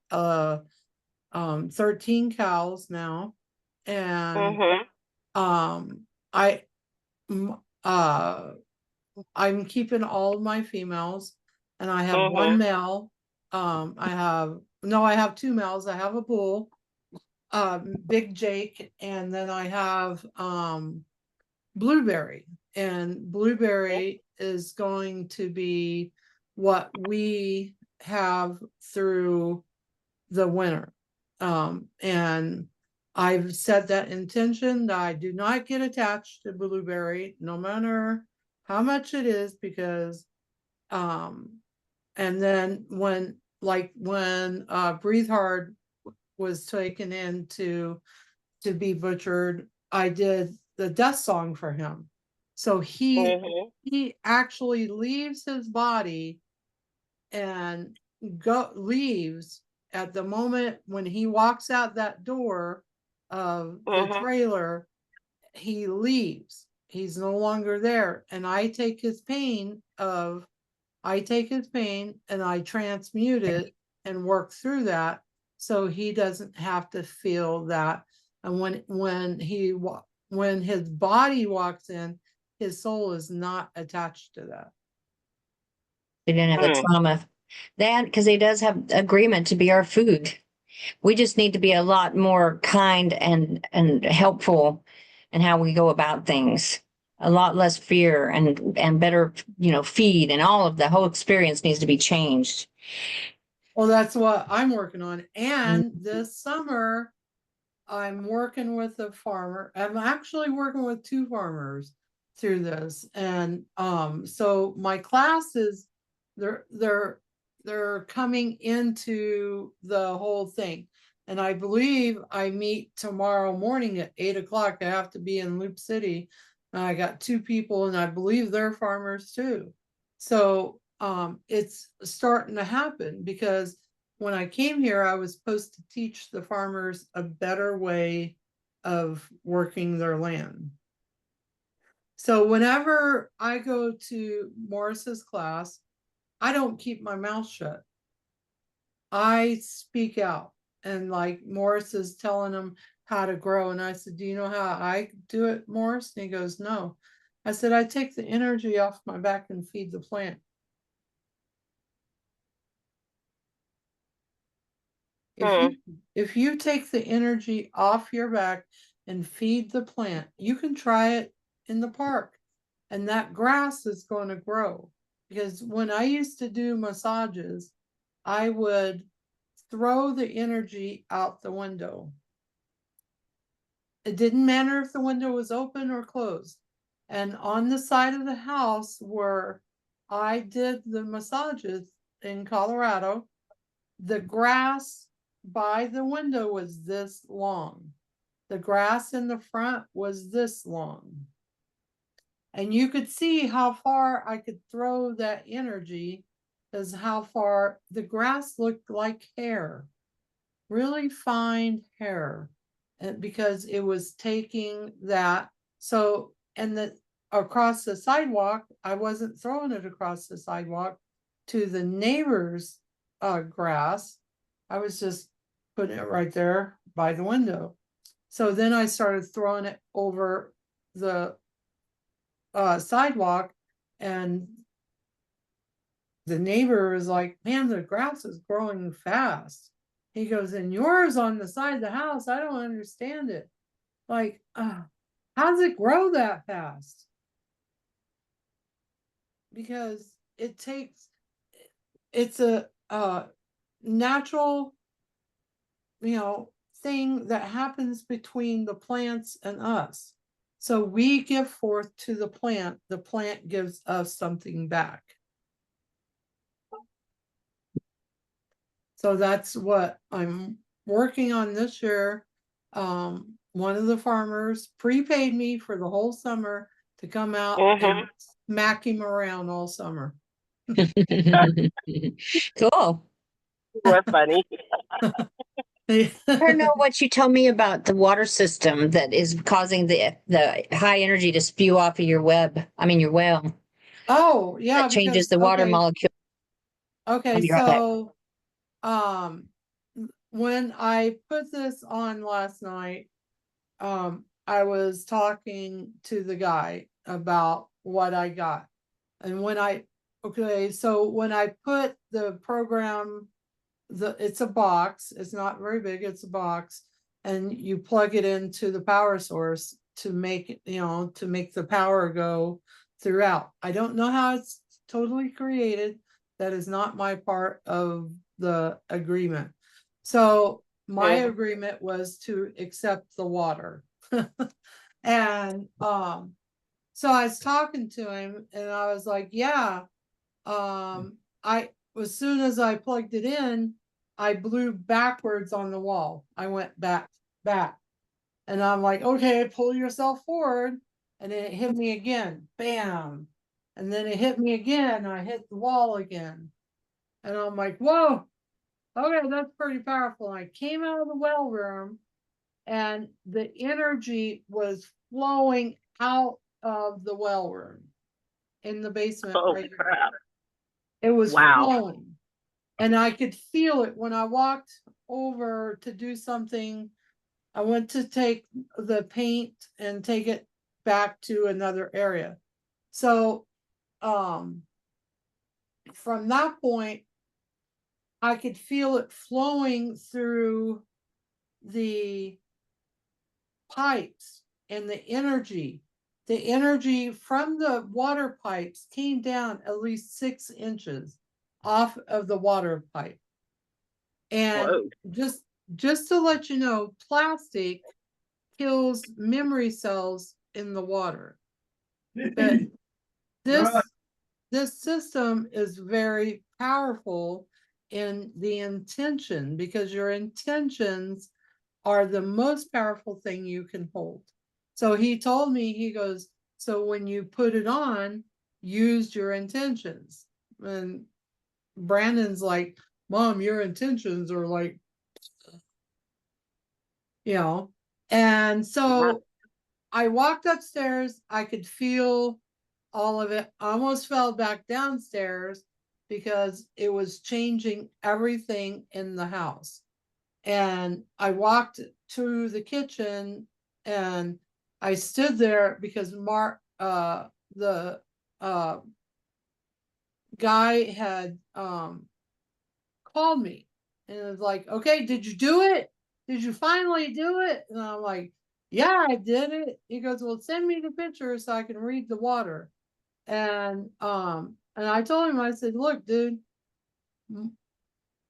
Speaker 1: 13 cows now, and I I'm keeping all of my females, and I have one male. I have two males. I have a bull, Big Jake, and then I have Blueberry. And Blueberry is going to be what we have through the winter. And I've set that intention that I do not get attached to Blueberry, no matter how much it is, because and then when Breathe Hard was taken in to be butchered, I did the death song for him. So he actually leaves his body and leaves at the moment when he walks out that door of the trailer. He leaves. He's no longer there. And I take his pain and I transmute it and work through that, so he doesn't have to feel that. And when his body walks in, his soul is not attached to that.
Speaker 4: They didn't have a trauma. That, because he does have agreement to be our food. We just need to be a lot more kind and helpful in how we go about things. A lot less fear and better, feed, and all of the whole experience needs to be changed.
Speaker 1: Well, that's what I'm working on. And this summer, I'm working with a farmer. I'm actually working with two farmers through this. And so my classes, they're coming into the whole thing. And I believe I meet tomorrow morning at 8 o'clock. I have to be in Loop City. And I got two people, and I believe they're farmers too. So it's starting to happen, because when I came here, I was supposed to teach the farmers a better way of working their land. So whenever I go to Morris's class, I don't keep my mouth shut. I speak out, and like Morris is telling them how to grow. And I said, do you know how I do it, Morris? And he goes, no. I said, I take the energy off my back and feed the plant. If you take the energy off your back and feed the plant, you can try it in the park, and that grass is going to grow. Because when I used to do massages, I would throw the energy out the window. It didn't matter if the window was open or closed. And on the side of the house where I did the massages in Colorado, the grass by the window was this long. The grass in the front was this long. And you could see how far I could throw that energy, as how far the grass looked like hair, really fine hair. And because it was taking that, so, and the across the sidewalk, I wasn't throwing it across the sidewalk to the neighbor's grass. I was just putting it right there by the window. So then I started throwing it over the sidewalk, and the neighbor was like, man, the grass is growing fast. He goes, and yours on the side of the house, I don't understand it. Like, how does it grow that fast? Because it takes, it's a natural, thing that happens between the plants and us. So we give forth to the plant gives us something back. So that's what I'm working on this year. One of the farmers prepaid me for the whole summer to come out and smack him around all summer.
Speaker 4: Cool.
Speaker 10: You're funny.
Speaker 4: I don't know what you told me about the water system that is causing the high energy to spew off of your your well.
Speaker 1: Oh, yeah.
Speaker 4: That changes
Speaker 1: Because,
Speaker 4: the water
Speaker 1: okay.
Speaker 4: molecule.
Speaker 1: Okay,
Speaker 4: Your
Speaker 1: so when I put this on last night, I was talking to the guy about what I got. And when I put the program, it's a box, it's not very big, it's a box, and you plug it into the power source to make it, to make the power go throughout. I don't know how it's totally created. That is not my part of the agreement. So my agreement was to accept the water. And so I was talking to him, and I was like, yeah, as soon as I plugged it in, I blew backwards on the wall. I went back. And I'm like, okay, pull yourself forward. And then it hit me again. Bam. And then it hit me again. I hit the wall again. And I'm like, whoa, okay, that's pretty powerful. And I came out of the well room, and the energy was flowing out of the well room in the basement. Right,
Speaker 10: crap.
Speaker 1: it was flowing, and I could feel it when I walked over to do something. I went to take the paint and take it back to another area. So from that point, I could feel it flowing through the pipes, and the energy from the water pipes came down at least 6 inches off of the water pipe. And just to let you know, plastic kills memory cells in the water. But this system is very powerful in the intention, because your intentions are the most powerful thing you can hold. So he told me, he goes, so when you put it on, use your intentions. And Brandon's like, Mom, your intentions are like, you know. And so I walked upstairs, I could feel all of it. I almost fell back downstairs because it was changing everything in the house. And I walked to the kitchen and I stood there because the guy had called me and it was like, okay, did you do it? Did you finally do it? And I'm like, yeah, I did it. He goes, well, send me the picture so I can read the water. And I told him, I said, look, dude,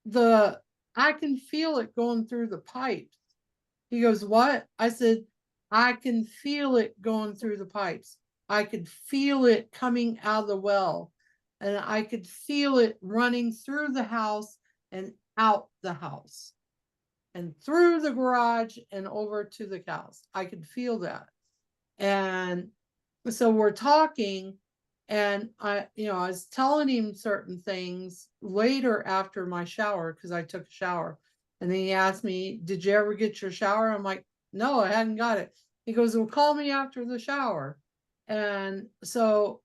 Speaker 1: the I can feel it going through the pipes. He goes, what? I said, I can feel it going through the pipes. I could feel it coming out of the well. And I could feel it running through the house and out the house and through the garage and over to the house. I could feel that. And so we're talking, and I was telling him certain things later after my shower, because I took a shower. And then he asked me, did you ever get your shower? I'm like, no, I hadn't got it. He goes, well, call me after the shower. And so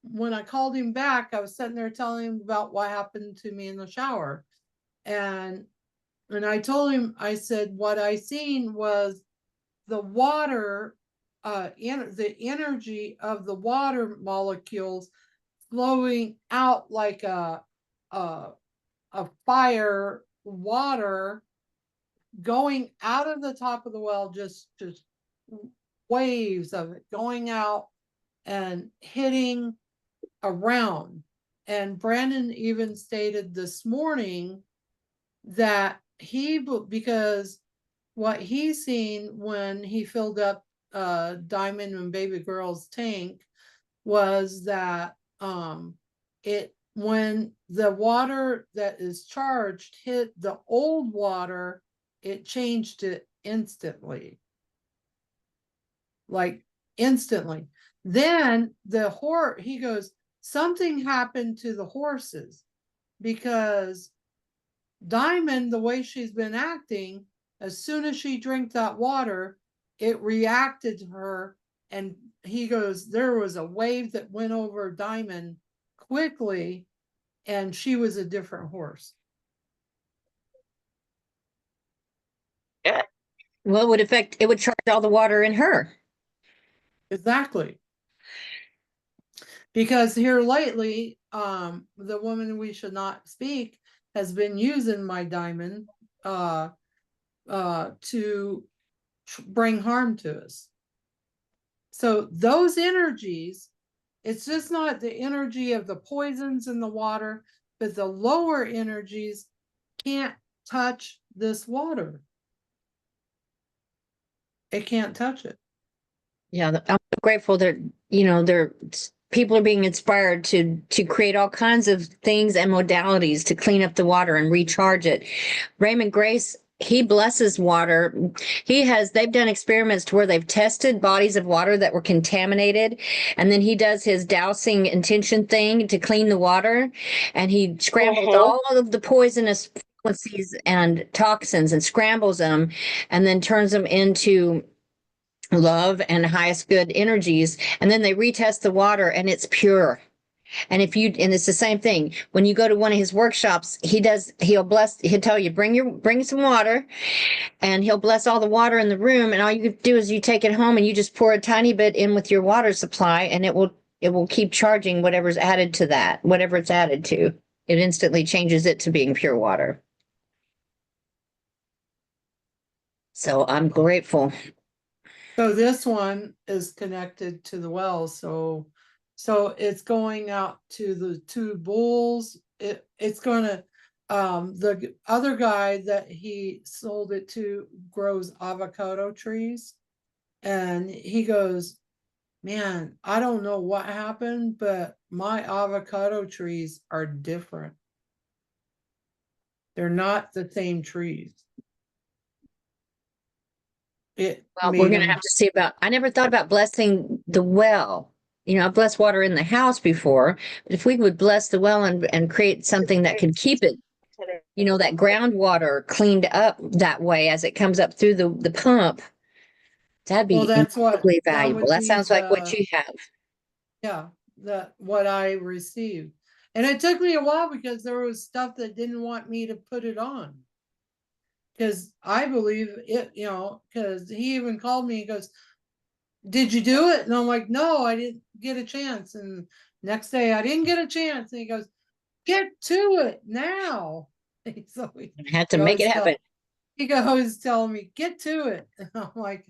Speaker 1: when I called him back, I was sitting there telling him about what happened to me in the shower. And I told him, I said, what I seen was the water, the energy of the water molecules flowing out like a fire water going out of the top of the well, just waves of it going out and hitting around. And Brandon even stated this morning that because what he's seen when he filled up Diamond and Baby Girl's tank was that when the water that is charged hit the old water, it changed it instantly. Like instantly. Then he goes, something happened to the horses because Diamond, the way she's been acting, as soon as she drank that water, it reacted to her. And he goes, there was a wave that went over Diamond quickly, and she was a different horse.
Speaker 10: Yeah.
Speaker 4: Well, it would charge all the water in her.
Speaker 1: Exactly. Because here lately, the woman we should not speak has been using my Diamond to bring harm to us. So those energies, it's just not the energy of the poisons in the water, but the lower energies can't touch this water. It can't touch it.
Speaker 4: Yeah, I'm grateful that, people are being inspired to create all kinds of things and modalities to clean up the water and recharge it. Raymond Grace, he blesses water. They've done experiments to where they've tested bodies of water that were contaminated. And then he does his dousing intention thing to clean the water. And he scrambles all of the poisonous frequencies and toxins and scrambles them and then turns them into love and highest good energies. And then they retest the water and it's pure. And and it's the same thing. When you go to one of his workshops, he'll tell you, bring some water, and he'll bless all the water in the room. And all you do is you take it home and you just pour a tiny bit in with your water supply, and it will keep charging whatever's added to that, whatever it's added to. It instantly changes it to being pure water. So I'm grateful.
Speaker 1: So this one is connected to the well. So it's going out to the two bulls. It's going to, the other guy that he sold it to grows avocado trees. And he goes, man, I don't know what happened, but my avocado trees are different. They're not the same trees.
Speaker 4: Well, we're going to have to see I never thought about blessing the well. I blessed water in the house before, but if we would bless the well and create something that could keep it you know, that groundwater cleaned up that way as it comes up through the pump. That'd
Speaker 1: Well,
Speaker 4: be incredibly
Speaker 1: that
Speaker 4: valuable.
Speaker 1: would
Speaker 4: That
Speaker 1: be
Speaker 4: sounds like what
Speaker 1: the,
Speaker 4: you have.
Speaker 1: yeah, what I received. And it took me a while because there was stuff that didn't want me to put it on. Because I believe it, you know, because he even called me, he goes, did you do it? And I'm like, no, I didn't get a chance. And next day I didn't get a chance. And he goes, get to it now. So
Speaker 4: Had to make it happen.
Speaker 1: he goes telling me, get to it. And I'm like,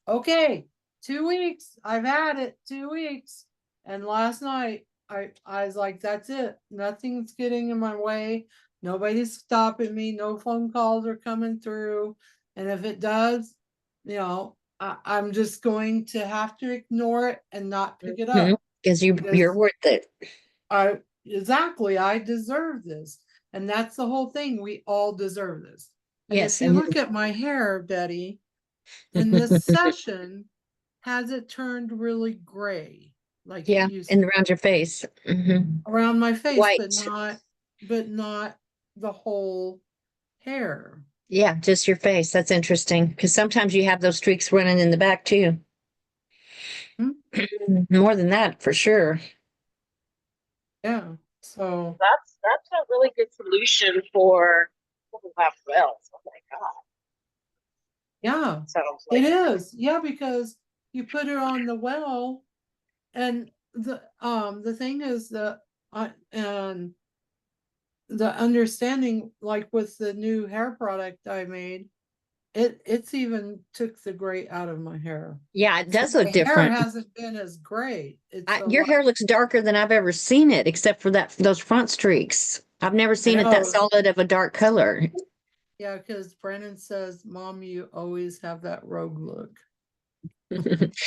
Speaker 1: okay, 2 weeks. I've had it 2 weeks. And last night I was like, that's it. Nothing's getting in my way. Nobody's stopping me. No phone calls are coming through. And if it does, you know, I'm just going to have to ignore it and not pick it up.
Speaker 4: Because you're worth it.
Speaker 1: Exactly, I deserve this. And that's the whole thing. We all deserve this. And
Speaker 4: Yes.
Speaker 1: if you look at my hair, Betty, in this session, has it turned really gray? Like
Speaker 4: Yeah,
Speaker 1: it used
Speaker 4: and
Speaker 1: to
Speaker 4: around your face.
Speaker 1: around my face,
Speaker 4: White.
Speaker 1: but not the whole hair.
Speaker 4: Yeah, just your face. That's interesting because sometimes you have those streaks running in the back too. More than that, for sure.
Speaker 1: Yeah. So
Speaker 10: That's a really good solution for people who have wells. Oh my God.
Speaker 1: yeah,
Speaker 10: Sounds like
Speaker 1: it is. Yeah, because you put it on the well, and the thing is that and the understanding, like with the new hair product I made, it's even took the gray out of my hair.
Speaker 4: Yeah, it
Speaker 1: So
Speaker 4: does
Speaker 1: my
Speaker 4: look
Speaker 1: hair
Speaker 4: different.
Speaker 1: hasn't been as gray. It's a
Speaker 4: Your
Speaker 1: lot.
Speaker 4: hair looks darker than I've ever seen it, except for those front streaks. I've never
Speaker 1: I
Speaker 4: seen it that
Speaker 1: know.
Speaker 4: solid of a dark color.
Speaker 1: Yeah, because Brennan says, Mom, you always have that rogue look.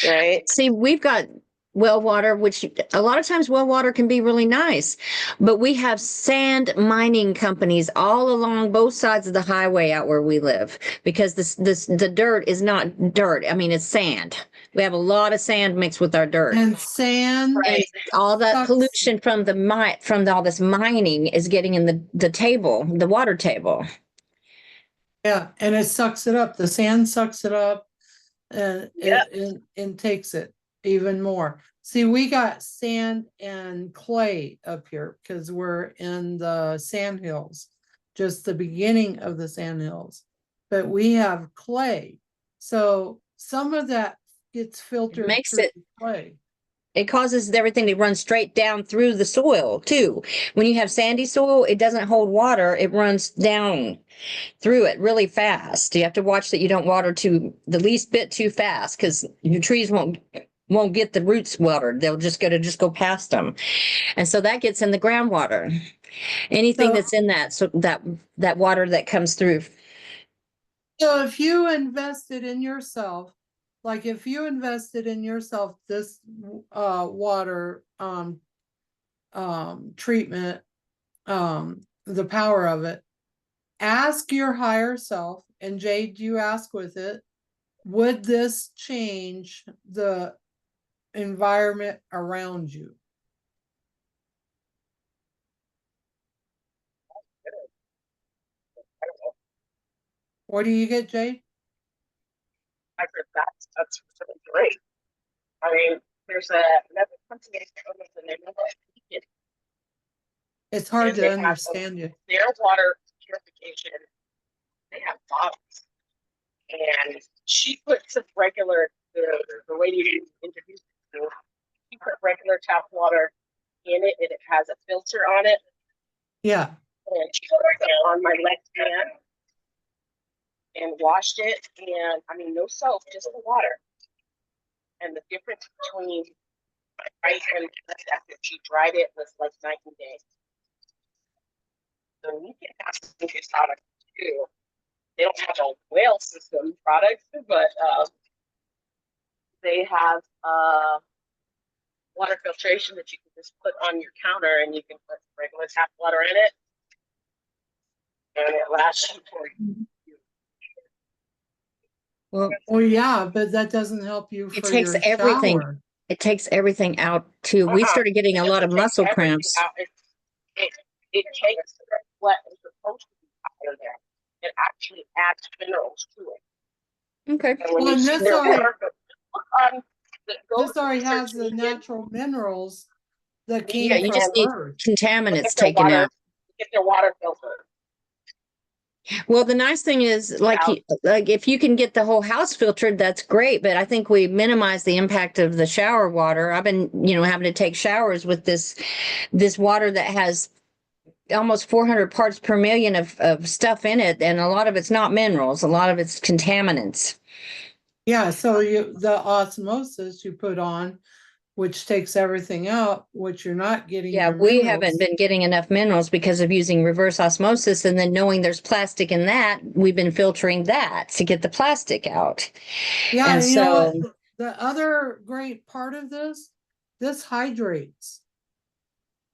Speaker 10: right.
Speaker 4: See, we've got well water, which a lot of times well water can be really nice, but we have sand mining companies all along both sides of the highway out where we live because the dirt is not dirt. I mean, it's sand. We have a lot of sand mixed with our dirt.
Speaker 1: And sand,
Speaker 4: And all that
Speaker 1: sucks.
Speaker 4: pollution from all this mining is getting in the water table.
Speaker 1: Yeah, and it sucks it up. The sand sucks it up and
Speaker 10: Yep.
Speaker 1: and takes it even more. See, we got sand and clay up here because we're in the sand hills, just the beginning of the sand hills. But we have clay. So some of that gets filtered
Speaker 4: makes
Speaker 1: through
Speaker 4: it-
Speaker 1: the clay.
Speaker 4: It causes everything to run straight down through the soil too. When you have sandy soil, it doesn't hold water. It runs down through it really fast. You have to watch that you don't water the least bit too fast because your trees won't get the roots watered. They'll just go past them. And so that gets in the groundwater. Anything
Speaker 1: So-
Speaker 4: that's in that water that comes through.
Speaker 1: So if you invested in yourself, like if you invested in yourself this water treatment, the power of it, ask your higher self, and Jade, you ask with it, would this change the environment around you? What do you get, Jade?
Speaker 10: I heard that's really great. I mean, there's another company I can't remember the name of it.
Speaker 1: It's hard
Speaker 10: And
Speaker 1: to
Speaker 10: they have
Speaker 1: understand you.
Speaker 10: their water purification. They have bottles, and she puts some regular the way you introduce it to. She put regular tap water in it, and it has a filter on it.
Speaker 1: Yeah.
Speaker 10: And she put it on my left hand and washed it, and I mean, no soap, just the water. And the difference between my right and left after she dried it was like night and day. So you can have some good products too. They don't have a whale system product, but they have water filtration that you can just put on your counter, and you can put regular tap water in it, and it lasts you for
Speaker 1: Well, yeah, but that doesn't help you
Speaker 4: It
Speaker 1: for
Speaker 4: takes
Speaker 1: your
Speaker 4: everything.
Speaker 1: shower.
Speaker 4: It takes everything out too. We started getting a lot of muscle cramps.
Speaker 10: it takes what is supposed to be out of there. It actually adds minerals to it.
Speaker 4: Okay.
Speaker 10: And when
Speaker 1: Well,
Speaker 10: you
Speaker 1: and
Speaker 10: see
Speaker 1: this
Speaker 10: their
Speaker 1: already,
Speaker 10: water, look on, go
Speaker 1: this
Speaker 10: to the
Speaker 1: already
Speaker 10: research
Speaker 1: has the
Speaker 10: needed,
Speaker 1: natural minerals that
Speaker 4: Yeah,
Speaker 1: came
Speaker 4: you
Speaker 1: from
Speaker 4: just
Speaker 10: and
Speaker 4: need
Speaker 1: Earth.
Speaker 4: contaminants
Speaker 10: get their
Speaker 4: taken
Speaker 10: water,
Speaker 4: out.
Speaker 10: get their water filtered.
Speaker 4: Well, the nice thing is, like,
Speaker 10: Out.
Speaker 4: like if you can get the whole house filtered, that's great. But I think we minimize the impact of the shower water. I've been, having to take showers with this water that has almost 400 parts per million of stuff in it, and a lot of it's not minerals. A lot of it's contaminants.
Speaker 1: Yeah, so the osmosis you put on, which takes everything out, which you're not getting
Speaker 4: Yeah,
Speaker 1: your
Speaker 4: we haven't
Speaker 1: minerals.
Speaker 4: been getting enough minerals because of using reverse osmosis, and then knowing there's plastic in that, we've been filtering that to get the plastic out.
Speaker 1: Yeah,
Speaker 4: And
Speaker 1: you know what?
Speaker 4: so,
Speaker 1: The other great part of this hydrates.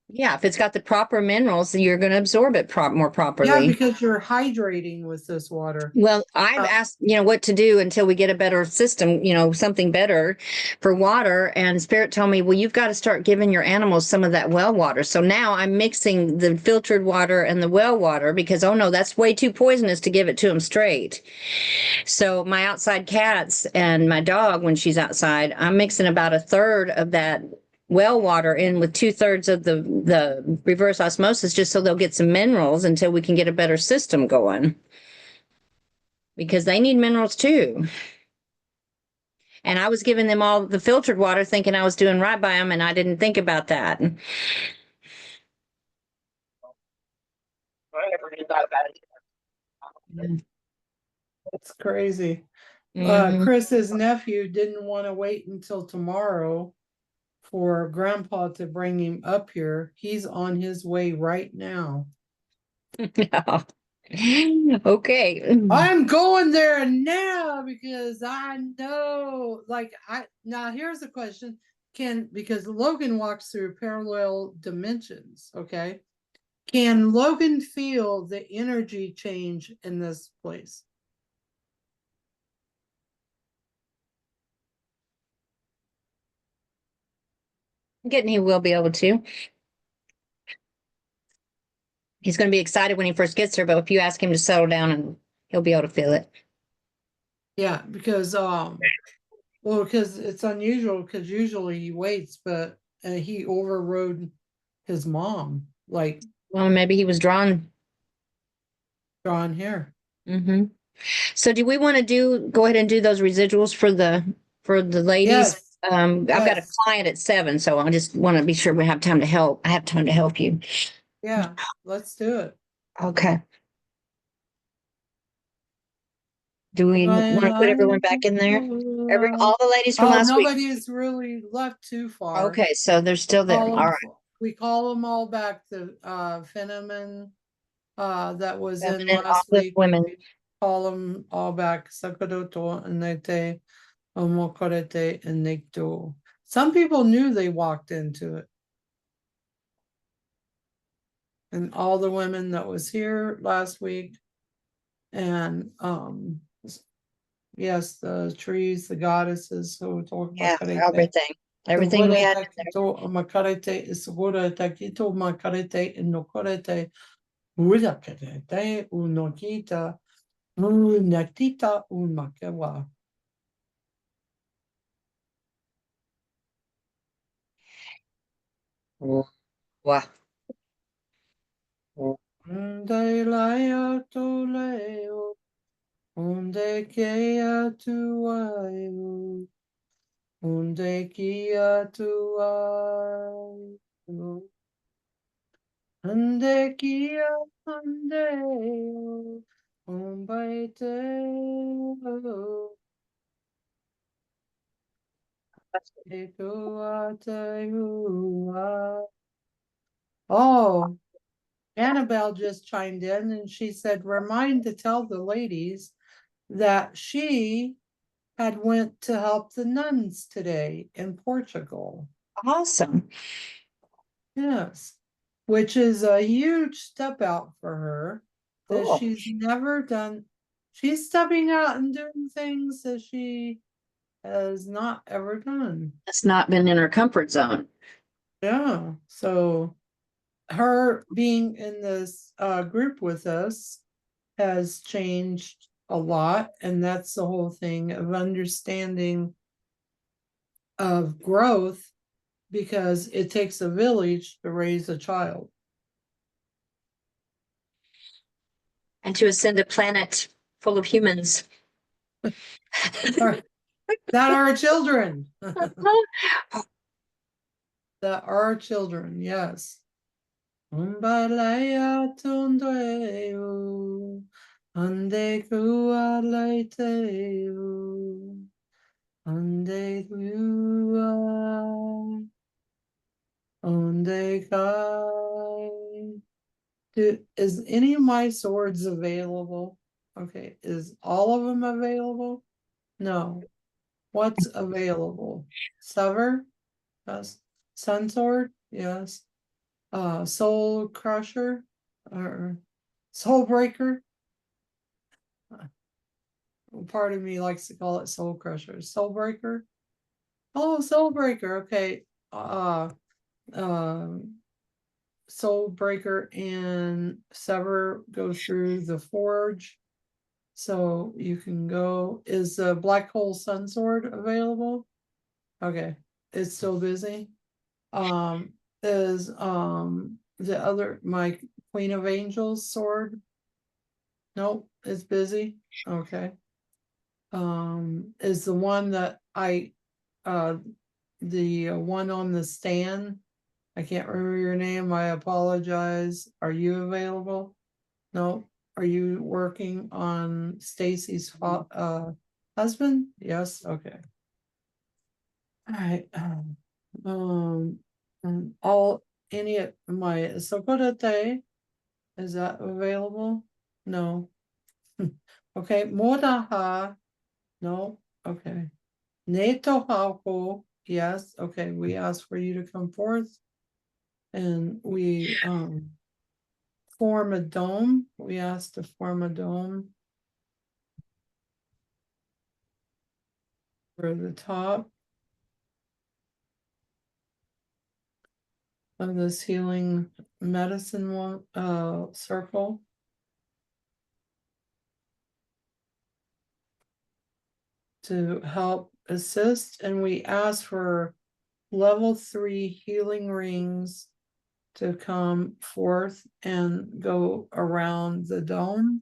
Speaker 4: yeah, if it's got the proper minerals, you're going to absorb it more
Speaker 1: Yeah,
Speaker 4: properly.
Speaker 1: because you're hydrating with this water.
Speaker 4: Well, I've asked, what to do until we get a better system, something better for water. And Spirit told me, well, you've got to start giving your animals some of that well water. So now I'm mixing the filtered water and the well water because, oh no, that's way too poisonous to give it to them straight. So my outside cats and my dog, when she's outside, I'm mixing about a third of that well water in with 2/3 of the reverse osmosis, just so they'll get some minerals until we can get a better system going. Because they need minerals too. And I was giving them all the filtered water thinking I was doing right by them, and I didn't think about that.
Speaker 10: I never even thought about it.
Speaker 1: It's crazy.
Speaker 4: Mhm.
Speaker 1: Chris's nephew didn't want to wait until tomorrow for grandpa to bring him up here. He's on his way right now.
Speaker 4: Okay.
Speaker 1: I'm going there now because I know, now here's the question. Because Logan walks through parallel dimensions, okay? Can Logan feel the energy change in this place?
Speaker 4: I'm getting he will be able to. He's going to be excited when he first gets here, but if you ask him to settle down, and he'll be able to feel it.
Speaker 1: Yeah, because because it's unusual because usually he waits, but he overrode his mom, like
Speaker 4: Well, maybe he was drawn.
Speaker 1: drawn here.
Speaker 4: Mm-hmm. So do we want to go ahead and do those residuals for the ladies?
Speaker 1: Yes,
Speaker 4: I've got a
Speaker 1: yes,
Speaker 4: client at 7, so I just want to be sure we have time to help. I have time to help you.
Speaker 1: yeah, let's do it.
Speaker 4: Okay. Do we want to put everyone back in there? All the ladies from
Speaker 1: Oh,
Speaker 4: last week.
Speaker 1: nobody's really left too far.
Speaker 4: Okay, so they're still there. All right.
Speaker 1: We call them all back to Fenneman, that was in
Speaker 4: Feminine
Speaker 1: last
Speaker 4: Olive
Speaker 1: week.
Speaker 4: women.
Speaker 1: We call them all back. Sakadoto and Nete, Omokorete and Nekto. Some people knew they walked into it. And all the women that was here last week. And yes, the trees, the goddesses who talk
Speaker 4: Yeah,
Speaker 1: about
Speaker 4: everything we had.
Speaker 1: makarete isugura takito makarete inokorete urakarete unokita unakita unmakewa.
Speaker 4: Wow.
Speaker 1: Unde laia to leo, unde kea tu aiu, unde kia tu aiu. Ande kia ande umbaite Oh, Annabelle just chimed in and she said, remind to tell the ladies that she had went to help the nuns today in Portugal.
Speaker 4: Awesome.
Speaker 1: Yes, which is a huge step out for her that
Speaker 4: Cool.
Speaker 1: she's never done. She's stepping out and doing things that she has not ever done.
Speaker 4: It's not been in her comfort zone.
Speaker 1: Yeah, so her being in this group with us has changed a lot, and that's the whole thing of understanding of growth, because it takes a village to raise a child.
Speaker 4: And to ascend a planet full of humans.
Speaker 1: That are children. That are children, yes. Umbalaya tundreu, ande kua leiteu, ande kua, ande kai. Is any of my swords available? Okay, is all of them available? No. What's available? Sever? Yes. Sun sword? Yes. Soul crusher or soul breaker? Part of me likes to call it soul crusher. Soul breaker? Oh, soul breaker. Okay. Um soul breaker and sever go through the forge. So you can go. Is the black hole sun sword available? Okay. It's still busy. Is the other my Queen of Angels sword? Nope, it's busy. Okay. Is the one that the one on the stand? I can't remember your name. I apologize. Are you available? No. Are you working on Stacy's husband? Yes. Okay. All right. All any of my Sokodate, is that available? No. Okay. Modaha. No. Okay. Netohako. Yes. Okay. We asked for you to come forth, and we form a dome. We asked to form a dome for the top of this healing medicine one circle. To help assist, and we ask for level 3 healing rings to come forth and go around the dome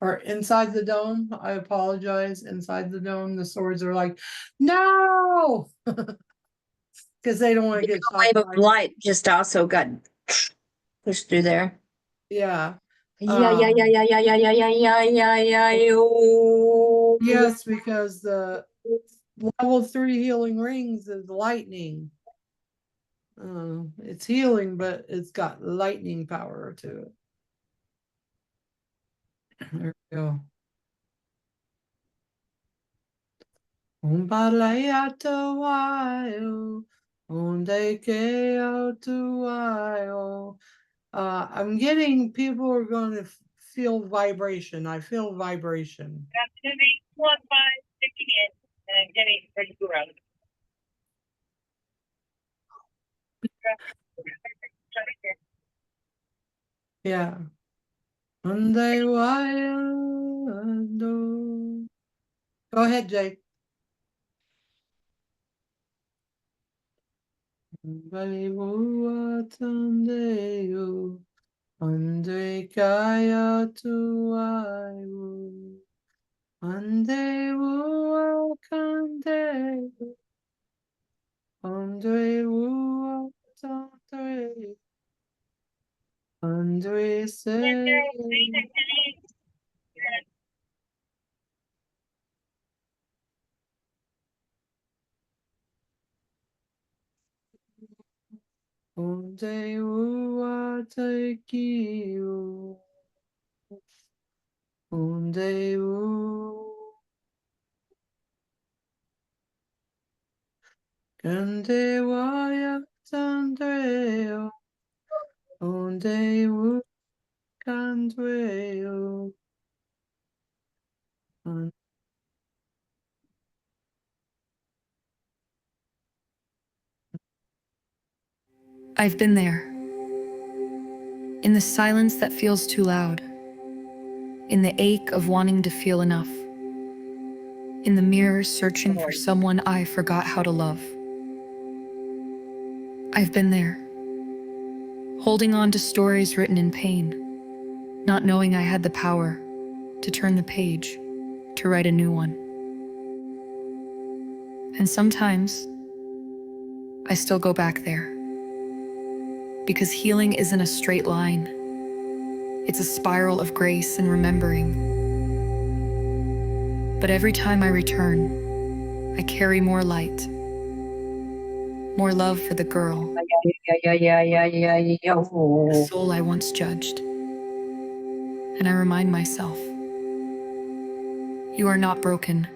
Speaker 1: or inside the dome. I apologize. Inside the dome, the swords are like, no, because they don't want to get
Speaker 4: A
Speaker 1: shot
Speaker 4: wave of
Speaker 1: by.
Speaker 4: light just also got pushed through there.
Speaker 1: Yeah.
Speaker 4: Yeah, yeah, yeah, yeah, yeah, yeah, yeah, yeah, yeah, yeah, yeah. Oh.
Speaker 1: Yes, because the level 3 healing rings is lightning. It's healing, but it's got lightning power to it. There we go. I'm getting people are going to feel vibration. I feel vibration.
Speaker 8: Activity 1-5 sticking in and getting ready to go out.
Speaker 1: Yeah. Go ahead, Jake. Ande kaya tuayo, ande ua kande, ande ua tante, ande se, ande ua te kiu, ande u, kande waya tandreo, ande u kandreo.
Speaker 2: I've been there. In the silence that feels too loud. In the ache of wanting to feel enough. In the mirror searching for someone I forgot how to love. I've been there. Holding on to stories written in pain. Not knowing I had the power to turn the page, to write a new one. And sometimes, I still go back there. Because healing isn't a straight line. It's a spiral of grace and remembering. But every time I return, I carry more light. More love for the girl. The soul I once judged. And I remind myself, you are not broken.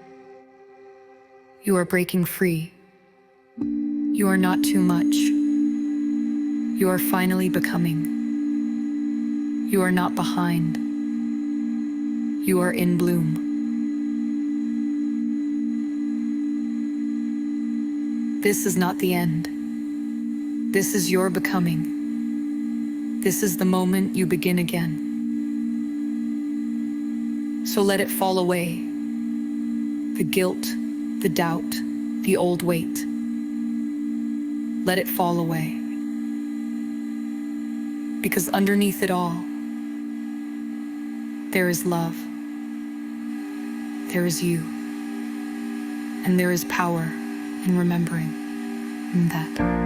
Speaker 2: You are breaking free. You are not too much. You are finally becoming. You are not behind. You are in bloom. This is not the end. This is your becoming. This is the moment you begin again. So let it fall away. The guilt, the doubt, the old weight. Let it fall away. Because underneath it all, there is love. There is you. And there is power in remembering that.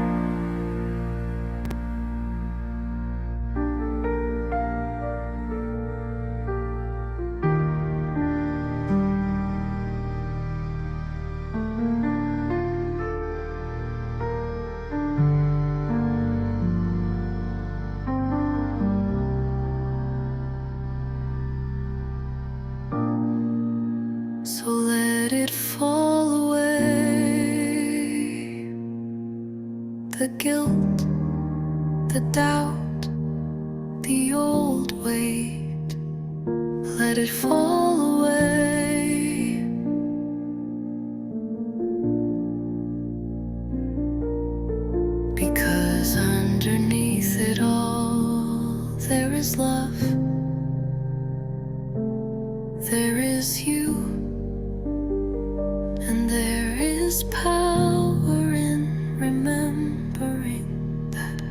Speaker 2: So let it fall away. The guilt, the doubt, the old weight. Let it fall away. Because underneath it all, there is love. There is you. And there is power in remembering that.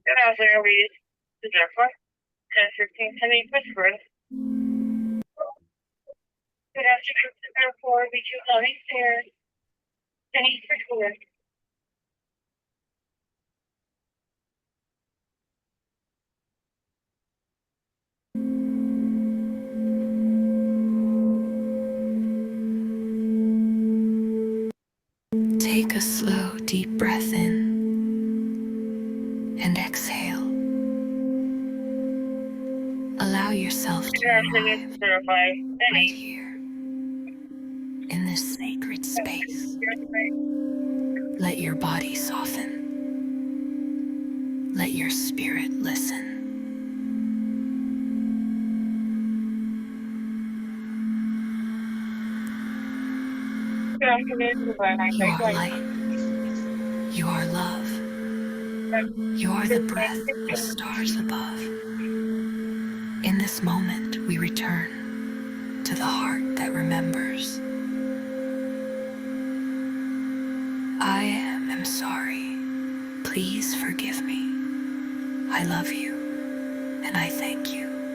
Speaker 8: Good afternoon, ladies. This is Jennifer. 10:15, 10 Pittsburgh. Good afternoon, therefore, we two loving stairs. 10 Pittsburgh.
Speaker 2: Take a slow, deep breath in and exhale. Allow yourself to
Speaker 8: Good afternoon,
Speaker 2: arrive
Speaker 8: verify.
Speaker 2: right here in this sacred space. Let your body soften. Let your spirit listen.
Speaker 8: Good afternoon,
Speaker 2: You are light. You are love. You are the breath of stars above. In this moment, we return to the heart that remembers. I am sorry. Please forgive me. I love you, and I thank you.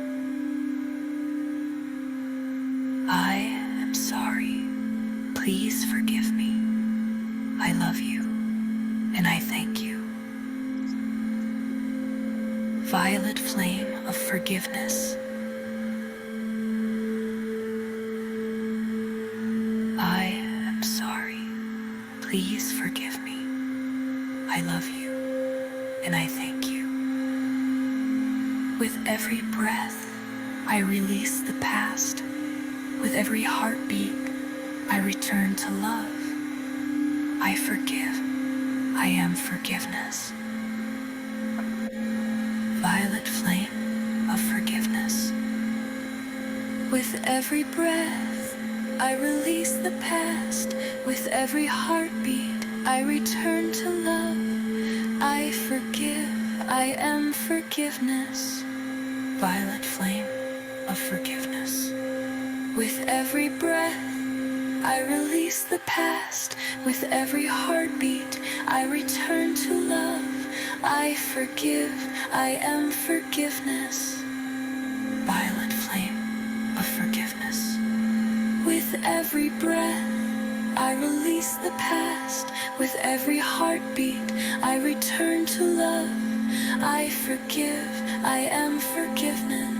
Speaker 2: I am sorry. Please forgive me. I love you, and I thank you. Violet flame of forgiveness. I am sorry. Please forgive me. I love you, and I thank you. With every breath, I release the past. With every heartbeat, I return to love. I forgive. I am forgiveness. Violet flame of forgiveness. With every breath, I release the past. With every heartbeat, I return to love. I forgive. I am forgiveness. Violet flame of forgiveness. With every breath, I release the past. With every heartbeat, I return to love. I forgive. I am forgiveness. Violet flame of forgiveness. With every breath, I release the past. With every heartbeat, I return to love. I forgive. I am forgiveness.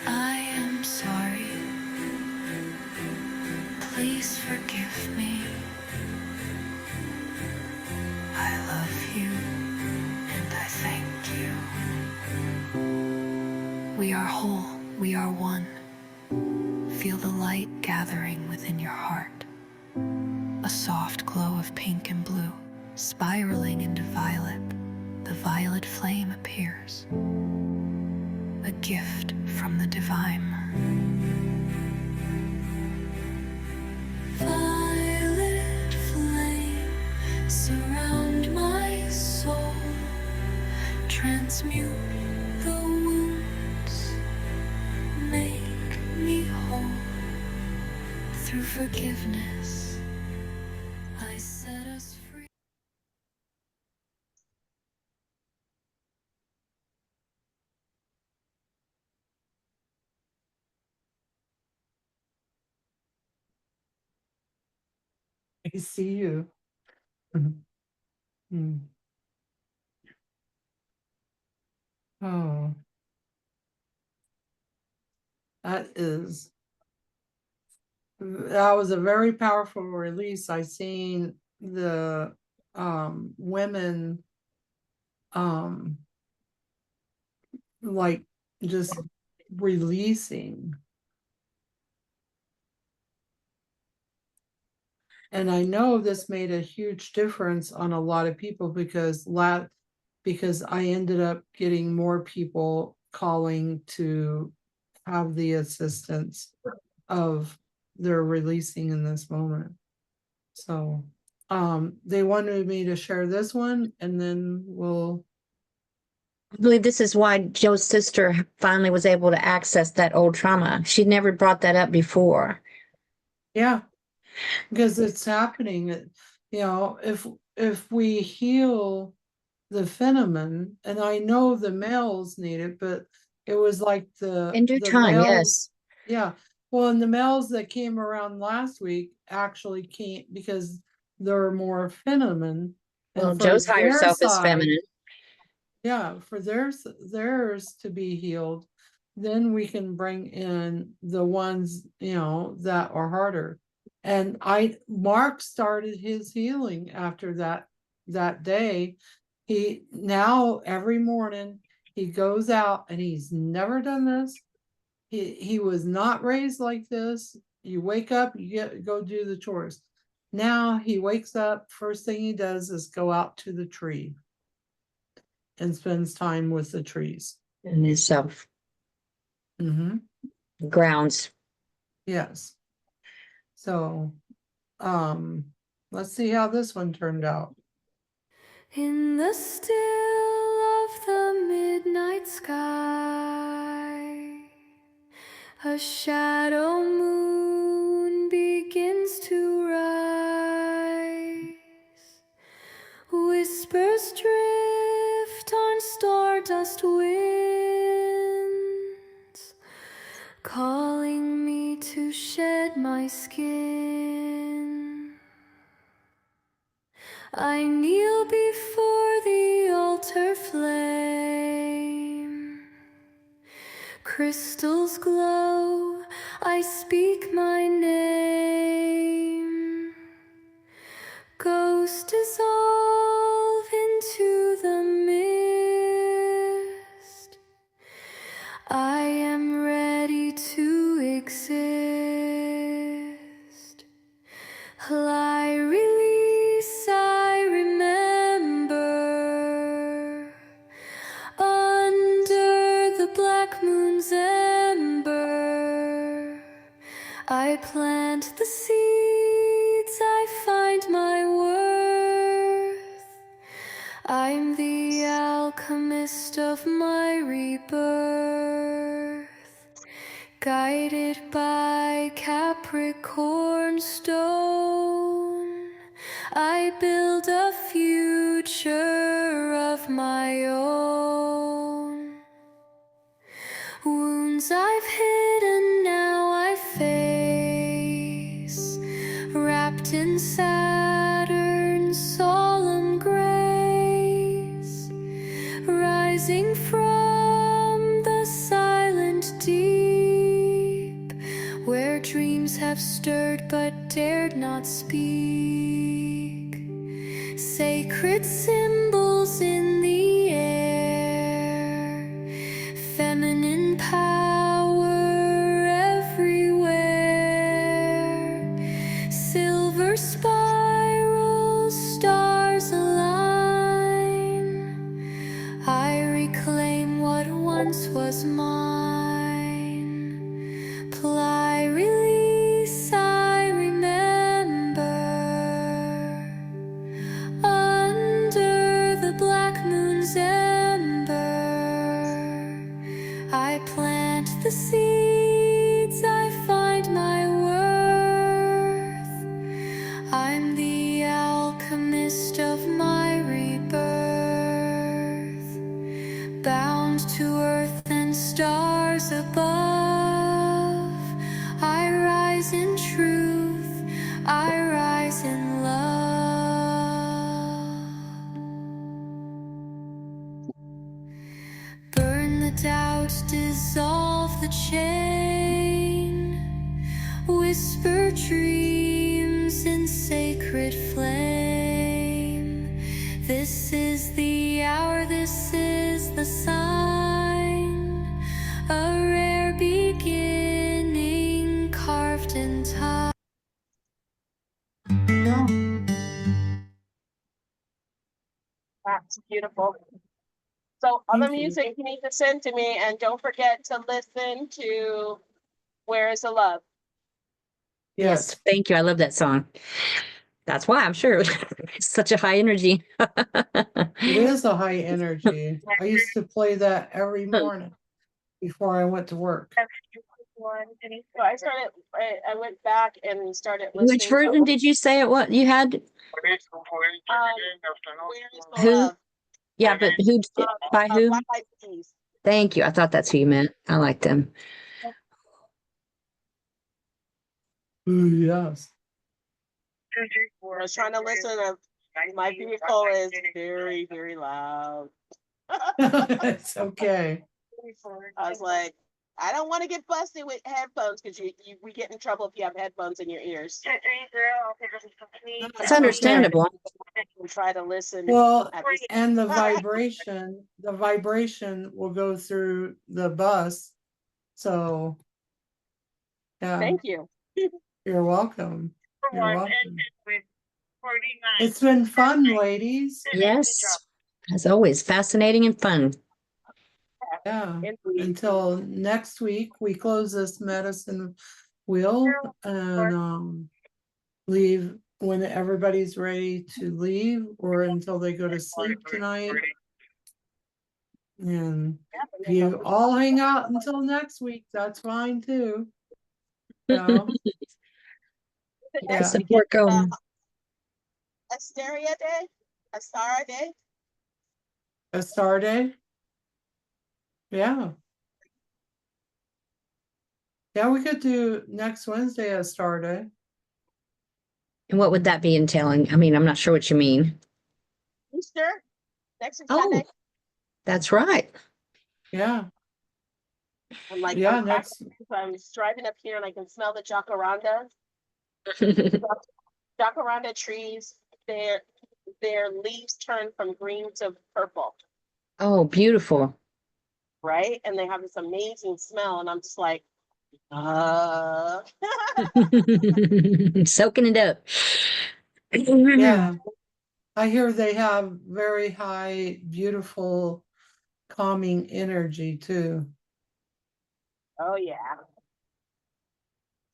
Speaker 2: I am sorry. Please forgive me. I love you, and I thank you. We are whole. We are one. Feel the light gathering within your heart. A soft glow of pink and blue, spiraling into violet. The violet flame appears. A gift from the divine. Violet flame, surround my soul. Transmute the wounds. Make me whole. Through forgiveness, I set us free.
Speaker 1: I see you. Mhm. Mm. Oh, that was a very powerful release. I seen the women um like just releasing. And I know this made a huge difference on a lot of people because I ended up getting more people calling to have the assistance of their releasing in this moment. So they wanted me to share this one and then we'll
Speaker 4: I believe this is why Joe's sister finally was able to access that old trauma. She'd never brought that up before.
Speaker 1: yeah, because it's happening. You know, if we heal the phenomenon, and I know the males need it, but it was like
Speaker 4: In due
Speaker 1: the
Speaker 4: time,
Speaker 1: males,
Speaker 4: yes.
Speaker 1: yeah. Well, and the males that came around last week actually came because they're more feminine,
Speaker 4: Well,
Speaker 1: and for
Speaker 4: Joe's higher
Speaker 1: their
Speaker 4: self is
Speaker 1: side,
Speaker 4: feminine.
Speaker 1: yeah, for theirs to be healed, then we can bring in the ones, you know, that are harder. And Mark started his healing after that day. He now every morning he goes out and he's never done this. He was not raised like this. You wake up, go do the chores. Now he wakes up, first thing he does is go out to the tree and spends time with the trees.
Speaker 4: And his self
Speaker 1: Mm-hmm.
Speaker 4: grounds.
Speaker 1: Yes. So, let's see how this one turned out.
Speaker 2: In the still of the midnight sky, a shadow moon begins to rise. Whispers drift on stardust winds, calling my skin. I kneel before the altar flame. Crystals glow, I speak my name. Ghosts dissolve into the mist. I am ready to exist. Lie, release, I remember. Under the black moon's ember, I plant the seeds, I find my worth. I'm the alchemist of my rebirth, guided by Capricorn stone. I build a future of my own. Wounds I've hidden now I face, wrapped in Saturn's solemn grace, rising from the silent deep, where dreams have stirred but dared not speak. Sacred symbols in the air, feminine power everywhere. Silver spirals, stars align. I reclaim what once was mine. Ply, release, I remember. Under the black moon's ember, I plant the seeds, I find my worth. I'm the alchemist of my rebirth, bound to earth and stars above. I rise in truth, I rise in love. Burn the doubt, dissolve the chain. Whisper dreams in sacred flame. This is the hour, this is the sign. A rare beginning carved in time.
Speaker 7: That's beautiful. So all the
Speaker 1: Thank you.
Speaker 7: music you need to send to me, and don't forget to listen to Where is the Love?
Speaker 4: Yes, thank you. I love that song. That's why I'm sure it's such a high energy.
Speaker 1: It is a high energy. I used to play that every morning before I went to work.
Speaker 7: So I started, I went back and started
Speaker 4: Which
Speaker 7: listening.
Speaker 4: version did you say it was you had?
Speaker 7: Where is the
Speaker 4: Who?
Speaker 7: Love?
Speaker 4: Yeah, but who by who?
Speaker 7: Black Eyed Peas.
Speaker 4: Thank you. I thought that's who you meant. I like them.
Speaker 1: Ooh, yes.
Speaker 7: I was trying to listen to, my vehicle is very, very loud.
Speaker 1: It's okay.
Speaker 7: I was like, I don't want to get busted with headphones because we get in trouble if you have headphones in your ears.
Speaker 4: It's understandable.
Speaker 7: We try to listen.
Speaker 1: Well,
Speaker 7: at the same
Speaker 1: and the
Speaker 7: time.
Speaker 1: vibration will go through the bus. So, yeah,
Speaker 7: Thank you.
Speaker 1: you're welcome. You're welcome. It's been fun, ladies.
Speaker 4: Yes. As always, fascinating and fun.
Speaker 1: Yeah. Until next week, we close this medicine wheel and leave when everybody's ready to leave or until they go to sleep tonight. And if you all hang out until next week, that's fine too. So, yeah.
Speaker 4: Some work going.
Speaker 7: Asteria Day? Astara Day?
Speaker 1: A star day? Yeah. Yeah, we could do next Wednesday as Star Day.
Speaker 4: And what would that be entailing? I mean, I'm not sure what you mean.
Speaker 7: Easter, next
Speaker 4: Oh,
Speaker 7: Sunday.
Speaker 4: that's right.
Speaker 1: Yeah,
Speaker 7: I'm like,
Speaker 1: yeah, next,
Speaker 7: I'm driving up here and I can smell the jacaranda. Jacaranda trees, their leaves turn from green to purple,
Speaker 4: Oh, beautiful.
Speaker 7: right? And they have this amazing smell, and I'm just like, uh
Speaker 4: Soaking it up.
Speaker 1: yeah. I hear they have very high, beautiful, calming energy too.
Speaker 7: oh yeah.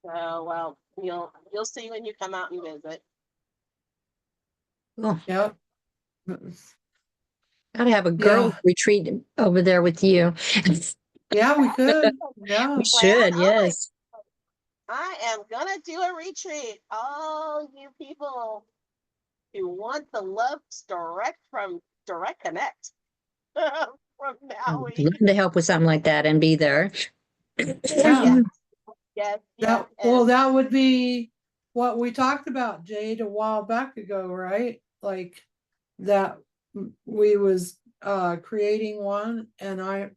Speaker 7: So well, you'll see when you come out and visit.
Speaker 4: Oh,
Speaker 1: Yep.
Speaker 4: gotta have a girls
Speaker 1: Yeah,
Speaker 4: retreat over there with you.
Speaker 1: yeah, we could. Yeah,
Speaker 4: We should,
Speaker 7: Oh my,
Speaker 4: yes.
Speaker 7: I am gonna do a retreat. All you people who want the love direct connect from
Speaker 4: I'd
Speaker 7: Maui.
Speaker 4: love to help with something like that and be there.
Speaker 1: yeah.
Speaker 7: Yes, yes, yes.
Speaker 1: That, well,
Speaker 7: And
Speaker 1: that would be what we talked about, Jade, a while back ago, right? Like that we was creating one, and I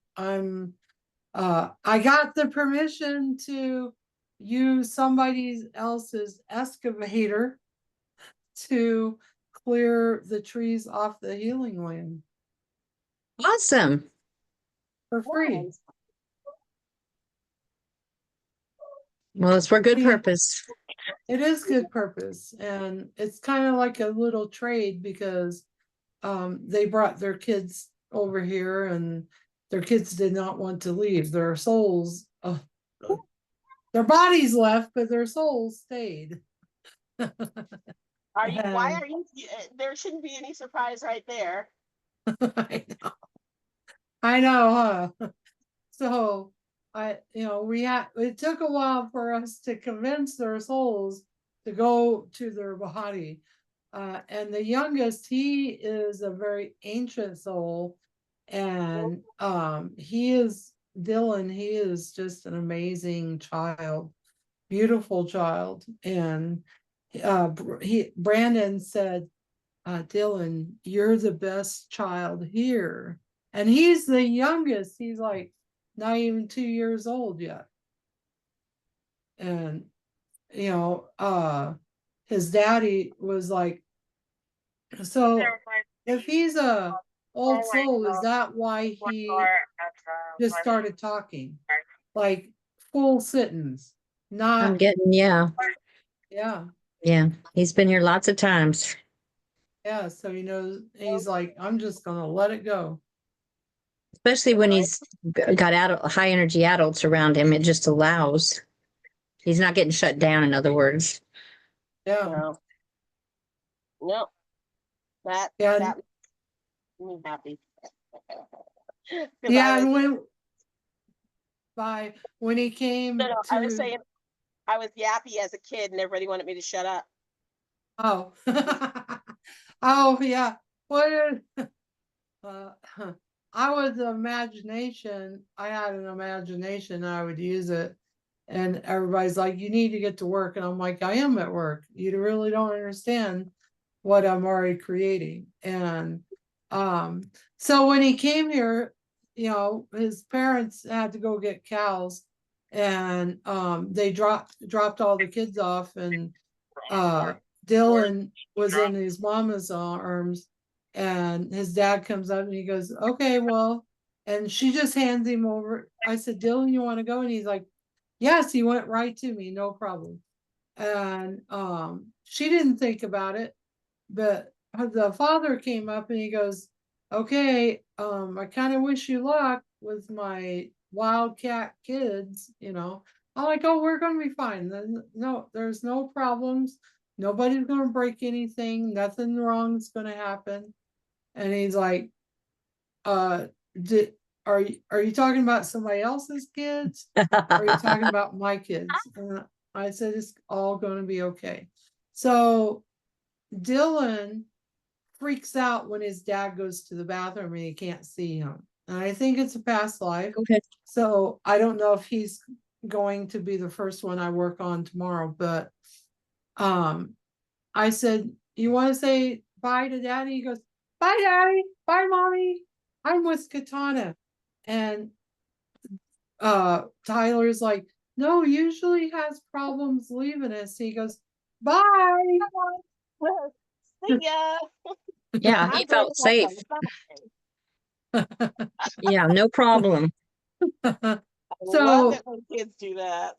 Speaker 1: got the permission to use somebody else's excavator to clear the trees off the healing land
Speaker 4: Awesome.
Speaker 1: for free.
Speaker 7: nice.
Speaker 4: Well, it's for good
Speaker 1: See,
Speaker 4: purpose.
Speaker 1: it is good purpose, and it's kind of like a little trade because they brought their kids over here, and their kids did not want to leave. Their souls, their bodies left, but their souls stayed.
Speaker 7: Are you? Why
Speaker 1: And
Speaker 7: are you? There shouldn't be any surprise right there.
Speaker 1: I know, huh? So it took a while for us to convince their souls to go to their body. And the youngest, he is a very ancient soul, and he is Dylan. He is just an amazing child, beautiful child. And Brandon said, Dylan, you're the best child here. And he's the youngest. He's like not even 2 years old yet. And, his daddy was like, so if he's a old soul, is that why he just started talking? Like full sentence,
Speaker 4: I'm
Speaker 1: not,
Speaker 4: getting, yeah,
Speaker 1: yeah,
Speaker 4: yeah. He's been here lots of times,
Speaker 1: yeah. So he knows, he's like, I'm just gonna let it go.
Speaker 4: especially when he's got high energy adults around him. It just allows. He's not getting shut down, in other words.
Speaker 1: Yeah.
Speaker 7: No, no, that
Speaker 1: Yeah.
Speaker 7: that made me happy. Because
Speaker 1: Yeah. And when he came
Speaker 7: I was
Speaker 1: to,
Speaker 7: saying I was yappy as a kid, and everybody wanted me to shut up.
Speaker 1: oh, oh yeah. What uh, I was imagination. I had an imagination. I would use it, and everybody's like, "You need to get to work," and I'm like, "I am at work. You really don't understand what I'm already creating." And um, so when he came here, his parents had to go get cows, and they dropped all the kids off, and Dylan was in his mama's arms, and his dad comes up and he goes, "Okay, well," and she just hands him over. I said, "Dylan, you want to go?" And he's like, "Yes." He went right to me, no problem. And she didn't think about it, but the father came up and he goes, "Okay, I kind of wish you luck with my wildcat kids." I'm like, "Oh, we're gonna be fine. No, there's no problems. Nobody's gonna break anything. Nothing wrong's gonna happen." And he's like, uh, did, are you talking about somebody else's kids? Or are you talking about my kids? And I said, it's all gonna be okay. So Dylan freaks out when his dad goes to the bathroom and he can't see him. And I think it's a past life.
Speaker 4: Okay.
Speaker 1: So I don't know if he's going to be the first one I work on tomorrow, but I said, you want to say bye to daddy? He goes, bye daddy, bye mommy, I'm with Katana. And Tyler's like, no, usually has problems leaving us. He goes, bye.
Speaker 7: See ya.
Speaker 4: Yeah, he
Speaker 7: I'm going
Speaker 4: felt safe.
Speaker 7: home.
Speaker 4: Yeah, no problem.
Speaker 7: I love
Speaker 1: So
Speaker 7: it when kids do that.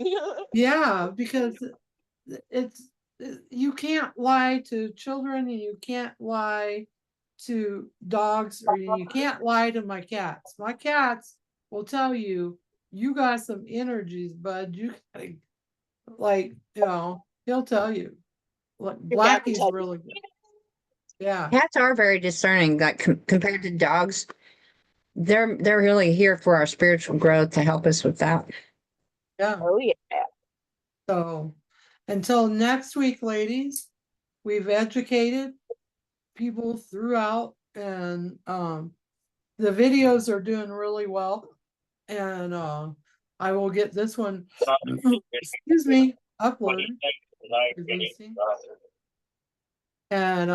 Speaker 1: yeah, because it's you can't lie to children and you can't lie to dogs or you can't lie to my cats. My cats will tell you, you got some energies, bud. You gotta, like, he'll tell you. Like
Speaker 7: Your cat can
Speaker 1: Blackie's
Speaker 7: tell you.
Speaker 1: really good. Yeah.
Speaker 4: Cats are very discerning, like compared to dogs. They're really here for our spiritual growth to help us with that.
Speaker 1: Yeah.
Speaker 7: Oh yeah.
Speaker 1: So until next week, ladies, we've educated people throughout and the videos are doing really well. And I will get this one, excuse me, uploaded. Releasing. And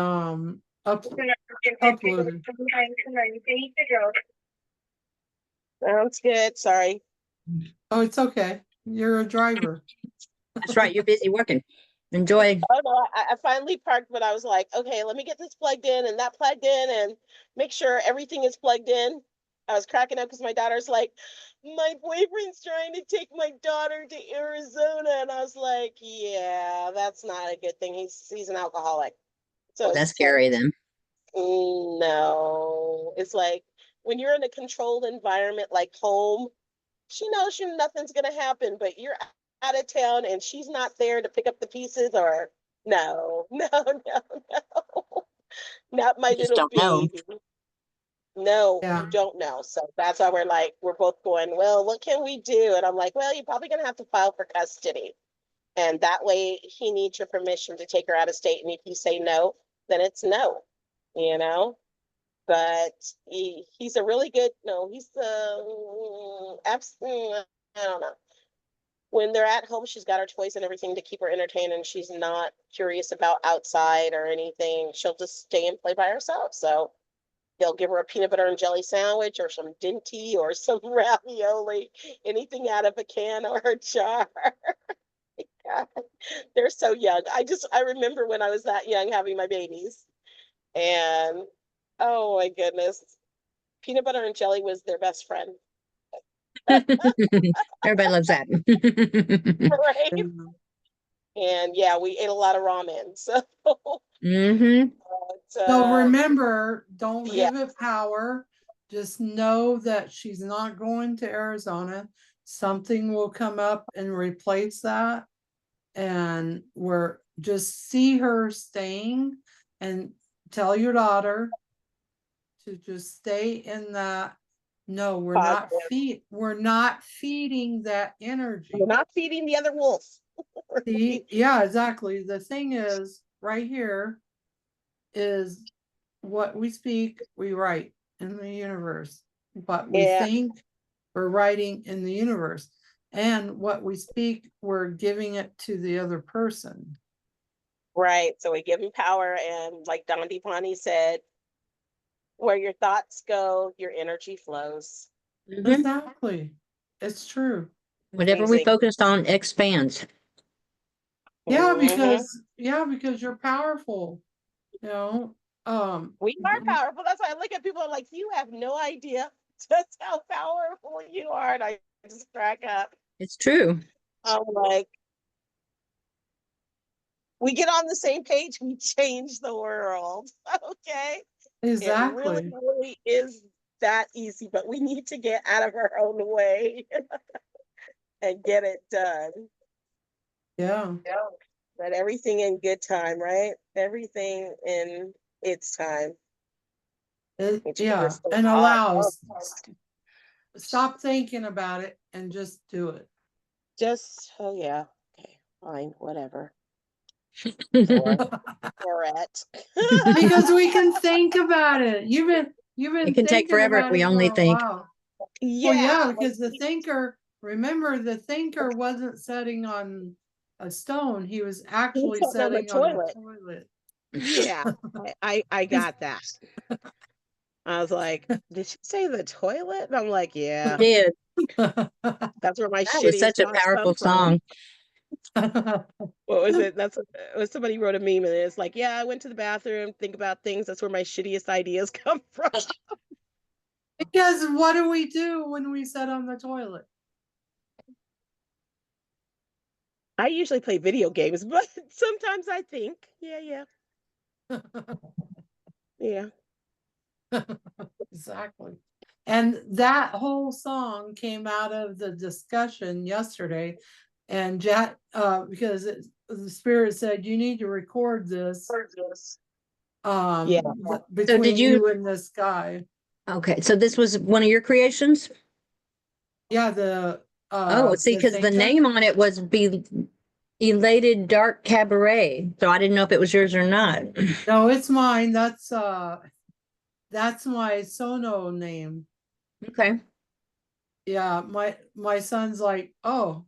Speaker 1: uploaded.
Speaker 7: Sounds good. Sorry.
Speaker 1: Oh, it's okay. You're a driver.
Speaker 4: That's right. You're busy working. Enjoy.
Speaker 7: Oh no, I finally parked, but I was like, okay, let me get this plugged in and that plugged in and make sure everything is plugged in. I was cracking up because my daughter's like, my boyfriend's trying to take my daughter to Arizona. And I was like, yeah, that's not a good thing. He's an alcoholic. So
Speaker 4: That's
Speaker 7: it's like,
Speaker 4: scary then.
Speaker 7: no. It's like when you're in a controlled environment like home, she knows nothing's gonna happen, but you're out of town and she's not there to pick up the pieces or no, no, no. Not my
Speaker 4: You just
Speaker 7: little
Speaker 4: don't know.
Speaker 7: baby. No,
Speaker 1: Yeah.
Speaker 7: you don't know. So that's why we're both going, well, what can we do? And I'm like, well, you're probably gonna have to file for custody. And that way he needs your permission to take her out of state. And if you say no, then it's no, you know? But he's a really good, no, he's I don't know. When they're at home, she's got her toys and everything to keep her entertained, and she's not curious about outside or anything. She'll just stay and play by herself. So they'll give her a peanut butter and jelly sandwich or some dinty or some ravioli, anything out of a can or a jar. God, they're so young. I remember when I was that young having my babies, and oh my goodness, peanut butter and jelly was their best friend.
Speaker 4: Everybody loves that.
Speaker 7: Right? And yeah, we ate a lot of ramen. So
Speaker 4: Mm-hmm.
Speaker 1: So remember, don't
Speaker 7: yeah.
Speaker 1: give it power. Just know that she's not going to Arizona. Something will come up and replace that. And we're just see her staying and tell your daughter to just stay in that. No, we're not feeding that energy.
Speaker 7: We're not feeding the other wolf.
Speaker 1: See, yeah, exactly. The thing is, right here is what we speak, we write in the universe. What we think, we're writing in the universe. And what we speak, we're giving it to the other person.
Speaker 7: Right. So we give them power. And like Don DePani said, where your thoughts go, your energy flows.
Speaker 4: Mm-hmm.
Speaker 1: Exactly. It's true.
Speaker 4: Whatever we focused on expands.
Speaker 1: Yeah, because you're powerful. You know,
Speaker 7: we are powerful. That's why I look at people like, you have no idea just how powerful you are. And I just crack up.
Speaker 4: It's true.
Speaker 7: I'm like, we get on the same page, we change the world. Okay.
Speaker 1: Exactly.
Speaker 7: It really, really is that easy, but we need to get out of our own way and get it done.
Speaker 1: Yeah.
Speaker 7: But everything in good time, right? Everything in its time.
Speaker 1: Yeah, and allows. Stop thinking about it and just do it.
Speaker 7: Oh yeah. Okay, fine, whatever. Or at.
Speaker 1: Because we can think about it. You've been
Speaker 4: it can take forever if we only think.
Speaker 1: yeah. Well, yeah, because the thinker remember the thinker wasn't sitting on a stone, he was actually
Speaker 7: sitting on the
Speaker 1: sitting on the
Speaker 7: toilet.
Speaker 1: toilet.
Speaker 7: Yeah, I got that. I was like, did she say the toilet? And I'm like,
Speaker 4: You
Speaker 7: yeah,
Speaker 4: did.
Speaker 7: that's where my
Speaker 4: That was
Speaker 7: shittiest
Speaker 4: such a
Speaker 7: thoughts come
Speaker 4: powerful
Speaker 7: from.
Speaker 4: song.
Speaker 7: What was it? That's it was somebody wrote a meme and it's like, yeah, I went to the bathroom, think about things. That's where my shittiest ideas come from.
Speaker 1: Because what do we do when we sit on the toilet?
Speaker 7: I usually play video games, but sometimes I think, yeah.
Speaker 1: Exactly. And that whole song came out of the discussion yesterday. And Jack, because the spirit said, you need to record this
Speaker 7: Yeah.
Speaker 4: So
Speaker 1: between
Speaker 4: did
Speaker 1: you and this guy.
Speaker 4: Okay, so this was one of your creations?
Speaker 1: Yeah,
Speaker 4: Oh, see, because the
Speaker 1: thinker.
Speaker 4: name on it was Be Elated Dark Cabaret. So I didn't know if it was yours or not.
Speaker 1: No, it's mine. That's my Sono name.
Speaker 4: Okay.
Speaker 1: Yeah, my son's like, oh,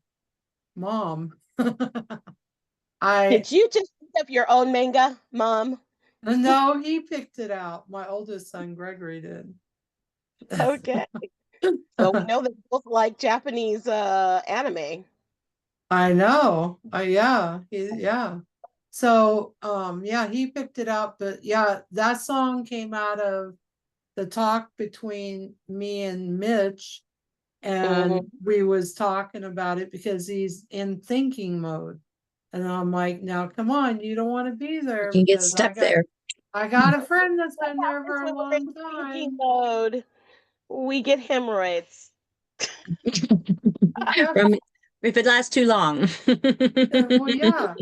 Speaker 1: mom.
Speaker 7: Did you just pick up your own manga, Mom?
Speaker 1: No, he picked it out. My oldest son, Gregory, did.
Speaker 7: Okay. So we know they both like Japanese anime.
Speaker 1: I know. Yeah, yeah. So, yeah, he picked it out, but yeah, that song came out of the talk between me and Mitch, and we was talking about it because he's in thinking mode. And I'm like, now come on, you don't want to be there
Speaker 4: You can get
Speaker 1: because
Speaker 4: stuck there.
Speaker 1: I got a friend that's been there for a
Speaker 7: When we're in
Speaker 1: long
Speaker 7: thinking
Speaker 1: time.
Speaker 7: mode, we get hemorrhoids.
Speaker 4: From if it lasts too long.
Speaker 1: Well, yeah,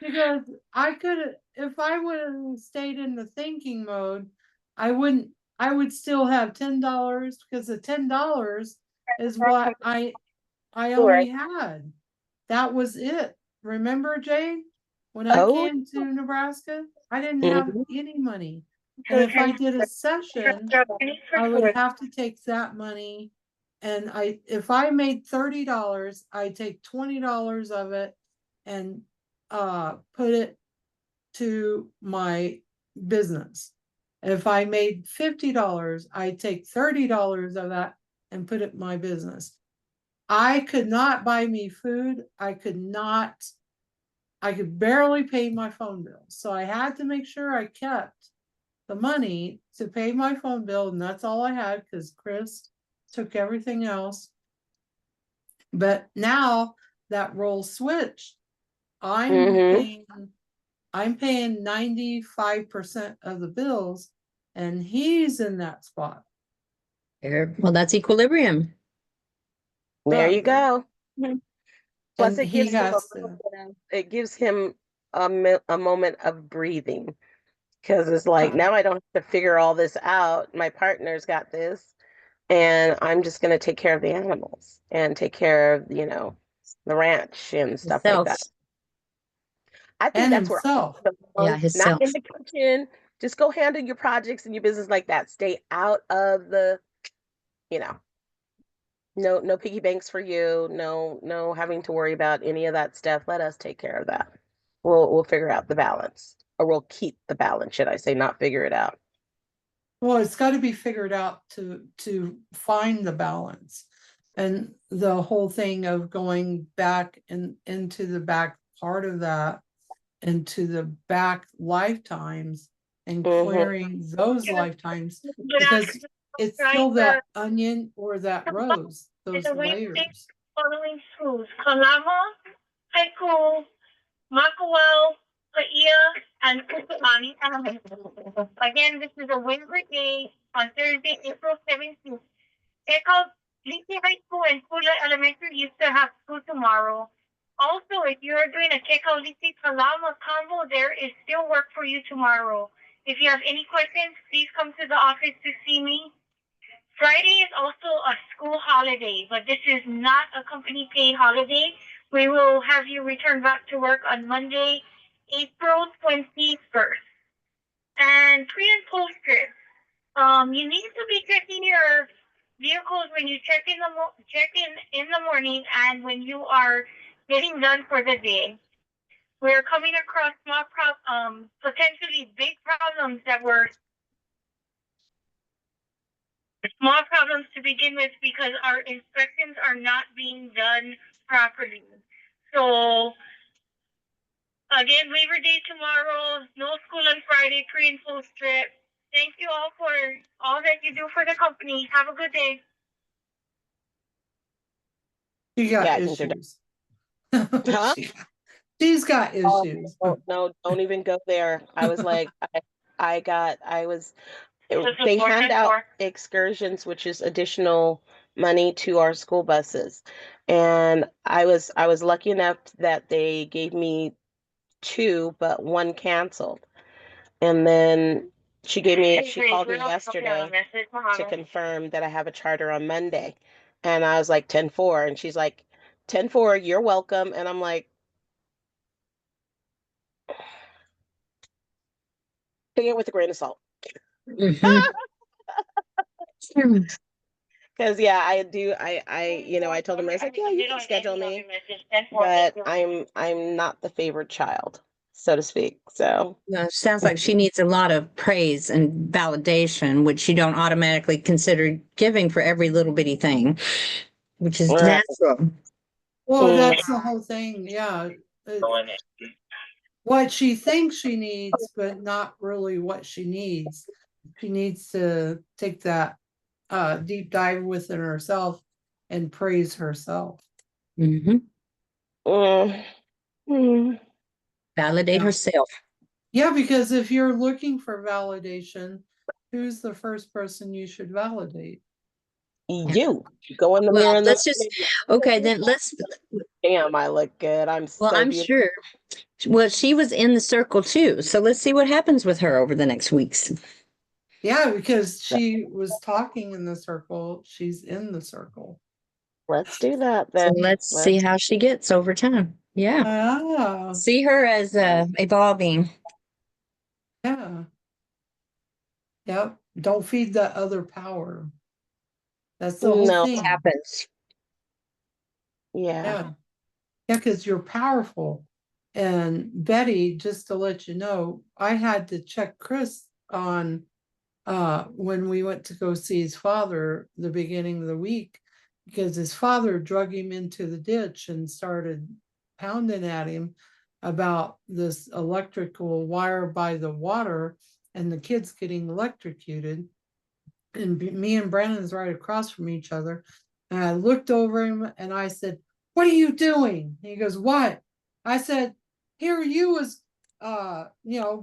Speaker 1: because I could, if I would have stayed in the thinking mode, I wouldn't, I would still have $10 because the $10 is what I only had. That was it. Remember, Jane? When I
Speaker 7: Oh,
Speaker 1: came to Nebraska, I didn't have
Speaker 7: mhm.
Speaker 1: any money. And if I did a session, I would have to take that money. And if I made $30, I take $20 of it and put it to my business. If I made $50, I take $30 of that and put it in my business. I could not buy me food. I could barely pay my phone bill. So I had to make sure I kept the money to pay my phone bill, and that's all I had because Chris took everything else. But now that role switched. I'm paying 95% of the bills, and he's in that spot.
Speaker 4: Well, that's equilibrium.
Speaker 7: There you go. Plus,
Speaker 1: And
Speaker 7: it
Speaker 1: he
Speaker 7: gives him
Speaker 1: has to.
Speaker 7: it gives him a moment of breathing because it's like now I don't have to figure all this out. My partner's got this, and I'm just going to take care of the animals and take care of the ranch and stuff like
Speaker 4: Himself.
Speaker 7: that. I think
Speaker 1: And
Speaker 7: that's where
Speaker 1: himself.
Speaker 4: Yeah,
Speaker 7: not
Speaker 4: himself.
Speaker 7: in the kitchen. Just go handle your projects and your business like that. Stay out of the, you know, no piggy banks for you. No having to worry about any of that stuff. Let us take care of that. We'll figure out the balance, or we'll keep the balance, should I say, not figure it out.
Speaker 1: Well, it's got to be figured out to find the balance. And the whole thing of going back into the back part of that, into the back lifetimes and clearing those lifetimes, because it's still that onion or that rose, those layers.
Speaker 8: Following schools: Kalama, Haiku, Makawao, Paia, and Kutumani Elementary. Again, this is a Wednesday day on Thursday, April 17th. Check out Lisi High School and Kula Elementary used to have school tomorrow. Also, if you're doing a Check out Lisi Kalama combo, there is still work for you tomorrow. If you have any questions, please come to the office to see me. Friday is also a school holiday, but this is not a company paid holiday. We will have you return back to work on Monday, April 21st. And pre and post scripts. You need to be checking your vehicles when you check in the morning and when you are getting done for the day. We're coming across potentially big problems that were small problems to begin with because our inspections are not being done properly. So again, Labor Day tomorrow, no school on Friday, pre and post trip. Thank you all for all that you do for the company. Have a good day.
Speaker 1: She got
Speaker 7: Yeah, I think they're
Speaker 1: issues.
Speaker 7: Huh?
Speaker 1: She's got
Speaker 7: Oh,
Speaker 1: issues.
Speaker 7: no, don't even go there. I was like, I was, they
Speaker 8: support
Speaker 7: hand
Speaker 8: us
Speaker 7: out
Speaker 8: for-
Speaker 7: excursions, which is additional money to our school buses. And I was lucky enough that they gave me two, but one canceled. And then she called me yesterday to confirm that I have a charter on Monday. And I was like 10-4, and she's like, 10-4, you're welcome. And I'm like, take it with a grain of salt.
Speaker 4: Mhm.
Speaker 7: Because yeah, I told him, I was like, yeah, you can schedule me, but I'm not the favored child, so to speak. So
Speaker 4: No, sounds like she needs a lot of praise and validation, which you don't automatically consider giving for every little bitty thing, which is
Speaker 7: right.
Speaker 4: natural.
Speaker 1: Well,
Speaker 7: Mm,
Speaker 1: that's the whole thing. Yeah. What she thinks she needs, but not really what she needs. She needs to take that deep dive within herself and praise herself.
Speaker 4: Hmm.
Speaker 7: mm, mm.
Speaker 4: Validate
Speaker 1: Yeah.
Speaker 4: herself.
Speaker 1: Yeah, because if you're looking for validation, who's the first person you should validate?
Speaker 7: You go in the mirror
Speaker 4: Well,
Speaker 7: and
Speaker 4: let's just, okay, then let's,
Speaker 7: damn, I look good. I'm
Speaker 4: well,
Speaker 7: so
Speaker 4: I'm
Speaker 7: beautiful.
Speaker 4: sure. Well, she was in the circle too. So let's see what happens with her over the next weeks.
Speaker 1: Yeah, because she was talking in the circle. She's in the circle.
Speaker 7: Let's do that
Speaker 4: So
Speaker 7: then.
Speaker 4: let's see how she gets over time. Yeah.
Speaker 1: Ah,
Speaker 4: See her as evolving.
Speaker 1: yeah. Yep. Don't feed that other power. That's the whole
Speaker 7: No,
Speaker 1: thing.
Speaker 4: Happens.
Speaker 7: yeah.
Speaker 1: Yeah. Yeah, because you're powerful. And Betty, just to let you know, I had to check Chris on when we went to go see his father the beginning of the week because his father drug him into the ditch and started pounding at him about this electrical wire by the water and the kids getting electrocuted. And me and Brandon's right across from each other. And I looked over him and I said, "What are you doing?" And he goes, "What?" I said, "Here you was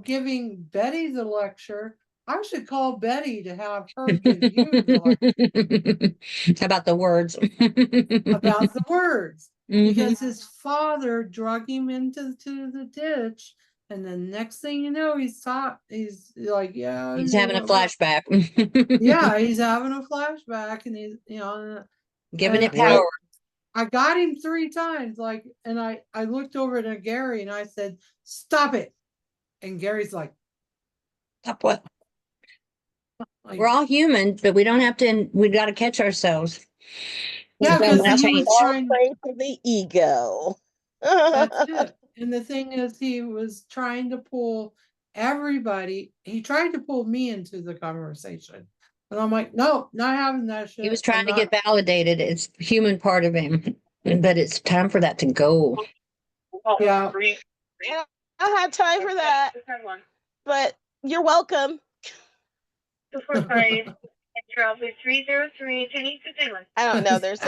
Speaker 1: giving Betty the lecture. I should call Betty to have her give you the lecture
Speaker 4: About the words.
Speaker 1: about the words."
Speaker 4: Mhm.
Speaker 1: Because his father drug him into the ditch. And the next thing you know, he's like, yeah,
Speaker 4: He's having a flashback.
Speaker 1: yeah, he's having a flashback, and
Speaker 4: Giving
Speaker 1: and
Speaker 4: it power.
Speaker 1: I got him 3 times, like, and I looked over to Gary and I said, "Stop it," and Gary's
Speaker 4: Stop what?
Speaker 1: like,
Speaker 4: We're all human, but we don't have to, we got to catch ourselves.
Speaker 1: yeah,
Speaker 4: Don't
Speaker 1: because
Speaker 4: want to
Speaker 1: he
Speaker 4: change.
Speaker 1: was trying.
Speaker 7: Pray for the ego.
Speaker 1: That's it. And the thing is, he was trying to pull everybody. He tried to pull me into the conversation, and I'm like, no, not having that
Speaker 4: He was
Speaker 1: shit. I'm
Speaker 4: trying to
Speaker 1: not.
Speaker 4: get validated. It's a human part of him, but it's time for that to go.
Speaker 1: Yeah.
Speaker 7: Yeah, I had time for that, but you're welcome.
Speaker 8: Super sorry. Travel 303
Speaker 7: I don't know. There's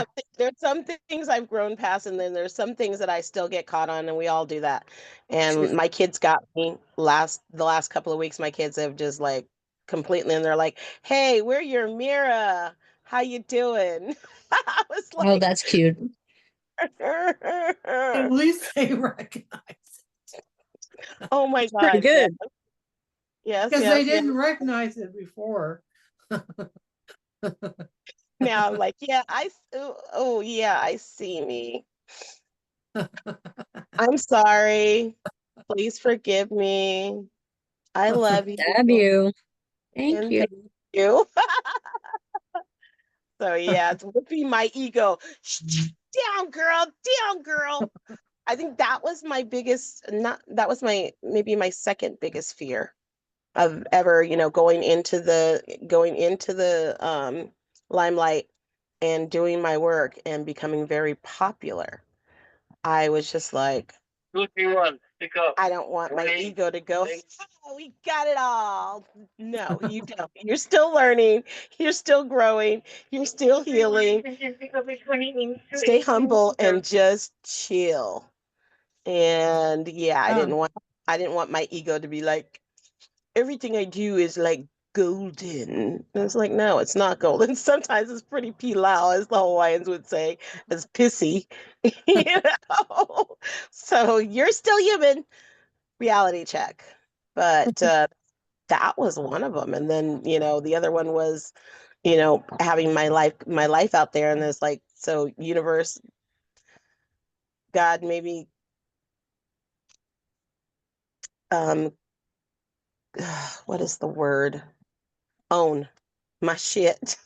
Speaker 7: some things I've grown past, and then there's some things that I still get caught on, and we all do that. And my kids got me the last couple of weeks. My kids have just like completely, and they're like, "Hey, we're your Mira. How you doing?" I was
Speaker 4: Oh,
Speaker 7: like,
Speaker 4: that's cute.
Speaker 1: At least they recognize
Speaker 7: "Oh my
Speaker 4: Pretty
Speaker 7: God, yes,
Speaker 4: good.
Speaker 7: yes,
Speaker 1: because they
Speaker 7: yes, yes."
Speaker 1: didn't recognize it before.
Speaker 7: Now I'm like, "Yeah, oh yeah, I see me. I'm sorry. Please forgive me. I love you."
Speaker 4: Love you. Thank
Speaker 7: And
Speaker 4: you.
Speaker 7: thank you. So So yeah, it's whipping my ego. Down, girl, down, girl. I think that was my biggest, not that was my maybe my second biggest fear of ever, going into the limelight and doing my work and becoming very popular. I was just like, 2, 3, 1, pick up. I don't want my ego to go, oh, we got it all. No, you don't. You're still learning. You're still growing. You're still healing. Stay humble and just chill. And yeah, I didn't want my ego to be like, everything I do is like golden. And it's like, no, it's not golden. Sometimes it's pretty pilau, as the Hawaiians would say, as pissy. you know? So you're still human. Reality check. But that was one of them. And then, the other one was, having my life out there. And there's like, so universe, God, maybe um what is the word? Own my shit.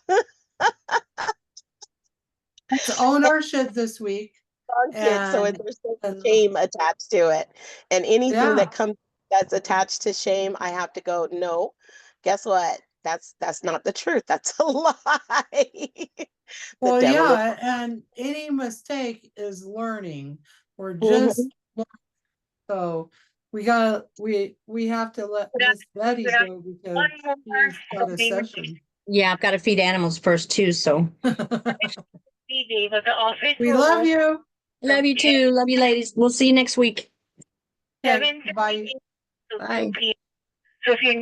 Speaker 1: Let's own our shit this week.
Speaker 7: Shit, so
Speaker 1: And,
Speaker 7: there's no
Speaker 1: and
Speaker 7: shame attached to it. And anything
Speaker 1: yeah,
Speaker 7: that comes that's attached to shame, I have to go, no, guess what? That's not the truth. That's a lie. The
Speaker 1: well,
Speaker 7: devil is
Speaker 1: yeah, and any mistake is learning. We're
Speaker 7: Mhm.
Speaker 1: just so we have to let Miss Betty go because she's got a session.
Speaker 4: Yeah, I've got to feed animals first too. So
Speaker 1: We love you.
Speaker 4: love you too. Love you, ladies. We'll see you next week.
Speaker 1: Okay, bye.
Speaker 4: Bye.
Speaker 8: So if you